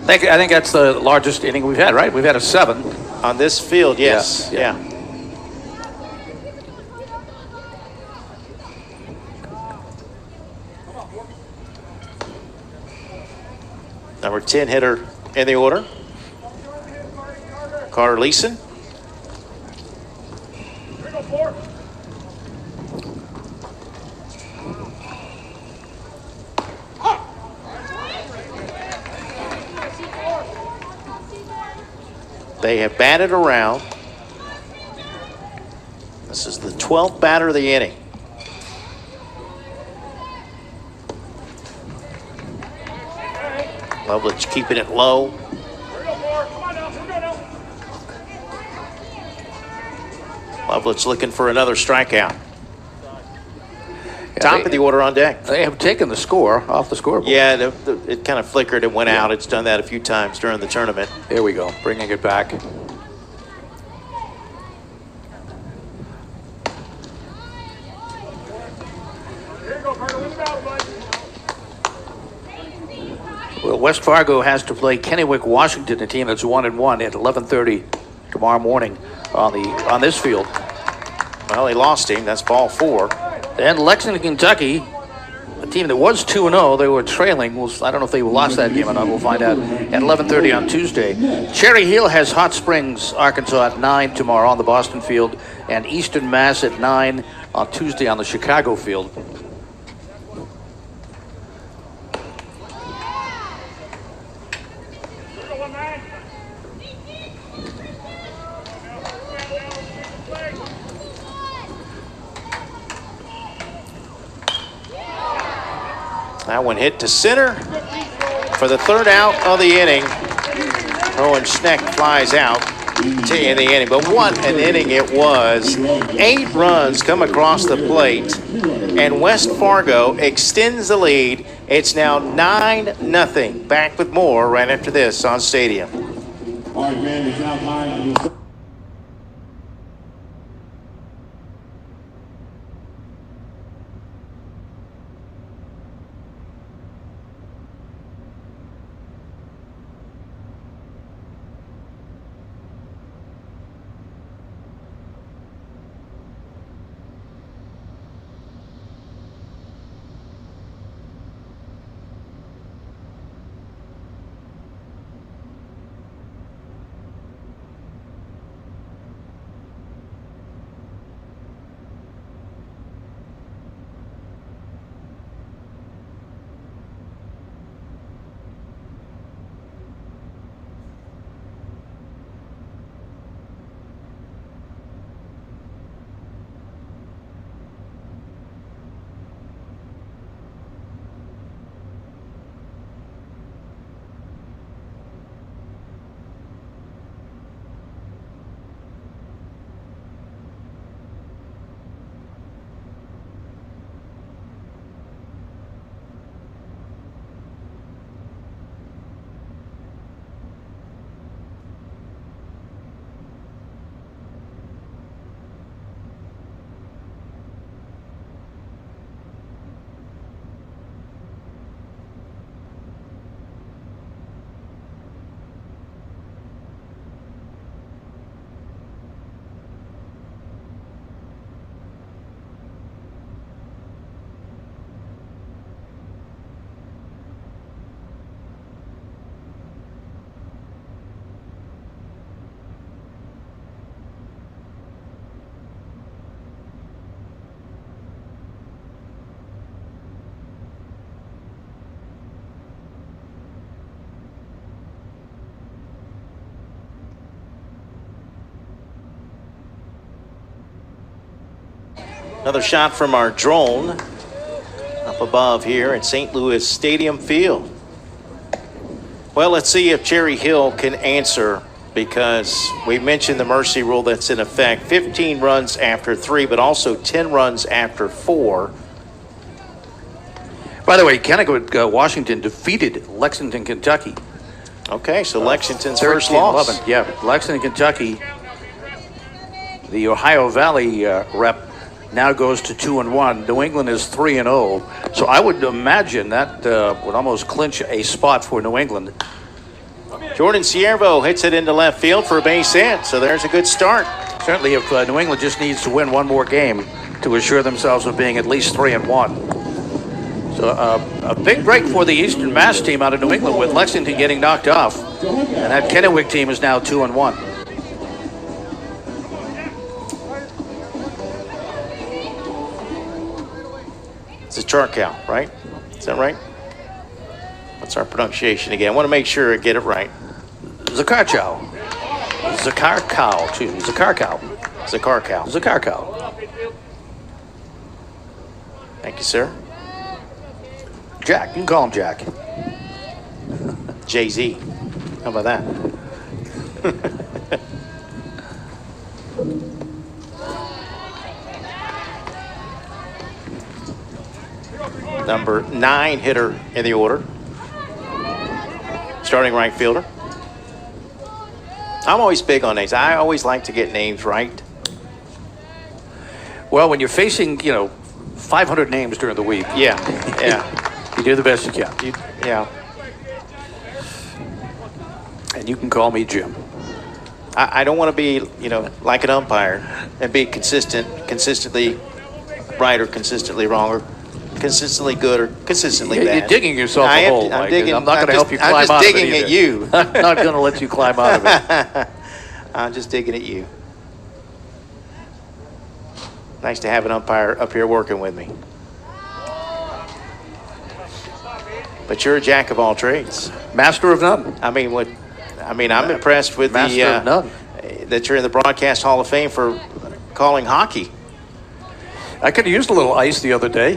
I think that's the largest inning we've had, right? We've had a 7. On this field, yes. Yeah. Number 10 hitter in the order, Carter Leeson. They have batted around. This is the 12th batter of the inning. Lovelich keeping it low. Lovelich looking for another strikeout. Top of the order on deck. They have taken the score off the scoreboard. Yeah, it kind of flickered and went out. It's done that a few times during the tournament. There we go, bringing it back. Well, West Fargo has to play Kennewick, Washington, a team that's 1-1 at 11:30 tomorrow morning on this field. Well, they lost him. That's ball 4. And Lexington, Kentucky, a team that was 2-0, they were trailing. I don't know if they lost that game or not. We'll find out at 11:30 on Tuesday. Cherry Hill has Hot Springs, Arkansas at 9 tomorrow on the Boston field, and Eastern Mass at 9 on Tuesday on the Chicago field. That one hit to center for the 3rd out of the inning. Owen Schneck flies out in the inning. But what an inning it was. 8 runs come across the plate, and West Fargo extends the lead. It's now 9-0. Back with more right after this on Stadium. All right, man, it's now time. Another shot from our drone up above here at St. Louis Stadium Field. Well, let's see if Cherry Hill can answer, because we mentioned the mercy rule that's in effect. 15 runs after 3, but also 10 runs after 4. By the way, Kennewick, Washington defeated Lexington, Kentucky. Okay, so Lexington's first loss. 13-11. Yeah, Lexington, Kentucky. The Ohio Valley rep now goes to 2-1. New England is 3-0. So I would imagine that would almost clinch a spot for New England. Jordan Ciervo hits it into left field for a base hit, so there's a good start. Certainly, if New England just needs to win one more game to assure themselves of being at least 3-1. So a big break for the Eastern Mass team out of New England, with Lexington getting knocked off. And that Kennewick team is now 2-1. It's a Charcow, right? Is that right? What's our pronunciation again? I want to make sure I get it right. Zakarchow. Zakarkow, excuse me. Zakarkow. Zakarkow. Zakarkow. Thank you, sir. Jack, you can call him Jack. Jay-Z. How about that? Number 9 hitter in the order. Starting right fielder. I'm always big on names. I always like to get names right. Well, when you're facing, 500 names during the week. Yeah, yeah. You do the best you can. Yeah. And you can call me Jim. I don't want to be, like an umpire and be consistently right or consistently wrong or consistently good or consistently bad. You're digging yourself a hole, Mike. I'm not going to help you climb out of it. I'm just digging at you. I'm not going to let you climb out of it. I'm just digging at you. Nice to have an umpire up here working with me. But you're a jack of all trades. Master of none. I'm impressed with Master of none. That you're in the Broadcast Hall of Fame for calling hockey. I could have used a little ice the other day.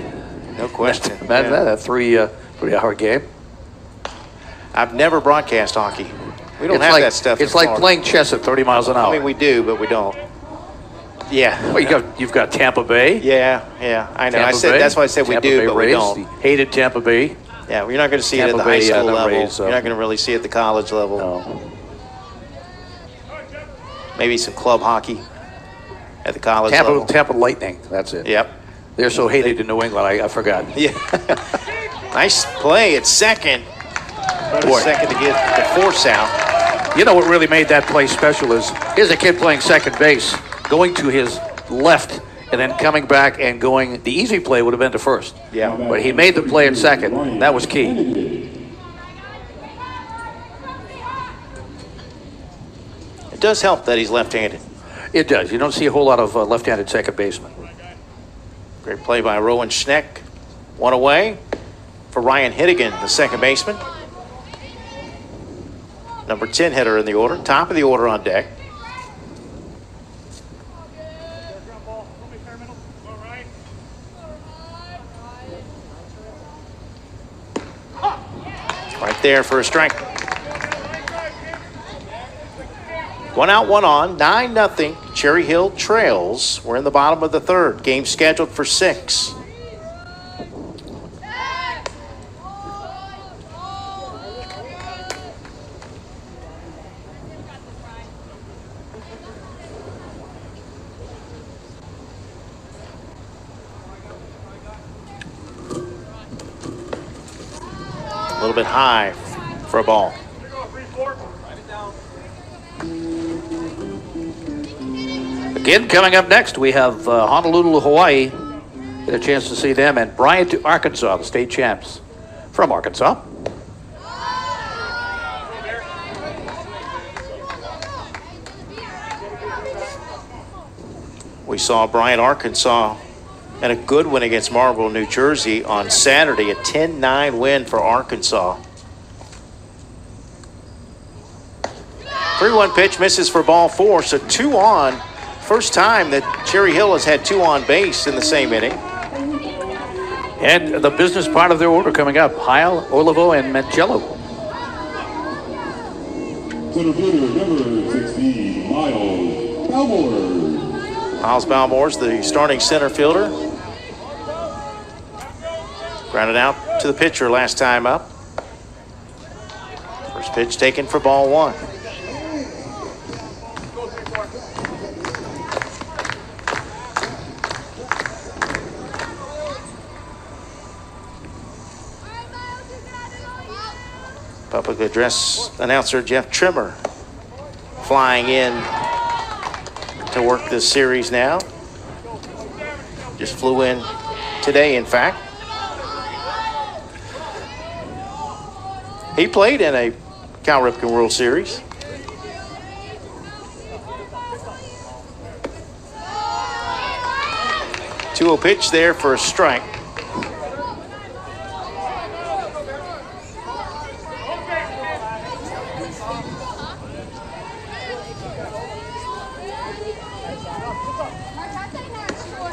No question. Imagine that, a three-hour game. I've never broadcast hockey. We don't have that stuff. It's like playing chess at 30 miles an hour. I mean, we do, but we don't. Yeah. Well, you've got Tampa Bay. Yeah, I know. That's why I said we do, but we don't. Hated Tampa Bay. Yeah, you're not going to see it at the high school level. You're not going to really see it at the college level. No. Maybe some club hockey at the college level. Tampa Lightning, that's it. Yep. They're so hated in New England, I forgot. Yeah. Nice play at second. Second to get the force out. You know what really made that play special is, here's a kid playing second base, going to his left, and then coming back and going. The easy play would have been to first. Yeah. But he made the play at second. That was key. It does help that he's left-handed. It does. You don't see a whole lot of left-handed second basemen. Great play by Rowan Schneck. One away for Ryan Hittigan, the second baseman. Number 10 hitter in the order. Top of the order on deck. Right there for a strike. 1 out, 1 on. 9-0. Cherry Hill trails. We're in the bottom of the third. Game scheduled for 6. A little bit high for a ball. Again, coming up next, we have Honolulu, Hawaii. Get a chance to see them, and Bryant, Arkansas, the state champs from Arkansas. We saw Bryant, Arkansas, and a good win against Marlboro, New Jersey on Saturday, a 10-9 win for Arkansas. 3-1 pitch misses for ball 4, so 2 on. First time that Cherry Hill has had 2 on base in the same inning. And the business part of their order coming up, Heil, Olivo, and Mangello. Center fielder number 16, Miles Balmore. Miles Balmore's the starting center fielder. Grounded out to the pitcher last time up. First pitch taken for ball one. Public address announcer Jeff Trimmer flying in to work this series now. Just flew in today, in fact. He played in a Cal Ripken World Series. Two-0 pitch there for a strike.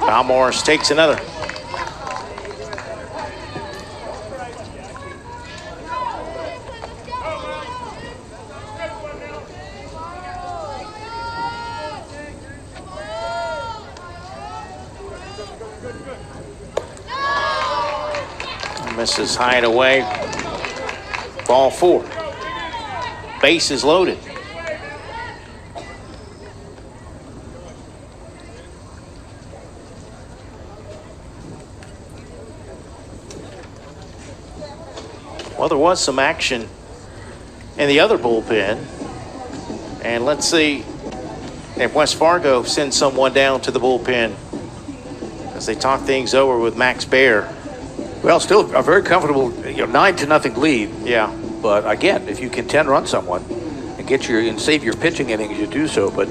Balmore takes another. Misses high and away. Ball four. Base is loaded. Well, there was some action in the other bullpen. And let's see if West Fargo sends someone down to the bullpen as they talk things over with Max Baer. Well, still a very comfortable, 9-0 lead. Yeah. But again, if you can 10-run someone and save your pitching innings, you do so. But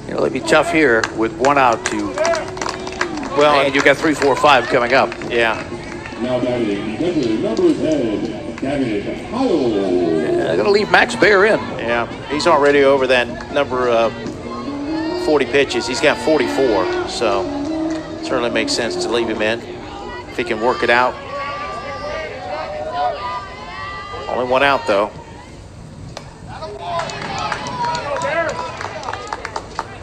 it'd be tough here with one out to. Well, and you got 3, 4, 5 coming up. Yeah. Now batting, number 10, Gavin Howell. They're going to leave Max Baer in. Yeah, he's already over that number of 40 pitches. He's got 44, so certainly makes sense to leave him in if he can work it out. Only one out, though.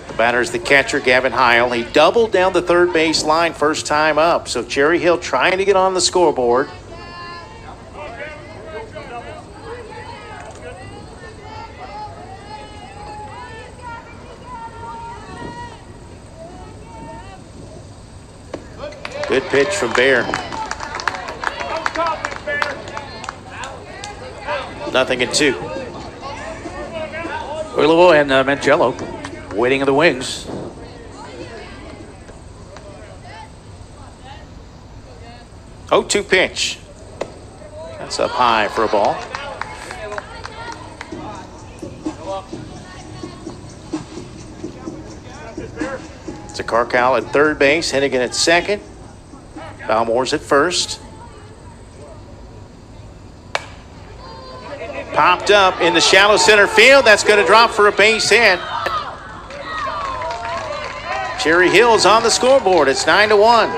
The batter is the catcher, Gavin Heil. He doubled down the third base line first time up, so Cherry Hill trying to get on the scoreboard. Good pitch from Baer. 0-2. Uilovo and Mancello waiting in the wings. Oh, 2 pitch. That's up high for a ball. It's a Carcal at third base, Hennigan at second. Balmore's at first. Popped up in the shallow center field. That's going to drop for a base hit. Cherry Hill's on the scoreboard. It's 9-1.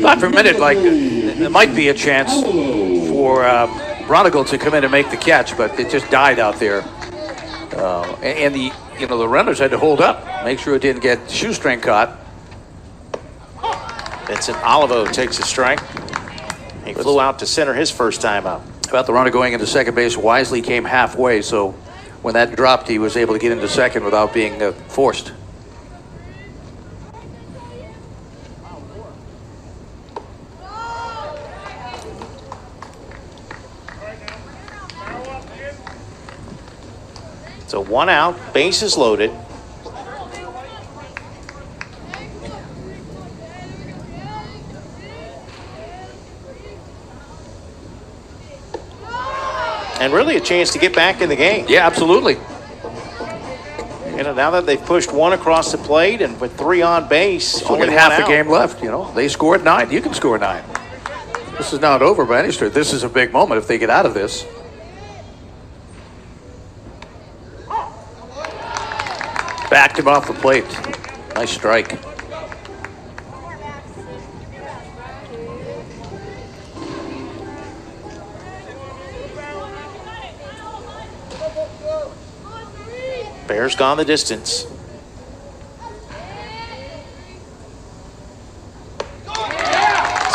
Thought for a minute like there might be a chance for Bronigal to come in and make the catch, but it just died out there. And the runners had to hold up, make sure it didn't get shoestring caught. Vincent Olivo takes a strike. He flew out to center his first time up. About the runner going into second base, Wisely came halfway, so when that dropped, he was able to get into second without being forced. So 1 out, base is loaded. And really a chance to get back in the game. Yeah, absolutely. Now that they've pushed 1 across the plate and with 3 on base, only half a game left. They scored 9. You can score 9. This is not over by any stretch. This is a big moment if they get out of this. Backed him off the plate. Nice strike. Bears gone the distance.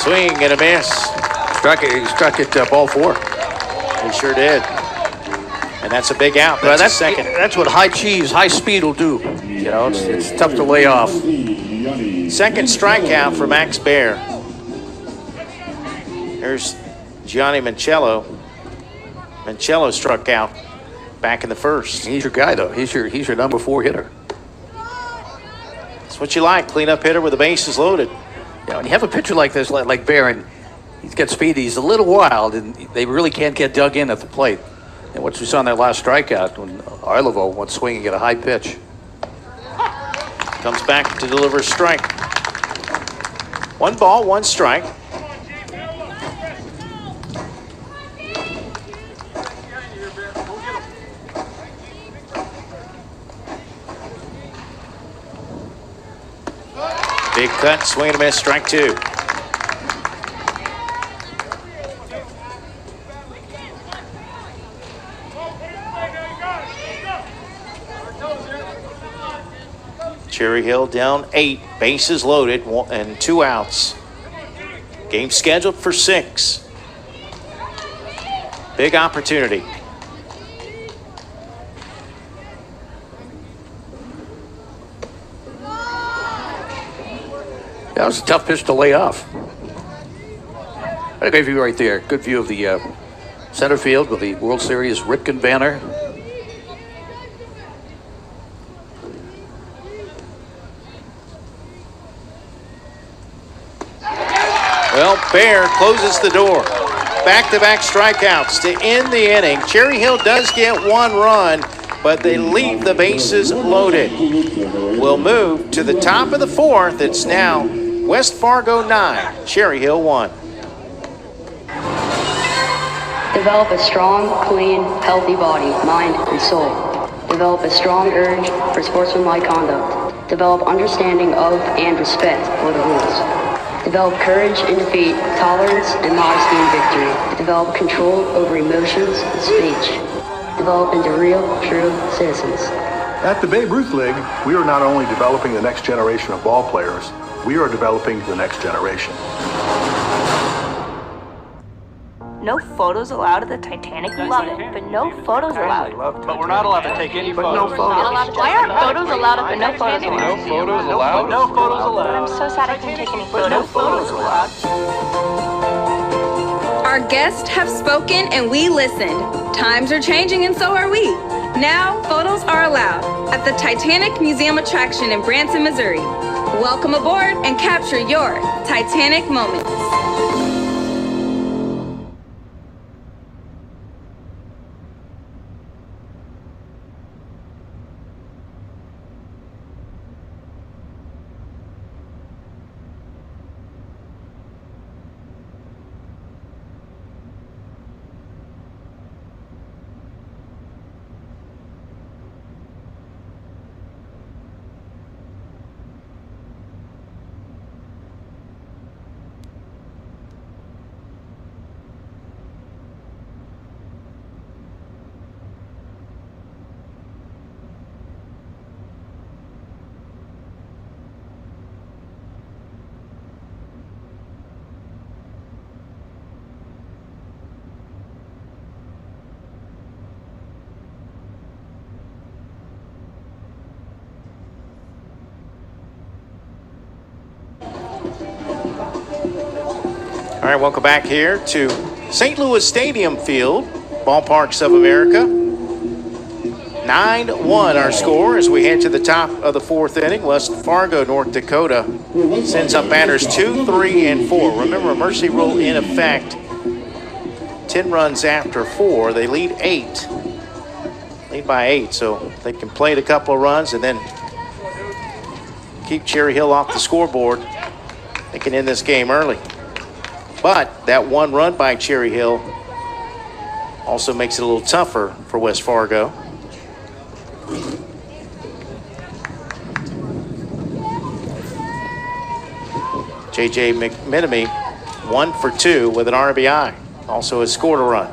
Swing and a miss. He struck it ball 4. He sure did. And that's a big out. That's a second. That's what high speed will do. You know, it's tough to lay off. Second strikeout for Max Baer. Here's Gianni Mancello. Mancello struck out back in the first. He's your guy, though. He's your number 4 hitter. That's what you like. Cleanup hitter with the bases loaded. Yeah, when you have a pitcher like this, like Baer, and he's got speed, he's a little wild, and they really can't get dug in at the plate. And what we saw in that last strikeout when Arlevo went swinging at a high pitch. Comes back to deliver a strike. 1 ball, 1 strike. Big cut, swing and a miss, strike 2. Cherry Hill down 8, bases loaded, and 2 outs. Game scheduled for 6. Big opportunity. That was a tough pitch to lay off. A great view right there. Good view of the center field with the World Series Ripken banner. Well, Baer closes the door. Back-to-back strikeouts to end the inning. Cherry Hill does get 1 run, but they leave the bases loaded. We'll move to the top of the 4th. It's now West Fargo 9, Cherry Hill 1. Develop a strong, clean, healthy body, mind, and soul. Develop a strong urge for sportsmanlike conduct. Develop understanding of and respect for the rules. Develop courage in defeat, tolerance, and modesty in victory. Develop control over emotions and speech. Develop into real, true citizens. At the Babe Ruth League, we are not only developing the next generation of ball players, we are developing the next generation. No photos allowed at the Titanic. Love it, but no photos allowed. But we're not allowed to take any photos. Why aren't photos allowed but no photos allowed? No photos allowed? No photos allowed. I'm so sad I couldn't take any photos. No photos allowed. Our guests have spoken and we listened. Times are changing and so are we. Now, photos are allowed at the Titanic Museum attraction in Branson, Missouri. Welcome aboard and capture your Titanic moments. All right, welcome back here to St. Louis Stadium Field, Ballparks of America. 9-1 our score as we head to the top of the 4th inning. West Fargo, North Dakota sends up batters 2, 3, and 4. Remember, a mercy rule in effect. 10 runs after 4. They lead by 8, so they can plate a couple of runs and then keep Cherry Hill off the scoreboard. They can end this game early. But that 1 run by Cherry Hill also makes it a little tougher for West Fargo. J.J. McMenamy, 1 for 2 with an RBI. Also has scored a run.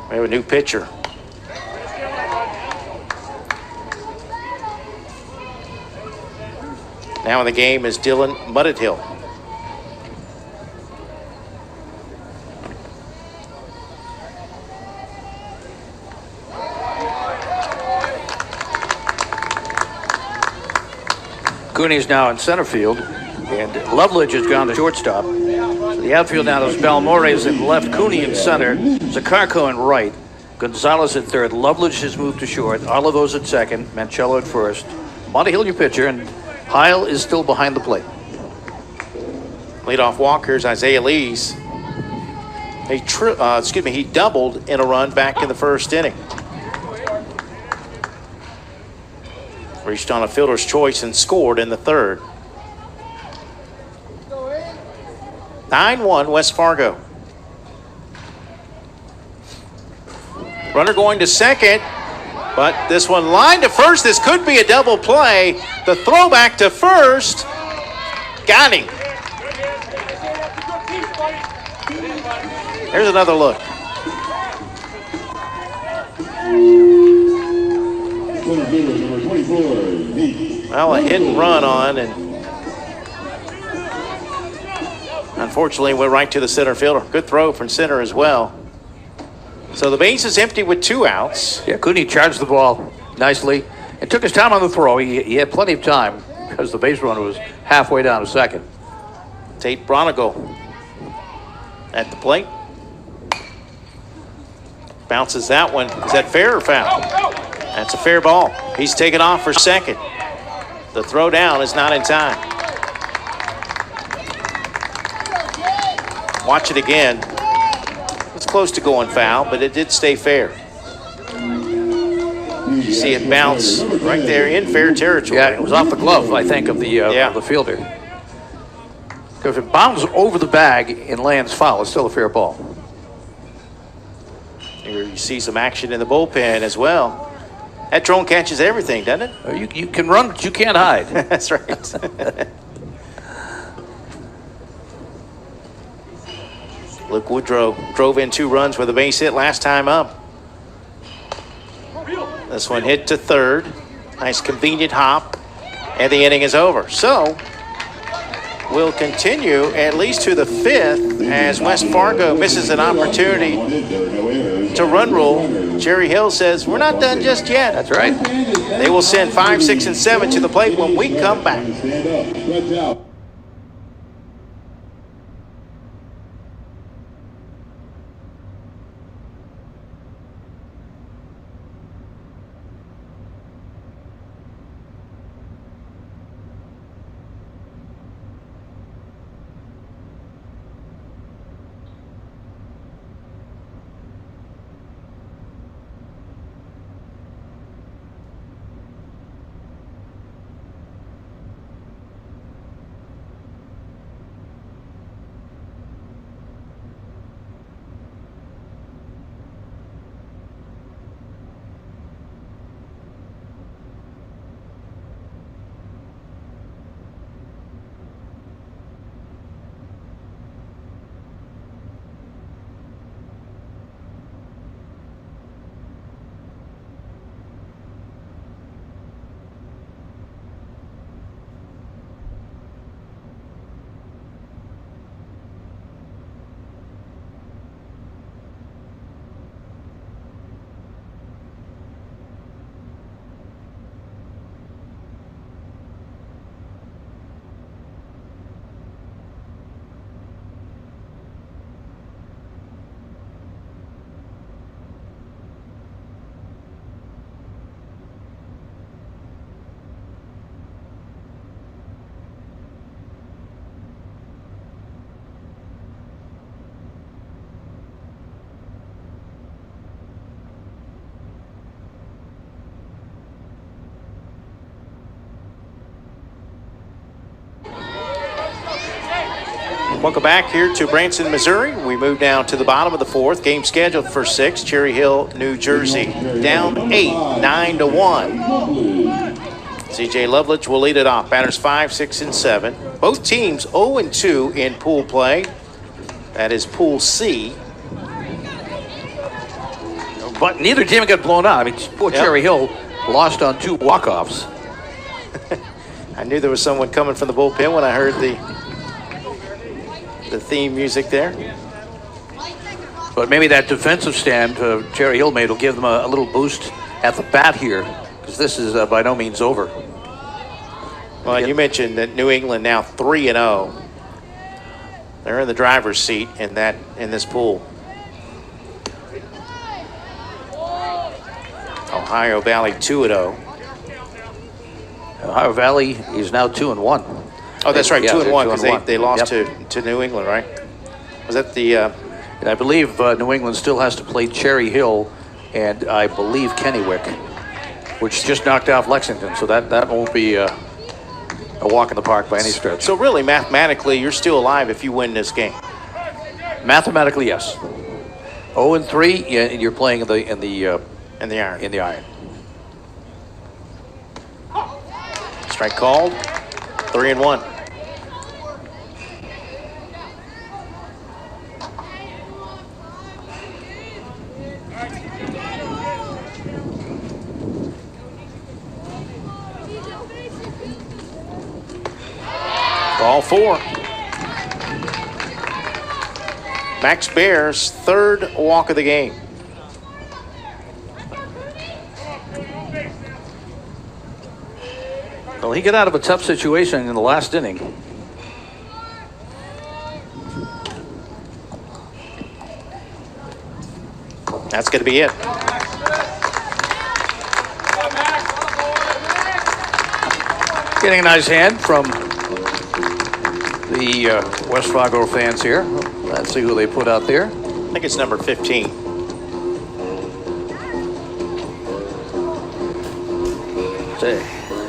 We have a new pitcher. Now in the game is Dylan Muddethill. Cooney's now in center field, and Loveledge has gone to shortstop. So the outfield now is Balmores in left, Cooney in center, Zakarko in right, Gonzalez at third, Loveledge has moved to short, Olivos at second, Mancello at first. Montehill, your pitcher, and Heil is still behind the plate. Leadoff walker is Isaiah Lees. He doubled in a run back in the first inning. Reached on a fielder's choice and scored in the third. 9-1 West Fargo. Runner going to second, but this one lined to first. This could be a double play. The throw back to first. Got him. Here's another look. Well, a hit and run on, and unfortunately went right to the center fielder. Good throw from center as well. So the base is empty with 2 outs. Yeah, Cooney charged the ball nicely and took his time on the throw. He had plenty of time because the base runner was halfway down to second. Tate Bronigal at the plate. Bounces that one. Is that fair or foul? That's a fair ball. He's taken off for second. The throw down is not in time. Watch it again. It's close to going foul, but it did stay fair. You see it bounce right there in fair territory. Yeah, it was off the glove, I think, of the fielder. Because if it bounds over the bag and lands foul, it's still a fair ball. Here you see some action in the bullpen as well. That drone catches everything, doesn't it? You can run, but you can't hide. That's right. Luke Woodrow drove in 2 runs with a base hit last time up. This one hit to third. Nice convenient hop, and the inning is over. So we'll continue at least to the 5th as West Fargo misses an opportunity to run rule. Jerry Hill says, we're not done just yet. That's right. They will send 5, 6, and 7 to the plate when we come back. Welcome back here to Branson, Missouri. We move down to the bottom of the 4th. Game scheduled for 6, Cherry Hill, New Jersey. Down 8, 9-1. CJ Loveledge will lead it off. Batters 5, 6, and 7. Both teams 0-2 in pool play. That is Pool C. But neither team got blown out. I mean, poor Cherry Hill lost on 2 walk-offs. I knew there was someone coming from the bullpen when I heard the theme music there. But maybe that defensive stand Cherry Hill made will give them a little boost at the bat here, because this is by no means over. Well, you mentioned that New England now 3-0. They're in the driver's seat in this pool. Ohio Valley 2-0. Ohio Valley is now 2-1. Oh, that's right, 2-1 because 2-1. they lost to New England, right? Was that the? And I believe New England still has to play Cherry Hill, and I believe Kennewick, which just knocked off Lexington. So that won't be a walk in the park by any stretch. So really, mathematically, you're still alive if you win this game. Mathematically, yes. 0-3, and you're playing in the iron. In the iron. Strike called. 3-1. Ball 4. Max Bear's 3rd walk of the game. Well, he got out of a tough situation in the last inning. That's going to be it. Getting a nice hand from the West Fargo fans here. Let's see who they put out there. I think it's number 15.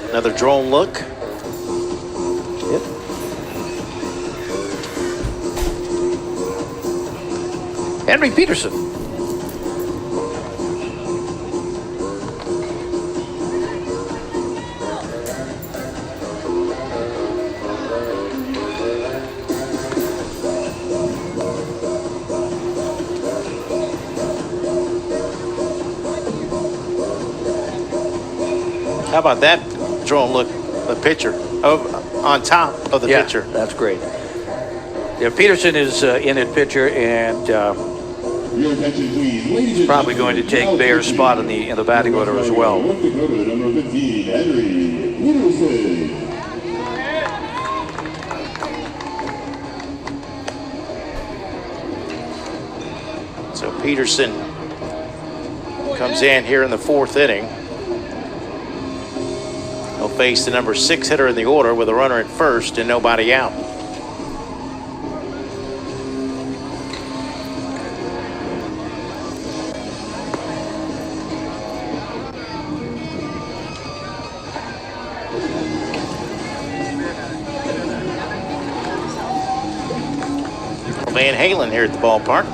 Another drone look. Yep. Henry Peterson. How about that drone look, the pitcher on top of the pitcher? That's great. Yeah, Peterson is in at pitcher, and probably going to take Bear's spot in the batting order as well. So Peterson comes in here in the 4th inning. He'll face the number 6 hitter in the order with a runner at first and nobody out. Van Halen here at the ballpark.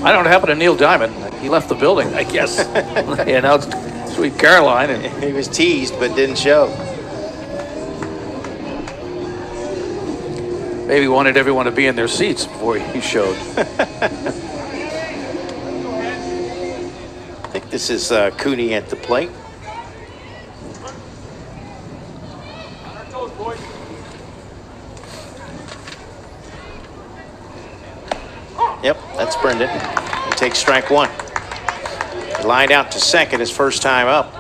I don't happen to Neil Diamond. He left the building, I guess. And now it's Sweet Caroline. And he was teased but didn't show. Maybe wanted everyone to be in their seats before he showed. I think this is Cooney at the plate. Yep, that's Brendan. He takes strike 1. He lined out to second his first time up.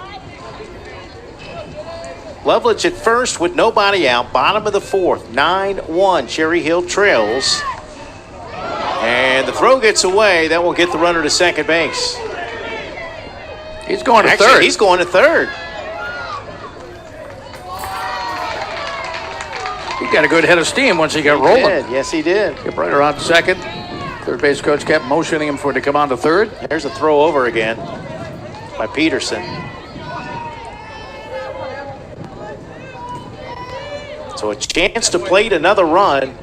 Loveledge at first with nobody out. Bottom of the 4th. 9-1. Cherry Hill trails. And the throw gets away. That will get the runner to second base. He's going to Actually, third. He's going to third. He got a good head of steam once he got rolling. Did. Yes, he did. Kept right around second. Third base coach kept motioning him for to come on to third. There's a throw over again by Peterson. So a chance to plate another run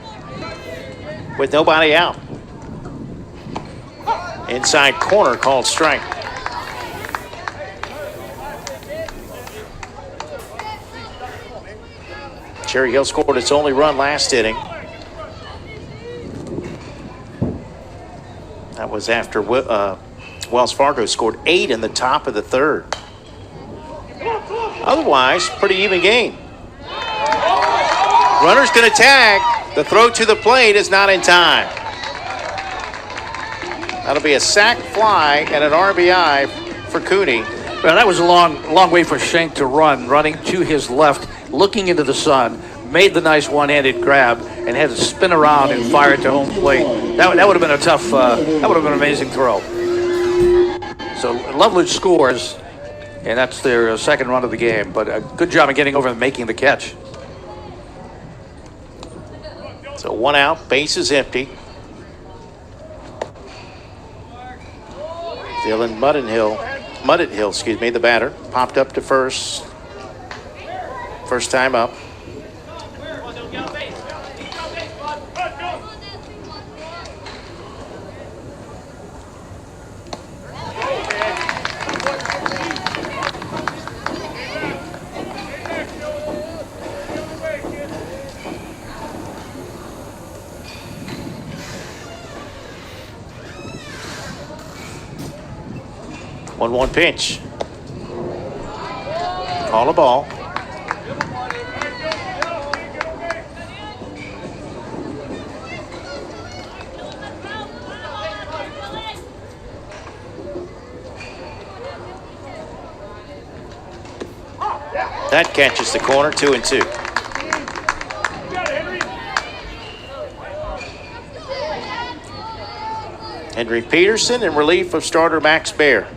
with nobody out. Inside corner called strike. Cherry Hill scored its only run last inning. was after Wells Fargo scored 8 in the top of the third. Otherwise, pretty even game. Runner's going to tag. The throw to the plate is not in time. That'll be a sac fly and an RBI for Cooney. Well, that was a long way for Schenk to run, running to his left, looking into the sun, made the nice one-handed grab, and had to spin around and fire it to home plate. That would have been a tough, that would have been an amazing throw. So Loveridge scores, and that's their second run of the game. But a good job of getting over and making the catch. So 1 out, base is empty. Dylan Muddenhill, the batter, popped up to first. First time up. One pitch. Call a ball. That catches the corner, 2-2. Henry Peterson in relief of starter Max Baer.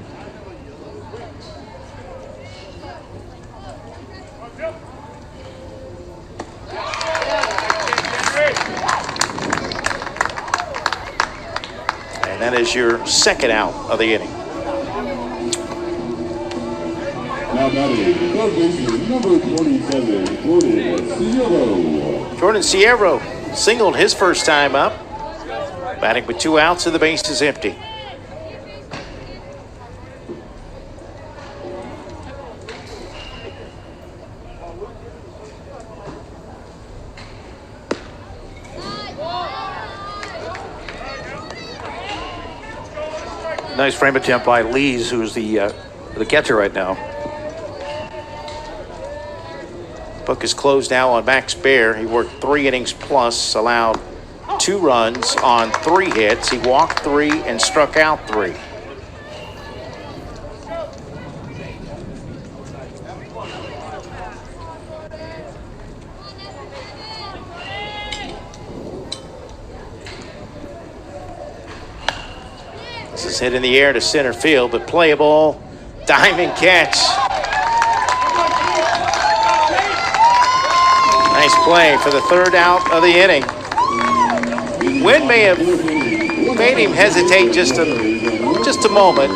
And that is your second out of the inning. Now batting, third baseman, number 27, Jordan Sierra singled his first time up. Batting with 2 outs and the base is empty. Nice frame attempt by Lees, who's the catcher right now. Book is closed now on Max Baer. He worked 3 innings plus, allowed 2 runs on 3 hits. He walked 3 and struck out 3. This is hit in the air to center field, but playable. Diamond catch. Nice play for the third out of the inning. Wind may have made him hesitate just a moment.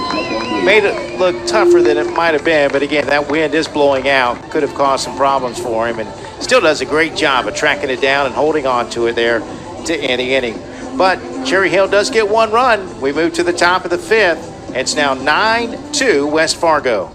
Made it look tougher than it might have been, but again, that wind is blowing out. Could have caused some problems for him, and still does a great job of tracking it down and holding on to it there to end the inning. But Cherry Hill does get 1 run. We move to the top of the 5th. It's now 9-2 West Fargo.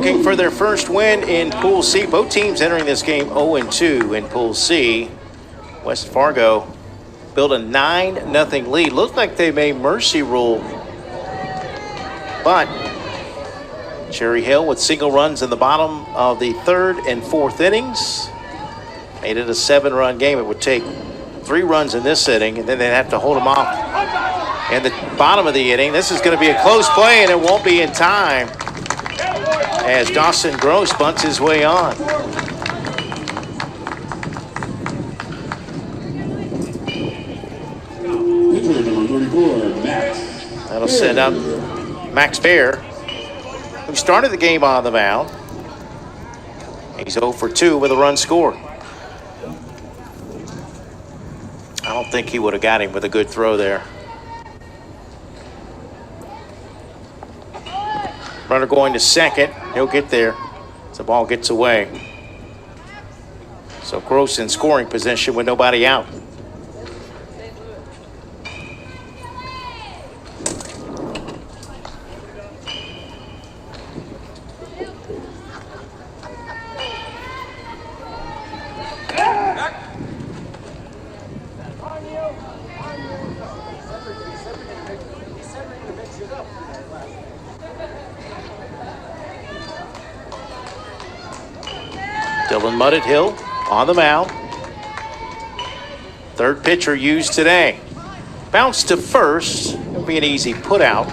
looking for their first win in Pool C. Both teams entering this game 0-2 in Pool C. West Fargo built a 9-0 lead. Looked like they may mercy rule, but Cherry Hill with single runs in the bottom of the third and fourth innings made it a 7-run game. It would take 3 runs in this inning, and then they'd have to hold them off in the bottom of the inning. This is going to be a close play, and it won't be in time as Dawson Gross bunts his way on. Pitcher number 34, Max. That'll send up Max Bear, who started the game on the mound. He's 0 for 2 with a run scored. I don't think he would have got him with a good throw there. Runner going to second. He'll get there as the ball gets away. So Gross in scoring position with nobody out. Dylan Muddett Hill on the mound. Third pitcher used today. Bounce to first. It'll be an easy put out.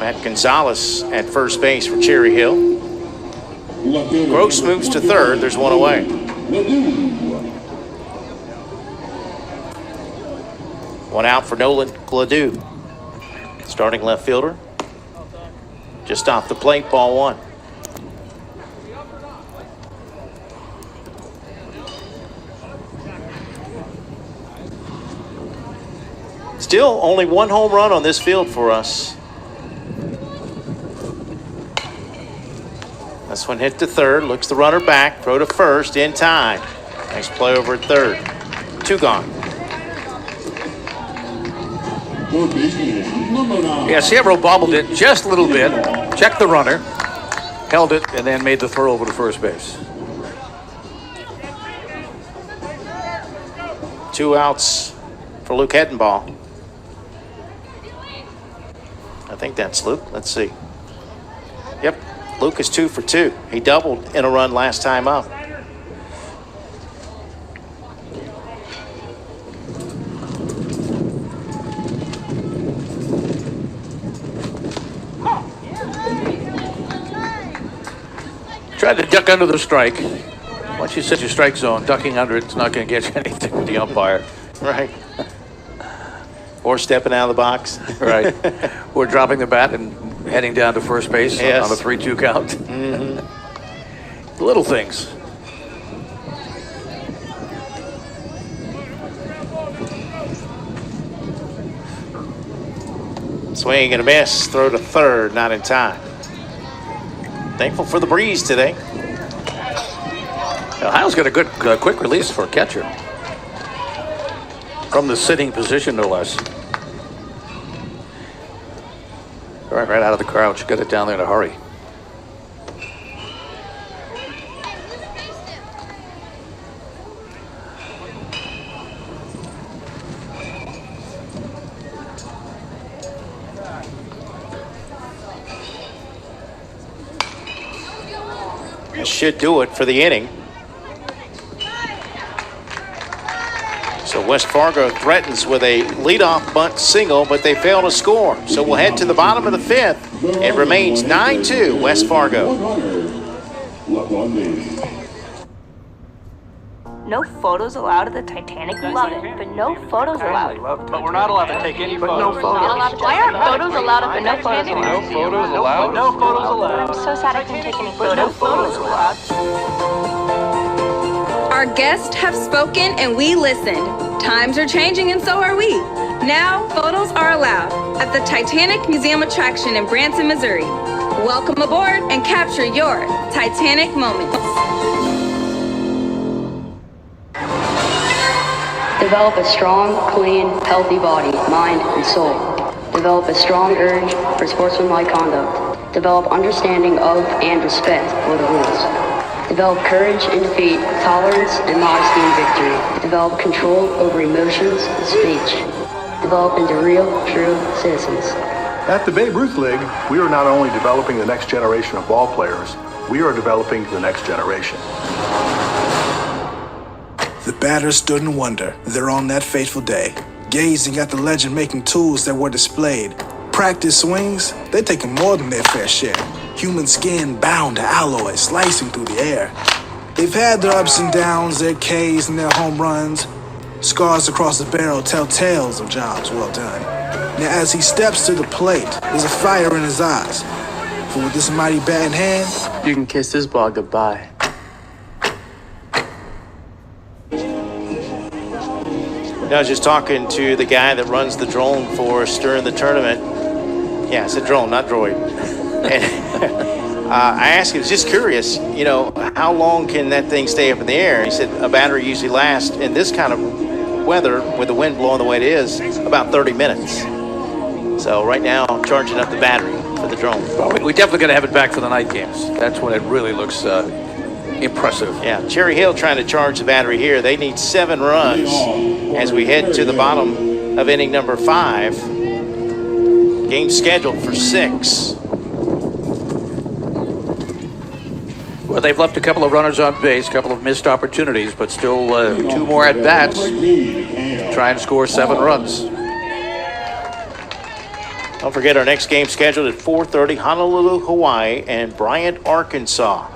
Matt Gonzalez at first base for Cherry Hill. Gross moves to third. There's one away. One out for Nolan Gladue. Starting left fielder. Just off the plate, ball 1. Still only 1 home run on this field for us. This one hit to third, looks the runner back, throw to first in time. Nice play over at third. 2 gone. Yeah, Sierra bobbled it just a little bit, checked the runner, held it, and then made the throw over to first base. 2 outs for Luke Hettenball. I think that's Luke. Let's see. Yep, Luke is 2 for 2. He doubled in a run last time up. Tried to duck under the strike. Once you set your strike zone, ducking under it's not going to get you anything with the umpire. Right. Or stepping out of the box. Right. Or dropping the bat and heading down to first base Yes. on a 3-2 count. Mm-hmm. Little things. Swing and a miss. Throw to third, not in time. Thankful for the breeze today. Ohio's got a good quick release for a catcher. From the sitting position, no less. Right out of the crouch. Got it down there in a hurry. This should do it for the inning. So West Fargo threatens with a leadoff bunt single, but they fail to score. So we'll head to the bottom of the 5th. It remains 9-2 West Fargo. No photos allowed at the Titanic. Love it, but no photos allowed. But we're not allowed to take any photos. Why aren't photos allowed but no photos allowed? No photos allowed? No photos allowed. I'm so sad I couldn't take any photos. No photos allowed. Our guests have spoken and we listened. Times are changing and so are we. Now, photos are allowed at the Titanic Museum attraction in Branson, Missouri. Welcome aboard and capture your Titanic moments. Develop a strong, clean, healthy body, mind, and soul. Develop a strong urge for sportsmanlike conduct. Develop understanding of and respect for the rules. Develop courage in defeat, tolerance and modesty in victory. Develop control over emotions and speech. Develop into real, true citizens. At the Babe Ruth League, we are not only developing the next generation of ball players, we are developing the next generation. The batters stood in wonder there on that fateful day, gazing at the legend-making tools that were displayed. Practice swings, they're taking more than their fair share. Human skin bound to alloy, slicing through the air. They've had their ups and downs, their Ks and their home runs. Scars across the barrel tell tales of jobs well done. Now as he steps to the plate, there's a fire in his eyes. For with this mighty bat in hand, you can kiss this ball goodbye. I was just talking to the guy that runs the drone for us during the tournament. Yeah, it's a drone, not droid. And I asked him, just curious, you know, how long can that thing stay up in the air? He said a battery usually lasts in this kind of weather, with the wind blowing the way it is, about 30 minutes. So right now, I'm charging up the battery for the drone. Well, we definitely got to have it back for the night games. That's when it really looks impressive. Yeah, Cherry Hill trying to charge the battery here. They need 7 runs as we head to the bottom of inning number 5. Game scheduled for 6. Well, they've left a couple of runners on base, a couple of missed opportunities, but still 2 more at-bats. Try and score 7 runs. Don't forget our next game scheduled at 4:30, Honolulu, Hawaii, and Bryant, Arkansas.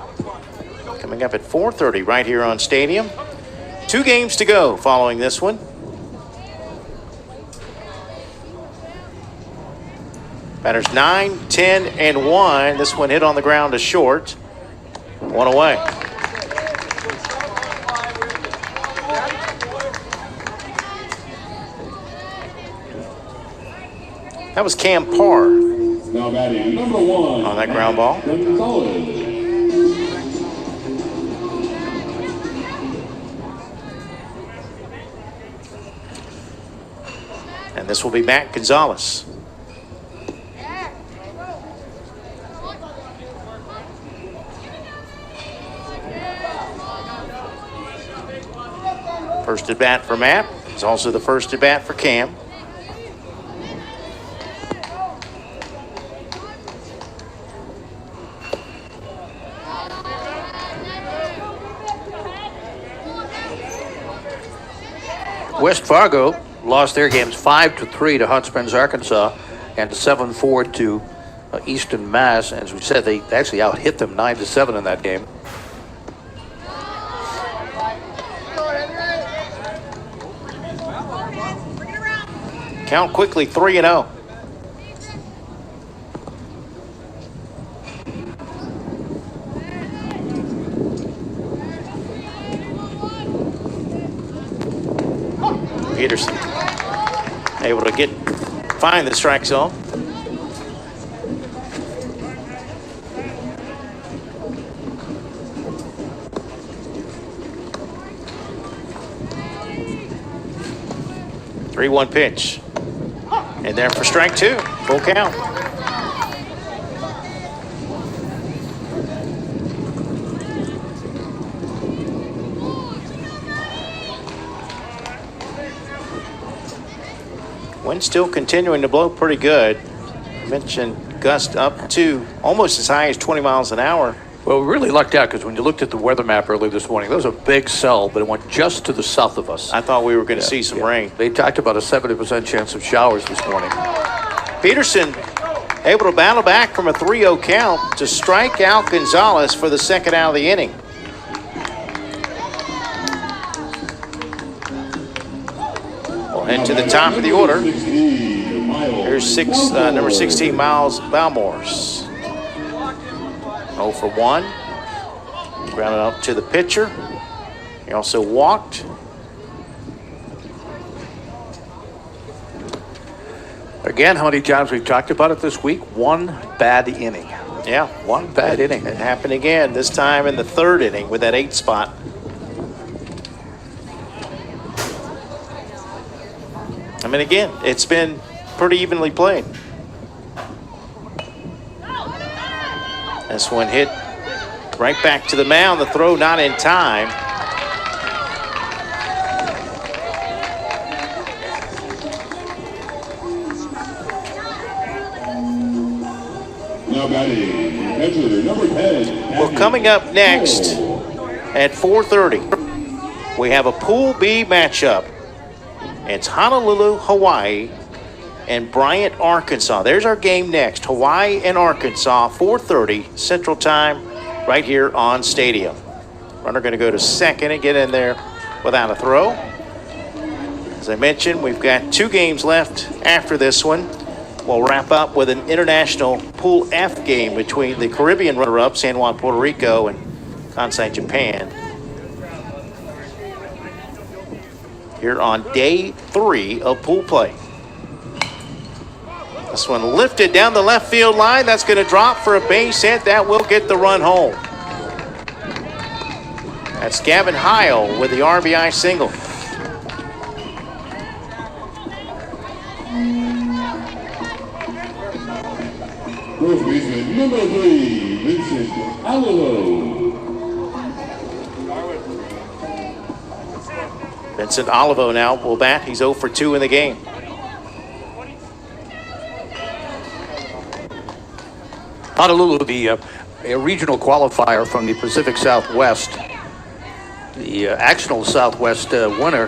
Coming up at 4:30 right here on Stadium. 2 games to go following this one. Batters 9, 10, and 1. This one hit on the ground to short. 1 away. That was Cam Parr Now batting number 1 on that ground ball. And this will be Matt Gonzalez. First at bat for Matt. It's also the first at bat for Cam. West Fargo lost their games 5-3 to Hot Springs, Arkansas, and 7-4 to Easton, Mass. As we said, they actually out-hit them 9-7 in that game. Count quickly, 3-0. Peterson able to find the strike zone. Three-one pitch. And there for strike 2. Full count. Wind still continuing to blow pretty good. I mentioned gust up to almost as high as 20 miles an hour. Well, we really lucked out because when you looked at the weather map early this morning, there was a big cell, but it went just to the south of us. I thought we were going to see some rain. They talked about a 70% chance of showers this morning. Peterson able to battle back from a 3-0 count to strike out Gonzalez for the second out of the inning. We'll head to the top of the order. Here's number 16, Miles Balmores. 0 for 1. Grounded up to the pitcher. He also walked. Again, how many times we've talked about it this week? 1 bad inning. Yeah, 1 bad inning. It happened again, this time in the 3rd inning with that 8 spot. I mean, again, it's been pretty evenly played. This one hit right back to the mound. The throw not in time. Now batting, catcher number 10. Well, coming up next at 4:30, we have a Pool B matchup. It's Honolulu, Hawaii, and Bryant, Arkansas. There's our game next. Hawaii and Arkansas, 4:30 Central Time, right here on Stadium. Runner going to go to second and get in there without a throw. As I mentioned, we've got 2 games left after this one. We'll wrap up with an international Pool F game between the Caribbean runner-ups, San Juan, Puerto Rico, and Kansai, Japan. Here on day 3 of pool play. This one lifted down the left field line. That's going to drop for a base hit. That will get the run home. That's Gavin Heil with the RBI single. First baseman number 3, Vincent Alivo. Vincent Olivo now will bat. He's 0 for 2 in the game. Honolulu, the a regional qualifier from the Pacific Southwest. The Accidental Southwest winner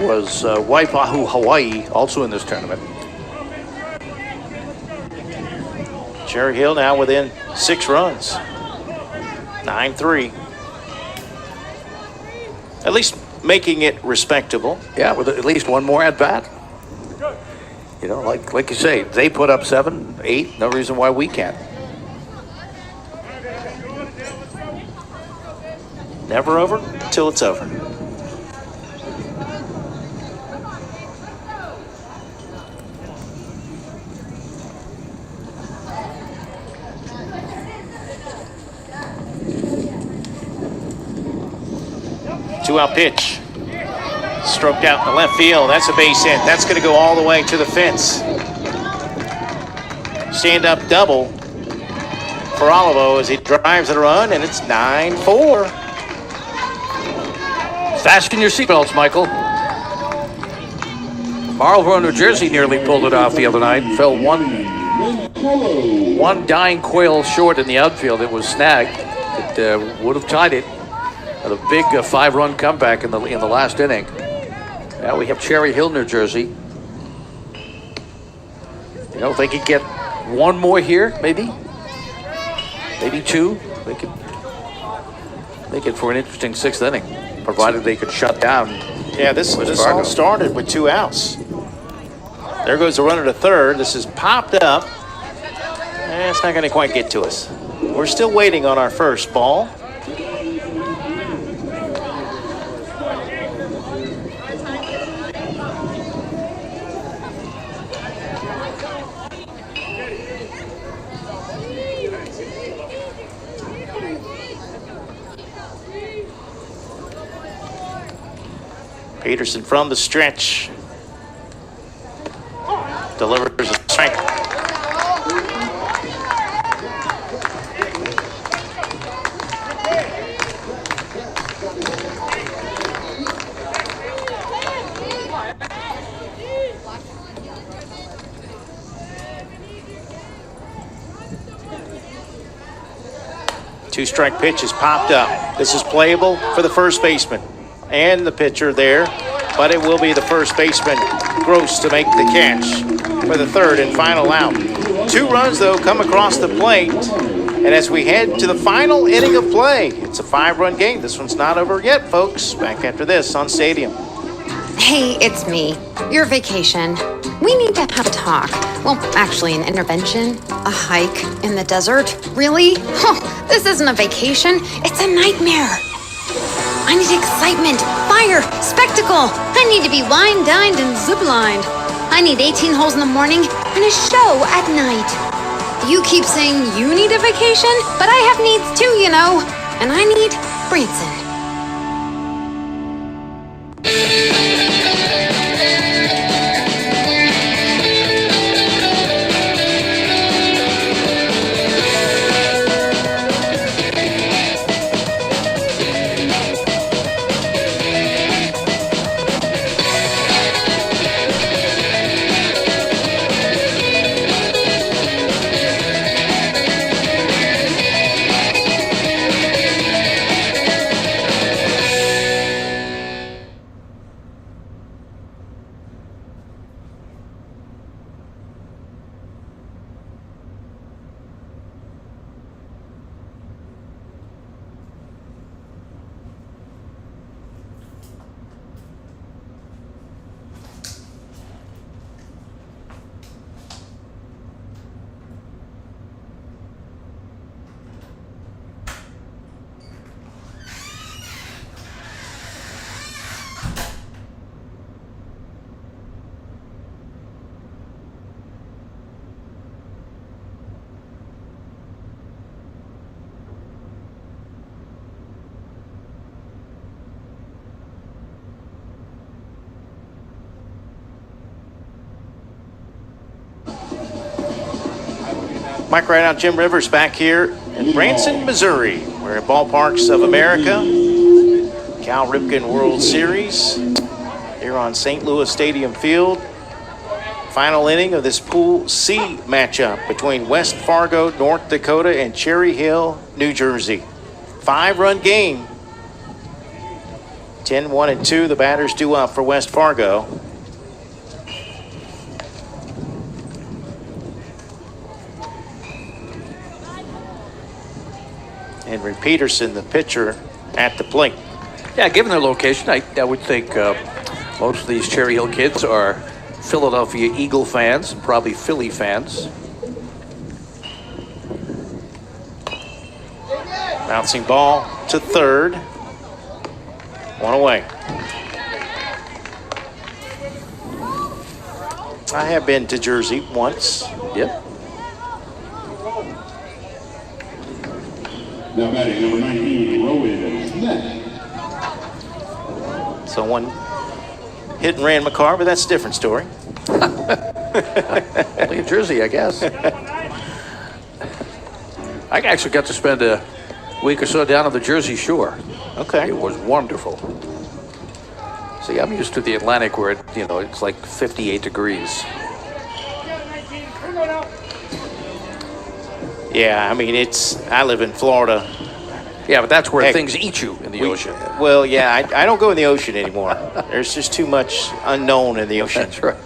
was Waipahu, Hawaii, also in this tournament. Cherry Hill now within 6 runs. 9-3. At least making it respectable. Yeah, with at least one more at bat. You know, like you say, they put up 7, 8. No reason why we can't. Never over till it's over. Two-out pitch. Stroked out in the left field. That's a base hit. That's going to go all the way to the fence. Stand-up double for Olivo as he drives the run, and it's 9-4. Fasten your seatbelts, Michael. Marlboro, New Jersey nearly pulled it off the other night. Fell one dying coil short in the outfield. It was snagged. It would have tied it. A big 5-run comeback in the last inning. Now we have Cherry Hill, New Jersey. You know, if they could get one more here, maybe 2, they could make it for an interesting 6th inning, provided they could shut down. Yeah, this Fargo. all started with 2 outs. There goes the runner to third. This is popped up. It's not going to quite get to us. We're still waiting on our first ball. Peterson from the stretch. Delivers a strike. Two-strike pitch is popped up. This is playable for the first baseman and the pitcher there, but it will be the first baseman, Gross, to make the catch for the third and final out. 2 runs, though, come across the plate, and as we head to the final inning of play, it's a 5-run game. This one's not over yet, folks. Back after this on Stadium. Hey, it's me. Your vacation. We need to have a talk. Well, actually, an intervention. A hike in the desert. Really? This isn't a vacation. It's a nightmare. I need excitement, fire, spectacle. I need to be wine, dined, and zip-lined. I need 18 holes in the morning and a show at night. You keep saying you need a vacation, but I have needs too, you know. And I need Branson. Mike Rideout, Jim Rivers back here in Branson, Missouri. We're at Ballparks of America, Cal Ripken World Series here on St. Louis Stadium Field. Final inning of this Pool C matchup between West Fargo, North Dakota, and Cherry Hill, New Jersey. 5-run game. 10-1-2. The batters due up for West Fargo. Henry Peterson, the pitcher, at the plate. Yeah, given their location, I would think most of these Cherry Hill kids are Philadelphia Eagle fans and probably Philly fans. Bouncing ball to third. One away. I have been to Jersey once. Yep. Now batting number 19, Rowan Smith. Someone hit and ran McCarr, but that's a different story. Only in Jersey, I guess. I actually got to spend a week or so down on the Jersey Shore. Okay. It was wonderful. See, I'm used to the Atlantic where it's like 58 degrees. Yeah, I mean, I live in Florida. Yeah, but that's where things eat you in the ocean. Well, yeah, I don't go in the ocean anymore. There's just too much unknown in the ocean. That's right.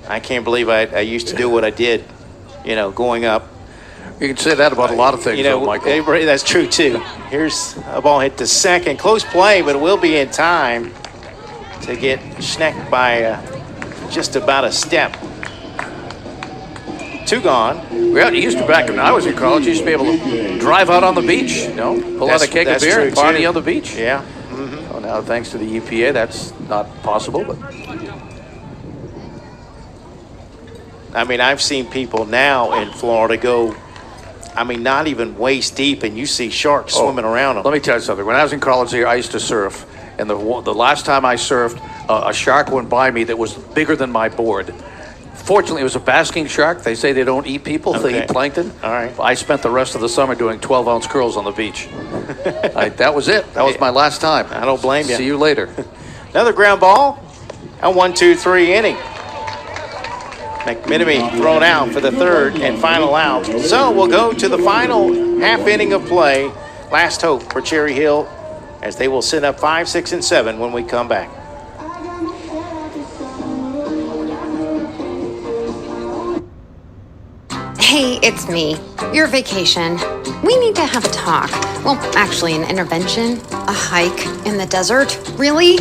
I can't believe I used to do what I did, going up. You can say that about a lot of things, though, Michael. That's true, too. Here's a ball hit to second. Close play, but it will be in time to get Schneck by just about a step. 2 gone. Well, he used to back when I was in college. He used to be able to drive out on the beach, pull out a keg of beer and party on the beach. Yeah. Mm-hmm. Oh, now, thanks to the EPA, that's not possible. But I mean, I've seen people now in Florida go, not even waist deep, and you see sharks swimming around them. Let me tell you something. When I was in college here, I used to surf, and the last time I surfed, a shark went by me that was bigger than my board. Fortunately, it was a basking shark. They say they don't eat people, they eat plankton. All right. I spent the rest of the summer doing 12-ounce curls on the beach. That was it. That was my last time. I don't blame you. See you later. Another ground ball. A 1-2-3 inning. McMenemy thrown out for the third and final out. So we'll go to the final half inning of play. Last hope for Cherry Hill as they will send up 5, 6, and 7 when we come back. Hey, it's me. Your vacation. We need to have a talk. Well, actually, an intervention. A hike in the desert. Really?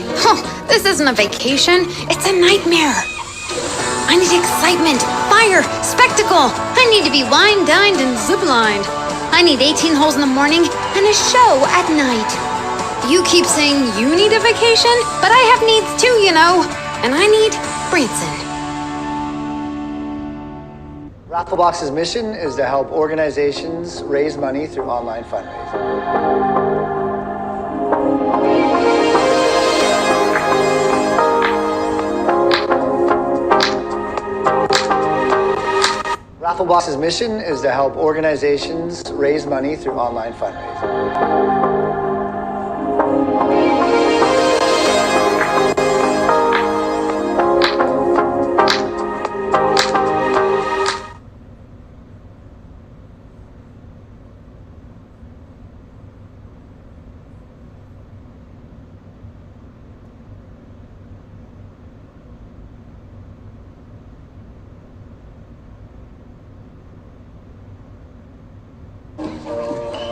This isn't a vacation. It's a nightmare. I need excitement, fire, spectacle. I need to be wine, dined, and zip-lined. I need 18 holes in the morning and a show at night. You keep saying you need a vacation, but I have needs too, And I need Branson. Rafflebox's mission is to help organizations raise money through online fundraising. Rafflebox's mission is to help organizations raise money through online fundraising.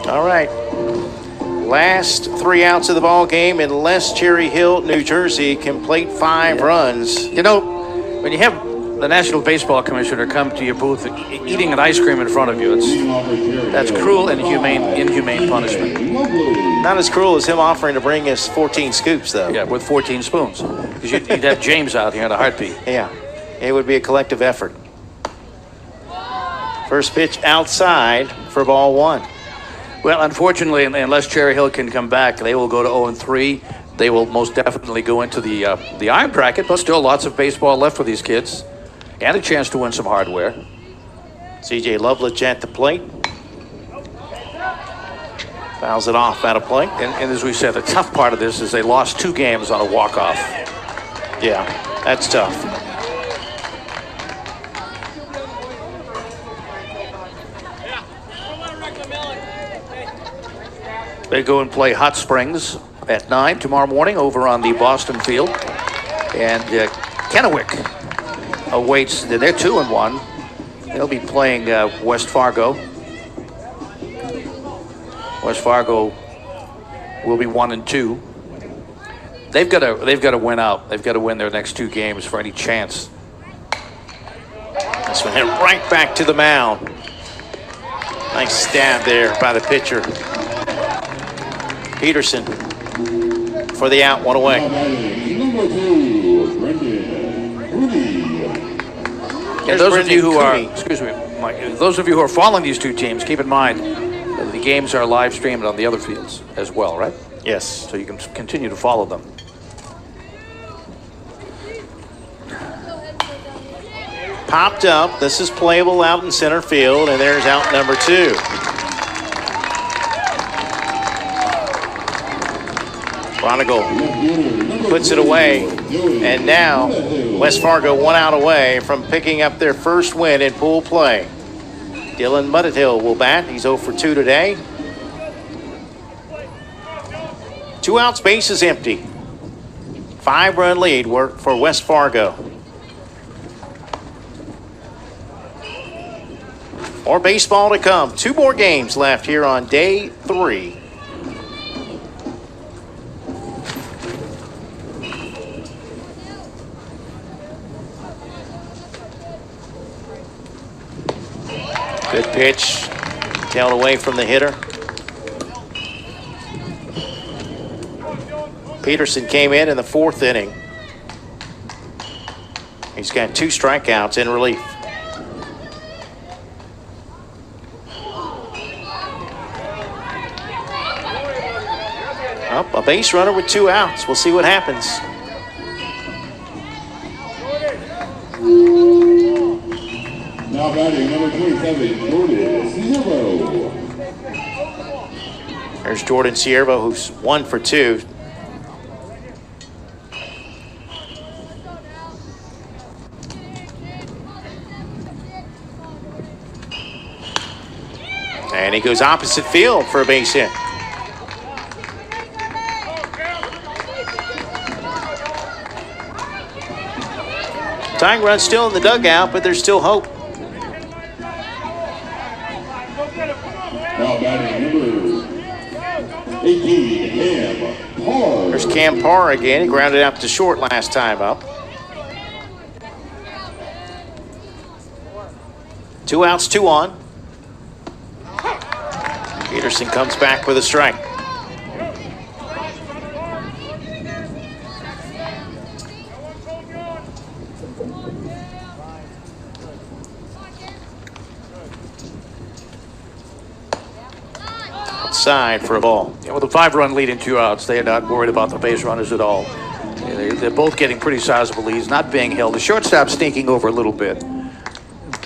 All right. Last 3 outs of the ball game unless Cherry Hill, New Jersey can plate 5 runs. When you have the National Baseball Commissioner come to your booth eating an ice cream in front of you, that's cruel and inhumane punishment. Not as cruel as him offering to bring us 14 scoops, though. Yeah, with 14 spoons. Because you'd have James out here in a heartbeat. Yeah, it would be a collective effort. First pitch outside for ball 1. Well, unfortunately, unless Cherry Hill can come back, they will go to 0-3. They will most definitely go into the iron bracket, but still lots of baseball left for these kids. and a chance to win some hardware. C.J. Lovelich at the plate. Fouls it off out of play. And as we said, the tough part of this is they lost 2 games on a walk-off. Yeah, that's tough. They go and play Hot Springs at 9 tomorrow morning over on the Boston field. And Kennewick awaits. They're 2-1. They'll be playing West Fargo. West Fargo will be 1-2. They've got to win out. They've got to win their next 2 games for any chance. This one hit right back to the mound. Nice stab there by the pitcher. Peterson for the out, 1 away. And those of you who are, excuse me, Mike, those of you who are following these 2 teams, keep in mind that the games are live streamed on the other fields as well, right? Yes. So you can continue to follow them. Popped up. This is playable out in center field, and there's out number 2. Prodigal puts it away, and now West Fargo 1 out away from picking up their first win in pool play. Dylan Muddihill will bat. He's 0 for 2 today. 2 outs, base is empty. 5-run lead for West Fargo. More baseball to come. 2 more games left here on day 3. Good pitch, tailed away from the hitter. Peterson came in the 4th inning. He's got 2 strikeouts in relief. Up a base runner with 2 outs. We'll see what happens. Now batting number 27, Jordan Siervo. There's Jordan Siervo, who's 1 for 2. And he goes opposite field for a base hit. Tying run still in the dugout, but there's still hope. Now batting number 18, Cam Parr. There's Cam Parr again. He grounded out to short last time up. 2 outs, 2 on. Peterson comes back with a strike. Outside for a ball. Yeah, with a 5-run lead in 2 outs, they are not worried about the base runners at all. They're both getting pretty sizable leads, not being held. The shortstop sneaking over a little bit,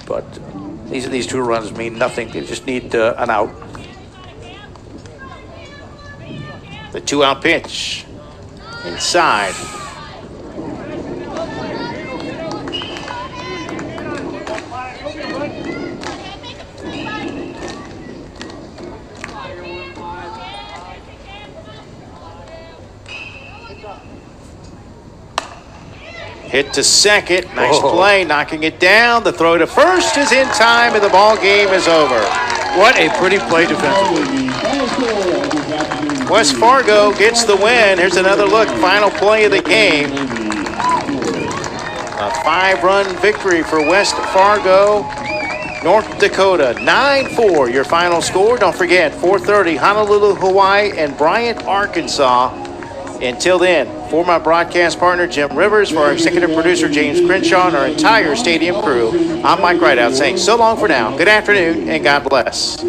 but these 2 runs mean nothing. They just need an out. The 2-out pitch. Inside. Hit to second. Nice play, knocking it down. The throw to first is in time, and the ball game is over. What a pretty play defensively. West Fargo gets the win. Here's another look. Final play of the game. A 5-run victory for West Fargo, North Dakota. 9-4 your final score. Don't forget, 4:30 Honolulu, Hawaii, and Bryant, Arkansas. Until then, for my broadcast partner, Jim Rivers, for our executive producer, James Crenshaw, and our entire stadium crew, I'm Mike Rideout saying so long for now. Good afternoon, and God bless.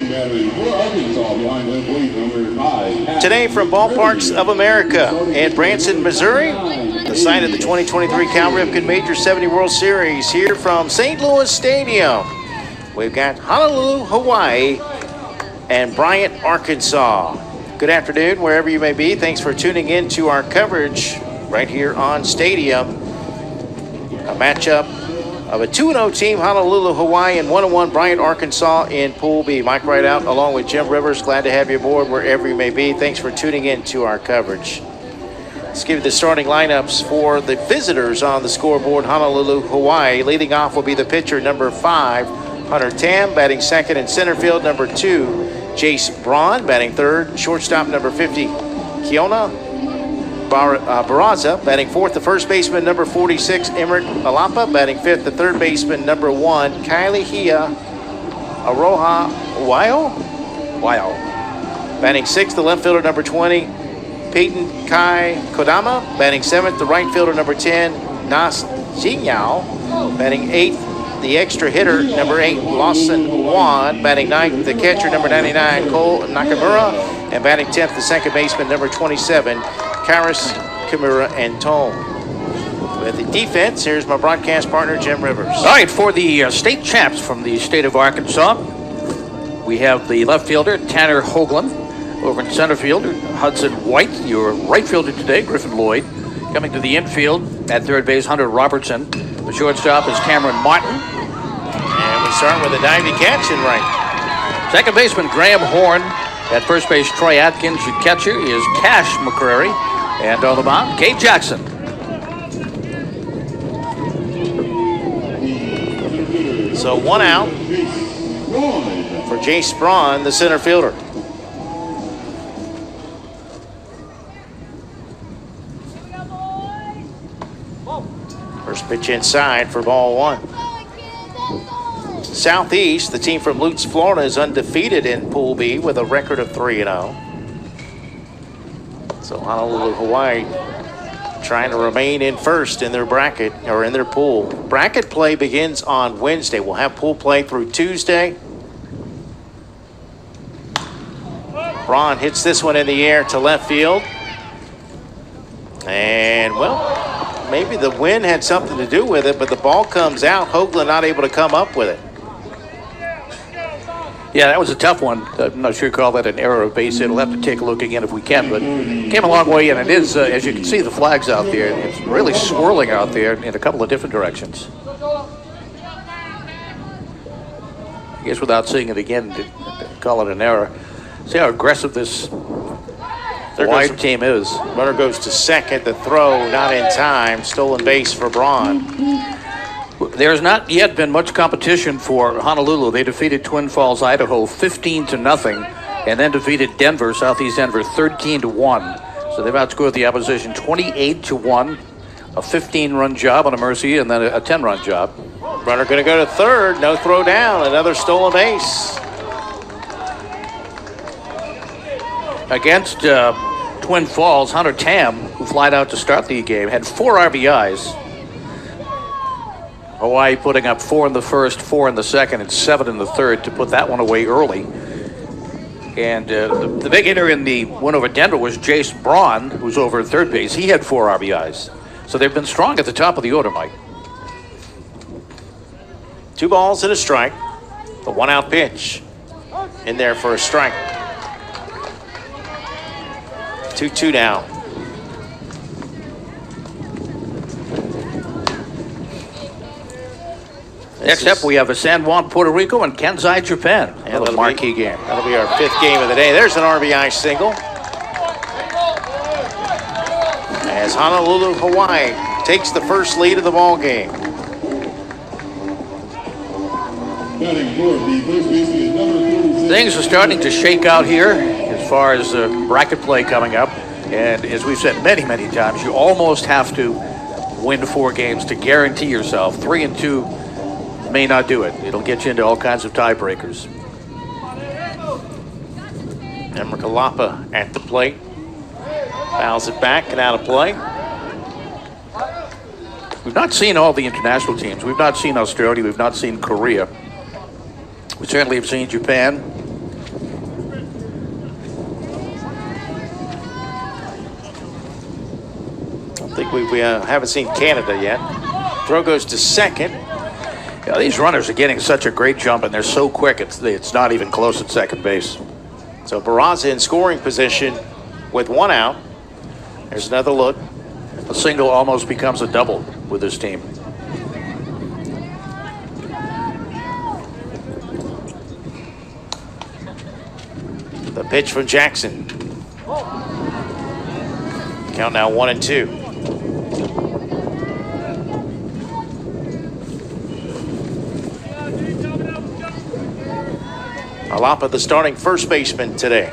Battery for Arkansas behind home plate number 5. Today from Ballparks of America in Branson, Missouri, the site of the 2023 Cal Ripken Major 70 World Series here from St. Louis Stadium. We've got Honolulu, Hawaii, and Bryant, Arkansas. Good afternoon, wherever you may be. Thanks for tuning in to our coverage right here on Stadium. A matchup of a 2-0 team, Honolulu, Hawaii, and 1-1 Bryant, Arkansas in Pool B. Mike Rideout along with Jim Rivers. Glad to have you aboard wherever you may be. Thanks for tuning in to our coverage. Let's give you the starting lineups for the visitors on the scoreboard. Honolulu, Hawaii. Leading off will be the pitcher, number 5, Hunter Tam. Batting second in center field, number 2, Jace Braun. Batting third, shortstop, number 50, Kiona Barraza. Batting fourth, the first baseman, number 46, Emerick Alapa. Batting fifth, the third baseman, number 1, Kylie Hia Aroha Wayo. Batting sixth, the left fielder, number 20, Peyton Kai Kodama. Batting seventh, the right fielder, number 10, Nas Jinyao. Batting eighth, the extra hitter, number 8, Lawson Wan. Batting ninth, the catcher, number 99, Cole Nakamura. And batting 10th, the second baseman, number 27, Karis Kimura Antone. With the defense, here's my broadcast partner, Jim Rivers. All right, for the state champs from the state of Arkansas, we have the left fielder, Tanner Hoagland. Over in center field, Hudson White. Your right fielder today, Griffin Lloyd. Coming to the infield, at third base, Hunter Robertson. The shortstop is Cameron Martin. And we start with a diving catch in right. Second baseman, Graham Horn. At first base, Troy Atkins. Your catcher is Cash McCrary. And on the mound, Kate Jackson. So 1 out for Jace Braun, the center fielder. First pitch inside for ball 1. Southeast, the team from Lutz, Florida, is undefeated in Pool B with a record of 3-0. So Honolulu, Hawaii trying to remain in first in their bracket, or in their pool. Bracket play begins on Wednesday. We'll have pool play through Tuesday. Braun hits this one in the air to left field. And, well, maybe the wind had something to do with it, but the ball comes out. Hoagland not able to come up with it. Yeah, that was a tough one. I'm not sure you call that an error of base hit. We'll have to take a look again if we can, but came a long way, and it is, as you can see, the flags out there. It's really swirling out there in a couple of different directions. I guess without seeing it again, call it an error. See how aggressive this wide team is. Runner goes to second. The throw not in time. Stolen base for Braun. There's not yet been much competition for Honolulu. They defeated Twin Falls, Idaho 15-0, and then defeated Denver, Southeast Denver 13-1. So they've outscored the opposition 28-1. A 15-run job on a mercy, and then a 10-run job. Runner going to go to third. No throw down. Another stolen base. Against Twin Falls, Hunter Tam, who flied out to start the game, had 4 RBIs. Hawaii putting up 4 in the first, 4 in the second, and 7 in the third to put that one away early. And the big hitter in the win over Denver was Jace Braun, who's over at third base. He had 4 RBIs. So they've been strong at the top of the order, Mike. 2 balls and a strike. The 1-out pitch in there for a strike. 2-2 now. Next up, we have a San Juan, Puerto Rico, and Kansai, Japan. And a marquee game. That'll be our 5th game of the day. There's an RBI single. As Honolulu, Hawaii takes the first lead of the ball game. Things are starting to shake out here as far as bracket play coming up. And as we've said many, many times, you almost have to win 4 games to guarantee yourself. 3-2 may not do it. It'll get you into all kinds of tiebreakers. Emerick Alapa at the plate. Fouls it back and out of play. We've not seen all the international teams. We've not seen Australia. We've not seen Korea. We certainly have seen Japan. We haven't seen Canada yet. Throw goes to second. Yeah, these runners are getting such a great jump, and they're so quick, it's not even close at second base. So Barraza in scoring position with one out. There's another look. A single almost becomes a double with this team. The pitch from Jackson. Count now 1-2. Alapa, the starting first baseman today.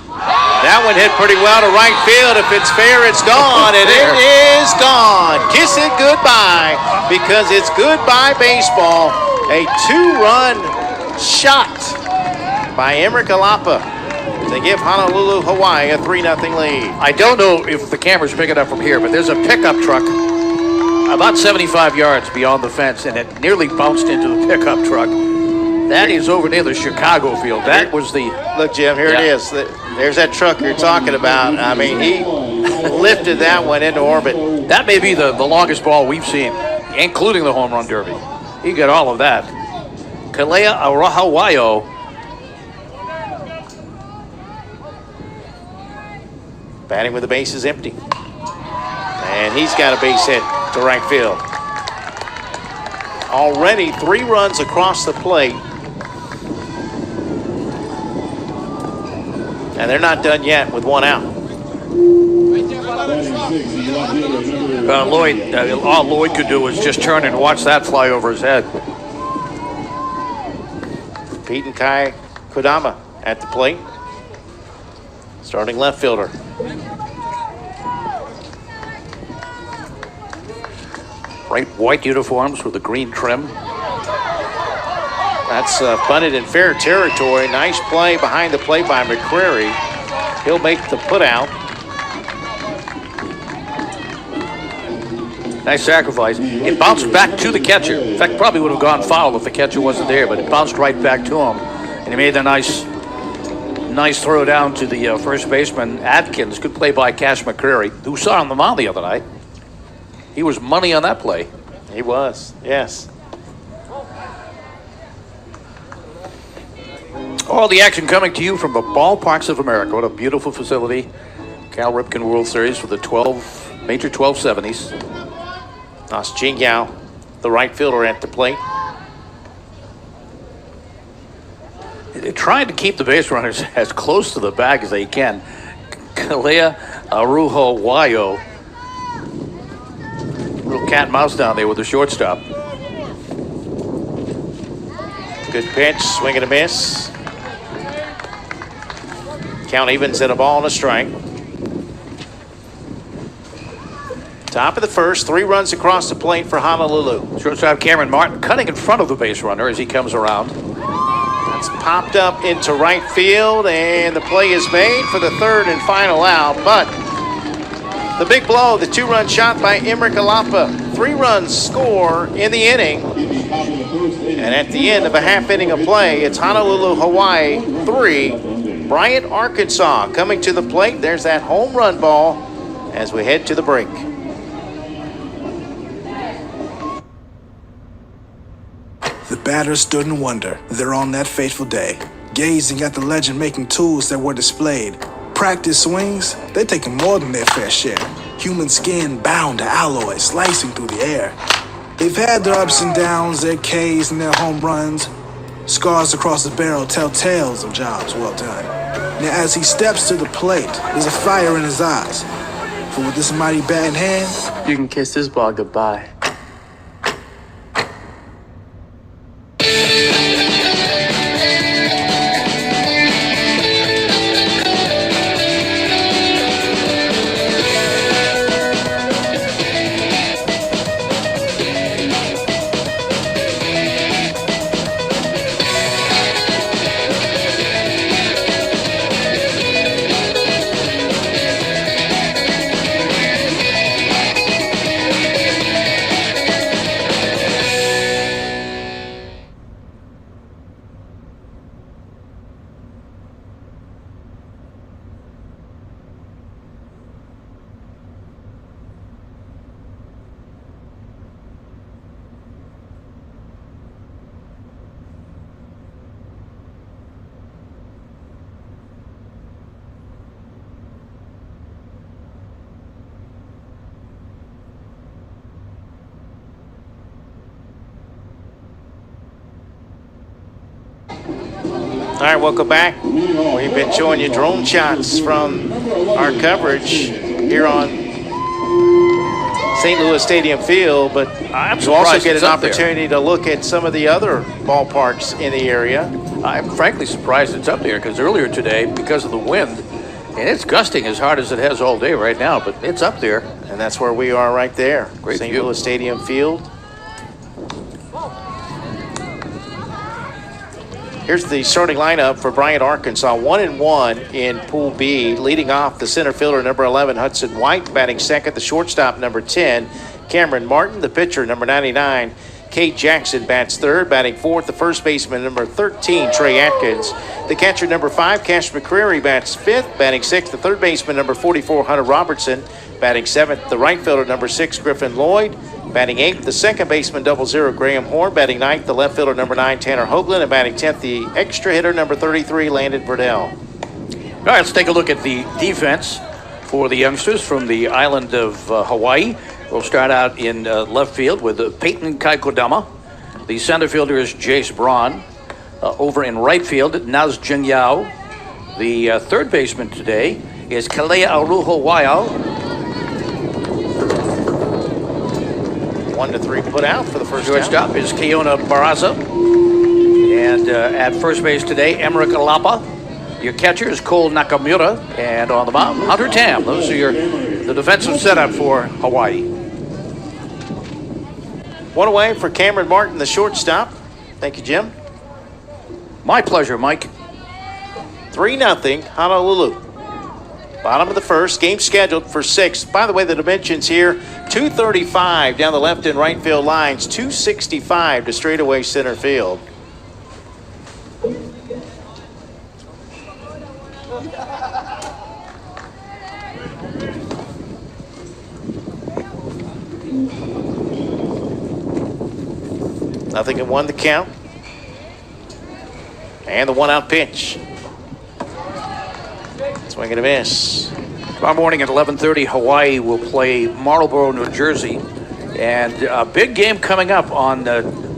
That one hit pretty well to right field. If it's fair, it's gone, and it is gone. Kiss it goodbye, because it's goodbye baseball. A two-run shot by Emmerich Alapa to give Honolulu, Hawaii a 3-0 lead. I don't know if the camera's picking up from here, but there's a pickup truck about 75 yards beyond the fence, and it nearly bounced into the pickup truck. That is over near the Chicago field. That was the... Look, Jim, here it is. There's that truck you're talking about. I mean, he lifted that one into orbit. That may be the longest ball we've seen, including the home run derby. He got all of that. Kalea Arahawayo. Batting with the bases empty. And he's got a base hit to right field. Already 3 runs across the plate. And they're not done yet with 1 out. Lloyd, all Lloyd could do was just turn and watch that fly over his head. Pete and Kai Kodama at the plate. Starting left fielder. Bright white uniforms with the green trim. That's bunted in fair territory. Nice play behind the plate by McCreary. He'll make the put out. Nice sacrifice. It bounced back to the catcher. In fact, probably would have gone foul if the catcher wasn't there, but it bounced right back to him. And he made a nice throw down to the first baseman, Adkins. Good play by Cash McCreary, who saw on the mound the other night. He was money on that play. He was, yes. All the action coming to you from the Ballparks of America. What a beautiful facility. Cal Ripken World Series for the major 1270s. That's Jing Yao, the right fielder at the plate. They're trying to keep the base runners as close to the bag as they can. Kalea Aruhawayo. Little cat and mouse down there with the shortstop. Good pitch, swing and a miss. Count evens at a ball and a strike. Top of the first, 3 runs across the plate for Honolulu. Shortstop Cameron Martin cutting in front of the base runner as he comes around. That's popped up into right field, and the play is made for the 3rd and final out. But the big blow, the 2-run shot by Emmerich Alapa. 3 runs score in the inning. And at the end of a half inning of play, it's Honolulu, Hawaii 3, Bryant, Arkansas coming to the plate. There's that home run ball as we head to the break. The batters stood in wonder. They're on that fateful day, gazing at the legend making tools that were displayed. Practice swings, they're taking more than their fair share. Human skin bound to alloy, slicing through the air. They've had their ups and downs, their Ks and their home runs. Scars across the barrel tell tales of jobs well done. Now as he steps to the plate, there's a fire in his eyes. For with this mighty bat in hand, you can kiss this ball goodbye. All right, welcome back. We've been showing you drone shots from our coverage here on St. Louis Stadium Field, but you also get an opportunity to look at some of the other ballparks in the area. I'm frankly surprised it's up there because earlier today, because of the wind, and it's gusting as hard as it has all day right now, but it's up there. And that's where we are right there. Great St. view. Louis Stadium Field. Here's the starting lineup for Bryant, Arkansas. 1-1 in Pool B. Leading off, the center fielder, number 11, Hudson White. Batting second, the shortstop, number 10, Cameron Martin. The pitcher, number 99, Kate Jackson, bats third. Batting fourth, the first baseman, number 13, Trey Atkins. The catcher, number 5, Cash McCreary, bats fifth. Batting sixth, the third baseman, number 44, Hunter Robertson. Batting seventh, the right fielder, number 6, Griffin Lloyd. Batting eighth, the second baseman, 00, Graham Horn. Batting ninth, the left fielder, number 9, Tanner Hoagland. And batting 10th, the extra hitter, number 33, Landon Verdell. All right, let's take a look at the defense for the youngsters from the island of Hawaii. We'll start out in left field with Peyton Kaikodama. The center fielder is Jace Braun. Over in right field, Naz Jinyao. The third baseman today is Kalea Aruho Waiau. 1-3 put out for the first time. Shortstop is Keona Barraza. And at first base today, Emmerich Alapa. Your catcher is Cole Nakamura. And on the mound, Hunter Tam. Those are the defensive setup for Hawaii. One away for Cameron Martin, the shortstop. Thank you, Jim. My pleasure, Mike. 3-0, Honolulu. Bottom of the first, game scheduled for 6. By the way, the dimensions here, 235 down the left and right field lines, 265 to straightaway center field. Nothing in one to count. And the 1-out pitch. Swing and a miss. Tomorrow morning at 11:30, Hawaii will play Marlborough, New Jersey. And a big game coming up on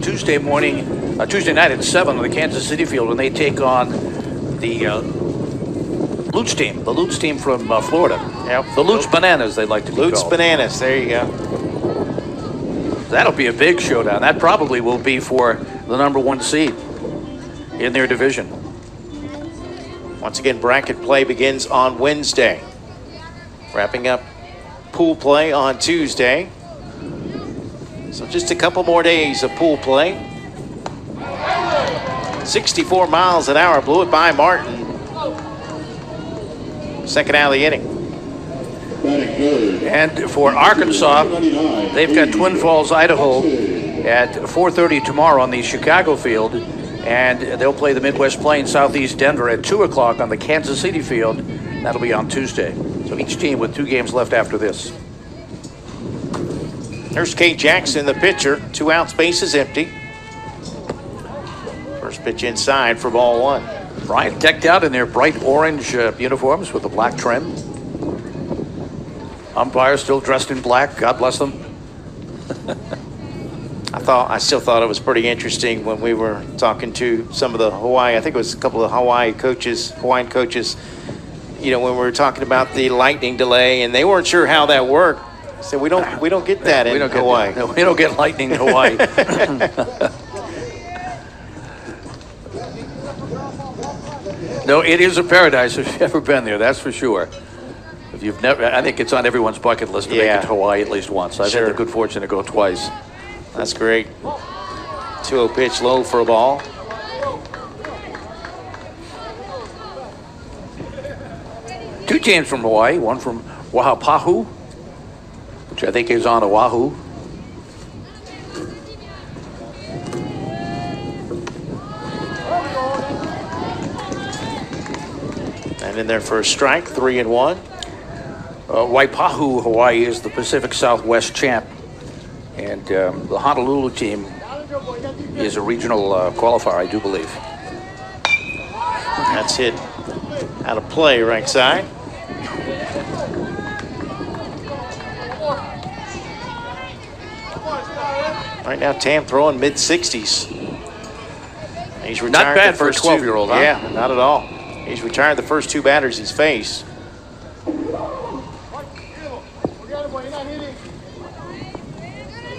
Tuesday night at 7 on the Kansas City field when they take on the Lutz team. The Lutz team from Florida. Yep. The Lutz Bananas, they like to be called. Lutz Bananas, there you go. That'll be a big showdown. That probably will be for the number 1 seed in their division. Once again, bracket play begins on Wednesday. Wrapping up pool play on Tuesday. So just a couple more days of pool play. 64 miles an hour, blew it by Martin. Second out of the inning. And for Arkansas, they've got Twin Falls, Idaho at 4:30 tomorrow on the Chicago field. And they'll play the Midwest Plains, Southeast Denver at 2 o'clock on the Kansas City field. That'll be on Tuesday. So each team with 2 games left after this. There's Kate Jackson, the pitcher. 2 outs, base is empty. First pitch inside for ball 1. Bryant decked out in their bright orange uniforms with the black trim. Umpires still dressed in black. God bless them. I still thought it was pretty interesting when we were talking to some of the Hawaii, I think it was a couple of Hawaiian coaches, you know, when we were talking about the lightning delay, and they weren't sure how that worked. So we don't get that in Hawaii. No, we don't get lightning in Hawaii. No, it is a paradise if you've ever been there, that's for sure. If you've never, I think it's on everyone's bucket list to make it to Hawaii at least once. I've had the good fortune to go twice. That's great. 2-0 pitch, low for a ball. Two teams from Hawaii, one from Oahu, which I think is on Oahu. And in there for a strike, 3-1. Waipahu, Hawaii is the Pacific Southwest champ. And the Honolulu team is a regional qualifier, I do believe. That's hit out of play right side. Right now, Tam throwing mid-60s. He's retired. Not bad the for a first 12-year-old, huh? Yeah, not at all. He's retired the first 2 batters he's faced.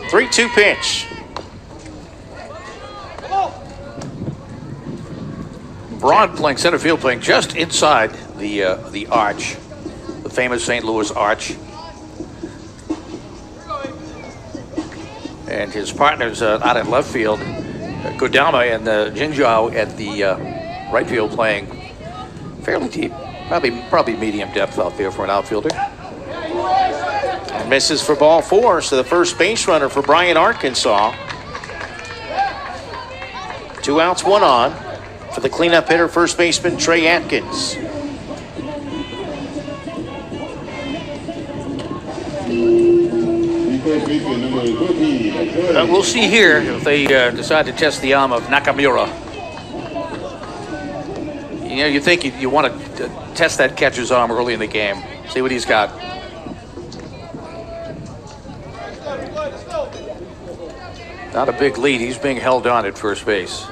Three-two pitch. Braun playing center field, playing just inside the arch, the famous St. Louis arch. And his partners out in left field, Kodama and Jinzhou at the right field, playing fairly deep, probably medium depth out there for an outfielder. And misses for ball 4, so the first base runner for Bryant, Arkansas. 2 outs, 1 on for the cleanup hitter, first baseman Trey Atkins. We'll see here if they decide to test the arm of Nakamura. You know, you think you want to test that catcher's arm early in the game, see what he's got. Not a big lead. He's being held on at first base.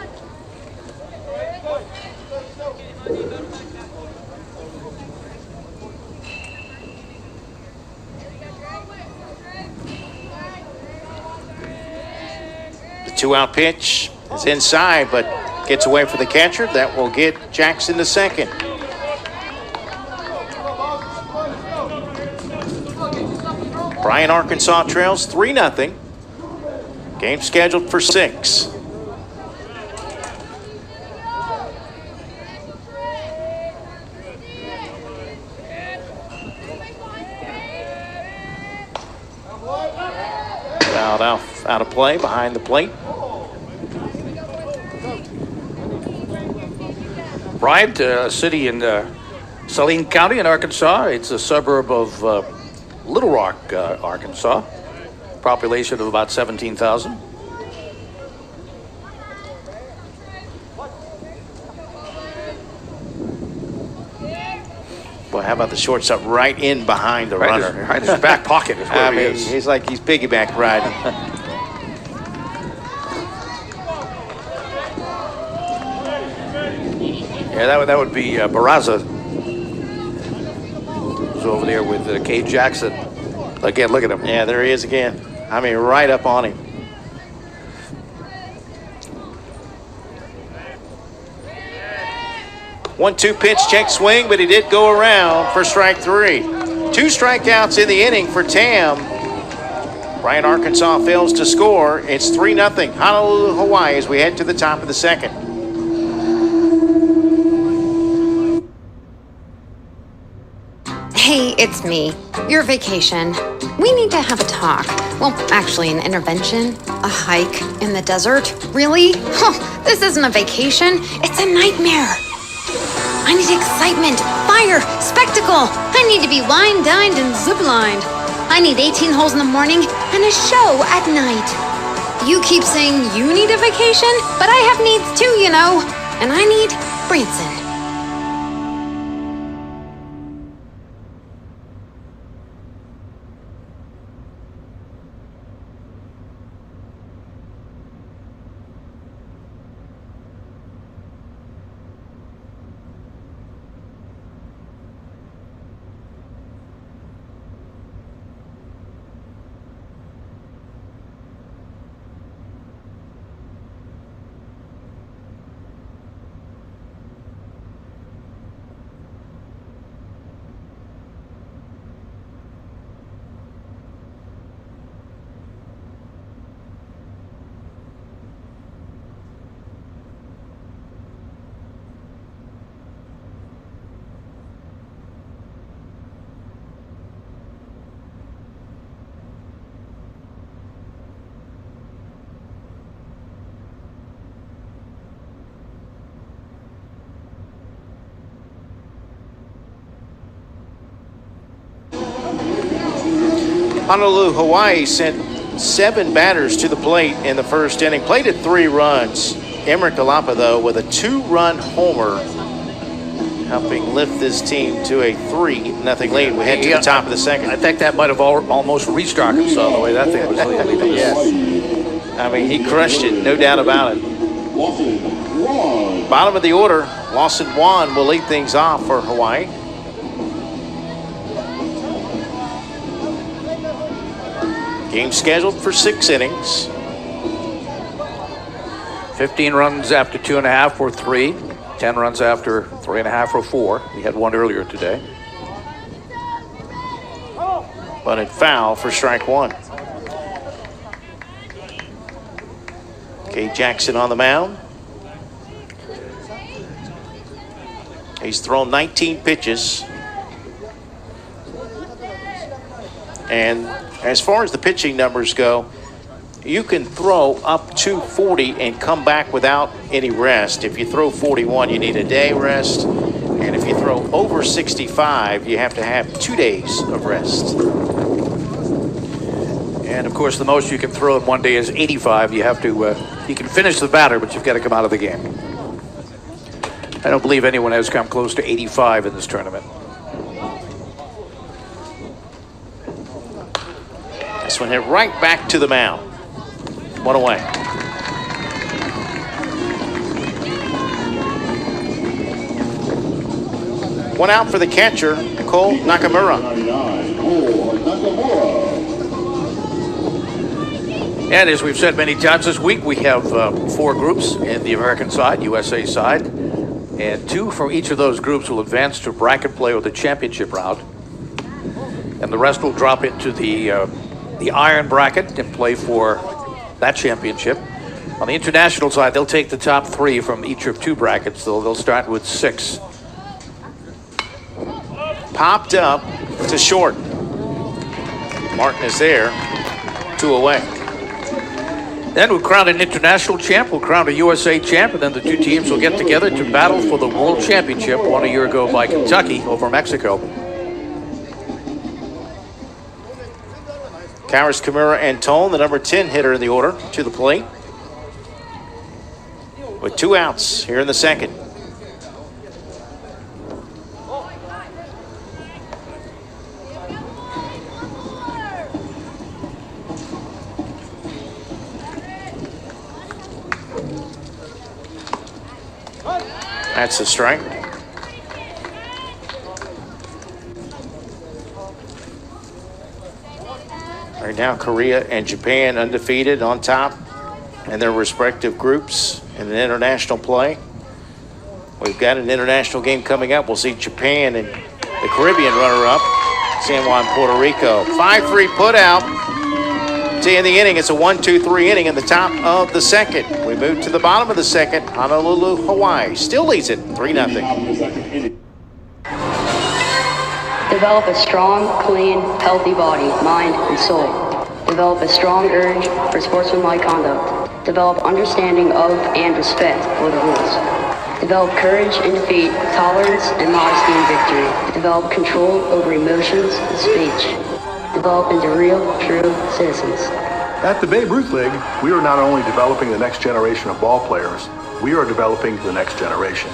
The 2-out pitch is inside, but gets away for the catcher. That will get Jackson to second. Bryant, Arkansas trails 3-0. Game scheduled for 6. Out of play behind the plate. Bryant, a city in Saline County in Arkansas. It's a suburb of Little Rock, Arkansas. Population of about 17,000. Well, how about the shortstop right in behind the runner? Right in his back pocket is where he is. He's like he's piggyback riding. Yeah, that would be Barraza. Who's over there with Kate Jackson. Again, look at him. Yeah, there he is again. I mean, right up on him. One-two pitch, check swing, but he did go around for strike 3. 2 strikeouts in the inning for Tam. Bryant, Arkansas fails to score. It's 3-0 Honolulu, Hawaii as we head to the top of the second. Hey, it's me. Your vacation. We need to have a talk. Well, actually, an intervention. A hike in the desert. Really? This isn't a vacation. It's a nightmare. I need excitement, fire, spectacle. I need to be wine, dined, and ziplined. I need 18 holes in the morning and a show at night. You keep saying you need a vacation, but I have needs too, you know. And I need Branson. Honolulu, Hawaii sent 7 batters to the plate in the first inning. Played at 3 runs. Emerick Galapa, though, with a 2-run homer, helping lift this team to a 3-0 lead. We head to the top of the second. I think that might have almost reached Arkansas the way that thing was leaving. Yes. I mean, he crushed it, no doubt about it. Lawson Juan. Bottom of the order, Lawson Juan will lead things off for Hawaii. Game scheduled for 6 innings. 15 runs after 2.5 or 3. 10 runs after 3.5 or 4. We had one earlier today. But it foul for strike 1. Kay Jackson on the mound. He's thrown 19 pitches. And as far as the pitching numbers go, you can throw up to 40 and come back without any rest. If you throw 41, you need a day rest. And if you throw over 65, you have to have 2 days of rest. And of course, the most you can throw in one day is 85. You have to, you can finish the batter, but you've got to come out of the game. I don't believe anyone has come close to 85 in this tournament. This one hit right back to the mound. 1 away. One out for the catcher, Cole Nakamura. And as we've said many times this week, we have 4 groups in the American side, USA side, and 2 from each of those groups will advance to bracket play or the championship round, and the rest will drop into the iron bracket and play for that championship. On the international side, they'll take the top 3 from each of 2 brackets. They'll start with 6. Popped up to short. Martin is there. 2 away. Then we'll crown an international champ, we'll crown a USA champ, and then the 2 teams will get together to battle for the World Championship won a year ago by Kentucky over Mexico. Karis Kimura Antone, the number 10 hitter in the order, to the plate. With 2 outs here in the second. That's a strike. Right now, Korea and Japan undefeated on top in their respective groups in an international play. We've got an international game coming up. We'll see Japan and the Caribbean runner-up, San Juan, Puerto Rico. 5-3 put out. To end the inning, it's a 1-2-3 inning in the top of the second. We move to the bottom of the second. Honolulu, Hawaii still leads it 3-0. Develop a strong, clean, healthy body, mind, and soul. Develop a strong urge for sportsmanlike conduct. Develop understanding of and respect for the rules. Develop courage in defeat, tolerance and modesty in victory. Develop control over emotions and speech. Develop into real, true citizens. At the Babe Ruth League, we are not only developing the next generation of ball players, we are developing the next generation.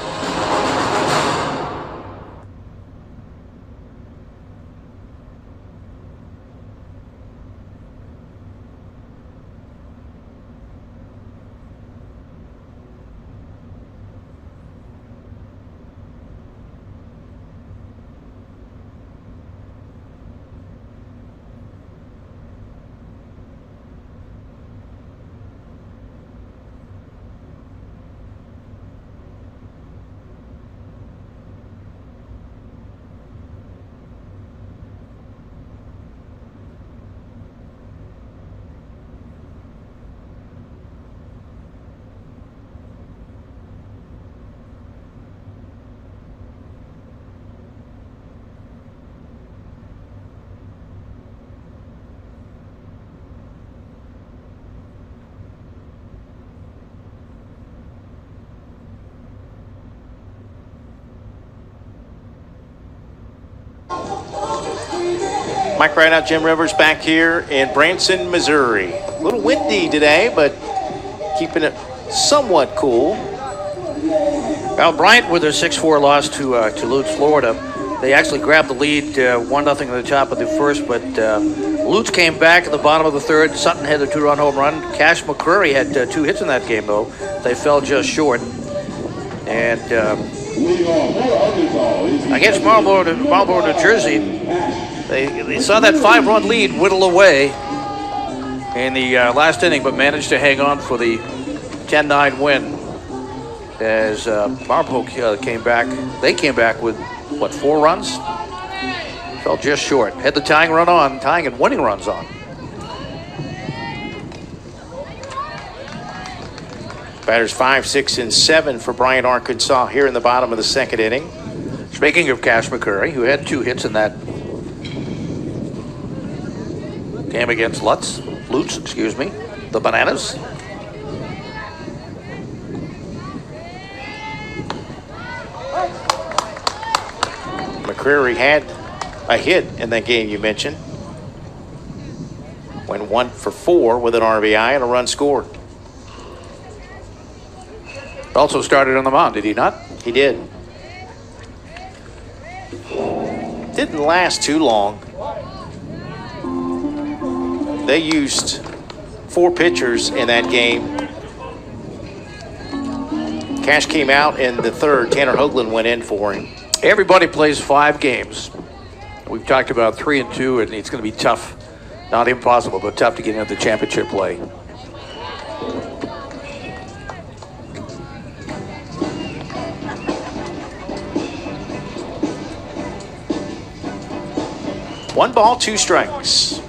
Mike Rideout, Jim Rivers back here in Branson, Missouri. A little windy today, but keeping it somewhat cool. Well, Bryant with their 6-4 loss to Lutz, Florida. They actually grabbed the lead 1-0 at the top of the first, but Lutz came back at the bottom of the third. Sutton had a 2-run home run. Cash McCrory had 2 hits in that game, though. they fell just short. And against Marlboro, New Jersey, they saw that 5-run lead whittle away in the last inning, but managed to hang on for the 10-9 win. As Marlboro came back, they came back with, 4 runs? Fell just short. Had the tying and winning runs on. Batters 5, 6, and 7 for Bryant, Arkansas here in the bottom of the second inning. Speaking of Cash McCurry, who had 2 hits in that game against Lutz, the Bananas. McCreary had a hit in that game you mentioned. Went 1 for 4 with an RBI and a run scored. Also started on the mound, did he not? He did. Didn't last too long. They used 4 pitchers in that game. Cash came out in the third. Tanner Hoagland went in for him. Everybody plays 5 games. We've talked about 3 and 2, and it's going to be tough. Not impossible, but tough to get into the championship play. One ball, 2 strikes.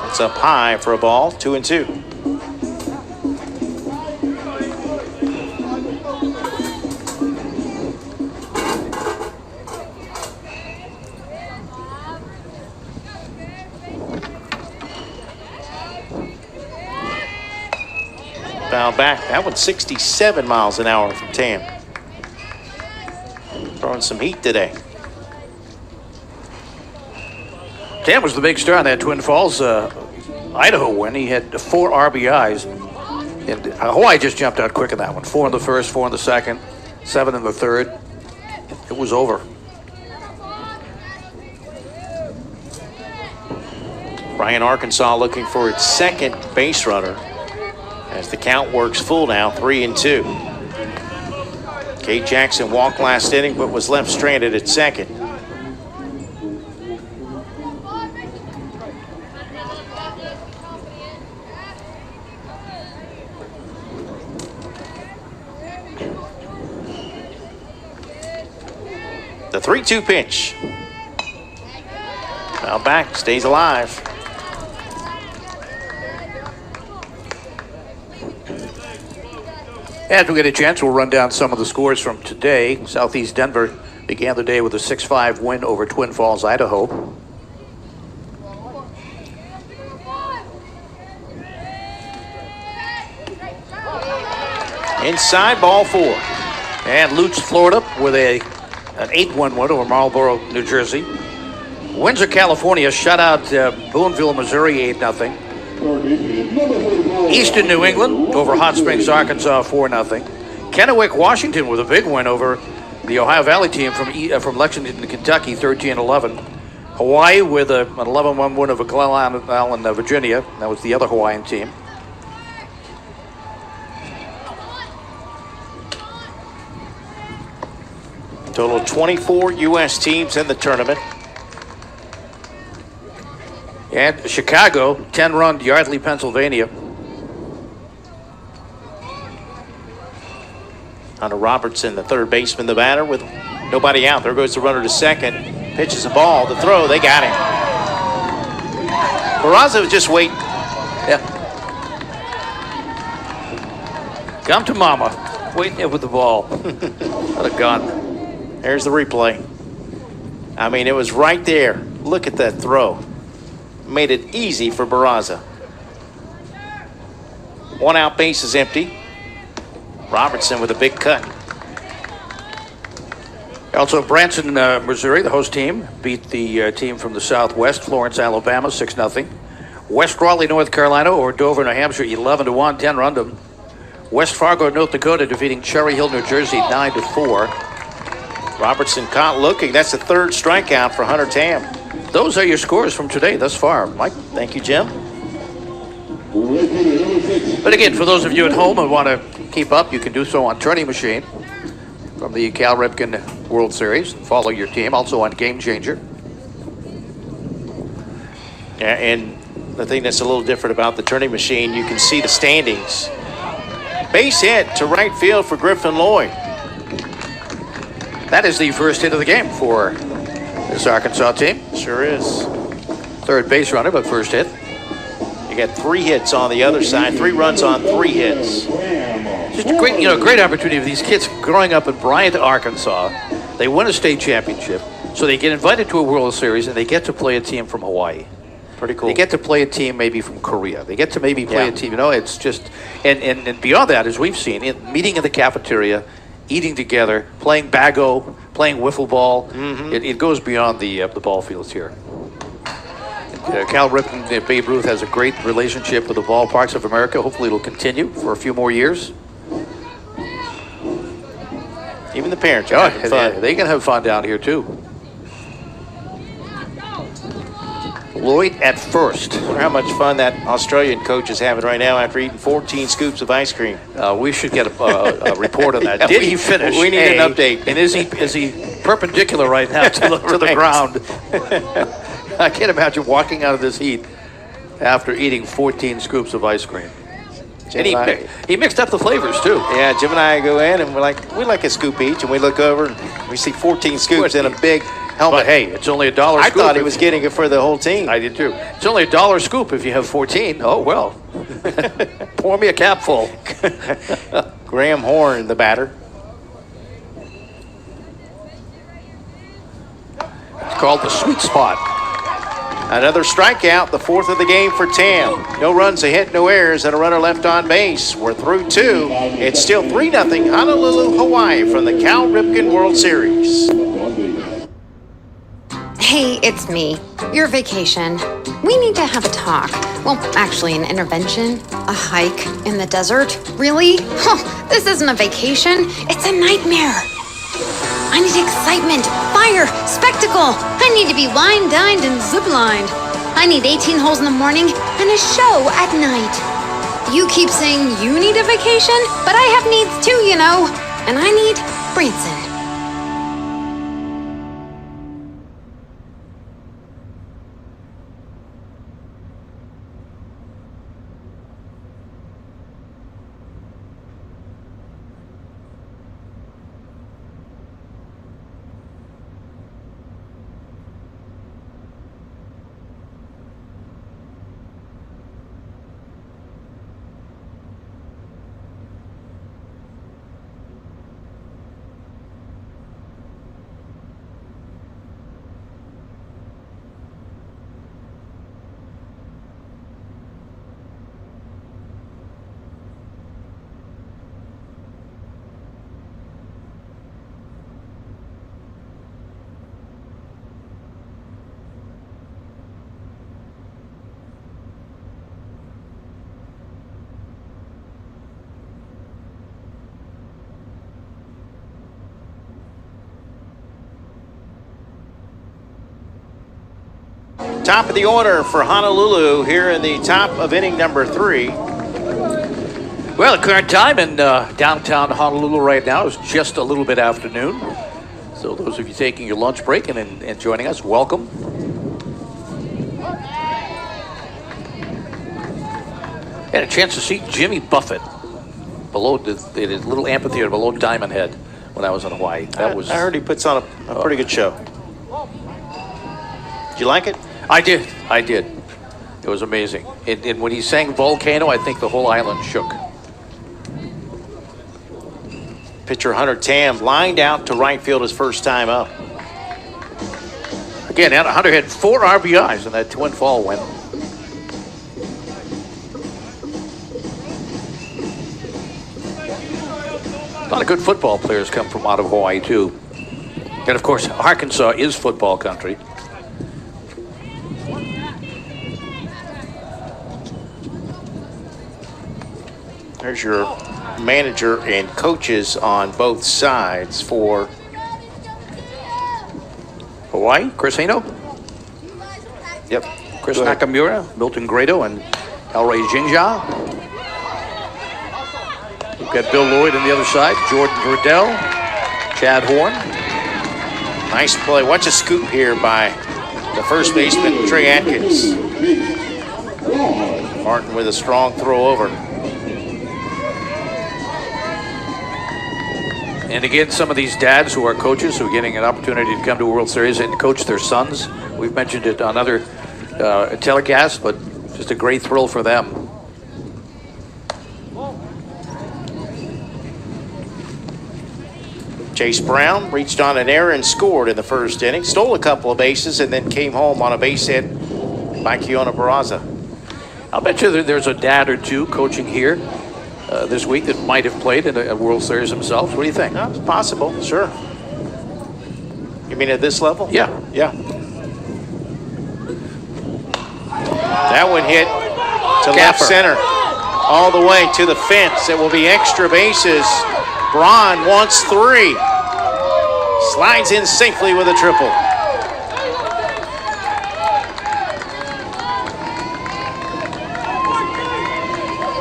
It's up high for a ball, 2 and 2. Foul back. That one's 67 miles an hour from Tam. Throwing some heat today. Tam was the big star in that Twin Falls, Idaho win. He had 4 RBIs. And Hawaii just jumped out quick in that one. 4 in the first, 4 in the second, 7 in the third. It was over. Bryant, Arkansas looking for its second base runner as the count works full now, 3 and 2. Kate Jackson walked last inning but was left stranded at second. The 3-2 pitch. Now back, stays alive. As we get a chance, we'll run down some of the scores from today. Southeast Denver began the day with a 6-5 win over Twin Falls, Idaho. Inside, ball 4. And Lutz, Florida, with an 8-1 win over Marlboro, New Jersey. Windsor, California shut out Boonville, Missouri 8-0. Eastern New England over Hot Springs, Arkansas 4-0. Kennewick, Washington with a big win over the Ohio Valley team from Lexington, Kentucky 13-11. Hawaii with an 11-1 win over Glen Allen, Virginia. That was the other Hawaiian team. Total of 24 U.S. teams in the tournament. And Chicago, 10-run Yardley, Pennsylvania. Hunter Robertson, the third baseman, the batter with nobody out. There goes the runner to second. Pitches a ball, the throw, they got him. Barraza was just waiting. Yeah. Come to mama. Waiting there with the ball. What a gun. There's the replay. I mean, it was right there. Look at that throw. Made it easy for Barraza. 1 out, base is empty. Robertson with a big cut. Also, Branson, Missouri, the host team, beat the team from the Southwest, Florence, Alabama, 6-0. West Raleigh, North Carolina, or Dover, New Hampshire, 11-1, 10-run. West Fargo, North Dakota, defeating Cherry Hill, New Jersey, 9-4. Robertson caught looking. That's the third strikeout for Hunter Tam. Those are your scores from today thus far, Mike. Thank you, Jim. But again, for those of you at home who want to keep up, you can do so on Turning Machine from the Cal Ripken World Series. Follow your team. Also on Game Changer. Yeah, and the thing that's a little different about the Turning Machine, you can see the standings. Base hit to right field for Griffin Lloyd. That is the first hit of the game for this Arkansas team. Sure is. Third base runner, but first hit. You got 3 hits on the other side, 3 runs on 3 hits. Just a great, great opportunity for these kids growing up in Bryant, Arkansas. They win a state championship, so they get invited to a World Series, and they get to play a team from Hawaii. Pretty cool. They get to play a team maybe from Korea. They get to maybe play a team, it's just, and beyond that, as we've seen, meeting in the cafeteria, eating together, playing bago, playing wiffle ball. It goes beyond the ball fields here. Cal Ripken, Babe Ruth has a great relationship with the ballparks of America. Hopefully it'll continue for a few more years. Even the parents are having fun. Yeah, they can have fun down here too. Lloyd at first. I wonder how much fun that Australian coach is having right now after eating 14 scoops of ice cream. We should get a report on that. Yeah, Did he finish? We need an update. And is he perpendicular right now to the ground? I can't imagine walking out of this heat after eating 14 scoops of ice cream. And he mixed up the flavors too. Yeah, Jim and I go in and we like a scoop each, and we look over and we see 14 scoops in a big helmet. But hey, it's only $1 scoop. I thought he was getting it for the whole team. I did too. It's only $1 scoop if you have 14. Oh well. Pour me a cap full. Graham Horn, the batter. It's called the sweet spot. Another strikeout, the 4th of the game for Tam. No runs, a hit, no errors, and a runner left on base. We're through 2. It's still 3-0 Honolulu, Hawaii from the Cal Ripken World Series. Hey, it's me. Your vacation. We need to have a talk. Well, actually, an intervention. A hike in the desert. Really? This isn't a vacation. It's a nightmare. I need excitement, fire, spectacle. I need to be wine dined and ziplined. I need 18 holes in the morning and a show at night. You keep saying you need a vacation, but I have needs too, and I need Branson. Top of the order for Honolulu here in the top of inning number 3. Well, the current time in downtown Honolulu right now is just a little bit after noon. So those of you taking your lunch break and joining us, welcome. Had a chance to see Jimmy Buffett below the little amphitheater below Diamond Head when I was in Hawaii. I heard he puts on a pretty good show. Did you like it? I did. It was amazing. And when he sang Volcano, I think the whole island shook. Pitcher Hunter Tam lined out to right field his first time up. Again, Hunter had 4 RBIs in that twin fall win. A lot of good football players come from out of Hawaii, too. And, of course, Arkansas is football country. There's your manager and coaches on both sides for Hawaii, Chris Hino. Yep. Chris Nakamura, Milton Grado, and Elray Jinja. We've got Bill Lloyd on the other side, Jordan Verdell, Chad Horn. Nice play. Watch a scoop here by the first baseman, Trey Atkins. Martin with a strong throw over. And again, some of these dads who are coaches who are getting an opportunity to come to a World Series and coach their sons. We've mentioned it on other telecasts, but just a great thrill for them. Chase Brown reached on an error and scored in the first inning, stole a couple of bases, and then came home on a base hit by Keona Barraza. I'll bet you that there's a dad or two coaching here this week that might have played in a World Series themselves. What do you think? No, it's possible, sure. You mean at this level? Yeah. Yeah. That one hit to left center, all the way to the fence. It will be extra bases. Braun wants 3. Slides in safely with a triple.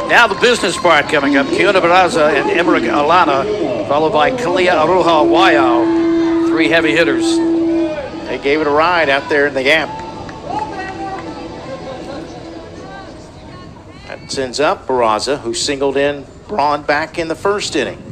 Now the business part coming up. Keona Barraza and Emmerich Alana, followed by Kalia Aruha Waiau. 3 heavy hitters. They gave it a ride out there in the gap. That sends up Barraza, who singled in Braun back in the first inning.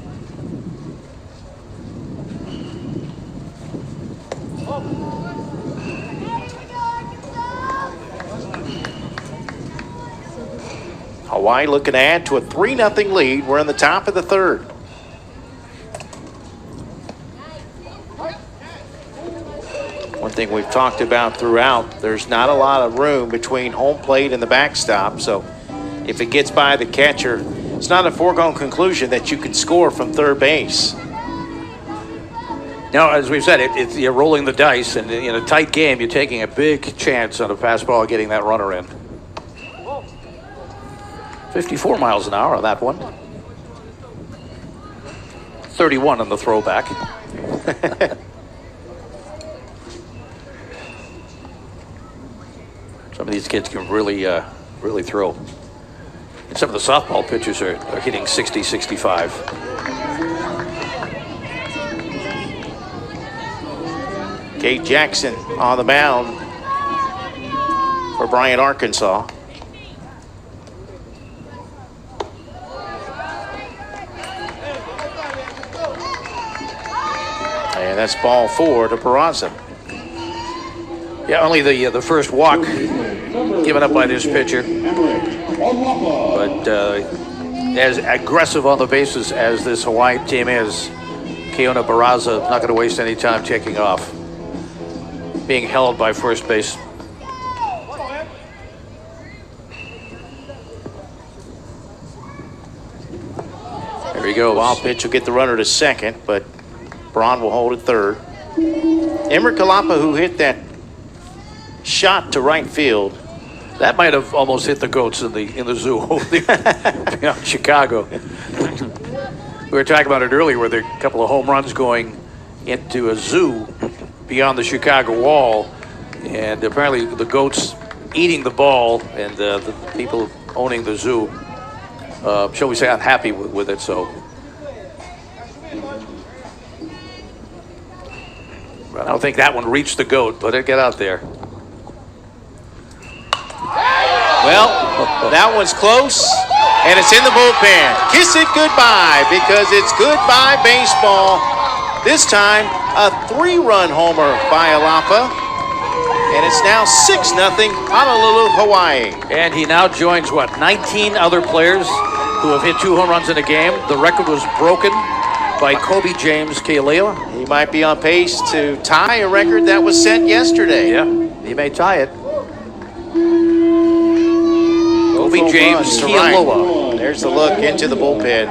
Hawaii looking to add to a 3-0 lead. We're in the top of the third. One thing we've talked about throughout, there's not a lot of room between home plate and the backstop. So if it gets by the catcher, it's not a foregone conclusion that you can score from third base. Now, as we've said, you're rolling the dice, and in a tight game, you're taking a big chance on a fastball getting that runner in. 54 miles an hour on that one. 31 on the throwback. Some of these kids can really throw. And some of the softball pitchers are hitting 60, 65. Kate Jackson on the mound for Bryant, Arkansas. And that's ball 4 to Barraza. Yeah, only the first walk given up by this pitcher. But as aggressive on the bases as this Hawaii team is, Keona Barraza not going to waste any time taking off. Being held by first base. There he goes. Wild pitch will get the runner to second, but Braun will hold at third. Emmerich Kalapa, who hit that shot to right field. That might have almost hit the goats in the zoo beyond Chicago. We were talking about it earlier, where there are a couple of home runs going into a zoo beyond the Chicago wall, and apparently the goats eating the ball, and the people owning the zoo, shall we say, unhappy with it. So I don't think that one reached the goat, but it got out there. Well, that one's close, and it's in the bullpen. Kiss it goodbye, because it's goodbye baseball. This time, a 3-run homer by Alapa, and it's now 6-0 Honolulu, Hawaii. And he now joins, 19 other players who have hit 2 home runs in a game. The record was broken by Kobe James Kealia. He might be on pace to tie a record that was set yesterday. Yeah, he may tie it. Kobe James Kealoha. There's the look into the bullpen.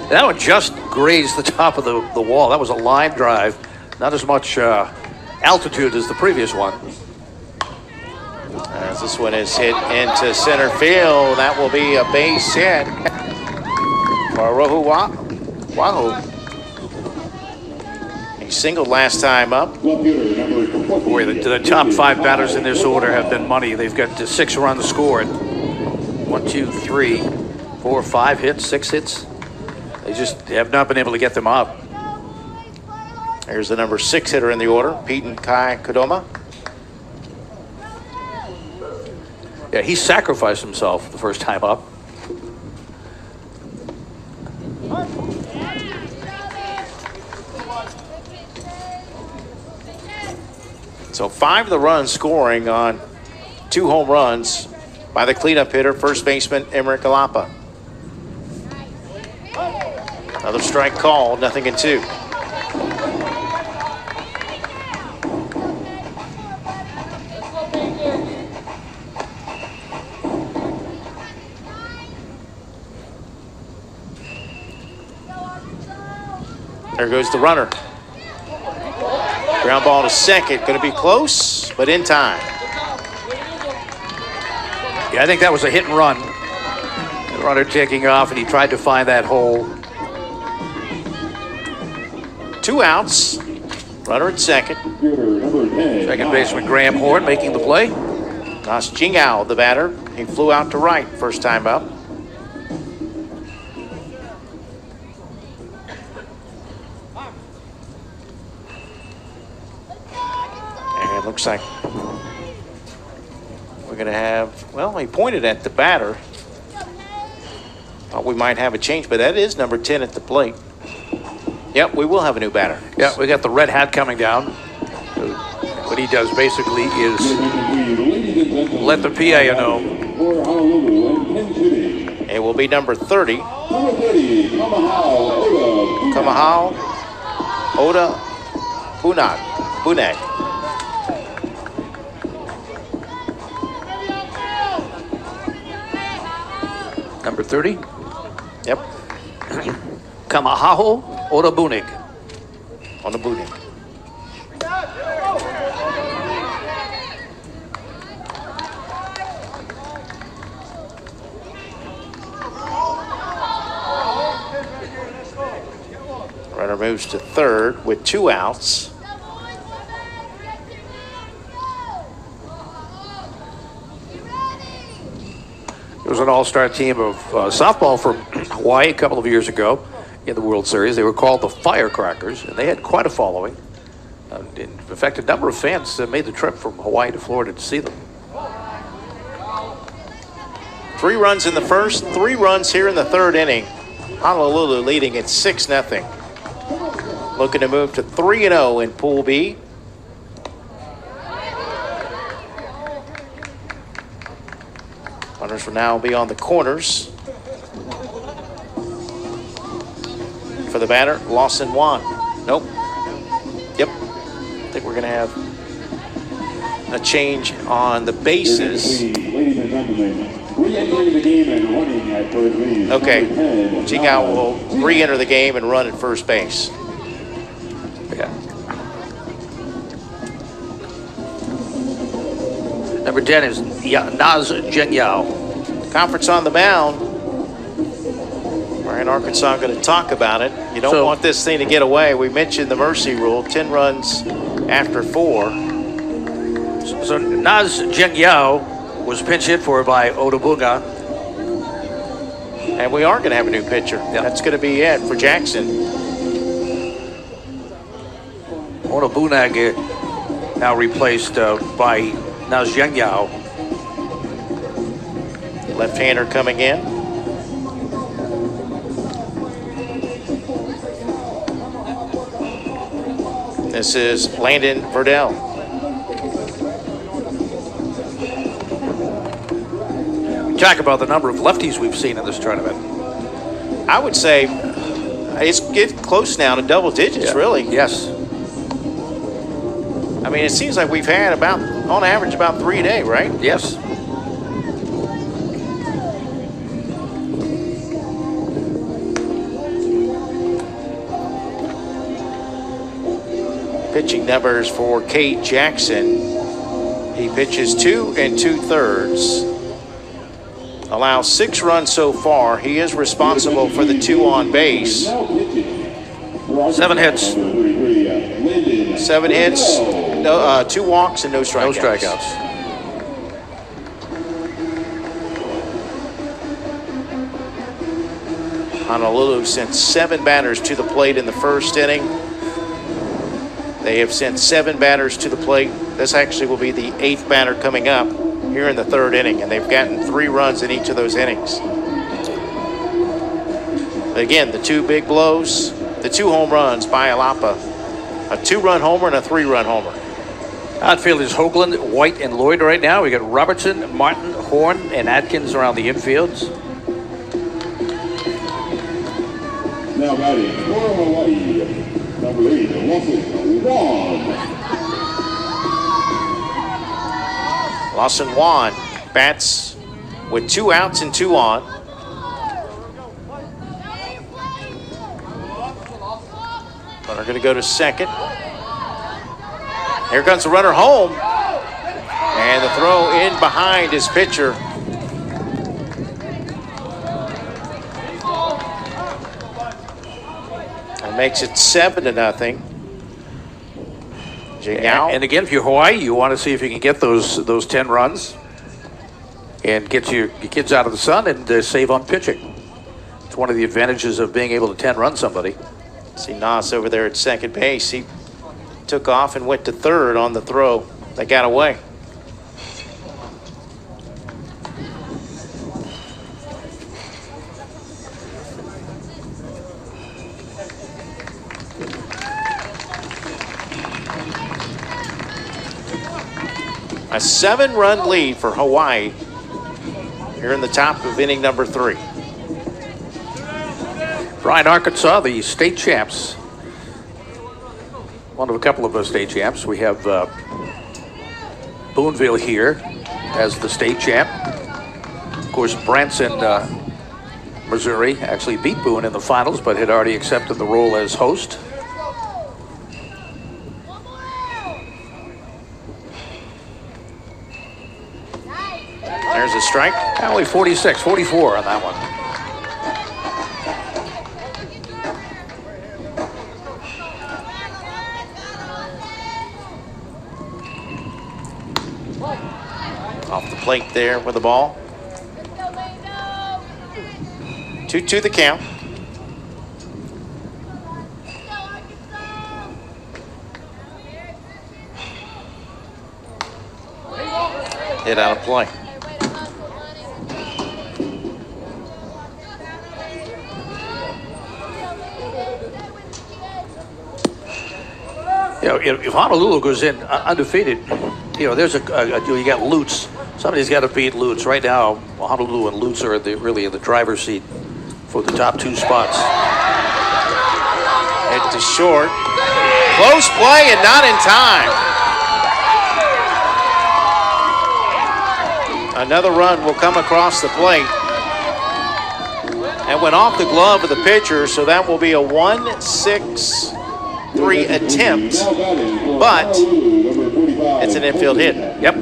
That one just grazed the top of the wall. That was a line drive. Not as much altitude as the previous one. As this one is hit into center field, that will be a base hit. Wahoo. He singled last time up. Boy, the top 5 batters in this order have been money. They've got 6 runs scored. 1, 2, 3, 4, 5 hits, 6 hits. They just have not been able to get them up. Here's the number 6 hitter in the order, Peyton Kai Kodoma. Yeah, he sacrificed himself the first time up. So 5 of the runs scoring on 2 home runs by the cleanup hitter, first baseman Emmerich Alapa. Another strike called, 0-2. There goes the runner. Ground ball to second. Going to be close, but in time. Yeah, I think that was a hit and run. The runner taking off, and he tried to find that hole. 2 outs. Runner at second. Second baseman Graham Horn making the play. Nas Jingao, the batter. He flew out to right first time up. And it looks like we're going to have, well, he pointed at the batter. Thought we might have a change, but that is number 10 at the plate. Yep, we will have a new batter. Yeah, we got the red hat coming down. What he does basically is let the PA know. It will be number 30. Kamahao Oda Bunag. Number 30. Yep. Kamahaho Odabunig. On the Bunig. Runner moves to third with 2 outs. There was an all-star team of softball from Hawaii a couple of years ago in the World Series. They were called the Firecrackers, and they had quite a following. In fact, a number of fans made the trip from Hawaii to Florida to see them. 3 runs in the first, 3 runs here in the third inning. Honolulu leading at 6-0. Looking to move to 3-0 in Pool B. Runners will now be on the corners. For the batter, Lawson Wan. Nope. Yep. I think we're going to have a change on the bases. Okay. Jingao will re-enter the game and run at first base. Yeah. Number 10 is Naz Jenyao. Conference on the mound. We're in Arkansas going to talk about it. You don't want this thing to get away. We mentioned the mercy rule, 10 runs after 4. So Naz Jenyao was pinch hit for by Odabunga. And we are going to have a new pitcher. Yeah. That's going to be it for Jackson. Odabunga now replaced by Naz Jenyao. Left-hander coming in. This is Landon Verdell. Talk about the number of lefties we've seen in this tournament. I would say it's getting close now to double digits, really. Yes. I mean, it seems like we've had about, on average, about 3 a day, right? Yes. Pitching numbers for Cade Jackson. He pitches 2 2/3. allows 6 runs so far. He is responsible for the 2 on base. 7 hits. 7 hits, no, 2 walks, and no strikeouts. No strikeouts. Honolulu sent 7 batters to the plate in the first inning. They have sent 7 batters to the plate. This actually will be the 8th batter coming up here in the 3rd inning, and they've gotten 3 runs in each of those innings. Again, the 2 big blows, the 2 home runs by Alapa. A 2-run homer and a 3-run homer. Outfield is Hoagland, White, and Lloyd right now. We got Robertson, Martin, Horn, and Atkins around the infields. Now batting for Hawaii, number 8, Lawson Juan. Lawson Juan bats with 2 outs and 2 on. Runner going to go to second. Here comes the runner home. And the throw in behind his pitcher. And makes it 7-0. And again, if you're Hawaii, you want to see if you can get those 10 runs and get your kids out of the sun and save on pitching. It's one of the advantages of being able to 10 run somebody. See Nas over there at second base. He took off and went to third on the throw. They got away. A 7-run lead for Hawaii here in the top of inning number 3. Bryan, Arkansas, the state champs. One of a couple of state champs. We have Boonville here as the state champ. Of course, Branson, Missouri, actually beat Boone in the finals, but had already accepted the role as host. There's a strike. Only 46, 44 on that one. Off the plate there with the ball. 2-2 the count. Hit out of play. You know, if Honolulu goes in undefeated, you know, there's you got Lutz. Somebody's got to beat Lutz. Right now, Honolulu and Lutz are really in the driver's seat for the top 2 spots. Hit to short. Close play and not in time. Another run will come across the plate. And went off the glove of the pitcher, so that will be a 1-6-3 attempt. But it's an infield hit. Yep.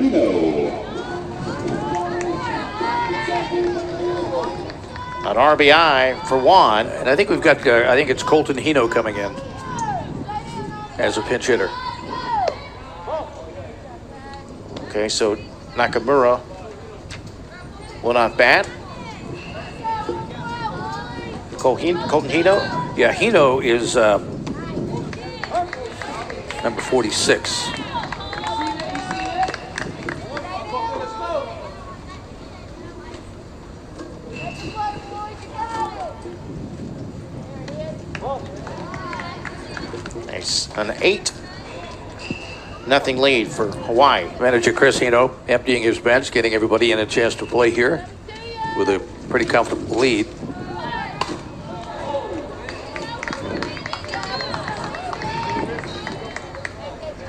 An RBI for Juan. And I think we've got, I think it's Colton Hino coming in as a pinch hitter. Okay, so Nakamura will not bat. Colton Hino? Yeah, Hino is number 46. Nice. An 8-0 lead for Hawaii. Manager Chris Hino emptying his bench, getting everybody in a chance to play here with a pretty comfortable lead.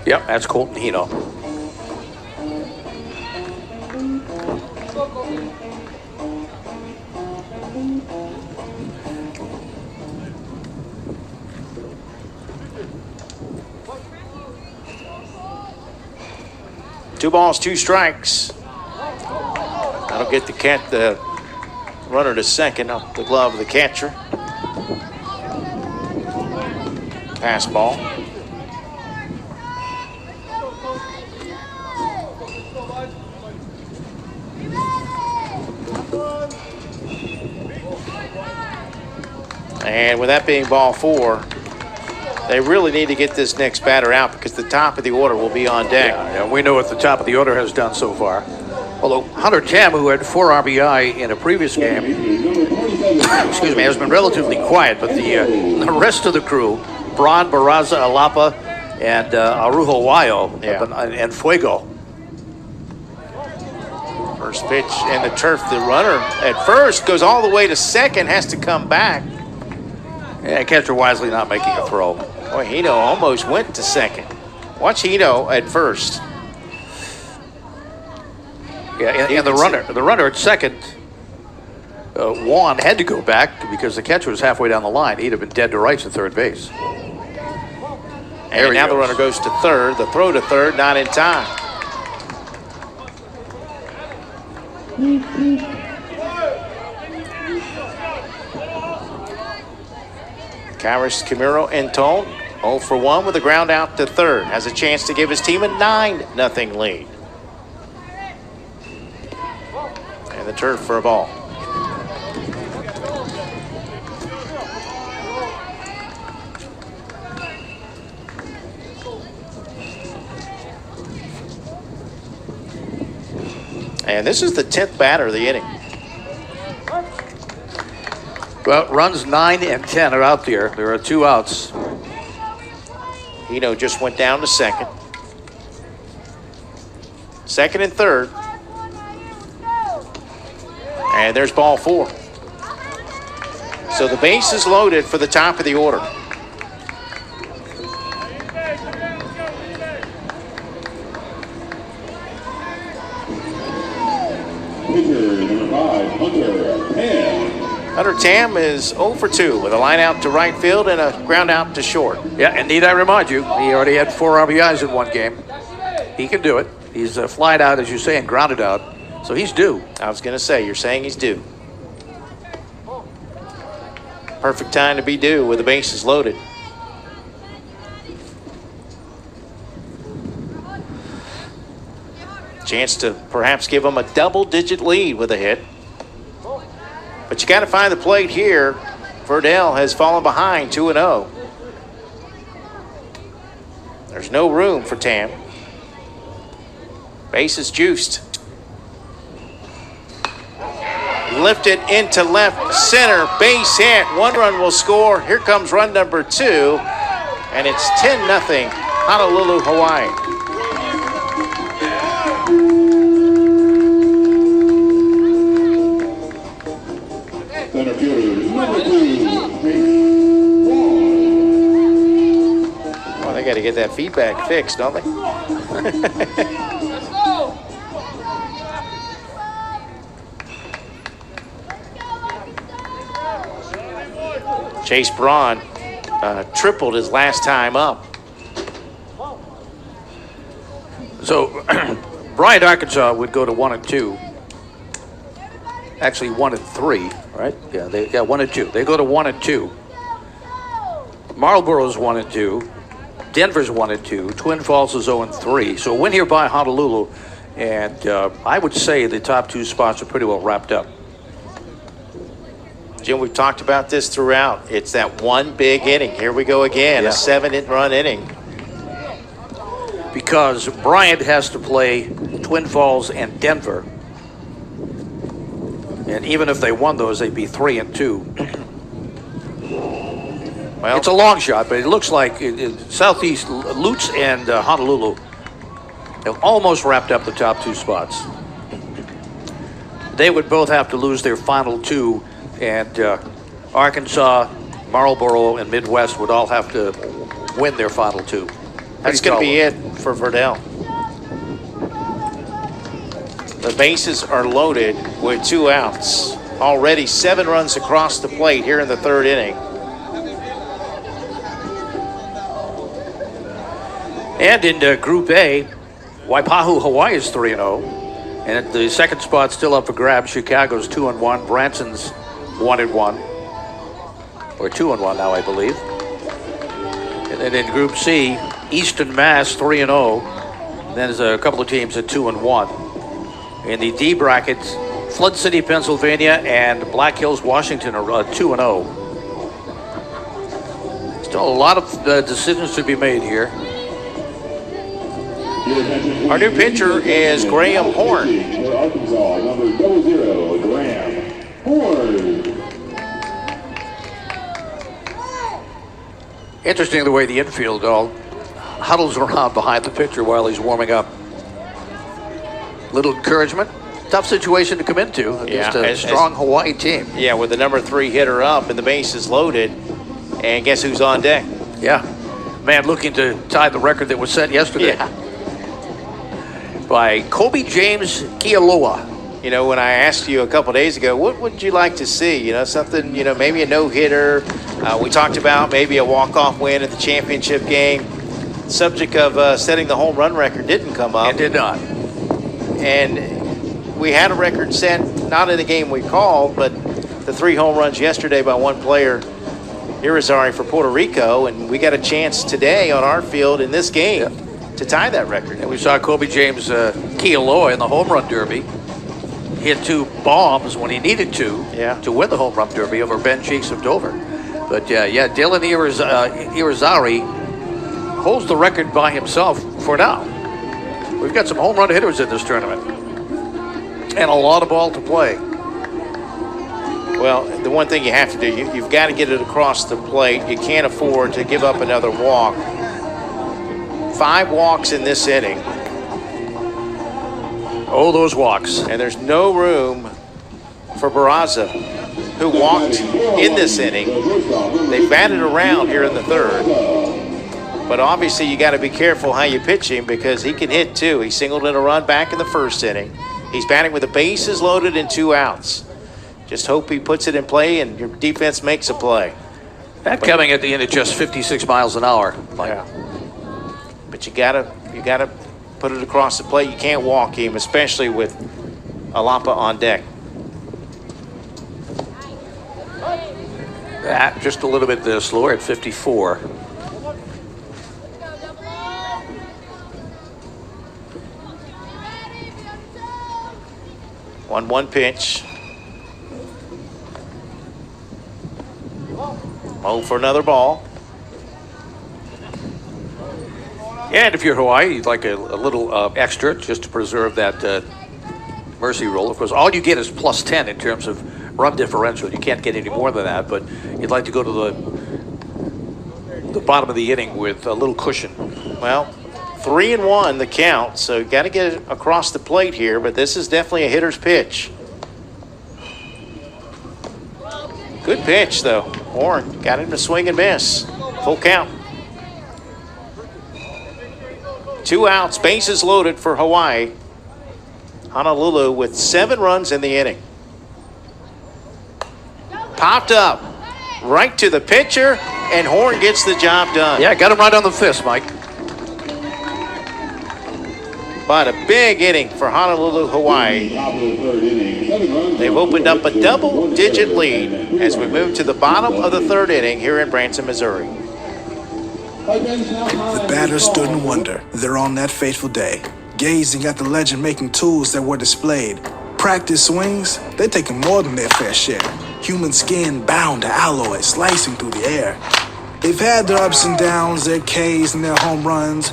Yep, that's Colton Hino. Two balls, 2 strikes. That'll get the runner to second off the glove of the catcher. Pass ball. And with that being ball 4, they really need to get this next batter out because the top of the order will be on deck. Yeah, we know what the top of the order has done so far. Although Hunter Tam, who had 4 RBI in a previous game, excuse me, has been relatively quiet, but the rest of the crew, Braun, Barraza, Alapa, and Arujo Wayo, and Fuego. First pitch and the turf. The runner at first goes all the way to second, has to come back. Yeah, catcher wisely not making a throw. Boy, Hino almost went to second. Watch Hino at first. Yeah, and the runner at second, Juan had to go back because the catcher was halfway down the line. He'd have been dead to rights at third base. And now the runner goes to third. The throw to third, not in time. Kairos Camilo Antone 0 for 1 with a ground out to third. Has a chance to give his team a 9-0 lead. And the turf for a ball. And this is the 10th batter of the inning. Well, runs 9 and 10 are out there. There are 2 outs. Hino just went down to second. Second and third. And there's ball 4. So the base is loaded for the top of the order. Hunter Tam is 0 for 2 with a line out to right field and a ground out to short. Yeah, and need I remind you, he already had 4 RBIs in one game. He can do it. He's flied out, as you say, and grounded out. So he's due. I was going to say, you're saying he's due. Perfect time to be due with the bases loaded. Chance to perhaps give him a double-digit lead with a hit. But you got to find the plate here. Verdell has fallen behind 2-0. There's no room for Tam. Base is juiced. Lifted into left center. Base hit. 1 run will score. Here comes run number 2. And it's 10-0 Honolulu, Hawaii. Center fielder, number 2, Well, they got to get that feedback fixed, don't they? Chase Braun tripled his last time up. So Bryant, Arkansas would go to 1 and 2. Actually 1 and 3, right? Yeah, 1 and 2. They go to 1 and 2. Marlboro's 1 and 2. Denver's 1 and 2. Twin Falls is 0 and 3. So a win here by Honolulu, and I would say the top 2 spots are pretty well wrapped up. Jim, we've talked about this throughout. It's that one big inning. Here we go again, a 7-run inning. Because Bryant has to play Twin Falls and Denver. And even if they won those, they'd be 3 and 2. Well, it's a long shot, but it looks like Southeast, Lutz and Honolulu have almost wrapped up the top 2 spots. They would both have to lose their final 2, and Arkansas, Marlboro, and Midwest would all have to win their final 2. That's going to be it for Verdell. The bases are loaded with 2 outs. Already 7 runs across the plate here in the 3rd inning. And in Group A, Waipahu, Hawaii is 3-0. And at the second spot still up for grabs. Chicago's 2-1. Branson's 1-1. Or 2-1 now, I believe. And then in Group C, Eastern Mass 3-0. Then there's a couple of teams at 2-1. In the D bracket, Flood City, Pennsylvania, and Black Hills, Washington are 2-0. Still a lot of decisions to be made here. Our new pitcher is Graham Horn. For Arkansas, number 00, Graham Horn. Interesting the way the infield all huddles around behind the pitcher while he's warming up. Little encouragement. Tough situation to come into against a strong Hawaii team. Yeah, with the number 3 hitter up and the bases loaded. And guess who's on deck? Yeah. Man looking to tie the record that was set yesterday. Yeah. By Kobe James Kealoha. You know, when I asked you a couple days ago, what would you like to see? You know, something, you know, maybe a no-hitter. We talked about maybe a walk-off win at the championship game. Subject of setting the home run record didn't come up. It did not. And we had a record set, not in the game we called, but the 3 home runs yesterday by one player, Irizarry for Puerto Rico, and we got a chance today on our field in this game to tie that record. And we saw Kobe James Kealoha in the home run derby. Hit 2 bombs when he needed to win the home run derby over Ben Cheeks of Dover. But Dylan Irizarry holds the record by himself for now. We've got some home run hitters in this tournament. And a lot of ball to play. Well, the one thing you have to do, you've got to get it across the plate. You can't afford to give up another walk. 5 walks in this inning. Oh, those walks. And there's no room for Barraza, who walked in this inning. They batted around here in the 3rd. But obviously you got to be careful how you pitch him because he can hit too. He singled in a run back in the 1st inning. He's batting with the bases loaded and 2 outs. Just hope he puts it in play and your defense makes a play. That coming at the end at just 56 miles an hour. Yeah. But you gotta put it across the plate. You can't walk him, especially with Alapa on deck. That just a little bit slower at 54. One pitch. Oh, for another ball. And if you're Hawaii, you'd like a little extra just to preserve that mercy rule. Of course, all you get is +10 in terms of run differential. You can't get any more than that, but you'd like to go to the bottom of the inning with a little cushion. Well, 3-1 the count, so you got to get it across the plate here, but this is definitely a hitter's pitch. Good pitch, though. Horn got him to swing and miss. Full count. 2 outs, bases loaded for Hawaii. Honolulu with 7 runs in the inning. Popped up right to the pitcher, and Horn gets the job done. Yeah, got him right on the fist, Mike. But a big inning for Honolulu, Hawaii. They've opened up a double-digit lead as we move to the bottom of the 3rd inning here in Branson, Missouri. The batters stood in wonder. They're on that fateful day, gazing at the legend-making tools that were displayed. Practice swings, they're taking more than their fair share. Human skin bound to alloy, slicing through the air. They've had their ups and downs, their Ks and their home runs.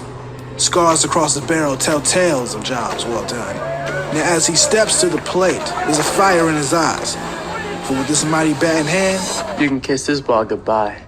Scars across the barrel tell tales of jobs well done. Now as he steps to the plate, there's a fire in his eyes. For with this mighty bat in hand, You can kiss this ball goodbye.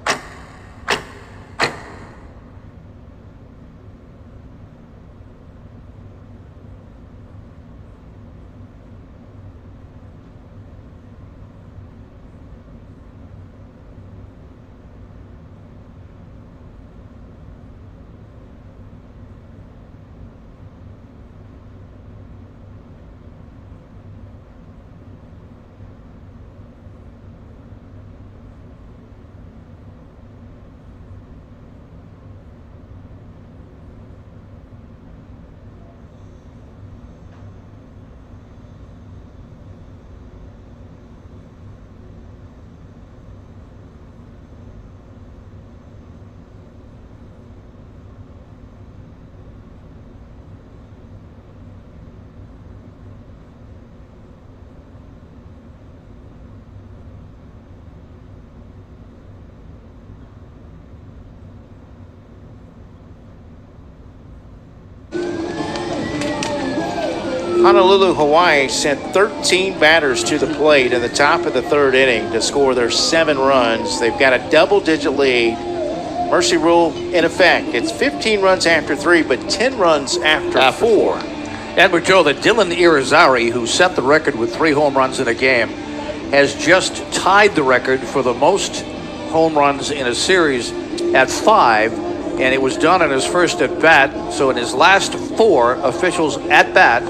Honolulu, Hawaii sent 13 batters to the plate in the top of the third inning to score their 7 runs. They've got a double-digit lead. Mercy rule in effect. It's 15 runs after 3, but 10 runs after 4. And we're told that Dylan Irizarry, who set the record with 3 home runs in a game, has just tied the record for the most home runs in a series at 5, and it was done in his first at bat. So in his last 4 officials at bat,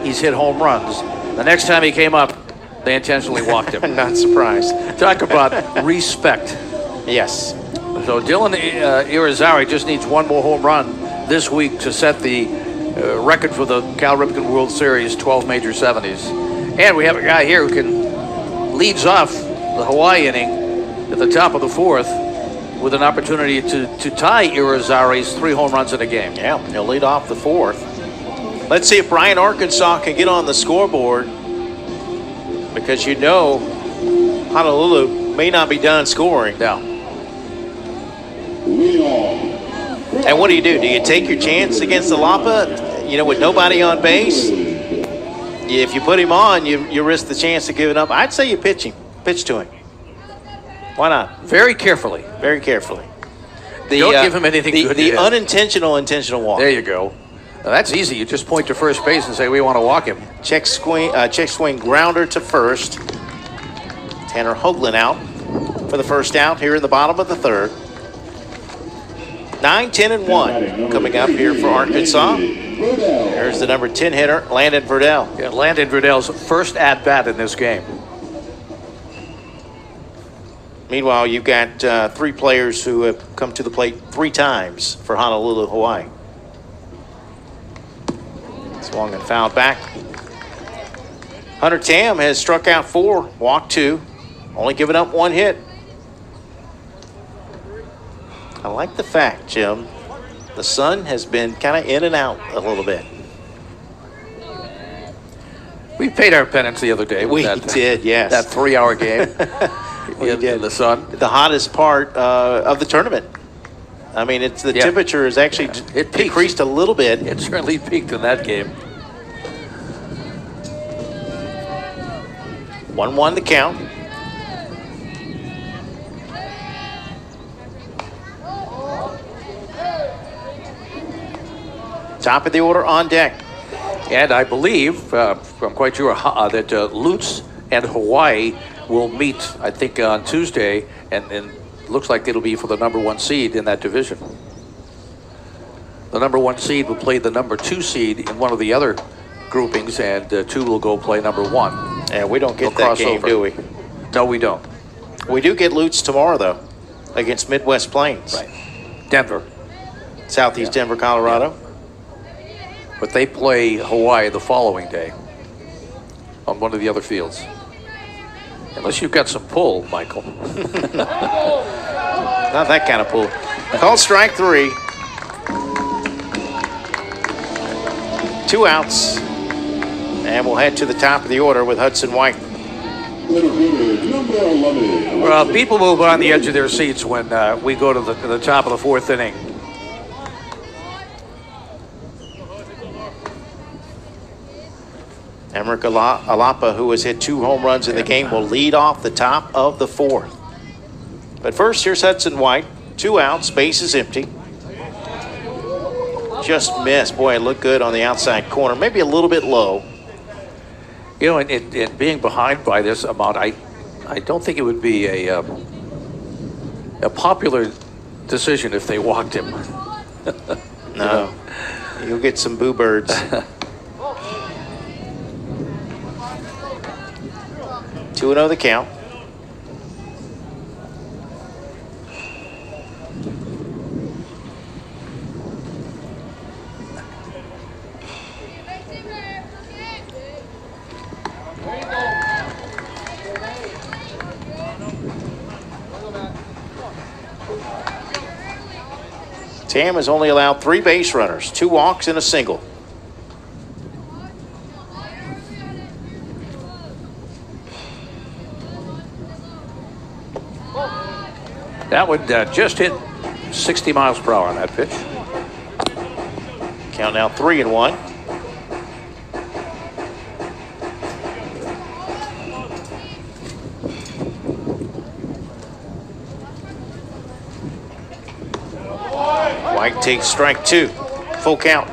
he's hit home runs. The next time he came up, they intentionally walked him. Not surprised. Talk about respect. Yes. So Dylan Irizarry just needs 1 more home run this week to set the record for the Cal Ripken World Series 12 major 70s. And we have a guy here who leads off the Hawaii inning at the top of the 4th with an opportunity to tie Irizarry's 3 home runs in a game. Yeah, he'll lead off the 4th. Let's see if Bryan, Arkansas can get on the scoreboard, because you know Honolulu may not be done scoring. No. And what do? Do you take your chance against the Lapa, with nobody on base? If you put him on, you risk the chance of giving up. I'd say you pitch to him. Why not? Very carefully. Very carefully. Don't give him anything good. The intentional walk. There you go. Now that's easy. You just point to first base and say, we want to walk him. Check swing grounder to first. Tanner Hoagland out for the first out here in the bottom of the 3rd. 9, 10, and 1 coming up here for Arkansas. There's the number 10 hitter, Landon Verdell. Yeah, Landon Verdell's first at-bat in this game. Meanwhile, you've got 3 players who have come to the plate 3 times for Honolulu, Hawaii. Swung and fouled back. Hunter Tam has struck out 4, walked 2, only given up 1 hit. I like the fact, Jim, the sun has been kind of in and out a little bit. We paid our penance the other day. We did, yes. That 3-hour game. We did. In the sun. The hottest part of the tournament. I mean, the temperature has actually decreased a little bit. It certainly peaked in that game. 1-1 the count. Top of the order on deck. And I believe, I'm quite sure, that Lutz and Hawaii will meet, I think, on Tuesday, and looks like it'll be for the number 1 seed in that division. The number 1 seed will play the number 2 seed in one of the other groupings, and 2 will go play number 1. And we don't get that game, do we? No, we don't. We do get Lutz tomorrow, though, against Midwest Plains. Right. Denver. Southeast Denver, Colorado. Yeah. But they play Hawaii the following day on one of the other fields. Unless you've got some pull, Michael. Not that kind of pull. Called strike 3. 2 outs. And we'll head to the top of the order with Hudson White. Well, people move on the edge of their seats when we go to the top of the 4th inning. Emmerich Alapa, who has hit 2 home runs in the game, will lead off the top of the 4th. But first, here's Hudson White. 2 outs, base is empty. Just missed. Boy, it looked good on the outside corner. Maybe a little bit low. And being behind by this amount, I don't think it would be a popular decision if they walked him. No. You'll get some boo birds. 2-0 the count. Tam has only allowed 3 base runners, 2 walks and a single. That would just hit 60 miles per hour on that pitch. Count now 3-1. White takes strike 2. Full count.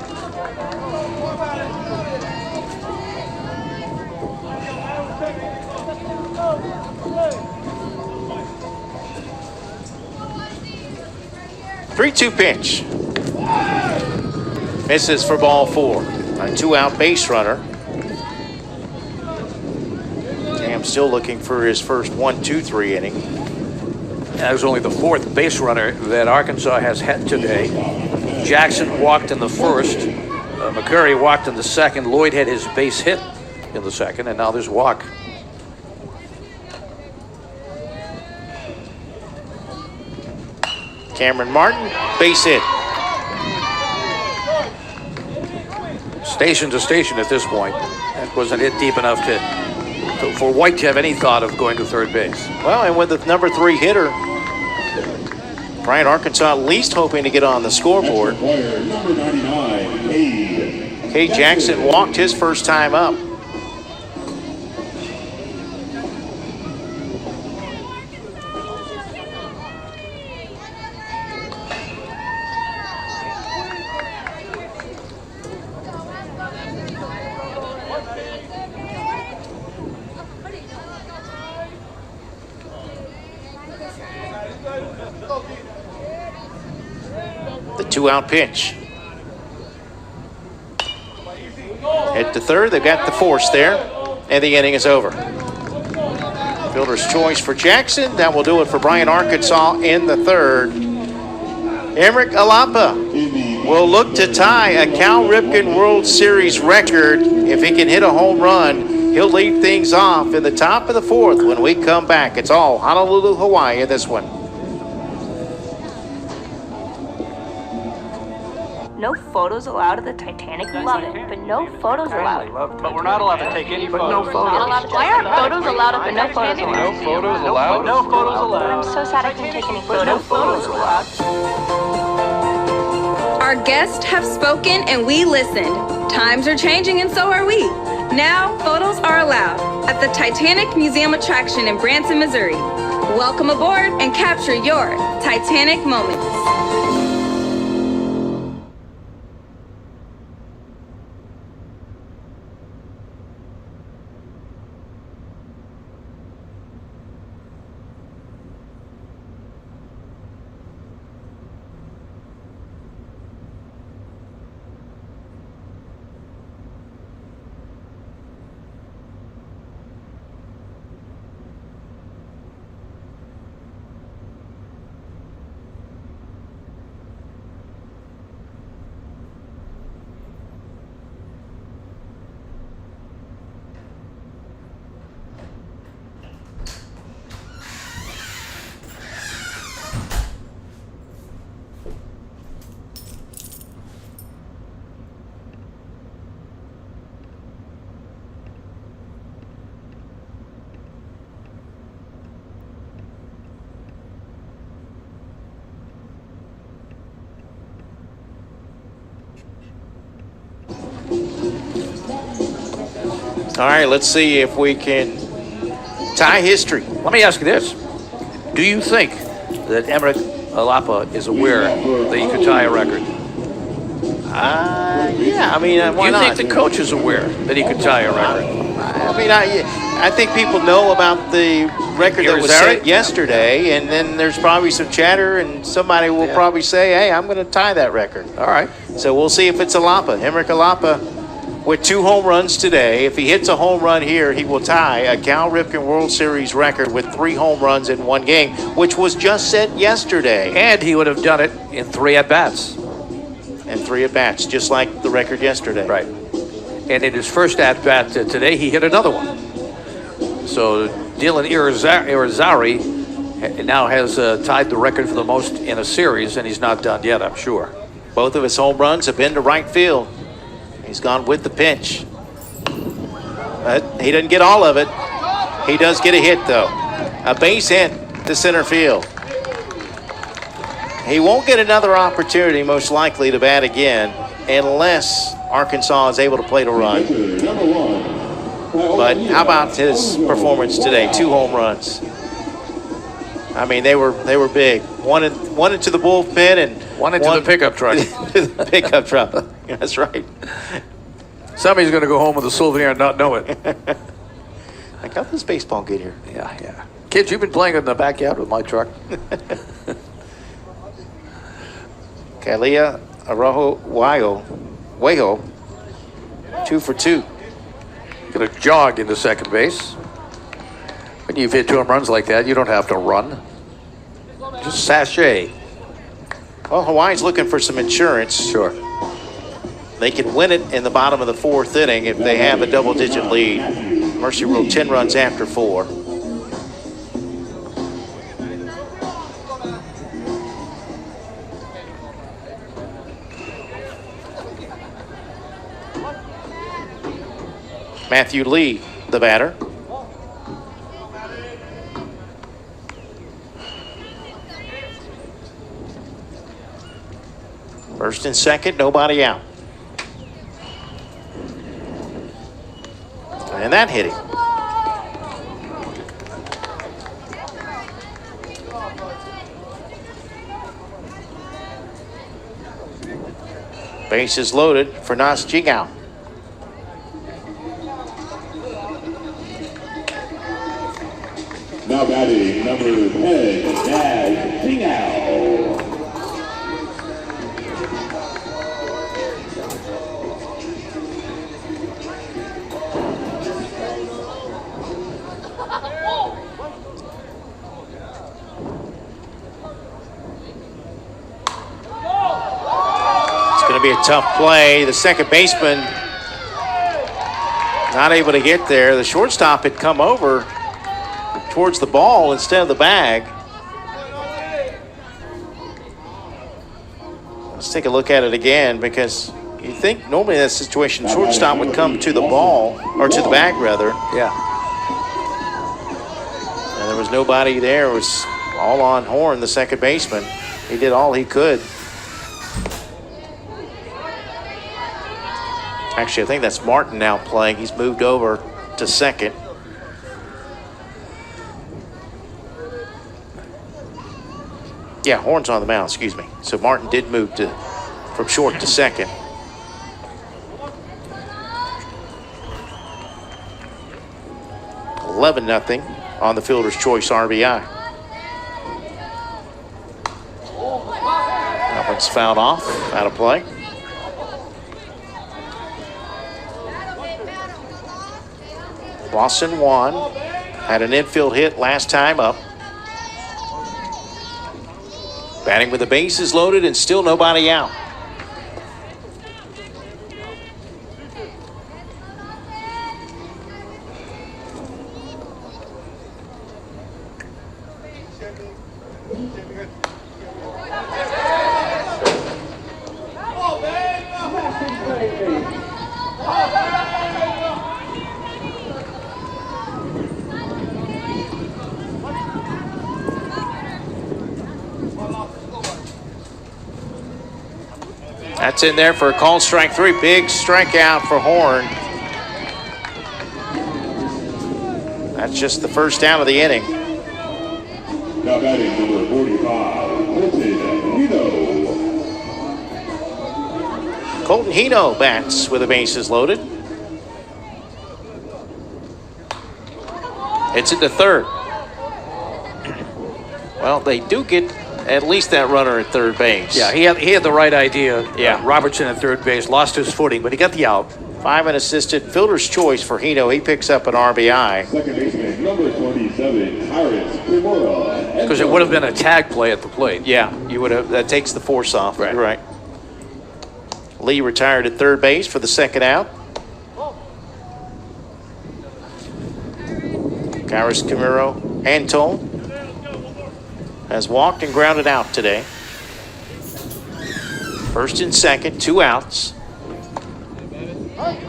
Three-two pitch. Misses for ball 4. A 2-out base runner. Cam's still looking for his first 1-2-3 inning. That was only the 4th base runner that Arkansas has had today. Jackson walked in the first. McCurry walked in the second. Lloyd had his base hit in the second, and now there's walk. Cameron Martin, base hit. Station to station at this point. That wasn't hit deep enough for White to have any thought of going to third base. Well, and with the number 3 hitter, Bryant, Arkansas at least hoping to get on the scoreboard. Number 99, Kay Jackson walked his first time up. The 2-out pitch. Hit to third. They've got the force there, and the inning is over. Fielder's choice for Jackson. That will do it for Bryant, Arkansas in the third. Emmerich Alapa will look to tie a Cal Ripken World Series record. If he can hit a home run, he'll lead things off in the top of the 4th when we come back. It's all Honolulu, Hawaii in this one. No photos allowed at the Titanic. Love it, but no photos allowed. But we're not allowed to take any photos. Why aren't photos allowed at the no photos allowed? No photos allowed? No photos allowed. I'm so sad I couldn't take any photos. No photos allowed. Our guests have spoken and we listened. Times are changing and so are we. Now, photos are allowed at the Titanic Museum attraction in Branson, Missouri. Welcome aboard and capture your Titanic moments. All right, let's see if we can tie history. Let me ask you this. Do you think that Emmerich Alapa is aware that he could tie a record? Yeah, I mean, why not? Do you think the coach is aware that he could tie a record? I think people know about the record that was set yesterday, and then there's probably some chatter, and somebody will probably say, hey, I'm going to tie that record. All right. So we'll see if it's Alapa. Emmerich Alapa with 2 home runs today. If he hits a home run here, he will tie a Cal Ripken World Series record with 3 home runs in 1 game, which was just set yesterday. And he would have done it in 3 at-bats. And 3 at-bats, just like the record yesterday. Right. And in his first at-bat today, he hit another one. So Dylan Irizarry now has tied the record for the most in a series, and he's not done yet, I'm sure. Both of his home runs have been to right field. He's gone with the pitch. But he doesn't get all of it. He does get a hit, though. A base hit to center field. He won't get another opportunity, most likely, to bat again unless Arkansas is able to plate a run. But how about his performance today? 2 home runs. I mean, they were big. One into the bullpen and one into the pickup truck. The pickup truck. That's right. Somebody's going to go home with a souvenir and not know it. Like, how did this baseball get here? Yeah. Kids, you've been playing in the backyard with my truck. Kalia Araujo Wayo, 2 for 2. Going to jog into second base. When you've hit 2 home runs like that, you don't have to run. Just sashay. Well, Hawaii's looking for some insurance. Sure. They can win it in the bottom of the 4th inning if they have a double-digit lead. Mercy Rule 10 runs after 4. Matthew Lee, the batter. First and second, nobody out. And that hit him. Base is loaded for Nas Jingao. Now batting number 10, Nas Jingao. Going to be a tough play. The second baseman not able to get there. The shortstop had come over towards the ball instead of the bag. Let's take a look at it again, because you think normally in that situation shortstop would come to the ball, or to the bag rather. Yeah. And there was nobody there. It was all on Horn, the second baseman. He did all he could. Actually, I think that's Martin now playing. He's moved over to second. Yeah, Horn's on the mound, excuse me. So Martin did move from short to second. $11-0 on the fielder's choice RBI. That one's fouled off, out of play. Lawson won, had an infield hit last time up. Batting with the bases loaded and still nobody out. That's in there for a called strike 3. Big strikeout for Horn. That's just the first down of the inning. Now batting number 45, Colton Hino bats with the bases loaded. It's into third. Well, they do get at least that runner at third base. Yeah, he had the right idea. Yeah. Robertson at third base lost his footing, but he got the out. 5 unassisted. Fielder's choice for Hino. He picks up an RBI. second baseman number 27, Harris Kimura. Because it would have been a tag play at the plate. Yeah, you would have. That takes the force off. Right. You're right. Lee retired at third base for the second out. Kairos Kimura Anton has walked and grounded out today. First and second, 2 outs.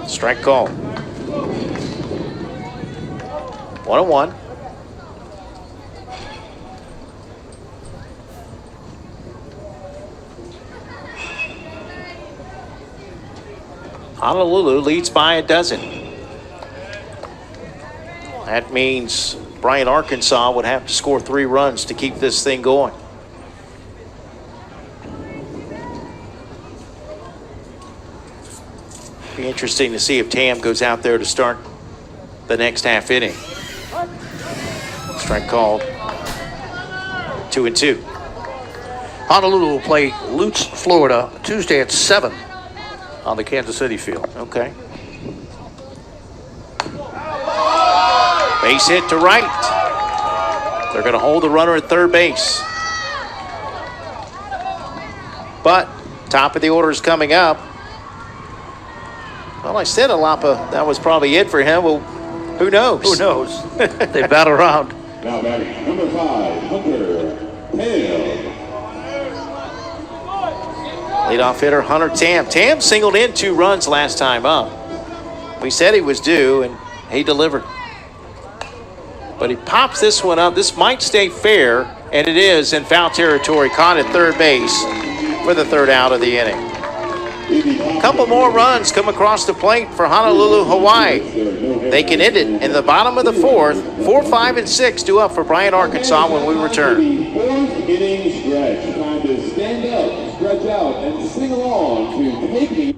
Strike call. 1-1. Honolulu leads by a dozen. That means Bryant, Arkansas would have to score 3 runs to keep this thing going. Be interesting to see if Tam goes out there to start the next half inning. Strike called. 2-2. Honolulu will play Lutz, Florida, Tuesday at 7 on the Kansas City field. Okay. Base hit to right. They're going to hold the runner at third base. But top of the order is coming up. Well, I said Alapa, that was probably it for him. Well, who knows? Who knows? They battle around. Now batting number 5, Hunter Hale. Leadoff hitter Hunter Tam. Tam singled in 2 runs last time up. We said he was due, and he delivered. But he pops this one up. This might stay fair, and it is in foul territory. Caught at third base for the 3rd out of the inning. A couple more runs come across the plate for Honolulu, Hawaii. They can end it in the bottom of the 4th. 4, 5, and 6 due up for Bryant, Arkansas when we return. 4th inning stretch. Time to stand up, stretch out, and sing along to Take Me.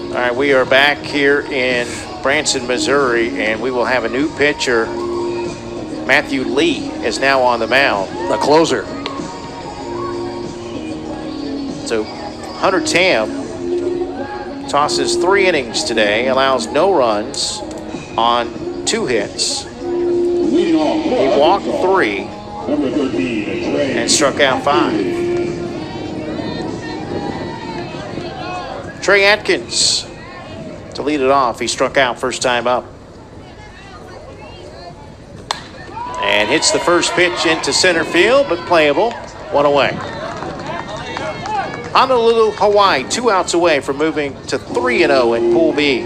All right, we are back here in Branson, Missouri, and we will have a new pitcher. Matthew Lee is now on the mound. The closer. So Hunter Tam tosses 3 innings today, allows no runs on 2 hits. He walked 3 and struck out 5. Trey Atkins to lead it off. He struck out first time up. And hits the first pitch into center field, but playable. 1 away. Honolulu, Hawaii, 2 outs away from moving to 3-0 in Pool B.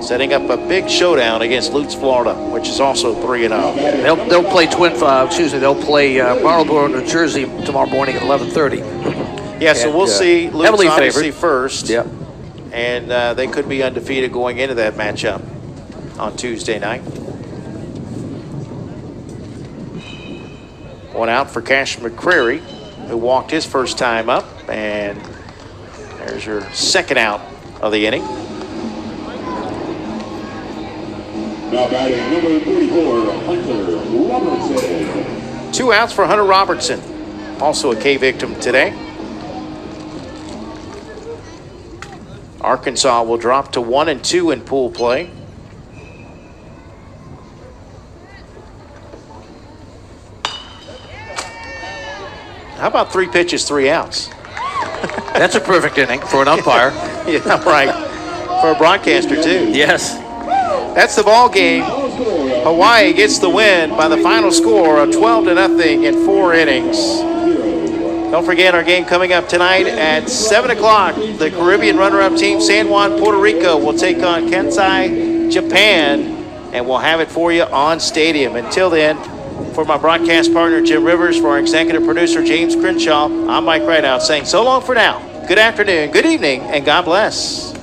Setting up a big showdown against Lutz, Florida, which is also 3-0. They'll play they'll play Marlboro, New Jersey tomorrow morning at 11:30. Yeah, so we'll see. Lutz heavily obviously favored. first. Yep. And they could be undefeated going into that matchup on Tuesday night. 1 out for Cash McCrary, who walked his first time up. And there's your 2nd out of the inning. Now batting number 34, Hunter Robertson. 2 outs for Hunter Robertson, also a K victim today. Arkansas will drop to 1-2 in pool play. How about 3 pitches, 3 outs? That's a perfect inning for an umpire. Yeah, right. For a broadcaster, too. Yes. That's the ball game. Hawaii gets the win by the final score of 12-0 in 4 innings. Don't forget our game coming up tonight at 7 o'clock. The Caribbean runner-up team, San Juan, Puerto Rico, will take on Kansai Japan, and we'll have it for you on Stadium. Until then, for my broadcast partner, Jim Rivers, for our executive producer, James Crenshaw, I'm Mike Rideout saying so long for now. Good afternoon, good evening, and God bless.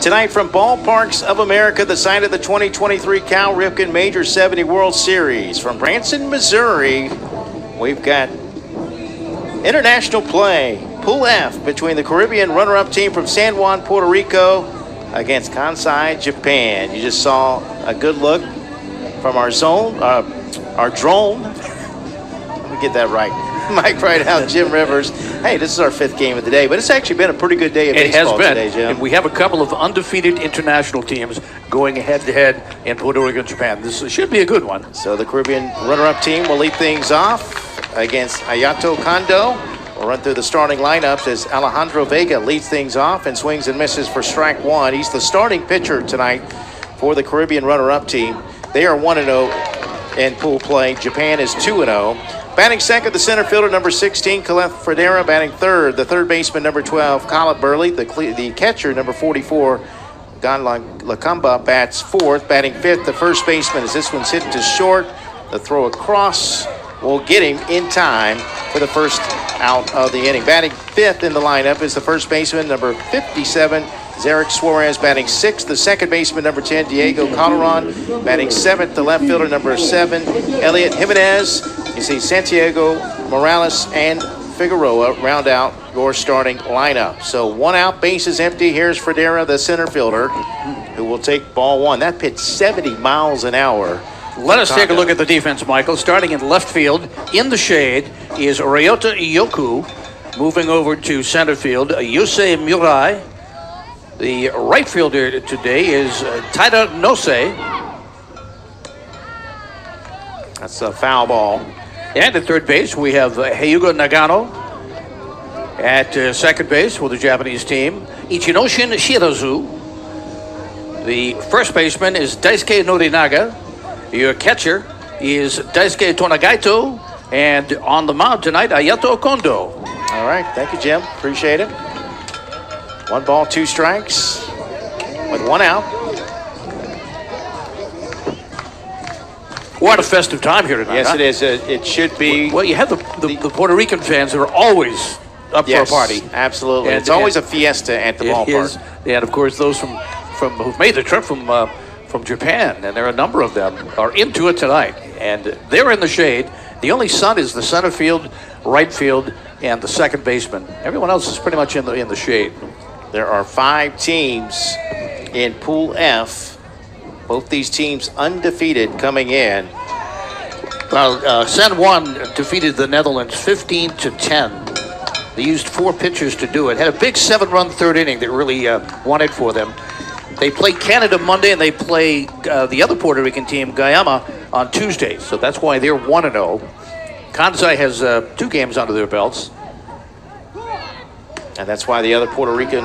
Tonight from Ballparks of America, the site of the 2023 Cal Ripken Major 70 World Series. From Branson, Missouri, we've got international play. Pool F between the Caribbean runner-up team from San Juan, Puerto Rico against Kansai, Japan. You just saw a good look from our drone. Let me get that right. Mike Rideout, Jim Rivers. Hey, this is our 5th game of the day, but it's actually been a pretty good day of baseball today, Jim. And we have a couple of undefeated international teams going head-to-head in Puerto Rico and Japan. This should be a good one. So the Caribbean runner-up team will lead things off against Ayato Kondo. We'll run through the starting lineups as Alejandro Vega leads things off and swings and misses for strike 1. He's the starting pitcher tonight for the Caribbean runner-up team. They are 1-0 in pool play. Japan is 2-0. Batting second, the center fielder, number 16, Caleb Fredera. Batting third, the third baseman, number 12, Caleb Burley. The catcher, number 44, Gan Lacamba, bats fourth. Batting fifth, the first baseman, as this one's hit to short. The throw across will get him in time for the first out of the inning. Batting fifth in the lineup is the first baseman, number 57, Zarek Suarez. Batting sixth, the second baseman, number 10, Diego Calderon. Batting seventh, the left fielder, number 7, Elliot Jimenez. You see Santiago Morales and Figueroa round out your starting lineup. So 1 out, bases empty. Here's Fredera, the center fielder, who will take ball 1. That pitch 70 miles an hour. Let us take a look at the defense, Michael. Starting in left field, in the shade, is Ryota Iyoku. Moving over to center field, Yusei Murai. The right fielder today is Taira Nose. That's a foul ball. And at third base, we have Hyuga Nagano. At second base for the Japanese team, Ichinoshin Shirazu. The first baseman is Daisuke Norinaga. Your catcher is Daisuke Tonagaito. And on the mound tonight, Ayato Kondo. All right. Thank you, Jim. Appreciate it. 1 ball, 2 strikes with 1 out. What a festive time here tonight. Yes, huh? it is. It should be. Well, you have the Puerto Rican fans who are always up for a party. Absolutely. And it's always a fiesta at the ballpark. And of course, those from who've made the trip from Japan, and there are a number of them, are into it tonight. And they're in the shade. The only sun is the center field, right field, and the second baseman. Everyone else is pretty much in the shade. There are 5 teams in Pool F. Both these teams undefeated coming in. Well, San Juan defeated the Netherlands 15-10. They used 4 pitchers to do it. Had a big 7-run third inning that really won it for them. They play Canada Monday, and they play the other Puerto Rican team, Guyana, on Tuesday. So that's why they're 1-0. Kansai has 2 games under their belts. And that's why the other Puerto Rico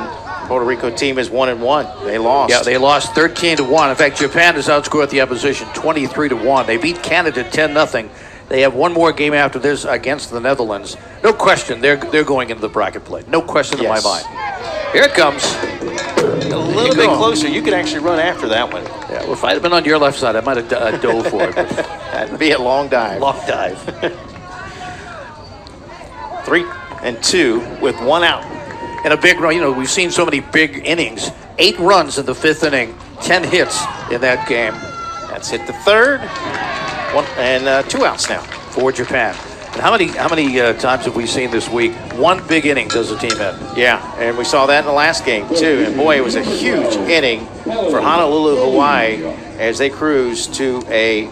team is 1-1. They lost. Yeah, they lost 13-1. In fact, Japan has outscored the opposition 23-1. They beat Canada 10-0. They have 1 more game after this against the Netherlands. No question, they're going into the bracket play. No question in my mind. Here it comes. A little bit closer. You could actually run after that one. Yeah, well, if I'd have been on your left side, I might have dove for it. That'd be a long dive. Long dive. 3-2 with 1 out. And a big run. We've seen so many big innings. 8 runs in the 5th inning, 10 hits in that game. That's hit the third. 2 outs now for Japan. And how many times have we seen this week? 1 big inning does a team hit. Yeah, and we saw that in the last game too. And boy, it was a huge inning for Honolulu, Hawaii, as they cruise to a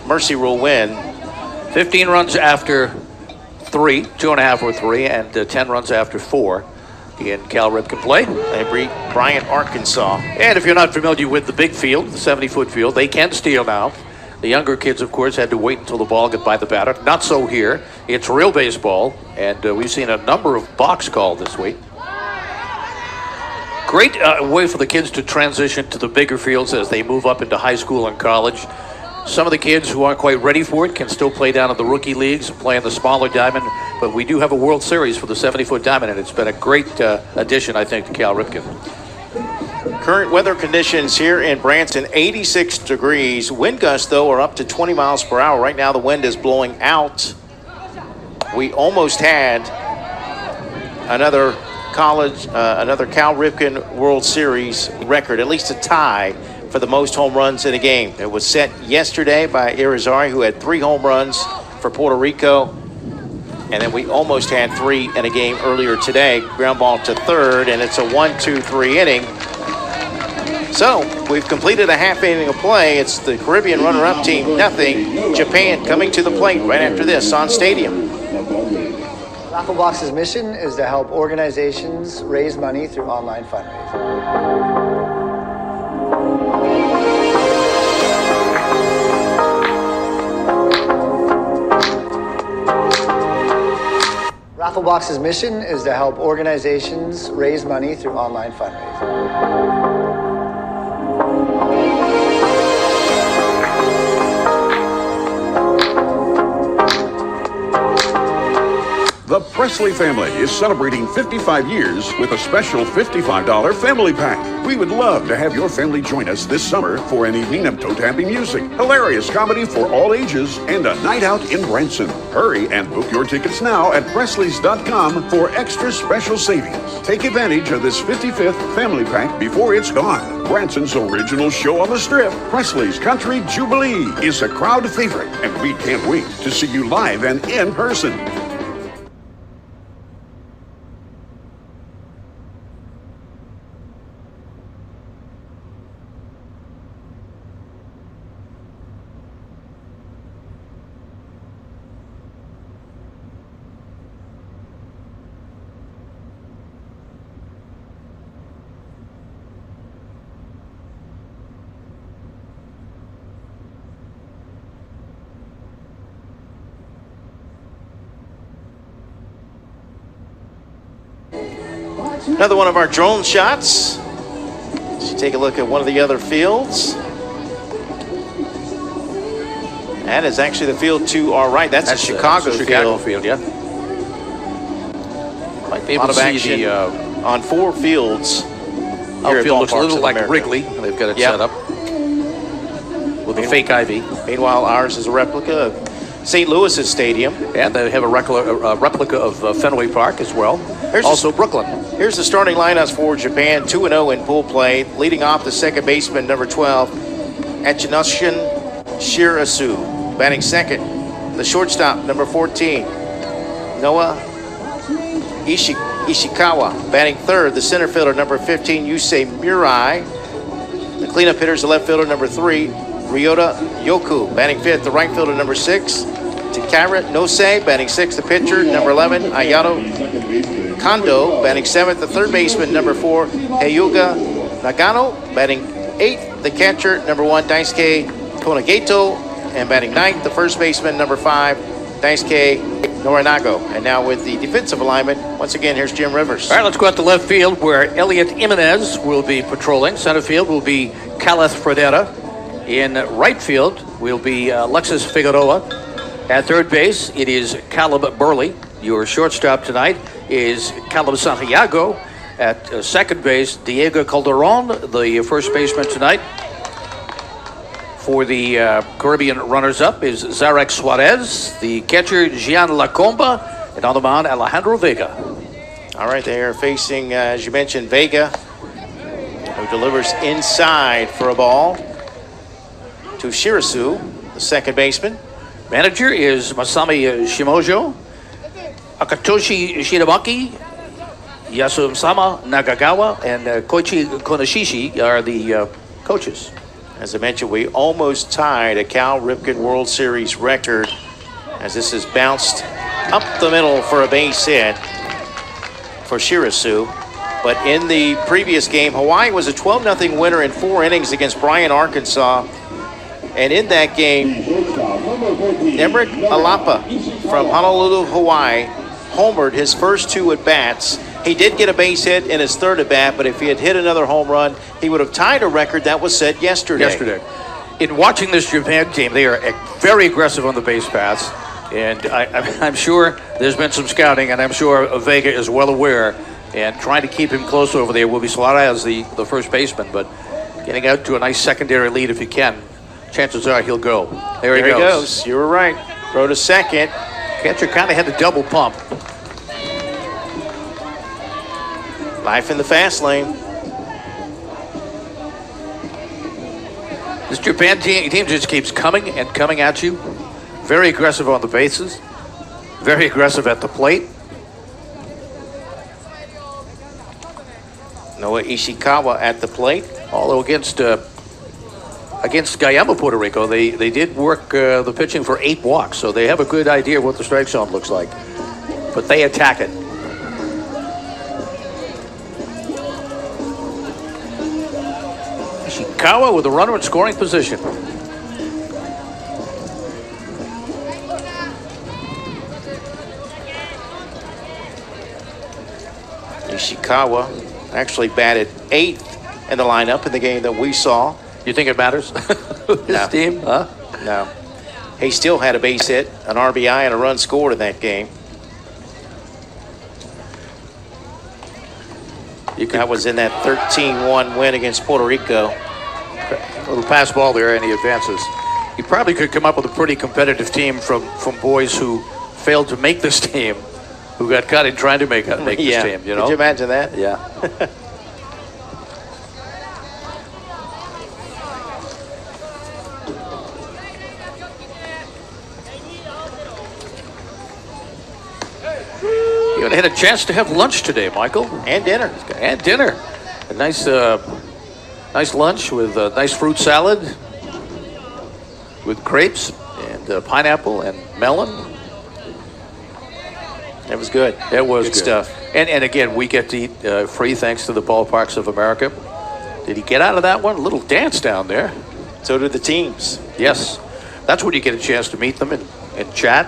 mercy rule win. 15 runs after 3, 2.5 or 3, and 10 runs after 4 in Cal Ripken play. They beat Bryant, Arkansas. And if you're not familiar with the big field, the 70-foot field, they can steal now. The younger kids, of course, had to wait until the ball got by the batter. Not so here. It's real baseball, and we've seen a number of balks called this week. Great way for the kids to transition to the bigger fields as they move up into high school and college. Some of the kids who aren't quite ready for it can still play down in the rookie leagues and play in the smaller diamond, but we do have a World Series for the 70-foot diamond, and it's been a great addition, I think, to Cal Ripken. Current weather conditions here in Branson, 86 degrees. Wind gusts, though, are up to 20 miles per hour. Right now, the wind is blowing out. We almost had another another Cal Ripken World Series record, at least a tie for the most home runs in a game. It was set yesterday by Irizarry, who had 3 home runs for Puerto Rico. And then we almost had 3 in a game earlier today. Ground ball to third, and it's a 1-2-3 inning. So we've completed a half inning of play. It's the Caribbean runner-up team, nothing. Japan coming to the plate right after this on Stadium. Rafflebox's mission is to help organizations raise money through online fundraising. Rafflebox's mission is to help organizations raise money through online fundraising. The Presley family is celebrating 55 years with a special $55 family pack. We would love to have your family join us this summer for an evening of toe-tapping music, hilarious comedy for all ages, and a night out in Branson. Hurry and book your tickets now at Presleys.com for extra special savings. Take advantage of this 55th family pack before it's gone. Branson's original show on the Strip, Presley's Country Jubilee, is a crowd favorite, and we can't wait to see you live and in person. Another one of our drone shots. Let's take a look at one of the other fields. That is actually the field to our right. That's a Chicago field, yeah. Might be able to see on 4 fields. Outfield looks a little like Wrigley. They've got it set up with a fake ivy. Meanwhile, ours is a replica of St. Louis's stadium. And they have a replica of Fenway Park as well. Also Brooklyn. Here's the starting lineups for Japan, 2-0 in pool play. Leading off the second baseman, number 12, Echinushin Shirasu. Batting second, the shortstop, number 14, Noah Ishikawa. Batting third, the center fielder, number 15, Yusei Murai. The cleanup hitter is the left fielder, number 3, Ryota Yoku. Batting fifth, the right fielder, number 6, Takara Nose. Batting sixth, the pitcher, number 11, Ayato Kondo. Batting seventh, the third baseman, number 4, Heyuga Nagano. Batting eighth, the catcher, number 1, Daisuke Konageto. And batting ninth, the first baseman, number 5, Daisuke Norinago. And now with the defensive alignment, once again, here's Jim Rivers. All right, let's go out to left field where Elliot Jimenez will be patrolling. Center field will be Caleth Fredera. In right field will be Alexis Figueroa. At third base, it is Caleb Burley. Your shortstop tonight is Caleb Santiago. At second base, Diego Calderon, the first baseman tonight. For the Caribbean runners-up is Zarek Suarez, the catcher Gian Lacomba, and on the mound Alejandro Vega. All right, they are facing, as you mentioned, Vega, who delivers inside for a ball to Shirasu, the second baseman. Manager is Masami Shimojo, Akatoshi Shirabaki, Yasumsama Nagagawa, and Koichi Konoshishi are the coaches. As I mentioned, we almost tied a Cal Ripken World Series record as this is bounced up the middle for a base hit for Shirasu. But in the previous game, Hawaii was a 12-0 winner in 4 innings against Bryan, Arkansas. And in that game, Emrick Alapa from Honolulu, Hawaii, homered his first 2 at-bats. He did get a base hit in his third at-bat, but if he had hit another home run, he would have tied a record that was set yesterday. In watching this Japan team, they are very aggressive on the base paths, and I'm sure there's been some scouting, and I'm sure Vega is well aware, and trying to keep him close over there will be Suarez, the first baseman, but getting out to a nice secondary lead if he can, chances are he'll go. There he goes. You were right. Throw to second. Catcher kind of had to double pump. Life in the fast lane. This Japan team just keeps coming and coming at you. Very aggressive on the bases. Very aggressive at the plate. Noah Ishikawa at the plate. Although against Guyama, Puerto Rico, they did work the pitching for 8 walks, so they have a good idea of what the strike zone looks like. But they attack it. Ishikawa with a runner in scoring position. Ishikawa actually batted 8th in the lineup in the game that we saw. You think it matters? His team? Huh? No. He still had a base hit, an RBI, and a run scored in that game. That was in that 13-1 win against Puerto Rico. A little pass ball there, and he advances. He probably could come up with a pretty competitive team from boys who failed to make this team, who got cut in trying to make this team. You know? Could you imagine that? Yeah. You had a chance to have lunch today, Michael. And dinner. And dinner. A nice lunch with a nice fruit salad with grapes and pineapple and melon. It was good. It was good good stuff. And again, we get to eat free thanks to the Ballparks of America. Did he get out of that one? A little dance down there. So did the teams. Yes. That's when you get a chance to meet them and chat.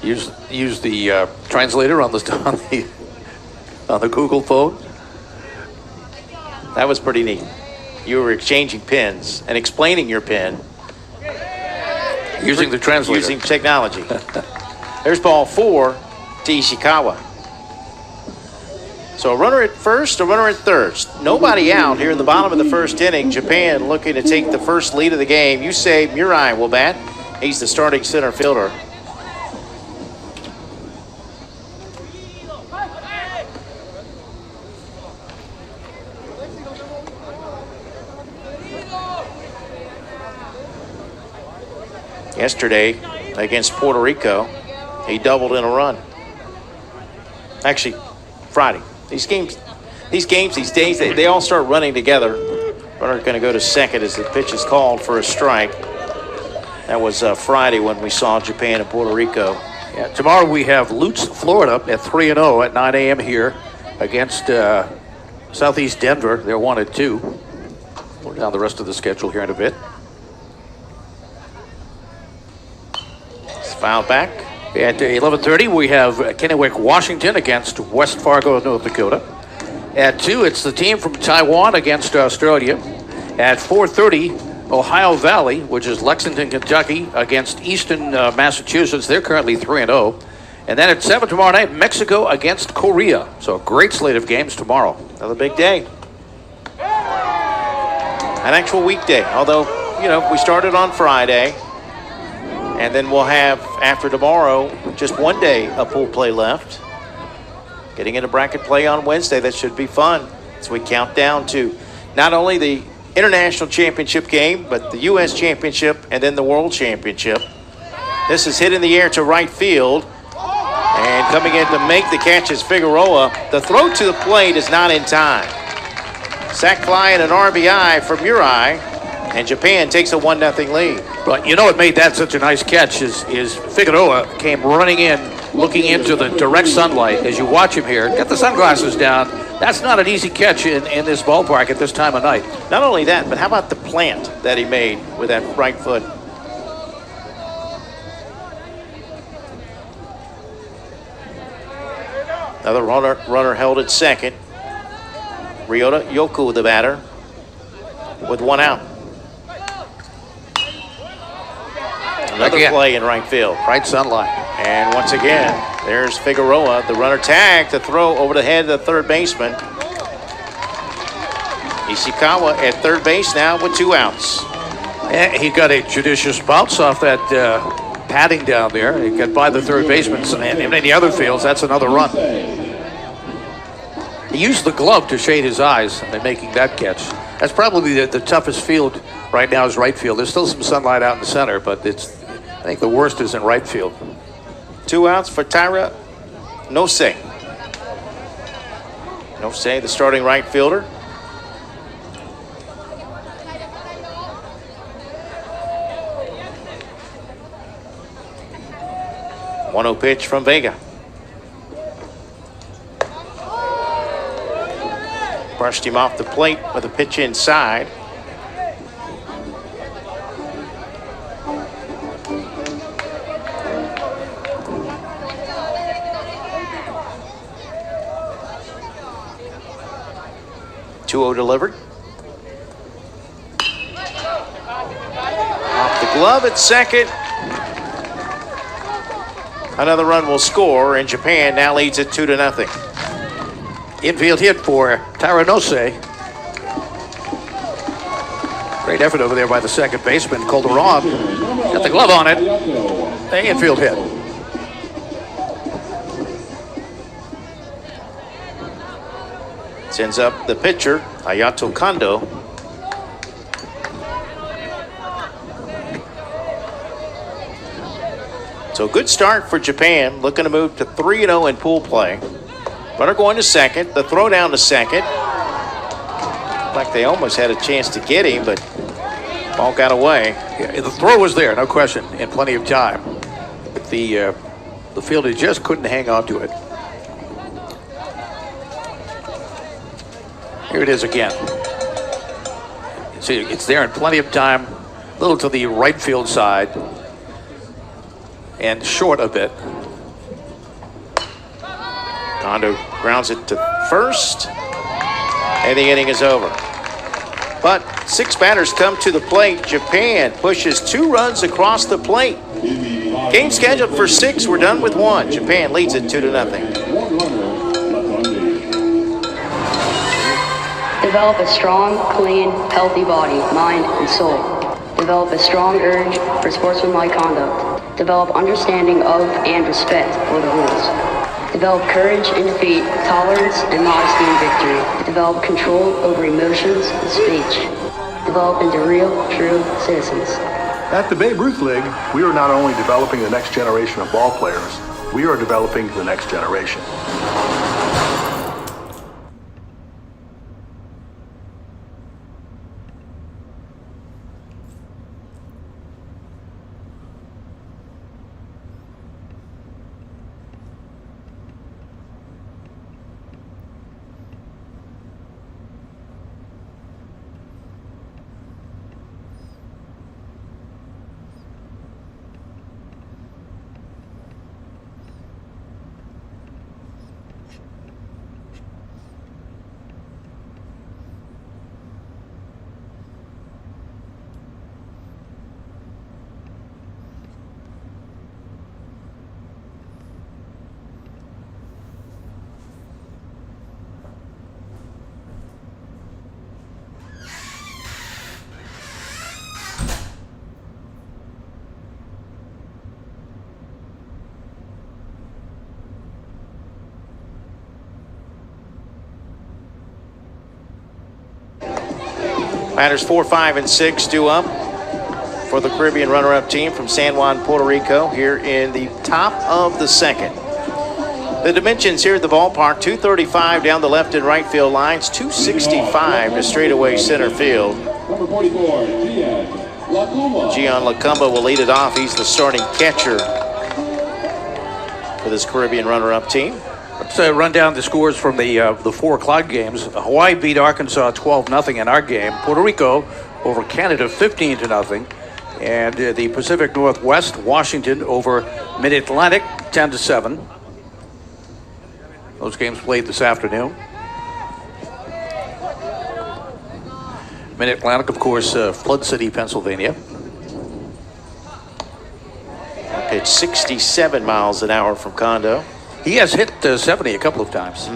Use the translator on the Google phone. That was pretty neat. You were exchanging pins and explaining your pin. Using the translator. Using technology. There's ball 4 to Ishikawa. So a runner at first, a runner at third. Nobody out here in the bottom of the first inning. Japan looking to take the first lead of the game. Yusei Murai will bat. He's the starting center fielder. Yesterday against Puerto Rico, he doubled in a run. Actually, Friday. These days, they all start running together. Runner's going to go to second as the pitch is called for a strike. That was Friday when we saw Japan and Puerto Rico. Yeah, tomorrow we have Lutz, Florida at 3-0 at 9 a.m. here against Southeast Denver. They're 1-2. We're down the rest of the schedule here in a bit. Fouled back. At 11:30, we have Kennewick, Washington against West Fargo, North Dakota. At 2, it's the team from Taiwan against Australia. At 4:30, Ohio Valley, which is Lexington, Kentucky, against Easton, Massachusetts. They're currently 3-0. And then at 7 tomorrow night, Mexico against Korea. So a great slate of games tomorrow. Another big day. An actual weekday. Although, we started on Friday. And then we'll have, after tomorrow, just one day of pool play left. Getting into bracket play on Wednesday. That should be fun as we count down to not only the International Championship game, but the U.S. Championship and then the World Championship. This is hit in the air to right field. And coming in to make the catch is Figueroa. The throw to the plate is not in time. Sac fly and an RBI for Murai. And Japan takes a 1-0 lead. But what made that such a nice catch is Figueroa came running in, looking into the direct sunlight. As you watch him here, get the sunglasses down. That's not an easy catch in this ballpark at this time of night. Not only that, but how about the plant that he made with that right foot? Another runner held at second. Ryota Yoku, the batter, with 1 out. Another play in right field. Right sunlight. And once again, there's Figueroa. The runner tagged to throw over the head of the third baseman. Ishikawa at third base now with 2 outs. And he got a judicious bounce off that padding down there. He got by the third baseman. And in the other fields, that's another run. He used the glove to shade his eyes in making that catch. That's probably the toughest field right now is right field. There's still some sunlight out in the center, but I think the worst is in right field. 2 outs for Tyra Nosey. Nosey, the starting right fielder. One-oh pitch from Vega. Brushed him off the plate with a pitch inside. Two-oh delivered. Off the glove at second. Another run will score, and Japan now leads it 2-0. Infield hit for Tyra Nosey. Great effort over there by the second baseman, Calderon. Got the glove on it. The infield hit. Sends up the pitcher, Hayato Kondo. So good start for Japan, looking to move to 3-0 in pool play. Runner going to second, the throw down to second. Like they almost had a chance to get him, but ball got away. Yeah, the throw was there, no question, and plenty of time. But the fielder just couldn't hang on to it. Here it is again. See, it's there in plenty of time, a little to the right field side, and short a bit. Kondo grounds it to first, and the inning is over. But 6 batters come to the plate. Japan pushes 2 runs across the plate. Game scheduled for 6. We're done with 1. Japan leads it 2-0. Develop a strong, clean, healthy body, mind, and soul. Develop a strong urge for sportsmanlike conduct. Develop understanding of and respect for the rules. Develop courage in defeat, tolerance and modesty in victory. Develop control over emotions and speech. Develop into real, true citizens. At the Babe Ruth League, we are not only developing the next generation of ball players, we are developing the next generation. Batters 4, 5, and 6 due up for the Caribbean runner-up team from San Juan, Puerto Rico, here in the top of the second. The dimensions here at the ballpark: 235 down the left and right field lines, 265 to straightaway center field. Number 44, Gian Lacumba will lead it off. He's the starting catcher for this Caribbean runner-up team. Let's run down the scores from the 4 o'clock games. Hawaii beat Arkansas 12-0 in our game. Puerto Rico over Canada 15-0. And the Pacific Northwest, Washington over Mid-Atlantic 10-7. Those games played this afternoon. Mid-Atlantic, of course, Flood City, Pennsylvania. Pitch 67 miles an hour from Kondo. He has hit 70 a couple of times.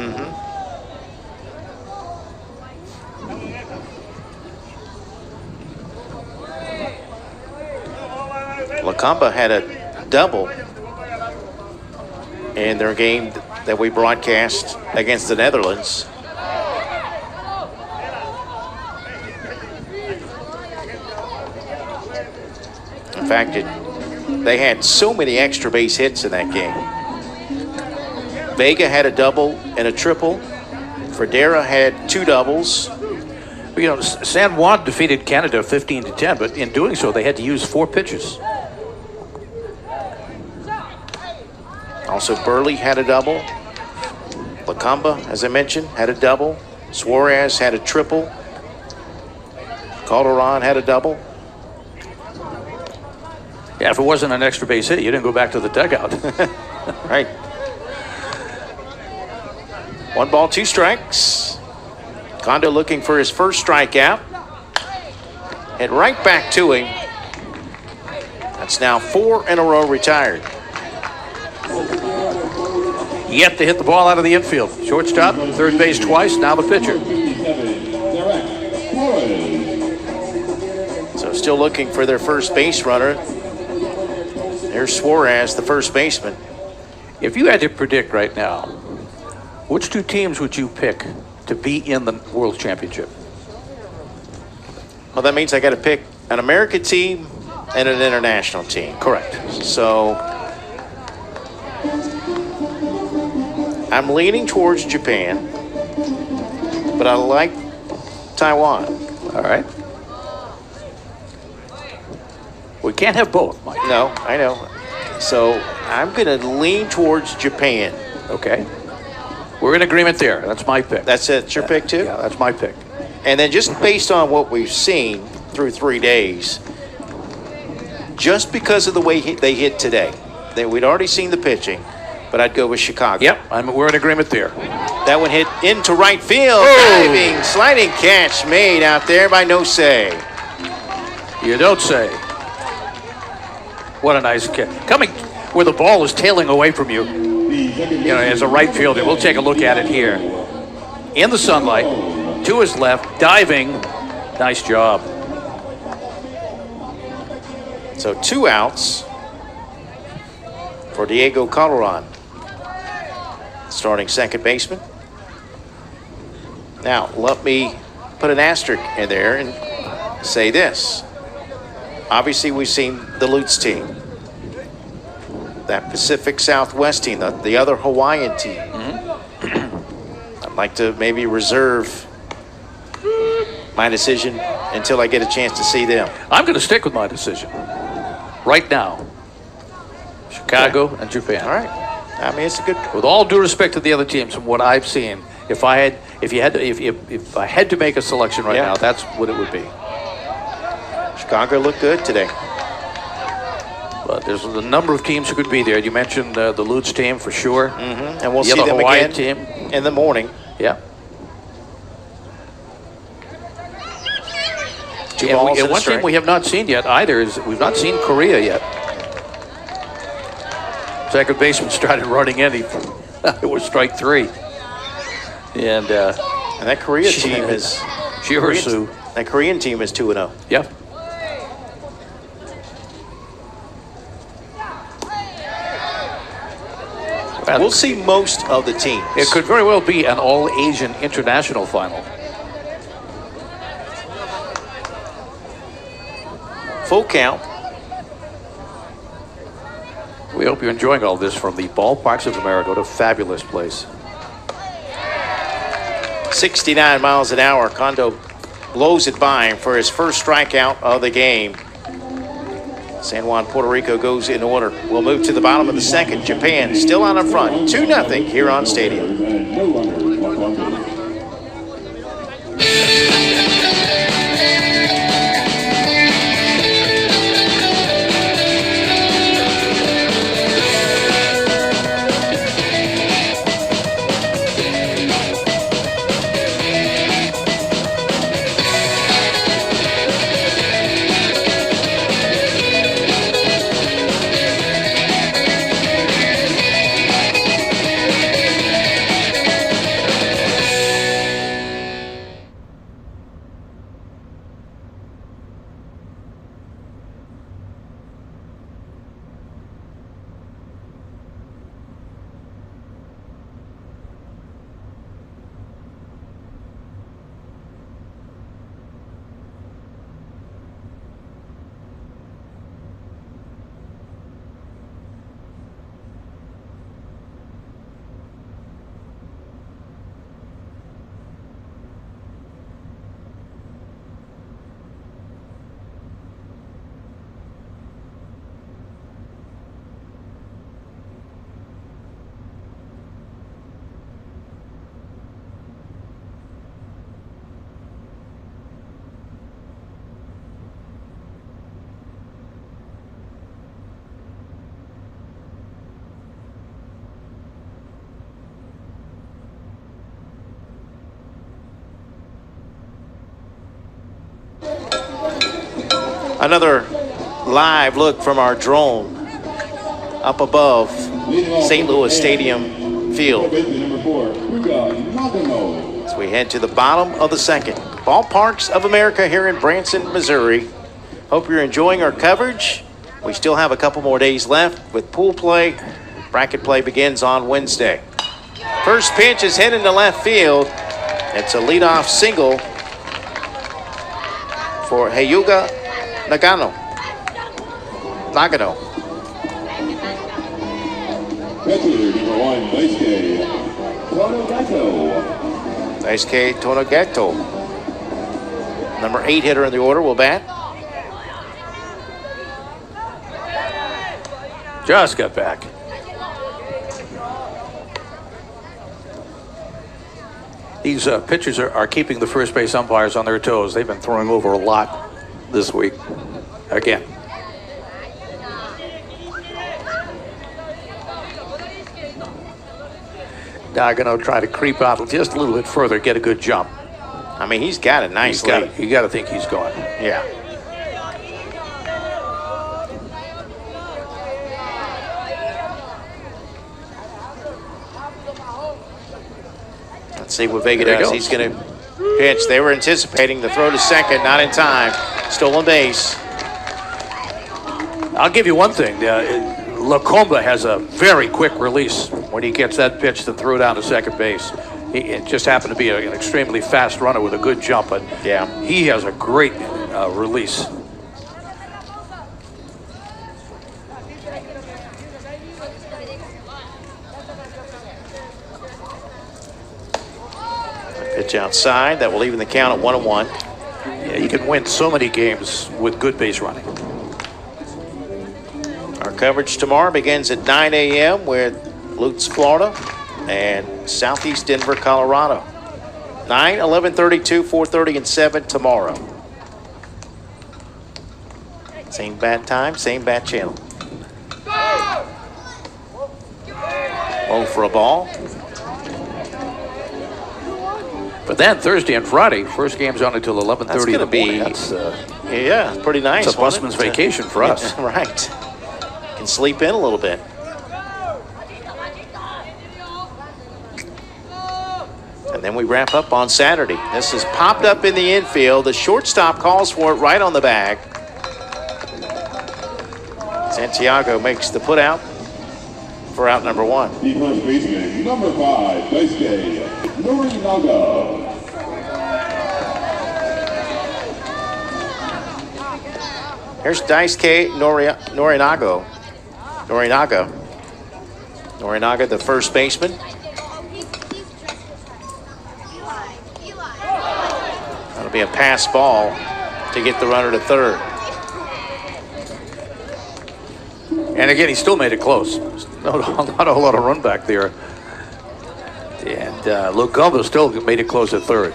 Lacumba had a double in their game that we broadcast against the Netherlands. fact, they had so many extra base hits in that game. Vega had a double and a triple. Fredera had 2 doubles. You know, San Juan defeated Canada 15-10, but in doing so, they had to use 4 pitches. Also, Burley had a double. Lacamba, as I mentioned, had a double. Suarez had a triple. Calderon had a double. Yeah, if it wasn't an extra base hit, you didn't go back to the dugout. Right. 1 ball, 2 strikes. Kondo looking for his first strikeout. Head right back to him. That's now 4 in a row retired. Yet to hit the ball out of the infield. Shortstop, third base twice, now the pitcher. So still looking for their first base runner. There's Suarez, the first baseman. If you had to predict right now, which 2 teams would you pick to be in the World Championship? Well, that means I got to pick an American team and an international team. Correct. So I'm leaning towards Japan, but I like Taiwan. All right. We can't have both, Mike. No, I know. So I'm going to lean towards Japan. Okay. We're in agreement there. That's my pick. That's it. It's your pick too? Yeah, that's my pick. And then just based on what we've seen through 3 days, just because of the way they hit today, we'd already seen the pitching, but I'd go with Chicago. Yep, we're in agreement there. That one hit into right field. Oh! Diving, sliding catch made out there by No-Say. You don't say. What a nice catch. Coming where the ball is tailing away from you, as a right fielder. We'll take a look at it here. In the sunlight, to his left, diving. Nice job. So 2 outs for Diego Calderon, starting second baseman. Now, let me put an asterisk in there and say this. Obviously, we've seen the Lutz team, that Pacific Southwest team, the other Hawaiian team. I'd like to maybe reserve my decision until I get a chance to see them. I'm going to stick with my decision right now. Chicago and Japan. All right. I mean, it's a good. With all due respect to the other teams and what I've seen, if I had to make a selection right now, that's what it would be. Chicago looked good today. But there's a number of teams who could be there. You mentioned the Lutz team for sure. Mm-hmm. And we'll the see them Hawaiian again team in the morning. Yeah. And one team we have not seen yet either is we've not seen Korea yet. Second baseman started running in. It was strike 3. And that Korea team is Shirasu. That Korean team is 2-0. Yep. We'll see most of the teams. It could very well be an all-Asian international final. Full count. We hope you're enjoying all this from the ballparks of America. What a fabulous place. 69 miles an hour. Kondo blows it by him for his first strikeout of the game. San Juan, Puerto Rico goes in order. We'll move to the bottom of the second. Japan still out in front, 2-0 here on Stadium. Another live look from our drone up above St. Louis Stadium Field. As we head to the bottom of the second. Ballparks of America here in Branson, Missouri. Hope you're enjoying our coverage. We still have a couple more days left with pool play. Bracket play begins on Wednesday. First pitch is heading to left field. It's a leadoff single for Hyuga Nagano. Pitcher number 1, Daisuke Tonogato. Daisuke Tonogato. Number 8 hitter in the order will bat. Just got back. These pitchers are keeping the first base umpires on their toes. They've been throwing over a lot this week. Again. Nagano try to creep out just a little bit further, get a good jump. I mean, he's got a nice lead. You got to think he's going. Yeah. Let's see what Vega does. He's going to pitch. They were anticipating the throw to second, not in time. Stolen base. I'll give you one thing. Lacomba has a very quick release when he gets that pitch to throw down to second base. It just happened to be an extremely fast runner with a good jump, but yeah, he has a great release. Pitch outside. That will even the count at 1-1. Yeah, you can win so many games with good base running. Our coverage tomorrow begins at 9 a.m. with Lutz, Florida, and Southeast Denver, Colorado. 9, 11:32, 4:30, and 7 tomorrow. Same bat time, same bat channel. Low for a ball. But then Thursday and Friday, first game's on until 11:30 in the morning. Yeah, it's pretty nice. It's a busman's vacation for us. Right. Can sleep in a little bit. And then we wrap up on Saturday. This is popped up in the infield. The shortstop calls for it right on the bag. Santiago makes the put out for out number 1. The first baseman, number 5, Daisuke Norinaga. Here's Daisuke Norinaga. Norinaga, the first baseman. That'll be a pass ball to get the runner to third. And again, he still made it close. Not a whole lot of run back there. And Lacomba still made it close at third.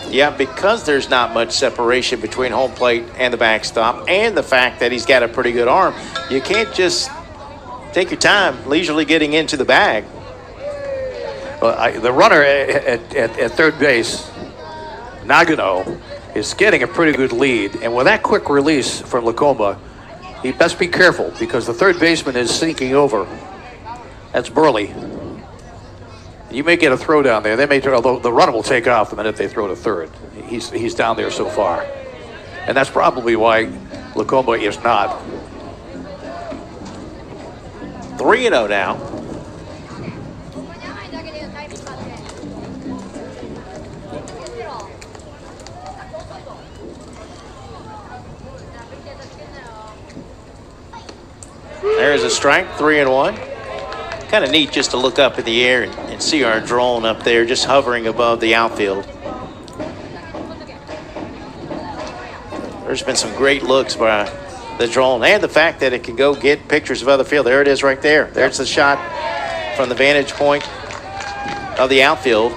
Yeah, because there's not much separation between home plate and the backstop, and the fact that he's got a pretty good arm, you can't just take your time leisurely getting into the bag. Well, the runner at third base, Nagano, is getting a pretty good lead. And with that quick release from Lacomba, he best be careful because the third baseman is sinking over. That's Burley. You may get a throw down there. They may, although the runner will take off the minute they throw to third. He's down there so far. And that's probably why Lacomba is not. 3-0 now. There's a strike, 3-1. Kind of neat just to look up in the air and see our drone up there just hovering above the outfield. There's been some great looks by the drone, and the fact that it can go get pictures of other field. There it is right there. There's the shot from the vantage point of the outfield.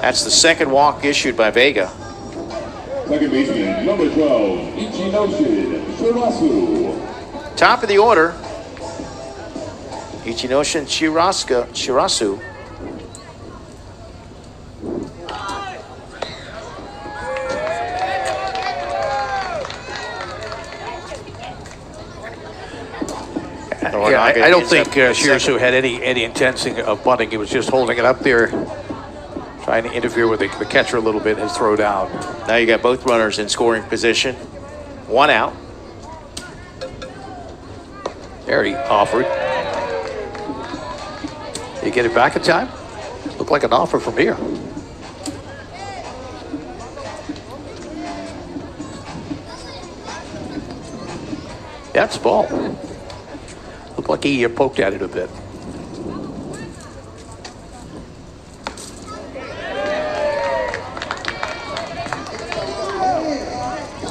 That's the second walk issued by Vega. Second baseman, number 12, Ichinoshin Shirasu. Top of the order, Ichinoshin Shirasu. Braga I don't ends up think in Shirasu had any intention of bunting. He was just holding it up there, trying to interfere with the catcher a little bit, his throw down. Now you got both runners in scoring position. 1 out. There he offered. Did he get it back in time? Looked like an offer from here. That's the ball. Looked like he poked at it a bit.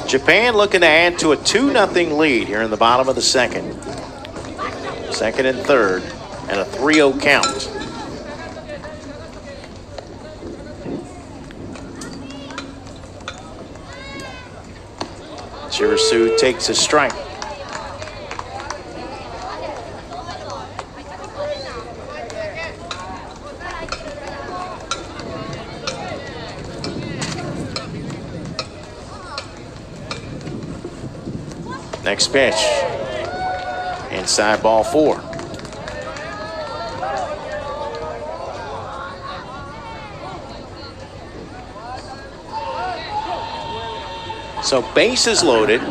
Japan looking to add to a 2-0 lead here in the bottom of the second. Second and third, and a 3-0 count. Shirasu takes a strike. Next pitch. Inside ball 4. So base is loaded. I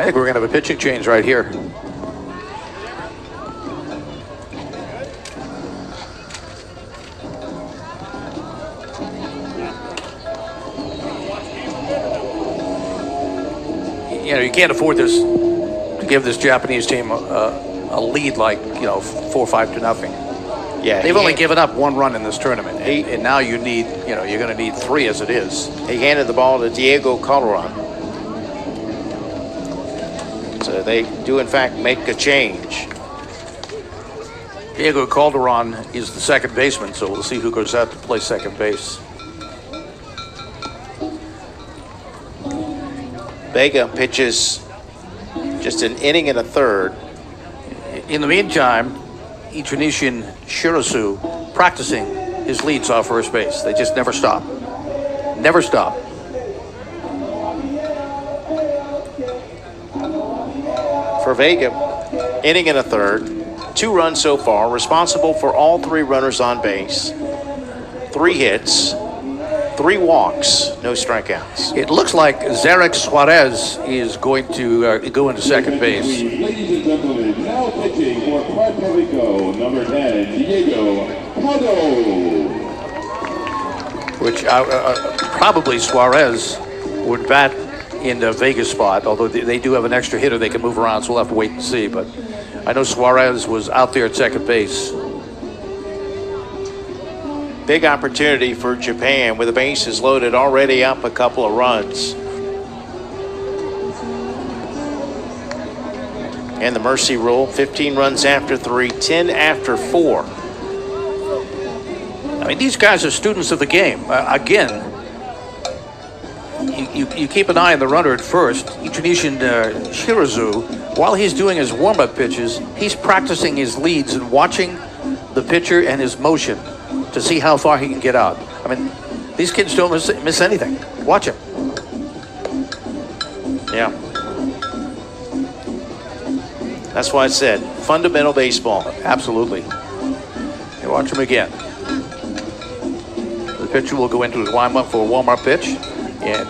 think we're going to have a pitching change right here. You know, you can't afford this to give this Japanese team a lead like, 4-5-0. Yeah, they've only given up 1 run in this tournament, and now you need, you're going to need 3 as it is. He handed the ball to Diego Calderon. So they do in fact make a change. Diego Calderon is the second baseman, so we'll see who goes out to play second base. Vega pitches just an inning and a third. In the meantime, Ichinishin Shirasu practicing his leads off first base. They just never stop. Never stop. For Vega, inning and a third, 2 runs so far, responsible for all 3 runners on base, 3 hits, 3 walks, no strikeouts. It looks like Zarek Suarez is going to go into second base. Ladies and gentlemen, now pitching for Puerto Rico, number 10, Diego Calderon. Which probably Suarez would bat in the Vegas spot, although they do have an extra hitter they can move around, so we'll have to wait and see. But I know Suarez was out there at second base. Big opportunity for Japan with the bases loaded, already up a couple of runs. And the mercy rule, 15 runs after 3, 10 after 4. I mean, these guys are students of the game. Again, you keep an eye on the runner at first. Ichinishin Shirazu, while he's doing his warm-up pitches, he's practicing his leads and watching the pitcher and his motion to see how far he can get out. I mean, these kids don't miss anything. Watch him. Yeah. That's why I said fundamental baseball. Absolutely. And watch him again. The pitcher will go into his warm-up for a warm-up pitch, and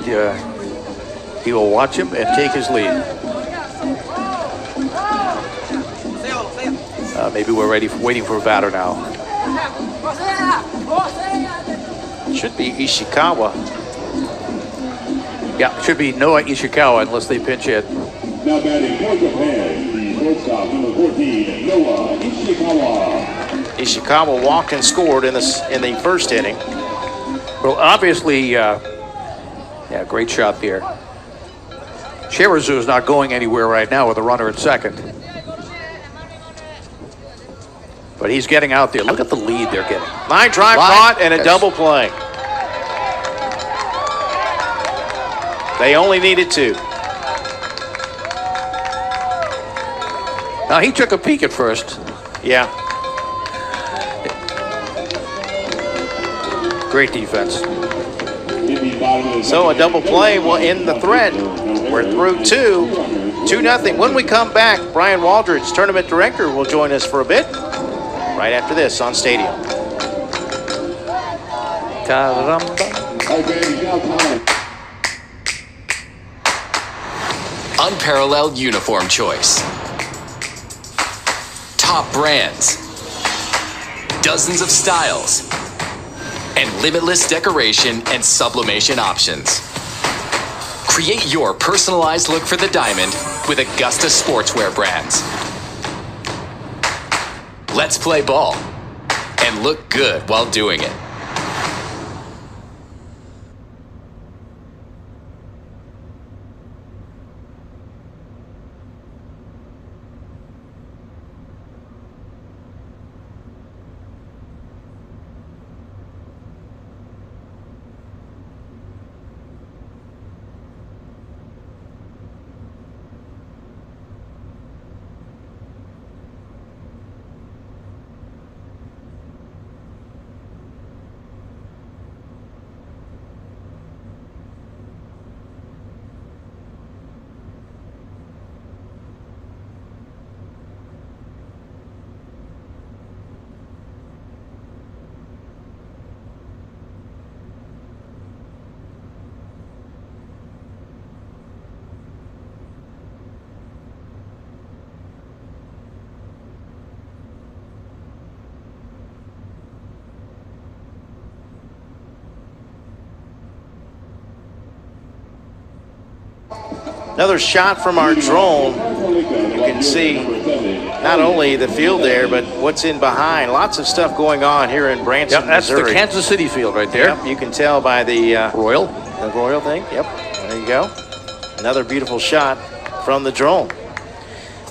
he will watch him and take his lead. Maybe we're waiting for a batter now. Should be Ishikawa. Yeah, it should be Noah Ishikawa unless they pinch hit. Now batting for Japan, the shortstop, number 14, Noah Ishikawa. Ishikawa walked and scored in the first inning. Well, obviously, yeah, great shot there. Shirazu is not going anywhere right now with a runner at second. But he's getting out there. Look at the lead they're getting. Line drive caught and a double play. They only needed 2. Now, he took a peek at first. Yeah. Great defense. So a double play will end the threat. We're through 2. 2-0. When we come back, Brian Waldridge, tournament director, will join us for a bit. Right after this on Stadium. Unparalleled uniform choice. Top brands. Dozens of styles. And limitless decoration and sublimation options. Create your personalized look for the diamond with Augusta sportswear brands. Let's play ball and look good while doing it. Another shot from our drone. You can see not only the field there, but what's in behind. Lots of stuff going on here in Branson, that's Missouri. the Kansas City field right there. Yep, you can tell by the Royal. The Royal thing. Yep, there you go. Another beautiful shot from the drone.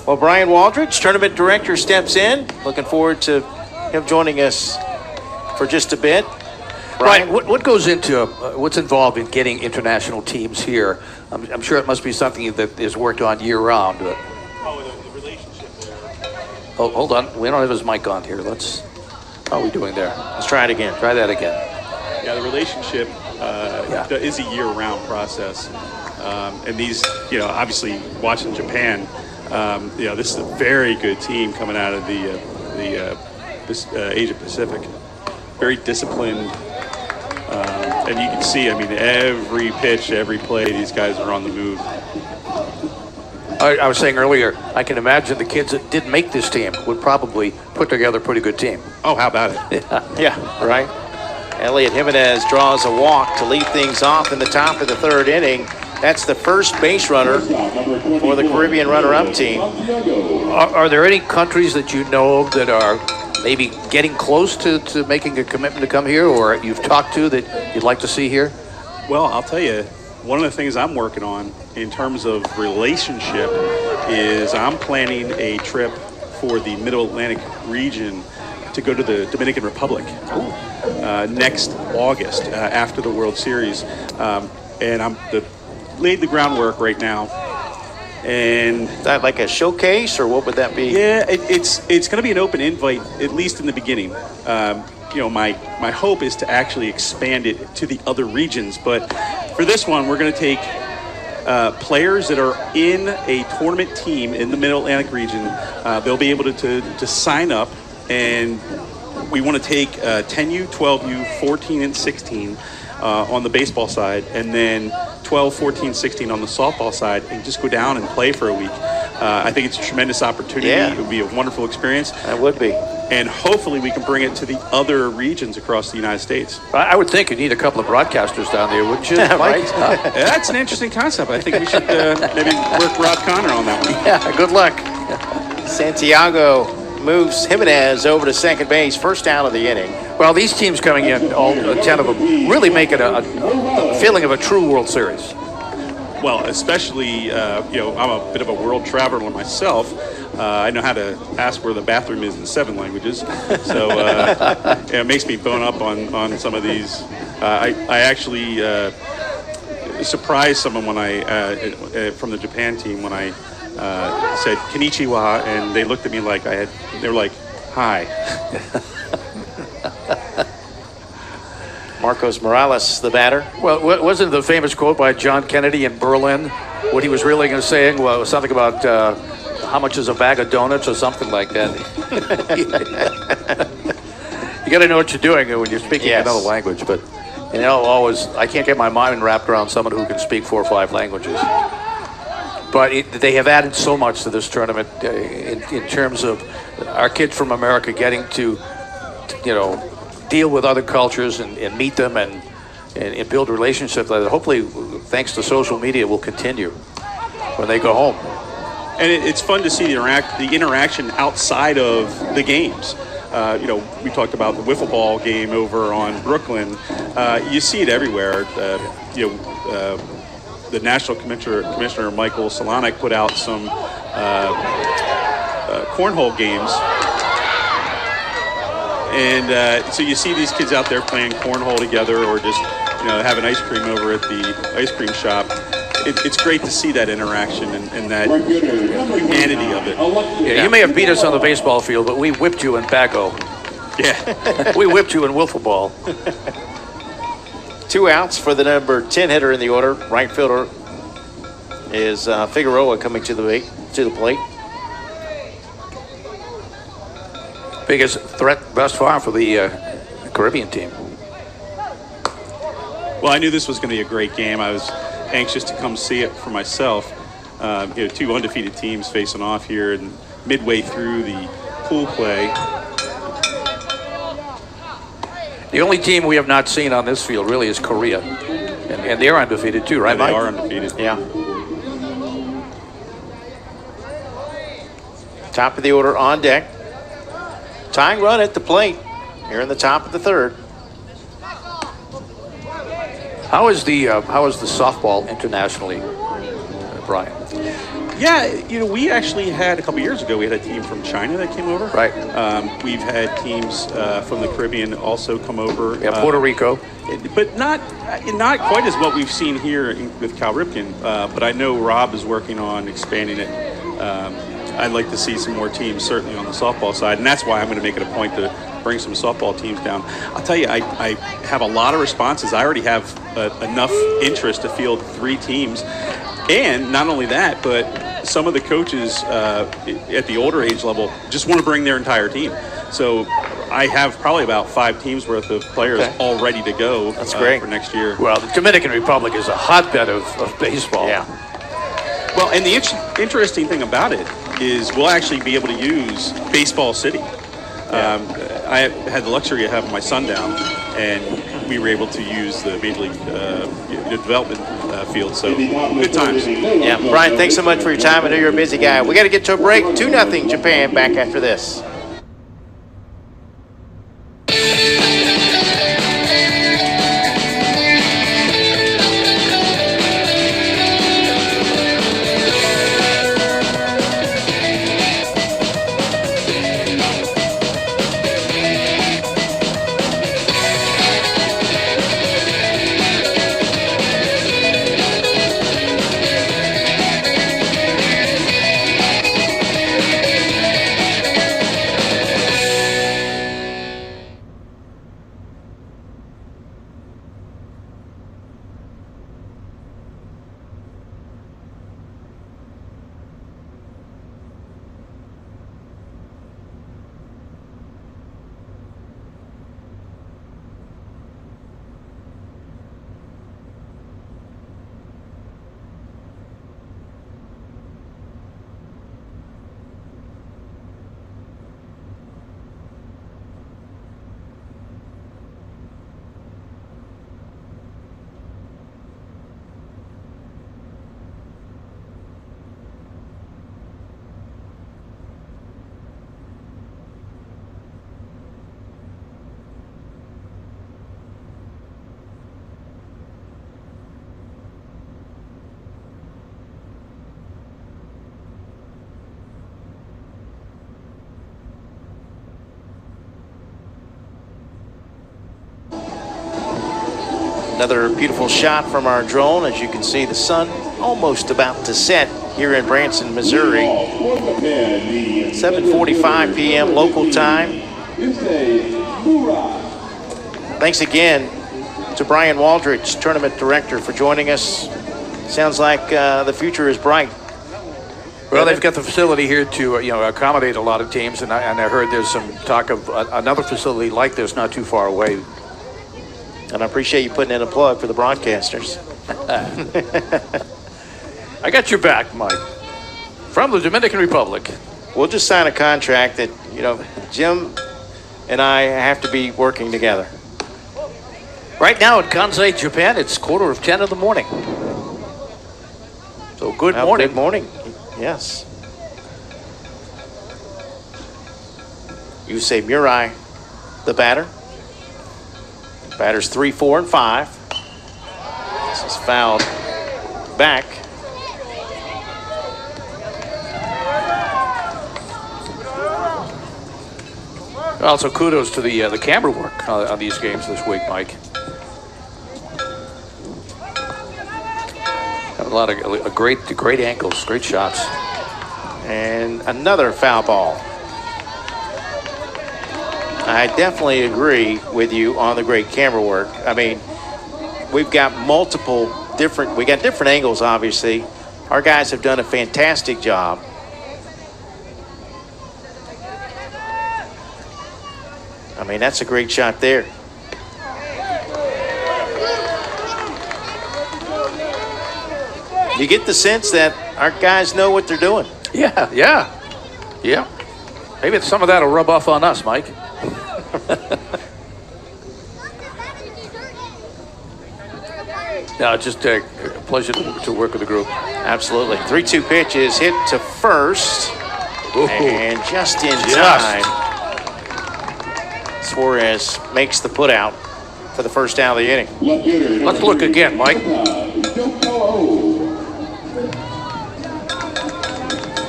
Well, Brian Waldridge, tournament director, steps in. Looking forward to him joining us for just a bit. Brian, what goes into what's involved in getting international teams here? I'm sure it must be something that is worked on year-round. The relationship there. Oh, hold on. We don't have his mic on here. How are we doing there? Let's try it again. Try that again. Yeah, the relationship is a year-round process. And these, obviously watching Japan, this is a very good team coming out of the Asia Pacific. Very disciplined. And you can see, every pitch, every play, these guys are on the move. I was saying earlier, I can imagine the kids that didn't make this team would probably put together a pretty good team. Oh, how about it? Yeah, right. Elliot Jimenez draws a walk to lead things off in the top of the third inning. That's the first base runner for the Caribbean runner-up team. Are there any countries that you know of that are maybe getting close to making a commitment to come here, or you've talked to that you'd like to see here? Well, I'll tell you, one of the things I'm working on in terms of relationship is I'm planning a trip for the Middle Atlantic region to go to the Dominican Republic next August after the World Series. And I'm laid the groundwork right now. And is that like a showcase, or what would that be? Yeah, it's going to be an open invite, at least in the beginning. My hope is to actually expand it to the other regions. But for this one, we're going to take players that are in a tournament team in the Middle Atlantic region. They'll be able to sign up, and we want to take 10U, 12U, 14, and 16 on the baseball side, and then 12, 14, 16 on the softball side, and just go down and play for a week. I think it's a tremendous opportunity. Yeah. It would be a wonderful experience. That would be. And hopefully we can bring it to the other regions across the United States. I would think you need a couple of broadcasters down there, wouldn't you? Right. That's an interesting concept. I think we should maybe work Rob Connor on that one. Yeah, good luck. Santiago moves Jimenez over to second base, first out of the inning. Well, these teams coming in, all 10 of them, really make it a feeling of a true World Series. Well, especially, I'm a bit of a world traveler myself. I know how to ask where the bathroom is in 7 languages. So it makes me bone up on some of these. I actually surprised someone when from the Japan team when I said konnichiwa, and they looked at me like they were like, hi. Marcos Morales, the batter. Well, wasn't the famous quote by John Kennedy in Berlin? what he was really going to say was something about how much is a bag of donuts or something like that. You got to know what you're doing when you're speaking another language. But I can't get my mind wrapped around someone who can speak 4 or 5 languages. But they have added so much to this tournament in terms of our kids from America getting to deal with other cultures and meet them and build relationships that hopefully, thanks to social media, will continue when they go home. And it's fun to see the interaction outside of the games. We talked about the wiffle ball game over on Brooklyn. You see it everywhere. The National Commissioner Michael Solanik put out some cornhole games. And so you see these kids out there playing cornhole together or just having ice cream over at the ice cream shop. It's great to see that interaction and that humanity of it. Yeah, you may have beat us on the baseball field, but we whipped you in Fargo. Yeah. We whipped you in wiffle ball. 2 outs for the number 10 hitter in the order. Right fielder is Figueroa coming to the plate. Biggest threat thus far for the Caribbean team. Well, I knew this was going to be a great game. I was anxious to come see it for myself. 2 undefeated teams facing off here and midway through the pool play. The only team we have not seen on this field really is Korea. And they're undefeated too, right, Mike? They are undefeated. Yeah. Top of the order on deck. Tying run at the plate here in the top of the 3rd. How is the softball internationally, Brian? Yeah, we actually had a couple years ago. We had a team from China that came over. Right. We've had teams from the Caribbean also come over. Yeah, Puerto Rico. But not quite as what we've seen here with Cal Ripken. But I know Rob is working on expanding it. I'd like to see some more teams, certainly on the softball side, and that's why I'm going to make it a point to bring some softball teams down. I'll tell you, I have a lot of responses. I already have enough interest to field 3 teams. And not only that, but some of the coaches at the older age level just want to bring their entire team. So I have probably about 5 teams worth of players all ready to go. That's great. For next year. Well, the Dominican Republic is a hotbed of baseball. Yeah. Well, and the interesting thing about it is we'll actually be able to use Baseball City. I had the luxury of having my son down, and we were able to use the Major League development field. So good times. Yeah, Brian, thanks so much for your time. I know you're a busy guy. We got to get to a break. 2-0 Japan. Back after this. Another beautiful shot from our drone. As you can see, the sun almost about to set here in Branson, Missouri. 7:45 p.m. local time. Thanks again to Brian Waldridge, tournament director, for joining us. sounds like the future is bright. Well, they've got the facility here to accommodate a lot of teams, and I heard there's some talk of another facility like this not too far away. And I appreciate you putting in a plug for the broadcasters. I got your back, Mike. From the Dominican Republic. We'll just sign a contract that, Jim and I have to be working together. Right now in Kansai, Japan, it's 9:45 in the morning. So good morning. Good morning. Yes. You say Murai, the batter. Batters 3, 4, and 5. This is fouled back. Also, kudos to the camera work on these games this week, Mike. A lot of great angles, great shots. And another foul ball. I definitely agree with you on the great camera work. I mean, we've got different angles, obviously. Our guys have done a fantastic job. I mean, that's a great shot there. You get the sense that our guys know what they're doing. Yeah. Maybe some of that will rub off on us, Mike. No, just a pleasure to work with the group. Absolutely. 3-2 pitch is hit to first. Ooh. And just in time, Suarez makes the put out for the first out of the inning. Let's look again, Mike.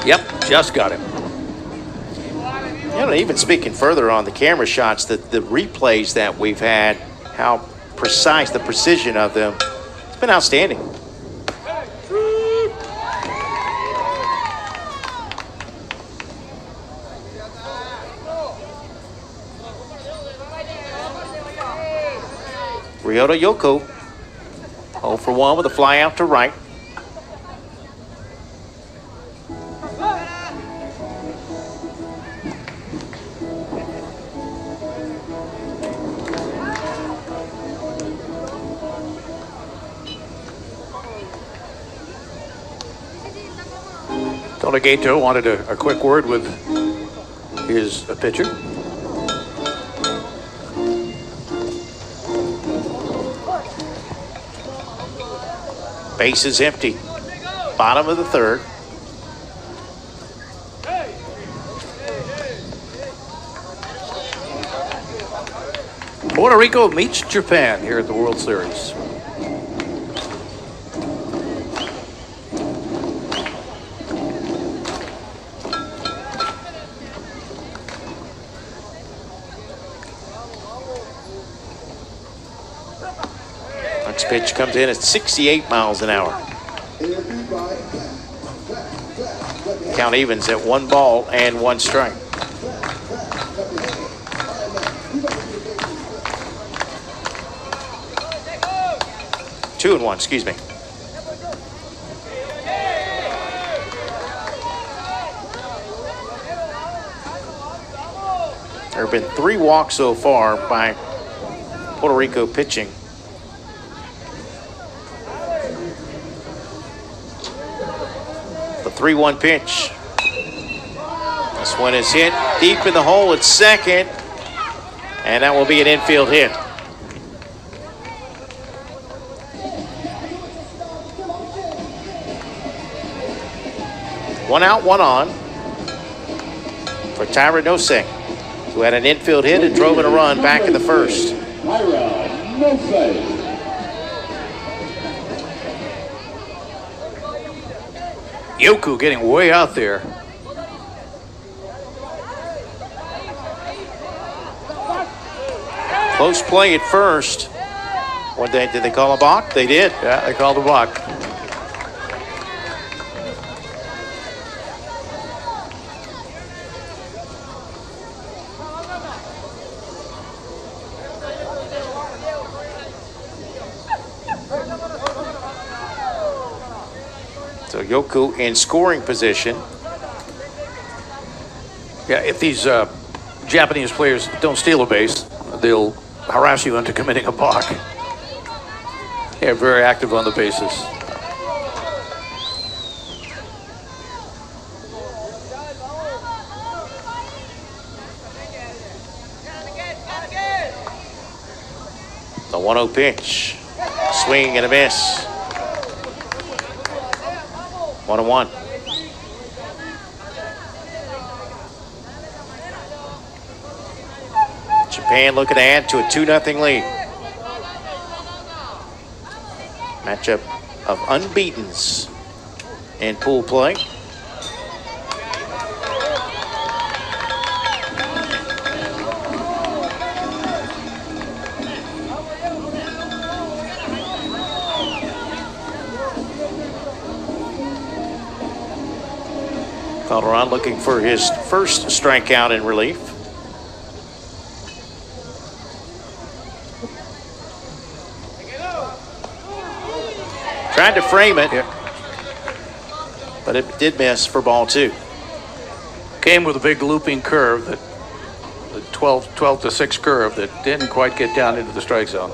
Yep, just got him. Even speaking further on the camera shots, the replays that we've had, how precise, the precision of them, it's been outstanding. Ryota Yoko, 0 for 1 with a fly out to right. Gato wanted a quick word with his pitcher. Base is empty. Bottom of the third. Puerto Rico meets Japan here at the World Series. Pitch comes in at 68 miles an hour. Count evens at 1 ball and 1 strike. Two and 1, excuse me. There have been 3 walks so far by Puerto Rico pitching. The 3-1 pitch. This one is hit deep in the hole at second, and that will be an infield hit. One out, one on for Tyra Nosek, who had an infield hit and drove in a run back in the first. Tyra Nosek. Yoku getting way out there. Close play at first. Did they call a balk? They did. Yeah, they called a balk. Yoku in scoring position. Yeah, if these Japanese players don't steal a base, they'll harass you into committing a balk. They're very active on the bases. The 1-0 pitch. Swing and a miss. 1-1. Japan looking to add to a 2-0 lead. Matchup of unbeatens in pool play. Calderon looking for his first strikeout in relief. Tried to frame it, but it did miss for ball 2. Came with a big looping curve, that the 12 to 6 curve that didn't quite get down into the strike zone.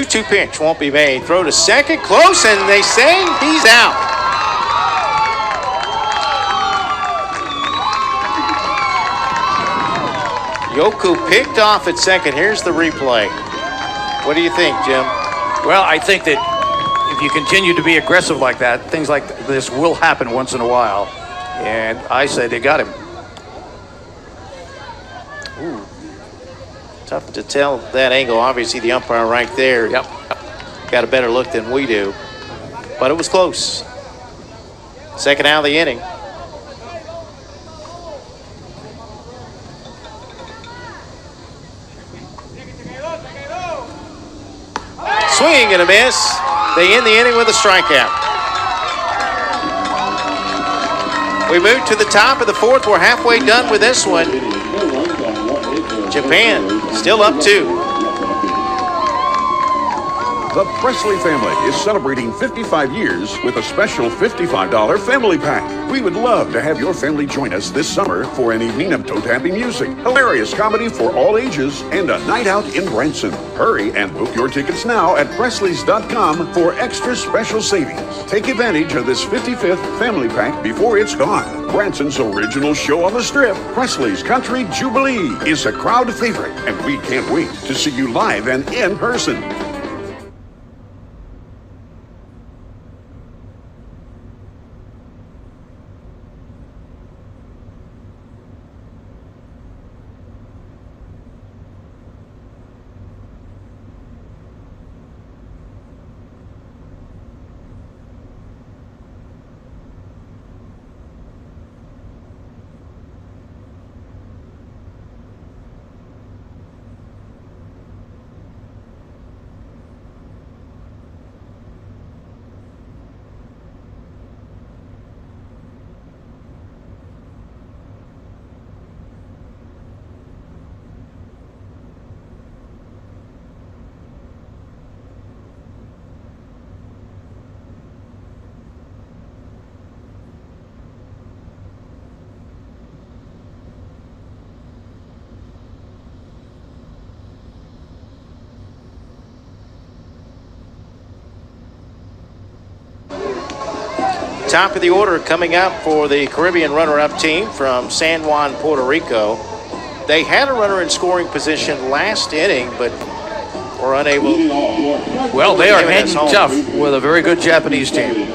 Two pitch won't be made. Throw to second, close, and they say he's out. Yoku picked off at second. Here's the replay. What do you think, Jim? Well, I think that if you continue to be aggressive like that, things like this will happen once in a while. And I say they got him. Ooh. Tough to tell that angle. Obviously, the umpire right there got a better look than we do. But it was close. Second out of the inning. Swing and a miss. They end the inning with a strikeout. We move to the top of the fourth. We're halfway done with this one. Japan still up 2. The Presley family is celebrating 55 years with a special $55 family pack. We would love to have your family join us this summer for an evening of toe-tapping music, hilarious comedy for all ages, and a night out in Branson. Hurry and book your tickets now at Presleys.com for extra special savings. Take advantage of this 55th family pack before it's gone. Branson's original show on the Strip, Presley's Country Jubilee, is a crowd favorite, and we can't wait to see you live and in person. Top of the order coming up for the Caribbean runner-up team from San Juan, Puerto Rico. They had a runner in scoring position last inning, but were unable. Well, they are hanging tough with a very good Japanese team.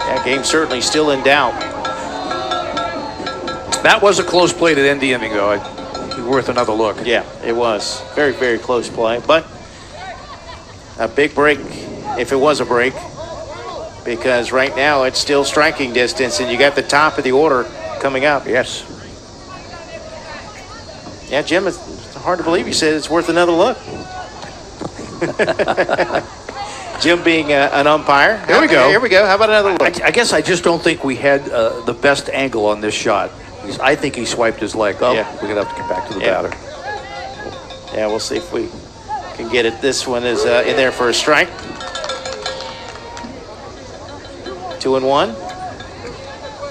That game certainly still in doubt. That was a close play to end the inning, though. It'd be worth another look. Yeah, it was. Very, very close play. But a big break, if it was a break, because right now it's still striking distance, and you got the top of the order coming up. Yes. Yeah, Jim, it's hard to believe you said it's worth another look. Jim being an umpire. Here we go. Here we go. How about another look? I guess I just don't think we had the best angle on this shot. I think he swiped his leg. Oh, Yeah. we're going to have to get back to the batter. Yeah, we'll see if we can get it. This one is in there for a strike. 2-1.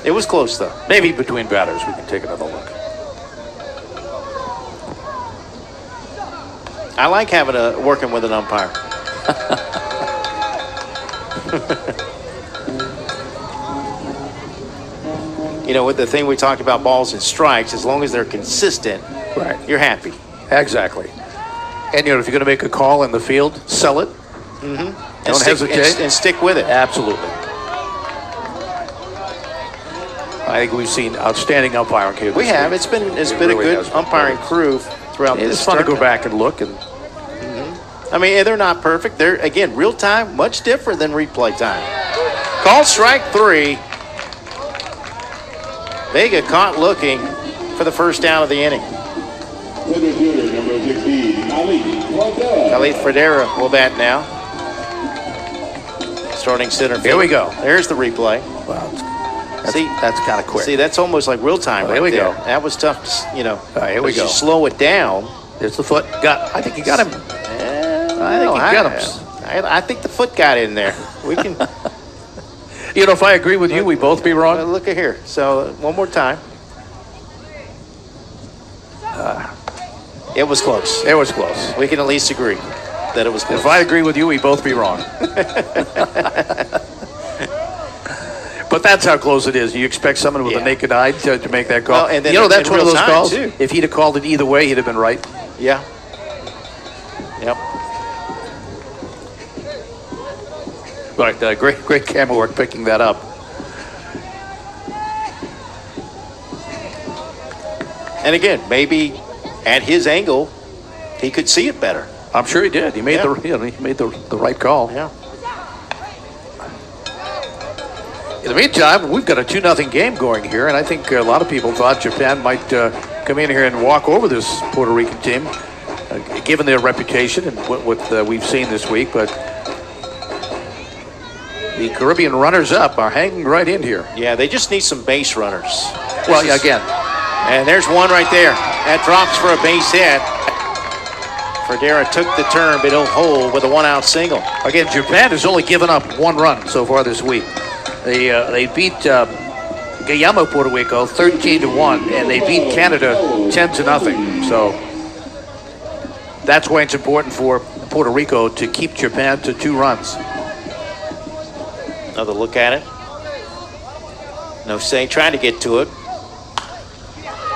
It was close, though. Maybe between batters we can take another look. I like working with an umpire. You know, with the thing we talked about, balls and strikes, as long as they're consistent, right, you're happy. Exactly. And, you know, if you're going to make a call in the field, sell it. Mm-hmm. Don't hesitate. And stick with it. Absolutely. I think we've seen outstanding umpiring here. We have. It's been a good umpiring crew throughout this. It's fun to go back and look. And I mean, they're not perfect. They're, again, real time, much different than replay time. Called strike 3. Vega caught looking for the first down of the inning. Center fielder, number 16, Khalid Fredera will bat now. Starting center field. Here we go. There's the replay. Wow. That's kind of quick. See, that's almost like real time. Here we go. That was tough, you know. Here we go. You slow it down. There's the foot. I think he got him. I think he got him. I think the foot got in there. We can. You know, if I agree with you, we both be wrong. Look at here. So one more time. It was close. It was close. We can at least agree that it was close. If I agree with you, we both be wrong. But that's how close it is. You expect someone with a naked eye to make that call. Well, and then you know, that's one of those calls. Too. If he'd have called it either way, he'd have been right. Yeah. Yep. Right. Great camera work picking that up. And again, maybe at his angle, he could see it better. I'm sure he did. He made the right call. Yeah. In the meantime, we've got a 2-0 game going here, and I think a lot of people thought Japan might come in here and walk over this Puerto Rican team, given their reputation and what we've seen this week. But the Caribbean runners-up are hanging right in here. Yeah, they just need some base runners. Well, again. And there's one right there. That drops for a base hit. Fredera took the turn, but he'll hold with a 1-out single. Again, Japan has only given up 1 run so far this week. They beat Guayama, Puerto Rico 13-1, and they beat Canada 10-0. So that's why it's important for Puerto Rico to keep Japan to 2 runs. Another look at it. No say, trying to get to it.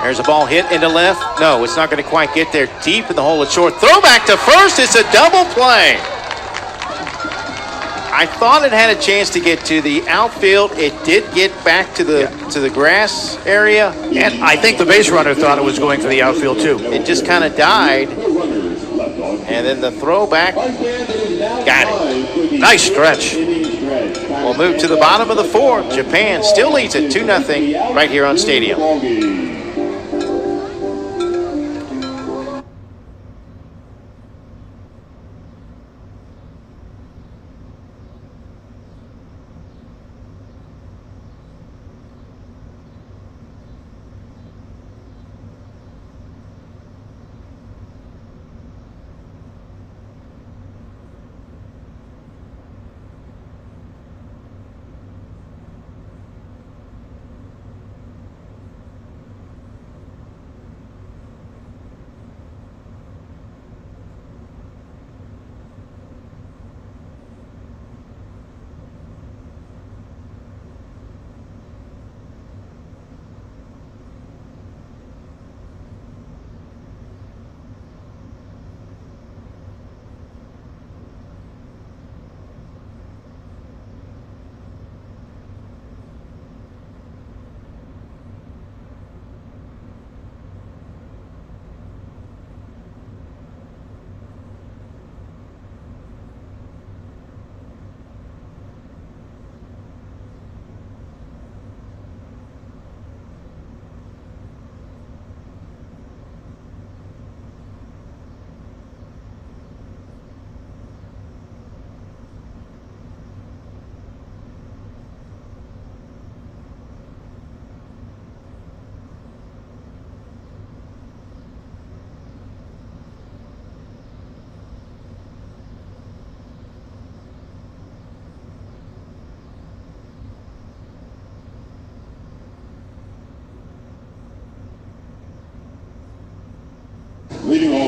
There's a ball hit into left. No, it's not going to quite get there. Deep in the hole, it's short. Throw back to first. It's a double play. I thought it had a chance to get to the outfield. It did get back to the grass area. And I think the base runner thought it was going for the outfield too. It just kind of died. And then the throw back, got it. Nice stretch. We'll move to the bottom of the 4th. Japan still leads at 2-0 right here on Stadium.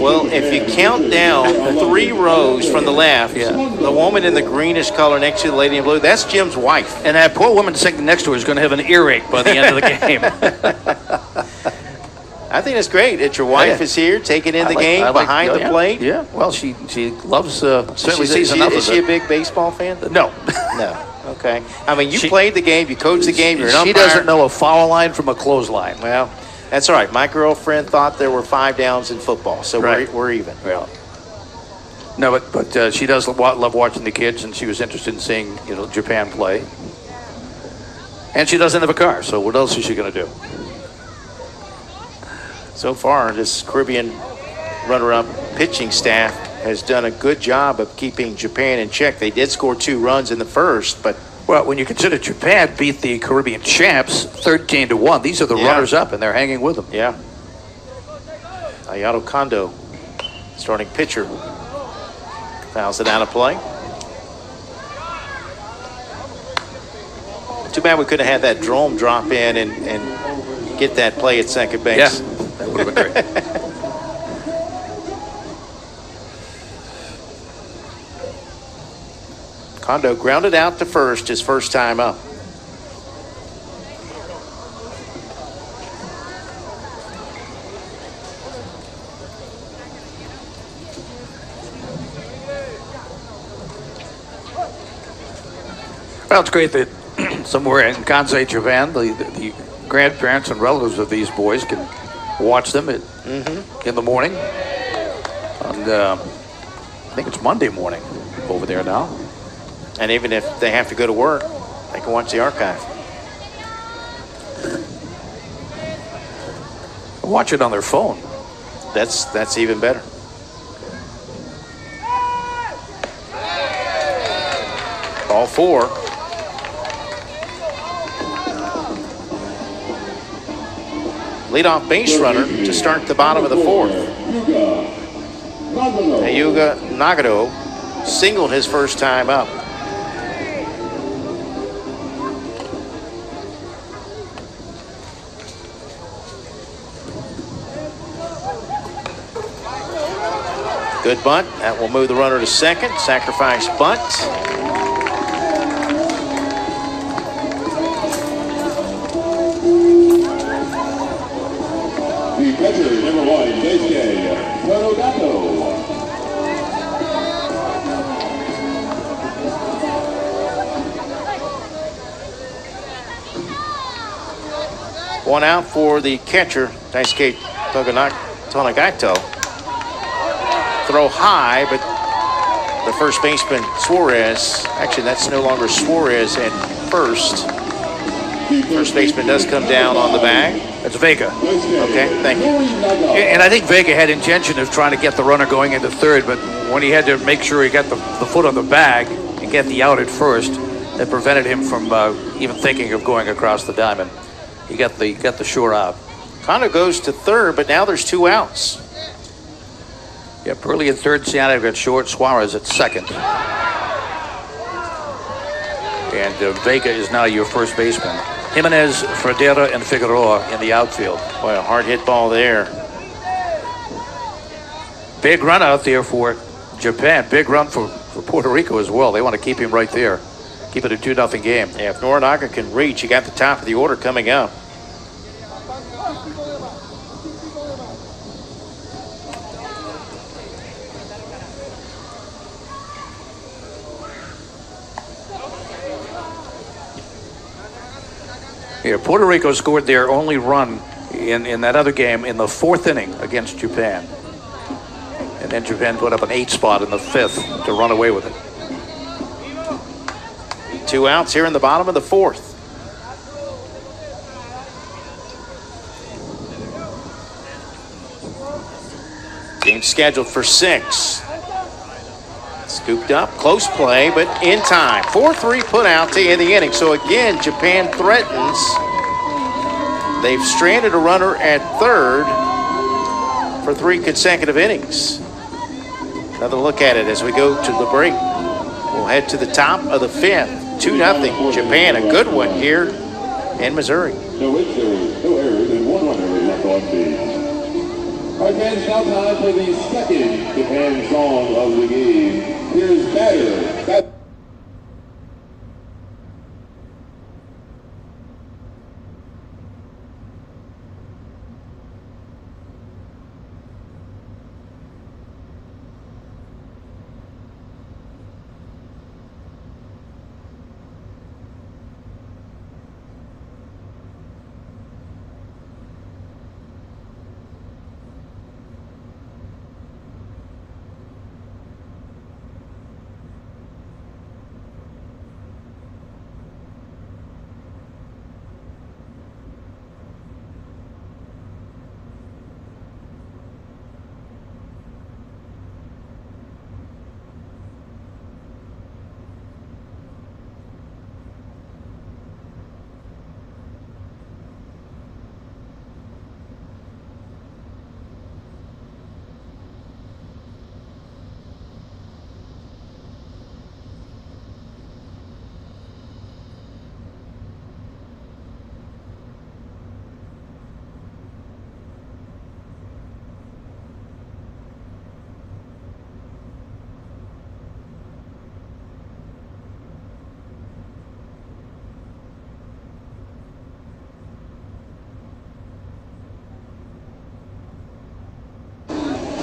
Well, if you count down 3 rows from the left, the woman in the greenish color next to the lady in blue, that's Jim's wife. And that poor woman sitting next to her is going to have an earache by the end of the game. I think it's great that your wife is here, taking in the game behind the plate. Yeah, well, she loves, certainly sees enough of it. Is she a big baseball fan? No. No. Okay. I mean, you played the game, you coached the game, you're an umpire. She doesn't know a foul line from a clothesline. Well, that's all right. My girlfriend thought there were 5 downs in football, so we're even. Well, no, but she does love watching the kids, and she was interested in seeing Japan play. And she doesn't have a car, so what else is she going to do? So far, this Caribbean runner-up pitching staff has done a good job of keeping Japan in check. They did score 2 runs in the first, but... Well, when you consider Japan beat the Caribbean champs 13-1, these are the runners-up, and they're hanging with them. Yeah. Ayato Kondo, starting pitcher, fouls it out of play. Too bad we couldn't have had that drone drop in and get that play at second base. Yeah, that would have been great. Kondo grounded out to first his first time up. Well, it's great that somewhere in Kansai, Japan, the grandparents and relatives of these boys can watch them in the morning. And I think it's Monday morning over there now. And even if they have to go to work, they can watch the archive. Watch it on their phone. That's even better. Ball 4. Leadoff base runner to start the bottom of the 4th. Ayuga Nagado singled his first time up. Good bunt. That will move the runner to second. Sacrifice bunt. The catcher, number 1, Daisuke Tonogato. One out for the catcher, Daisuke Tonogato. Throw high, but the first baseman, Suarez, actually that's no longer Suarez at first. First baseman does come down on the bag. It's Vega. Okay, thank you. And I think Vega had intention of trying to get the runner going into third, but when he had to make sure he got the foot on the bag and get the out at first, that prevented him from even thinking of going across the diamond. He got the short out. Kondo goes to third, but now there's 2 outs. Yeah, Purley at third, Siano got short, Suarez at second. And Vega is now your first baseman. Jimenez, Fradera, and Figueroa in the outfield. Boy, a hard hit ball there. Big run out there for Japan. Big run for Puerto Rico as well. They want to keep him right there. Keep it a 2-0 game. Yeah, if Norinaga can reach, you got the top of the order coming up. Yeah, Puerto Rico scored their only run in that other game in the 4th inning against Japan. And then Japan put up an 8 spot in the 5th to run away with it. 2 outs here in the bottom of the 4th. Game scheduled for 6. Scooped up, close play, but in time. 4-3 put out to end the inning. So again, Japan threatens. They've stranded a runner at third for 3 consecutive innings. Another look at it as we go to the break. We'll head to the top of the 5th. 2-0 Japan, a good one here in Missouri. No hits, no errors, and 1 runner left on base. Right fans, now time for the second Japan song of the game. Here's Batter.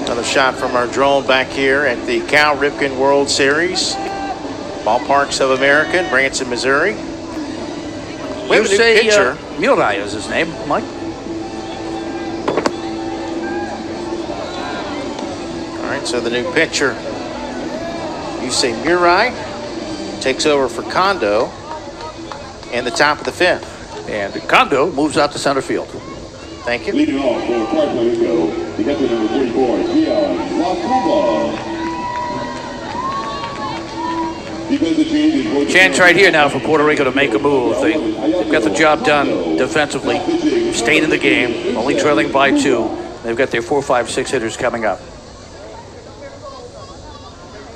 Another shot from our drone back here at the Cal Ripken World Series. Ballparks of America in Branson, Missouri. We have a new pitcher. Murai is his name, Mike. All right, so the new pitcher, you say Murai, takes over for Kondo in the top of the fifth. And Kondo moves out to center field. Thank you. Leading off for Puerto Rico, the captain number 44, Gian Lacumba. Chance right here now for Puerto Rico to make a move. They've got the job done defensively, stayed in the game, only trailing by 2. They've got their 4, 5, 6 hitters coming up.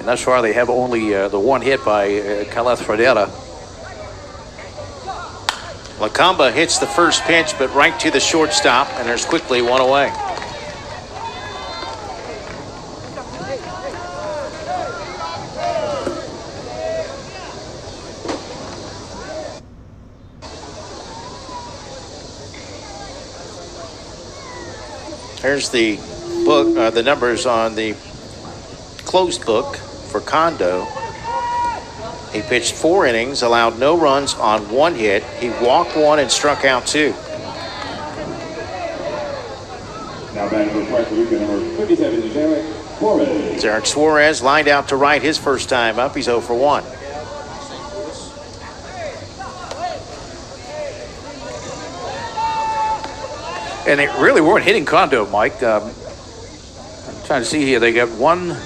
And thus far they have only the one hit by Caleth Fradera. Lacomba hits the first pitch, but right to the shortstop, and there's quickly one away. Here's the book, the numbers on the closed book for Kondo. He pitched 4 innings, allowed no runs on 1 hit. He walked 1 and struck out 2. Now batting for Puerto Rico, number 57, Zarek Suarez. Zarek Suarez lined out to right his first time up. He's 0 for 1. And they really weren't hitting Kondo, Mike. I'm trying to see here. They got one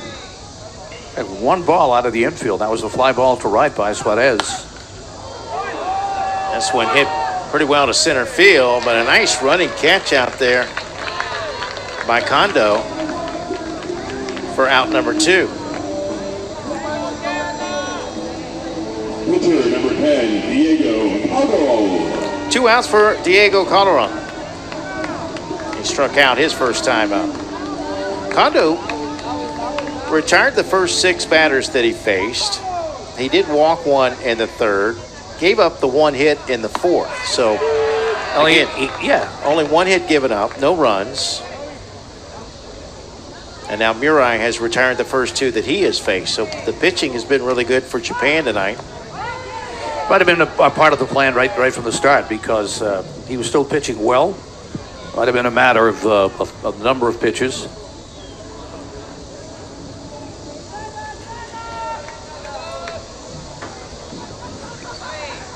ball out of the infield. That was a fly ball to right by Suarez. This one hit pretty well to center field, but a nice running catch out there by Kondo for out number 2. Pitcher number 10, Diego Calderon. 2 outs for Diego Calderon. He struck out his first time up. Kondo retired the first 6 batters that he faced. He did walk 1 in the 3rd, gave up the 1 hit in the 4th. So, again, only 1 hit given up, no runs. And now Murai has retired the first 2 that he has faced. So the pitching has been really good for Japan tonight. Might have been a part of the plan right from the start because he was still pitching well. Might have been a matter of the number of pitches.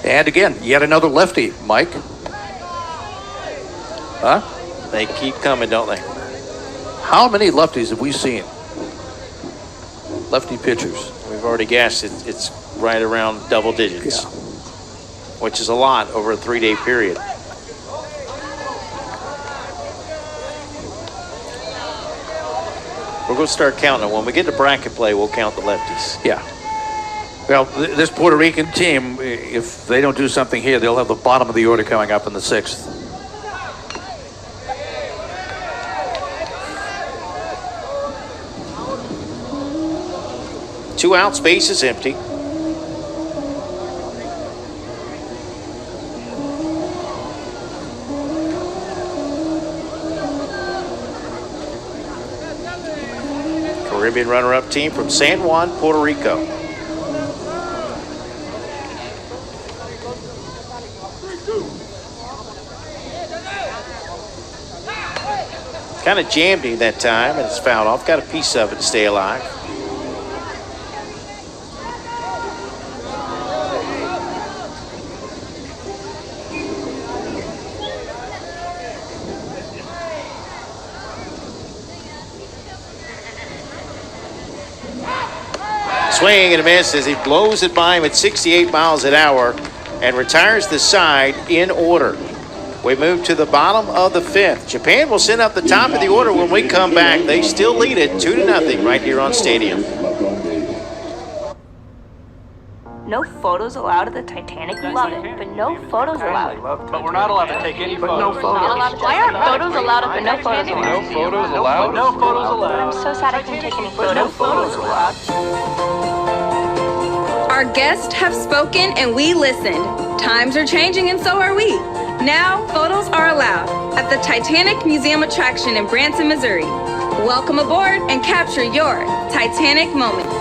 And again, yet another lefty, Mike. Huh? They keep coming, don't they? How many lefties have we seen? Lefty pitchers. We've already guessed it's right around double digits, which is a lot over a 3-day period. We're going to start counting them. When we get to bracket play, we'll count the lefties. Yeah. Well, this Puerto Rican team, if they don't do something here, they'll have the bottom of the order coming up in the 6th. 2 outs, bases empty. Caribbean runner-up team from San Juan, Puerto Rico. Kind of jammed him that time, and it's fouled off. Got a piece of it to stay alive. Swing and a miss as he blows it by him at 68 miles an hour and retires the side in order. We move to the bottom of the 5th. Japan will send up the top of the order when we come back. They still lead it 2-0 right here on Stadium. No photos allowed at the Titanic. Love it, but no photos allowed. But we're not allowed to take any photos. Why aren't photos allowed but no photos allowed? No photos allowed? No photos allowed. I'm so sad I can't take any photos. No photos allowed. Our guests have spoken and we listened. Times are changing and so are we. Now, photos are allowed at the Titanic Museum attraction in Branson, Missouri. Welcome aboard and capture your Titanic moments.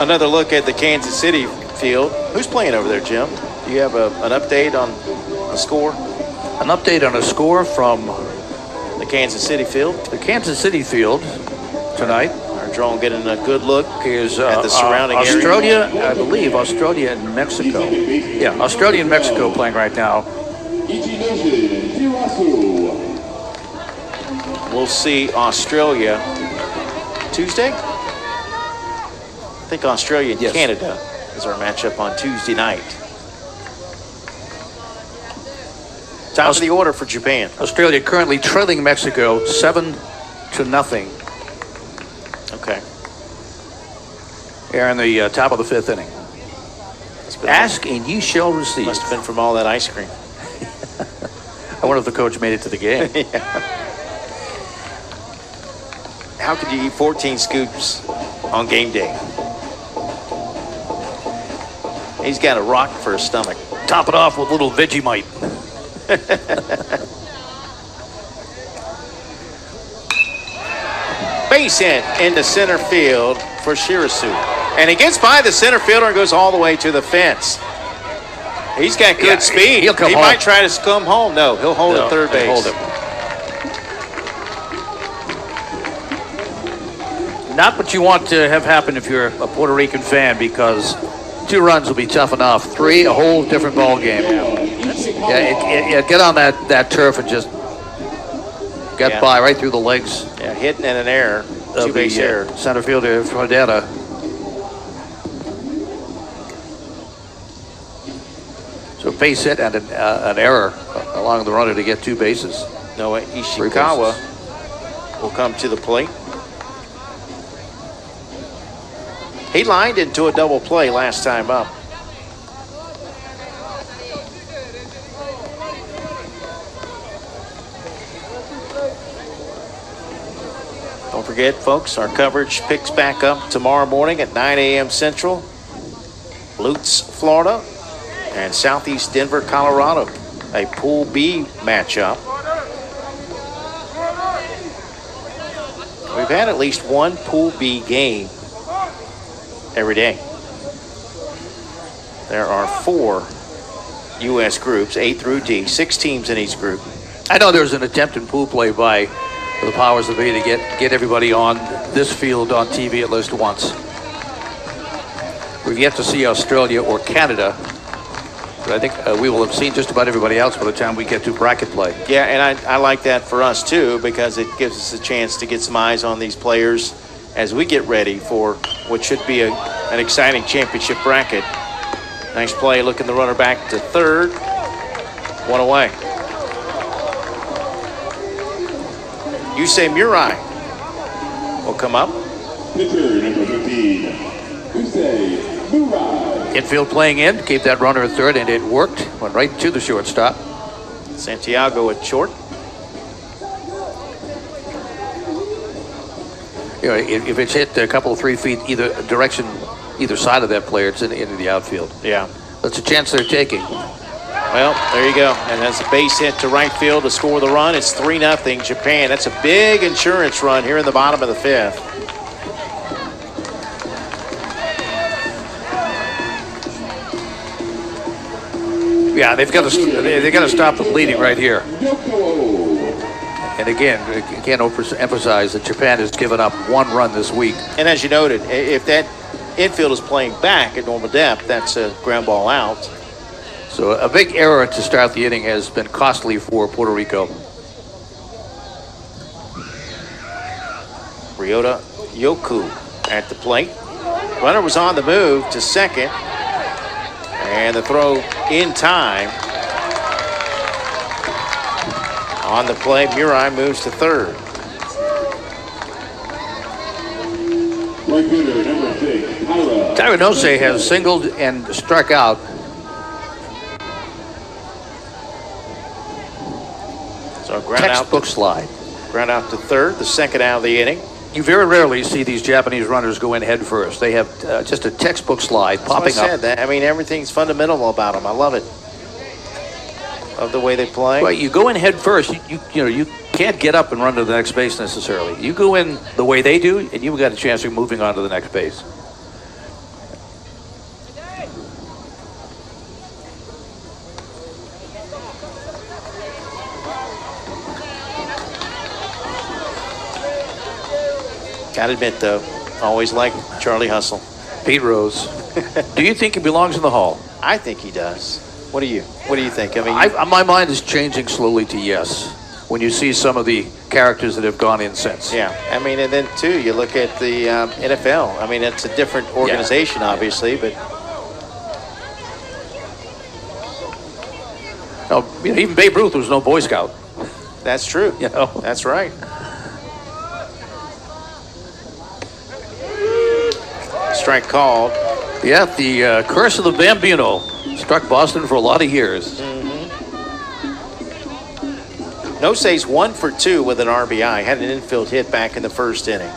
Another look at the Kansas City field. Who's playing over there, Jim? Do you have an update on a score? An update on a score from the Kansas City field? The Kansas City field tonight. Our drone getting a good look is at the surrounding Australia, area. I believe Australia and Mexico. Yeah, Australia and Mexico playing right now. We'll see Australia Tuesday? I think Australia and Canada is our matchup on Tuesday night. Top of the order for Japan. Australia currently trailing Mexico 7-0. Okay. Here in the top of the 5th inning. Ask and you shall receive. Must have been from all that ice cream. I wonder if the coach made it to the game. Yeah. How could you eat 14 scoops on game day? He's got a rock for his stomach. Top it off with a little Vegemite. Base hit into center field for Shirasu. And he gets by the center fielder and goes all the way to the fence. He's got good speed. He'll come he home. might try to come home. No, he'll hold at third base. Hold him. Not what you want to have happen if you're a Puerto Rican fan, because 2 runs will be tough enough. 3, a whole different ball game. Yeah, get on that turf and just get by right through the legs. Yeah, hitting in an error, 2-base error. Center fielder Frodetta. So base hit and an error along the runner to get 2 bases. Noah Ishikawa will come to the plate. He lined into a double play last time up. Don't forget, folks, our coverage picks back up tomorrow morning at 9 a.m. Central. Lutz, Florida, and Southeast Denver, Colorado. A Pool B matchup. We've had at least one Pool B game every day. There are 4 U.S. groups, A through D, 6 teams in each group. I know there's an attempt in pool play by the powers that be to get everybody on this field on TV at least once. We've yet to see Australia or Canada, but I think we will have seen just about everybody else by the time we get to bracket play. Yeah, and I like that for us too, because it gives us a chance to get some eyes on these players as we get ready for what should be an exciting championship bracket. Nice play, looking the runner back to third. 1 away. Yusei Murai will come up. Pitcher number 15, Yusei Murai. Infield playing in, keep that runner at third, and it worked. Went right to the shortstop. Santiago at short. You know, if it's hit a couple 3 feet either direction, either side of that player, it's into the outfield. Yeah. That's a chance they're taking. Well, there you go. And that's a base hit to right field to score the run. It's 3-0 Japan. That's a big insurance run here in the bottom of the 5th. Yeah, they've got to stop the bleeding right here. And again, I can't emphasize that Japan has given up 1 run this week. And as you noted, if that infield is playing back at normal depth, that's a ground ball out. So a big error to start the inning has been costly for Puerto Rico. Ryota Yoku at the plate. Runner was on the move to second. And the throw in time. On the play, Murai moves to third. Right fielder number 6, Tyra. Tyranose has singled and struck out. So ground Textbook slide. Ground out to third, the second out of the inning. You very rarely see these Japanese runners go in head first. They have just a textbook slide popping I said up. that. I mean, everything's fundamental about them. I love it. Love the way they play. Well, you go in head first. You can't get up and run to the next base necessarily. You go in the way they do, and you've got a chance of moving on to the next base. Gotta admit, though, always like Charlie Hustle. Pete Rose. Do you think he belongs in the Hall? I think he does. What do you think? I mean, my mind is changing slowly to yes when you see some of the characters that have gone in since. Yeah, I mean, and then too, you look at the NFL. I mean, it's a different organization, obviously, but no, even Babe Ruth was no Boy Scout. That's true. You know? That's right. Strike called. Yeah, the curse of the Bambino struck Boston for a lot of years. Nosei's 1 for 2 with an RBI. Had an infield hit back in the first inning.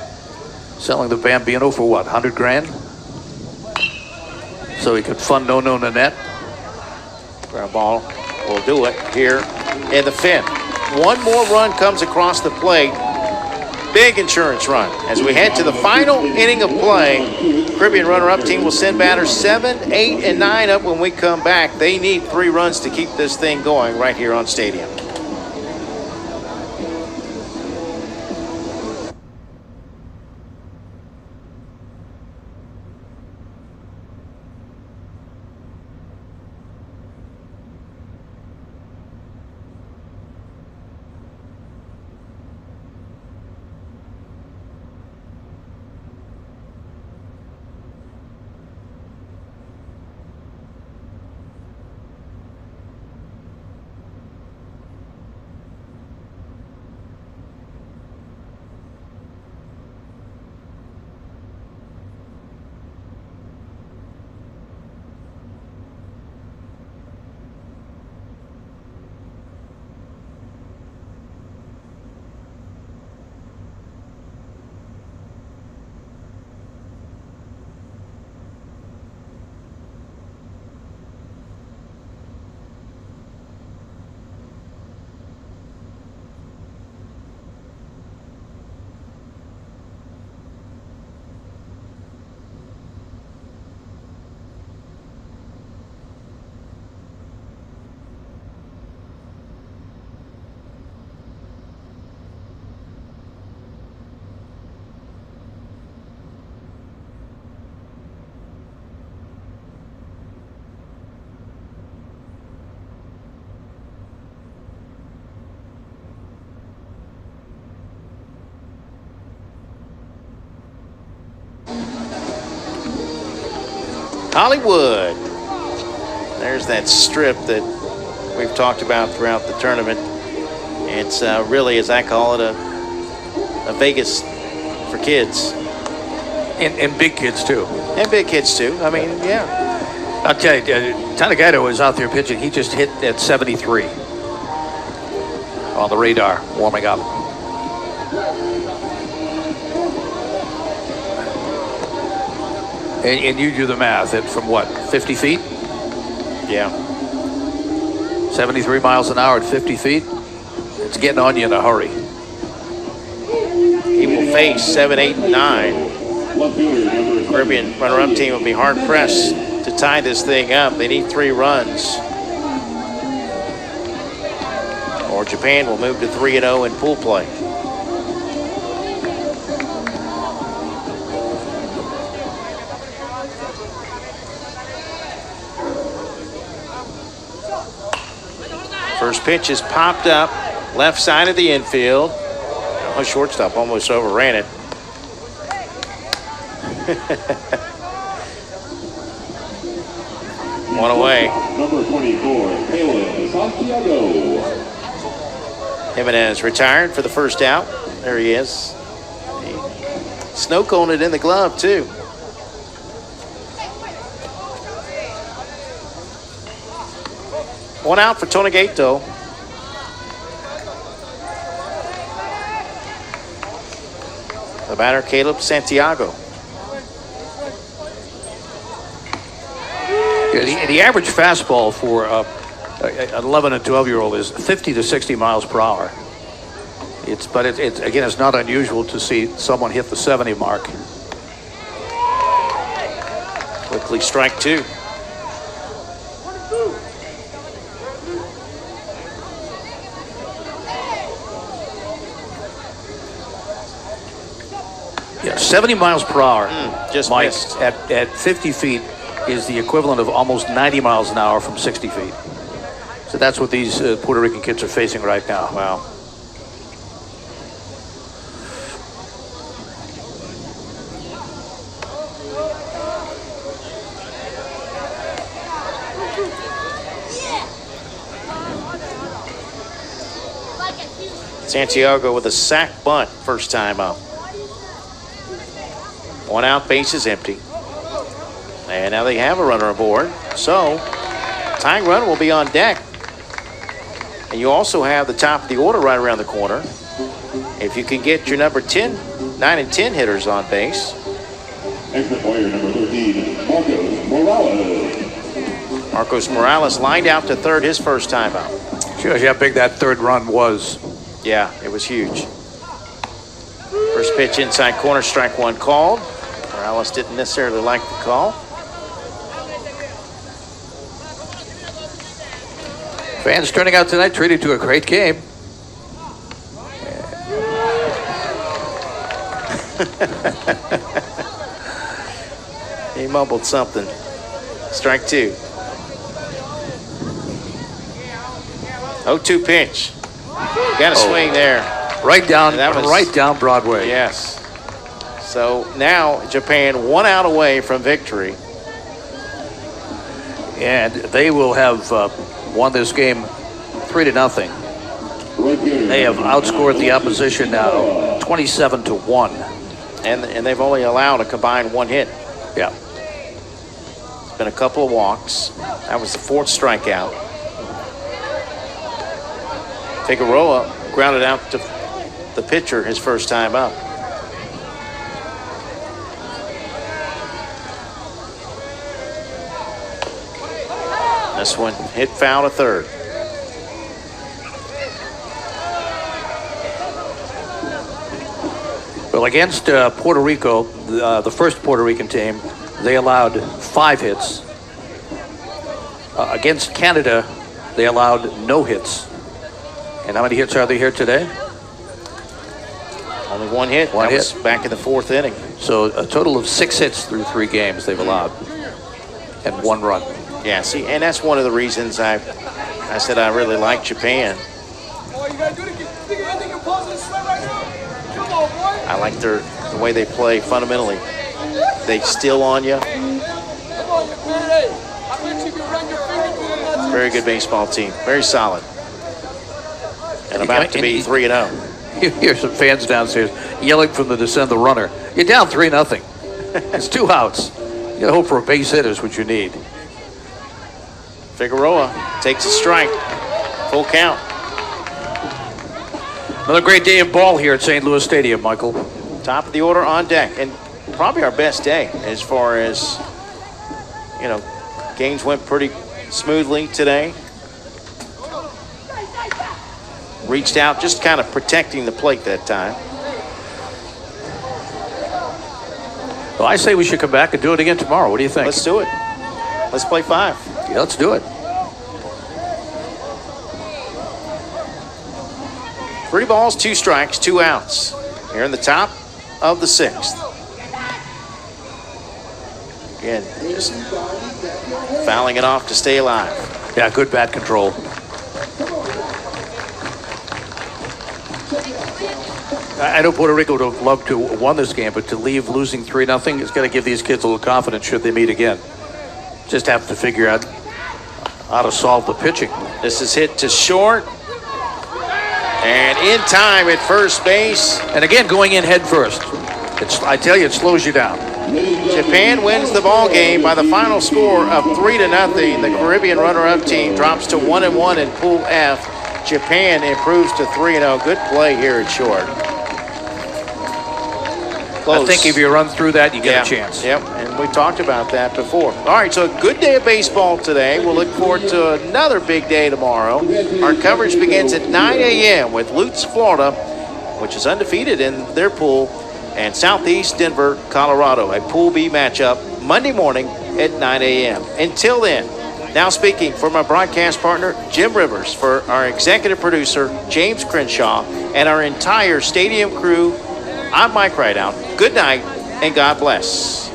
Selling the Bambino for what, 100 grand? So he could fund No Nanette. Ground ball will do it here in the 5th. One more run comes across the plate. Big insurance run. As we head to the final inning of play, Caribbean runner-up team will send batters 7, 8, and 9 up when we come back. They need 3 runs to keep this thing going right here on Stadium. Hollywood. There's that strip that we've talked about throughout the tournament. It's really, as I call it, a Vegas for kids. And big kids, too. And big kids, too. I mean, yeah. I'll tell you, Tanagato was out there pitching. He just hit at 73 on the radar, warming up. And you do the math. From what, 50 feet? Yeah. 73 miles an hour at 50 feet? It's getting on you in a hurry. He will face 7, 8, and 9. Caribbean runner-up team will be hard-pressed to tie this thing up. They need 3 runs. Or Japan will move to 3-0 in pool play. First pitch is popped up, left side of the infield. Oh, shortstop almost overran it. One away. Number 24, Caleb Santiago. Jimenez retired for the first out. There he is. Snow coned it in the glove, too. One out for Tonegato. The batter, Caleb Santiago. The average fastball for an 11 and 12-year-old is 50 to 60 miles per hour. But again, it's not unusual to see someone hit the 70 mark. Quickly strike 2. Yeah, 70 miles per hour. Just Mike, missed. at 50 feet is the equivalent of almost 90 miles an hour from 60 feet. So that's what these Puerto Rican kids are facing right now. Wow. Santiago with a sac bunt first time up. 1 out, base is empty. And now they have a runner aboard. So, tying run will be on deck. And you also have the top of the order right around the corner. If you can get your number 10, 9 and 10 hitters on base. Extra player number 13, Marcos Morales. Marcos Morales lined out to third his first time out. Shows you how big that third run was. Yeah, it was huge. First pitch inside corner, strike 1 called. Morales didn't necessarily like the call. Fans turning out tonight, treated to a great game. He mumbled something. Strike 2. 0-2 pitch. Got a swing there. Right down Broadway. Yes. So now Japan 1 out away from victory. And they will have won this game 3-0. They have outscored the opposition now 27-1. And they've only allowed a combined 1 hit. Yeah. It's been a couple of walks. That was the 4th strikeout. Figueroa grounded out to the pitcher his first time up. This one hit foul to third. Well, against Puerto Rico, the first Puerto Rican team, they allowed 5 hits. Against Canada, they allowed no hits. And how many hits are they here today? Only 1 hit. One that hit. was back in the 4th inning. So a total of 6 hits through 3 games they've allowed. And 1 run. Yeah, see, and that's one of the reasons I said I really like Japan. I like the way they play fundamentally. They steal on you. Very good baseball team. Very solid. And about to be 3-0. You hear some fans downstairs yelling from the descend the runner. You're down 3-0. It's 2 outs. You gotta hope for a base hit is what you need. Figueroa takes a strike. Full count. Another great day of ball here at St. Louis Stadium, Michael. Top of the order on deck, and probably our best day as far as, games went pretty smoothly today. Reached out, just kind of protecting the plate that time. Well, I say we should come back and do it again tomorrow. What do you think? Let's do it. Let's play 5. Yeah, let's do it. 3 balls, 2 strikes, 2 outs. Here in the top of the 6th. Again, just fouling it off to stay alive. Yeah, good bat control. I know Puerto Rico would have loved to have won this game, but to leave losing 3-0, it's got to give these kids a little confidence should they meet again. Just have to figure out how to solve the pitching. This is hit to short. And in time at first base. And again, going in head first. I tell you, it slows you down. Japan wins the ball game by the final score of 3-0. The Caribbean runner-up team drops to 1-1 in Pool F. Japan improves to 3-0. Good play here at short. Close. I think if you run through that, you get a chance. Yep, and we talked about that before. All right, so a good day of baseball today. We'll look forward to another big day tomorrow. Our coverage begins at 9 a.m. with Lutz, Florida, which is undefeated in their pool, and Southeast Denver, Colorado, a Pool B matchup Monday morning at 9 a.m. Until then, now speaking for my broadcast partner, Jim Rivers, for our executive producer, James Crenshaw, and our entire stadium crew, I'm Mike Rideout. Good night, and God bless.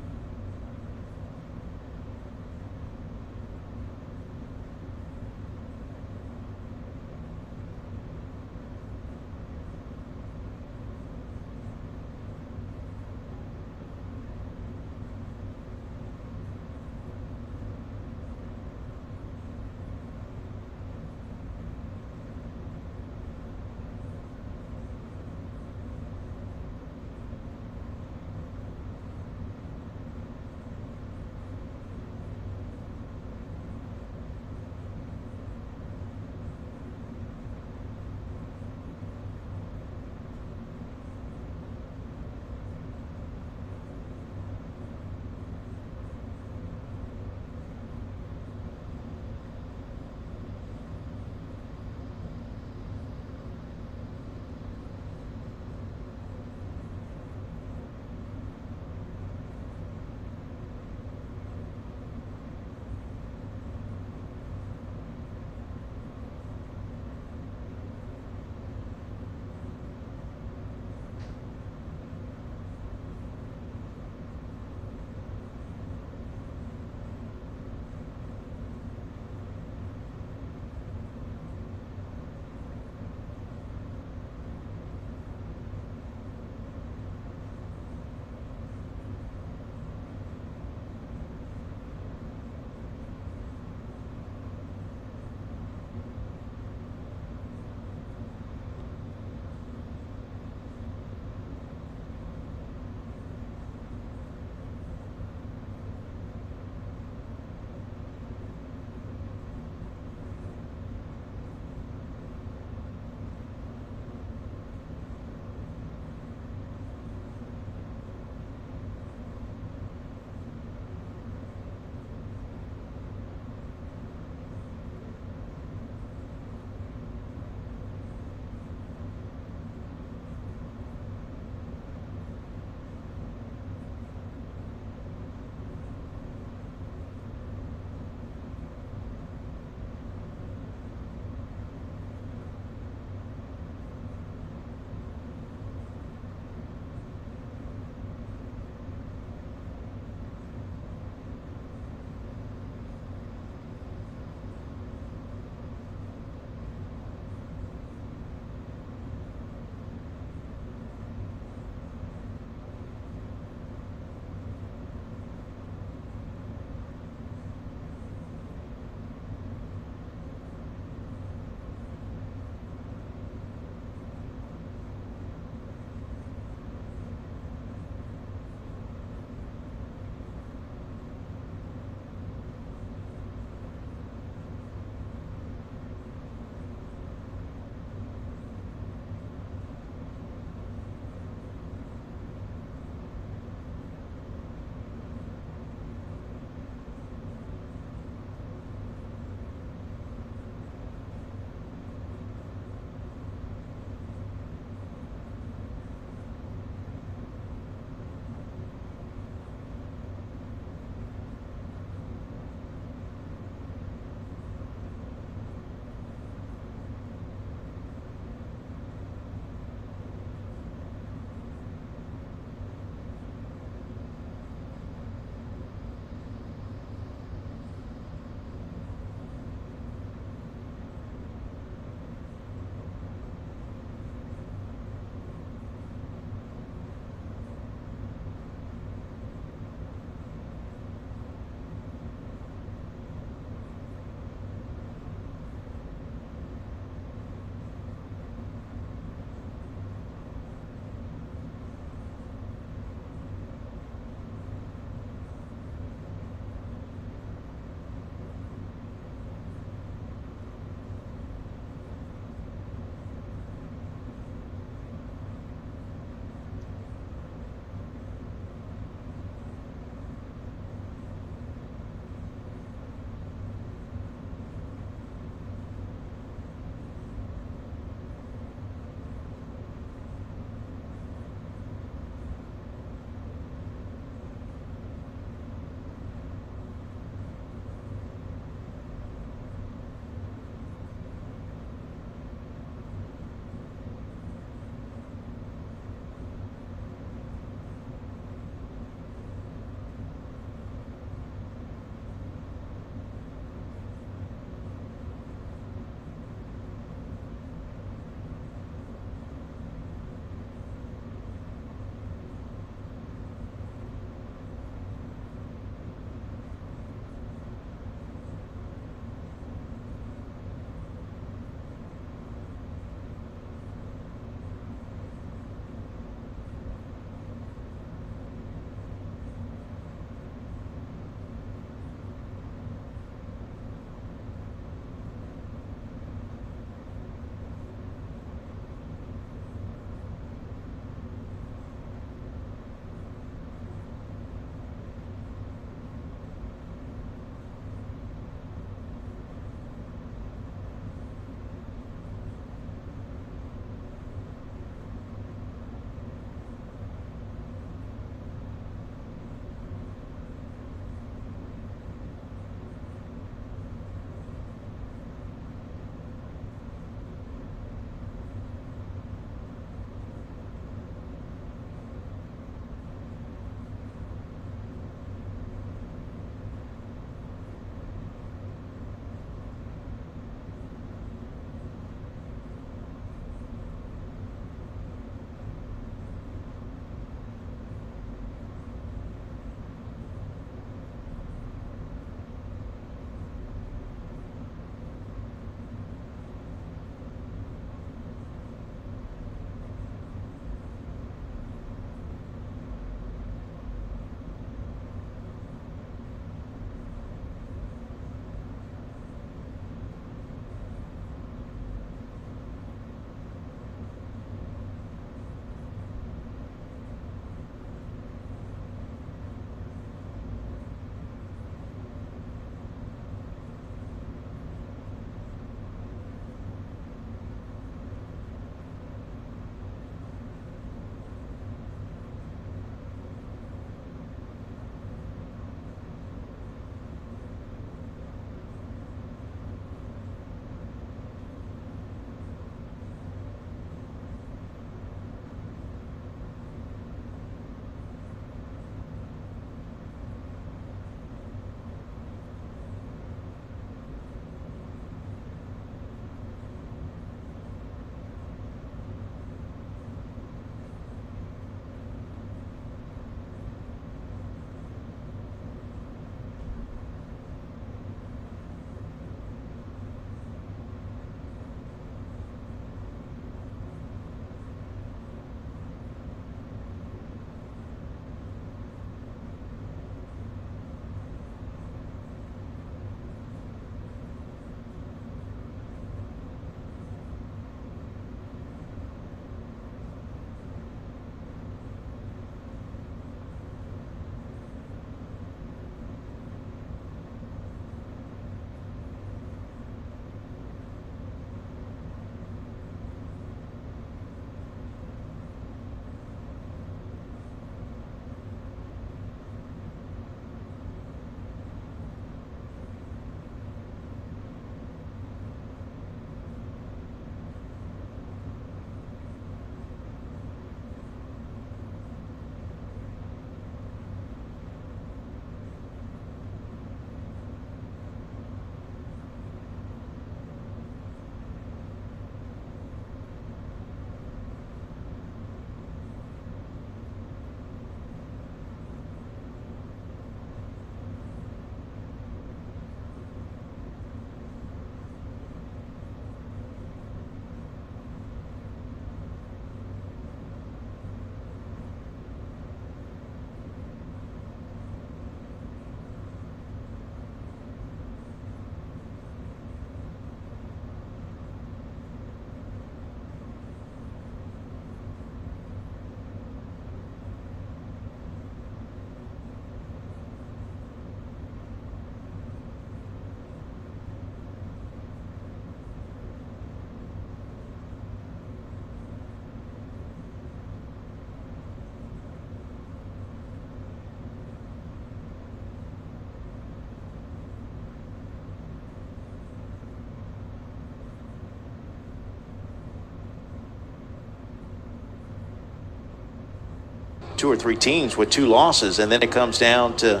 2 or 3 teams with 2 losses, and then it comes down to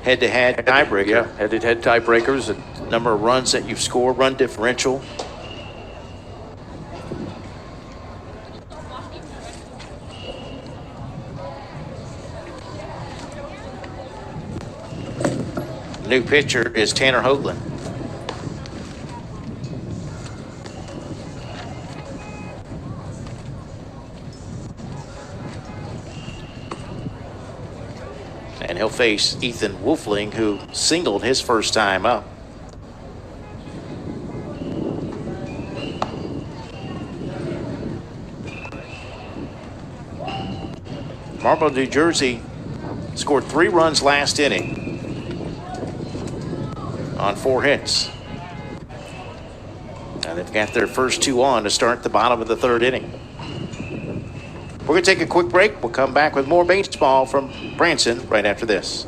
head-to-head tiebreaker. Yeah, head-to-head tiebreakers and number of runs that you've scored, run differential. New pitcher is Tanner Hoagland. And he'll face Ethan Wolfling, who singled his first time up. Marlboro, New Jersey scored 3 runs last inning on 4 hits. And they've got their first 2 on to start the bottom of the 3rd inning. We're going to take a quick break. We'll come back with more baseball from Branson right after this.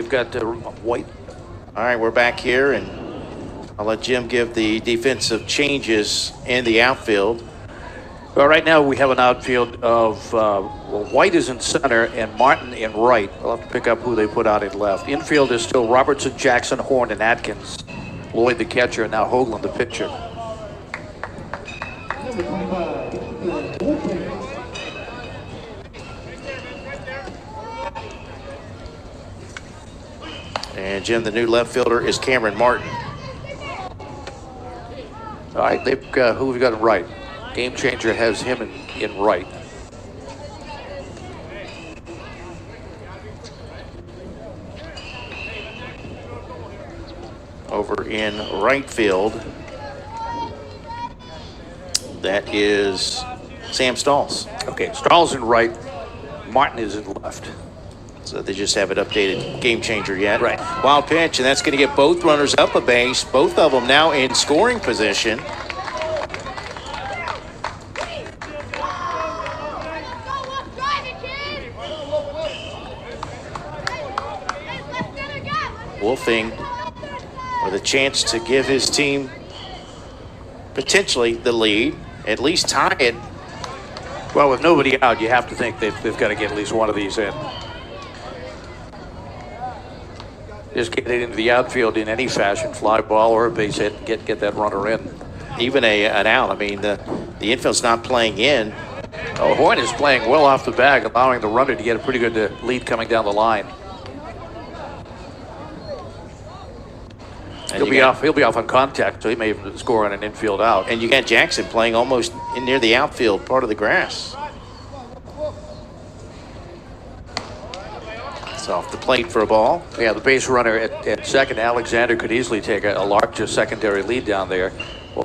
they've got White. All right, we're back here, and I'll let Jim give the defensive changes in the outfield. Well, right now we have an outfield of White is in center and Martin in right. We'll have to pick up who they put out in left. Infield is still Robertson, Jackson, Horn, and Atkins. Lloyd the catcher, and now Hoagland the pitcher. And Jim, the new left fielder is Cameron Martin. All right, they've got, who we've got in right? Game Changer has him in right. Over in right field, that is Sam Stalls. Okay, Stalls in right, Martin is in left. So they just haven't updated Game Changer yet. Right. Wild pitch, and that's going to get both runners up a base. Both of them now in scoring position. Wolfing with a chance to give his team potentially the lead, at least tie it. Well, with nobody out, you have to think they've got to get at least one of these in. Just get it into the outfield in any fashion, fly ball or a base hit, and get that runner in. Even an out. I mean, the infield's not playing in. Oh, Horn is playing well off the bag, allowing the runner to get a pretty good lead coming down the line. He'll be off on contact, so he may even score on an infield out. And you got Jackson playing almost in near the outfield part of the grass. It's off the plate for a ball. Yeah, the base runner at second, Alexander, could easily take a larger secondary lead down there,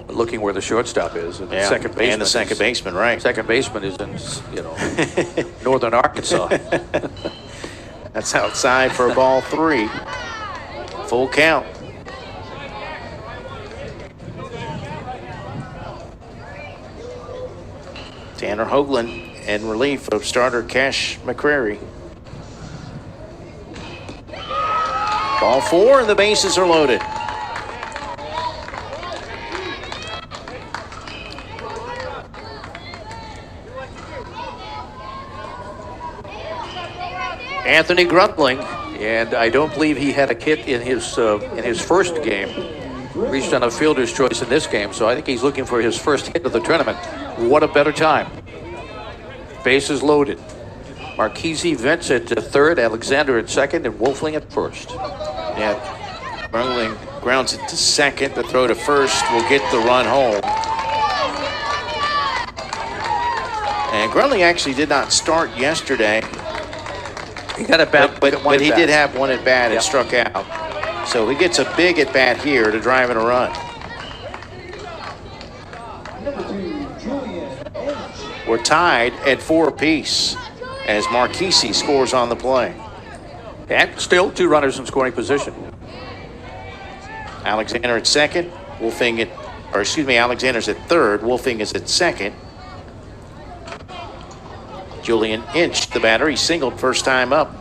looking where the shortstop is. And yeah, second baseman and the second baseman, right. Second baseman is in, northern Arkansas. That's outside for a ball 3. Full count. Tanner Hoagland in relief of starter Cash McCrary. Ball 4, and the bases are loaded. Anthony Gruntling, and I don't believe he had a hit in his first game. Reached on a fielder's choice in this game, so I think he's looking for his first hit of the tournament. What a better time. Bases loaded. Marchese Vince at third, Alexander at second, and Wolfling at first. Yeah, Gruntling grounds it to second. The throw to first will get the run home. And Gruntling actually did not start yesterday. He got a bat, but he did have one at bat and struck out. So he gets a big at bat here to drive in a run. We're tied at 4 apiece. as Marquisi scores on the play. And still 2 runners in scoring position. Alexander at second, Alexander's at third, Wolfing is at second. Julian Inch, the batter, he singled first time up.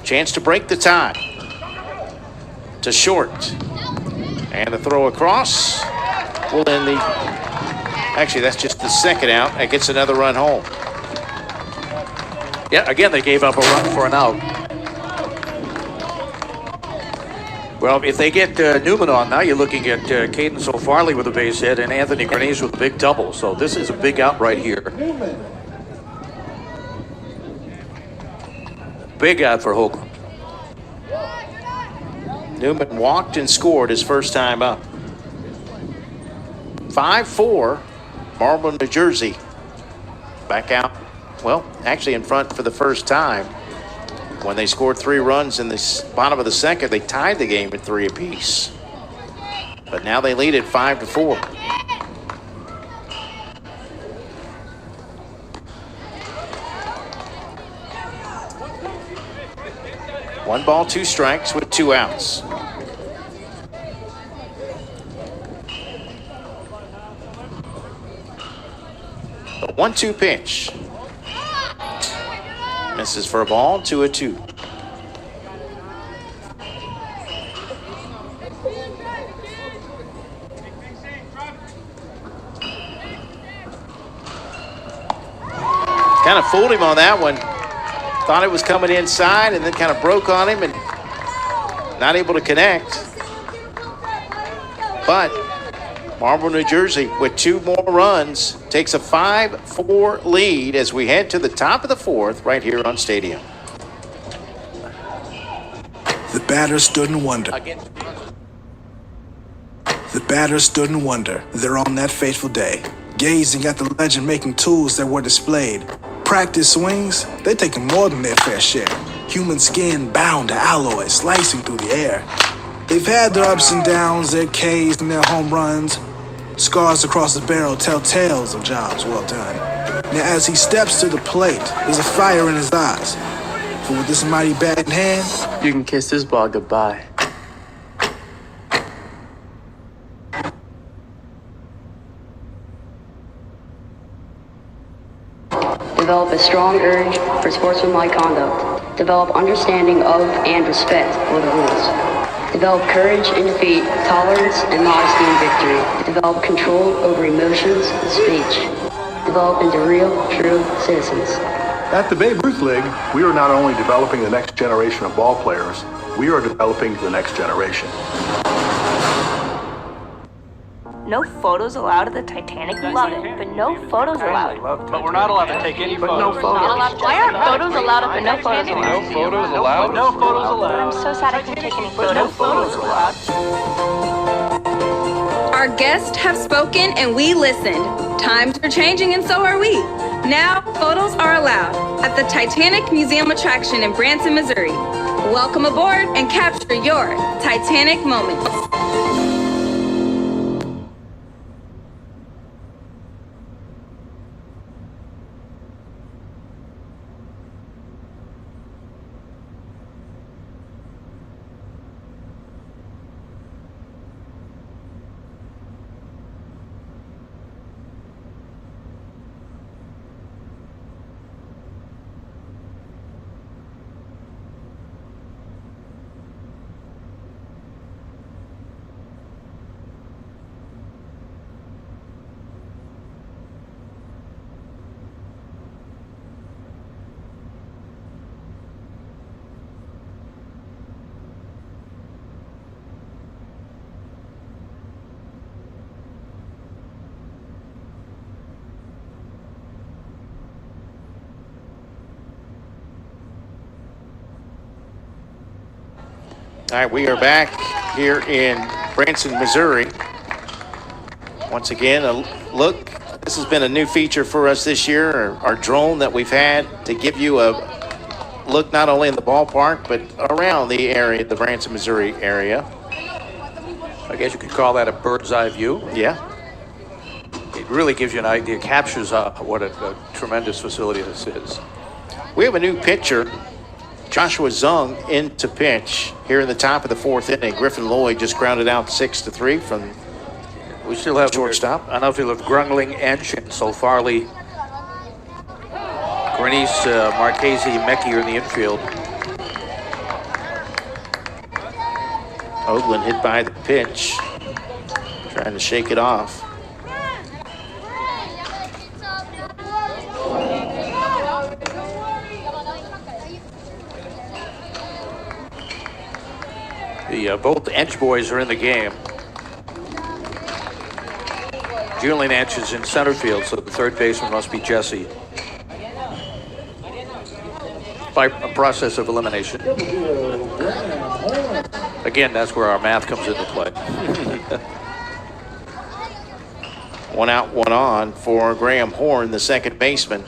Chance to break the tie. To short. And the throw across will end the... Actually, that's just the second out. That gets another run home. Yeah, again, they gave up a run for an out. Well, if they get Newman on now, you're looking at Cadence O'Farley with a base hit and Anthony Grenades with a big double. So this is a big out right here. Big out for Hoagland. Newman walked and scored his first time up. 5-4, Marlboro, New Jersey. Back out, well, actually in front for the first time. When they scored 3 runs in the bottom of the second, they tied the game at 3 apiece. But now they lead at 5-4. 1 ball, 2 strikes with 2 outs. The 1-2 pitch. Misses for a ball, 2-2. Kind of fooled him on that one. Thought it was coming inside and then kind of broke on him and not able to connect. But Marlboro, New Jersey, with 2 more runs, takes a 5-4 lead as we head to the top of the 4th right here on Stadium. The batter stood in wonder. The batter stood in wonder there on that fateful day, gazing at the legend making tools that were displayed. Practice swings, they're taking more than their fair share. Human skin bound to alloy, slicing through the air. They've had their ups and downs, their Ks and their home runs. Scars across the barrel tell tales of jobs well done. Now as he steps to the plate, there's a fire in his eyes. For with this mighty bat in hand, you can kiss this ball goodbye. Develop a strong urge for sportsmanlike conduct. Develop understanding of and respect for the rules. Develop courage in defeat, tolerance and modesty in victory. Develop control over emotions and speech. Develop into real, true citizens. At the Babe Ruth League, we are not only developing the next generation of ball players, we are developing the next generation. No photos allowed at the Titanic. Love it, but no photos allowed. But we're not allowed to take any photos. No photos. Why aren't photos allowed but no photos allowed? No photos allowed? No photos allowed. I'm so sad I can't take any photos. No photos allowed. Our guests have spoken and we listened. Times are changing and so are we. Now, photos are allowed at the Titanic Museum attraction in Branson, Missouri. Welcome aboard and capture your Titanic moments. All right, we are back here in Branson, Missouri. Once again, a look. This has been a new feature for us this year, our drone that we've had to give you a look not only in the ballpark, but around the area, the Branson, Missouri area. I guess you could call that a bird's eye view. Yeah. It really gives you an idea, captures what a tremendous facility this is. We have a new pitcher, Joshua Zung, in to pitch here in the top of the 4th inning. Griffin Lloyd just grounded out 6-3 from We still have shortstop. An outfield of Grungling, Ench, and So Farley. Bernice, Marchese, Mecki are in the infield. Oakland hit by the pitch, trying to shake it off. Both Ench boys are in the game. Julian Ench is in center field, so the third baseman must be Jesse. By a process of elimination. Again, that's where our math comes into play. 1 out, 1 on for Graham Horn, the second baseman.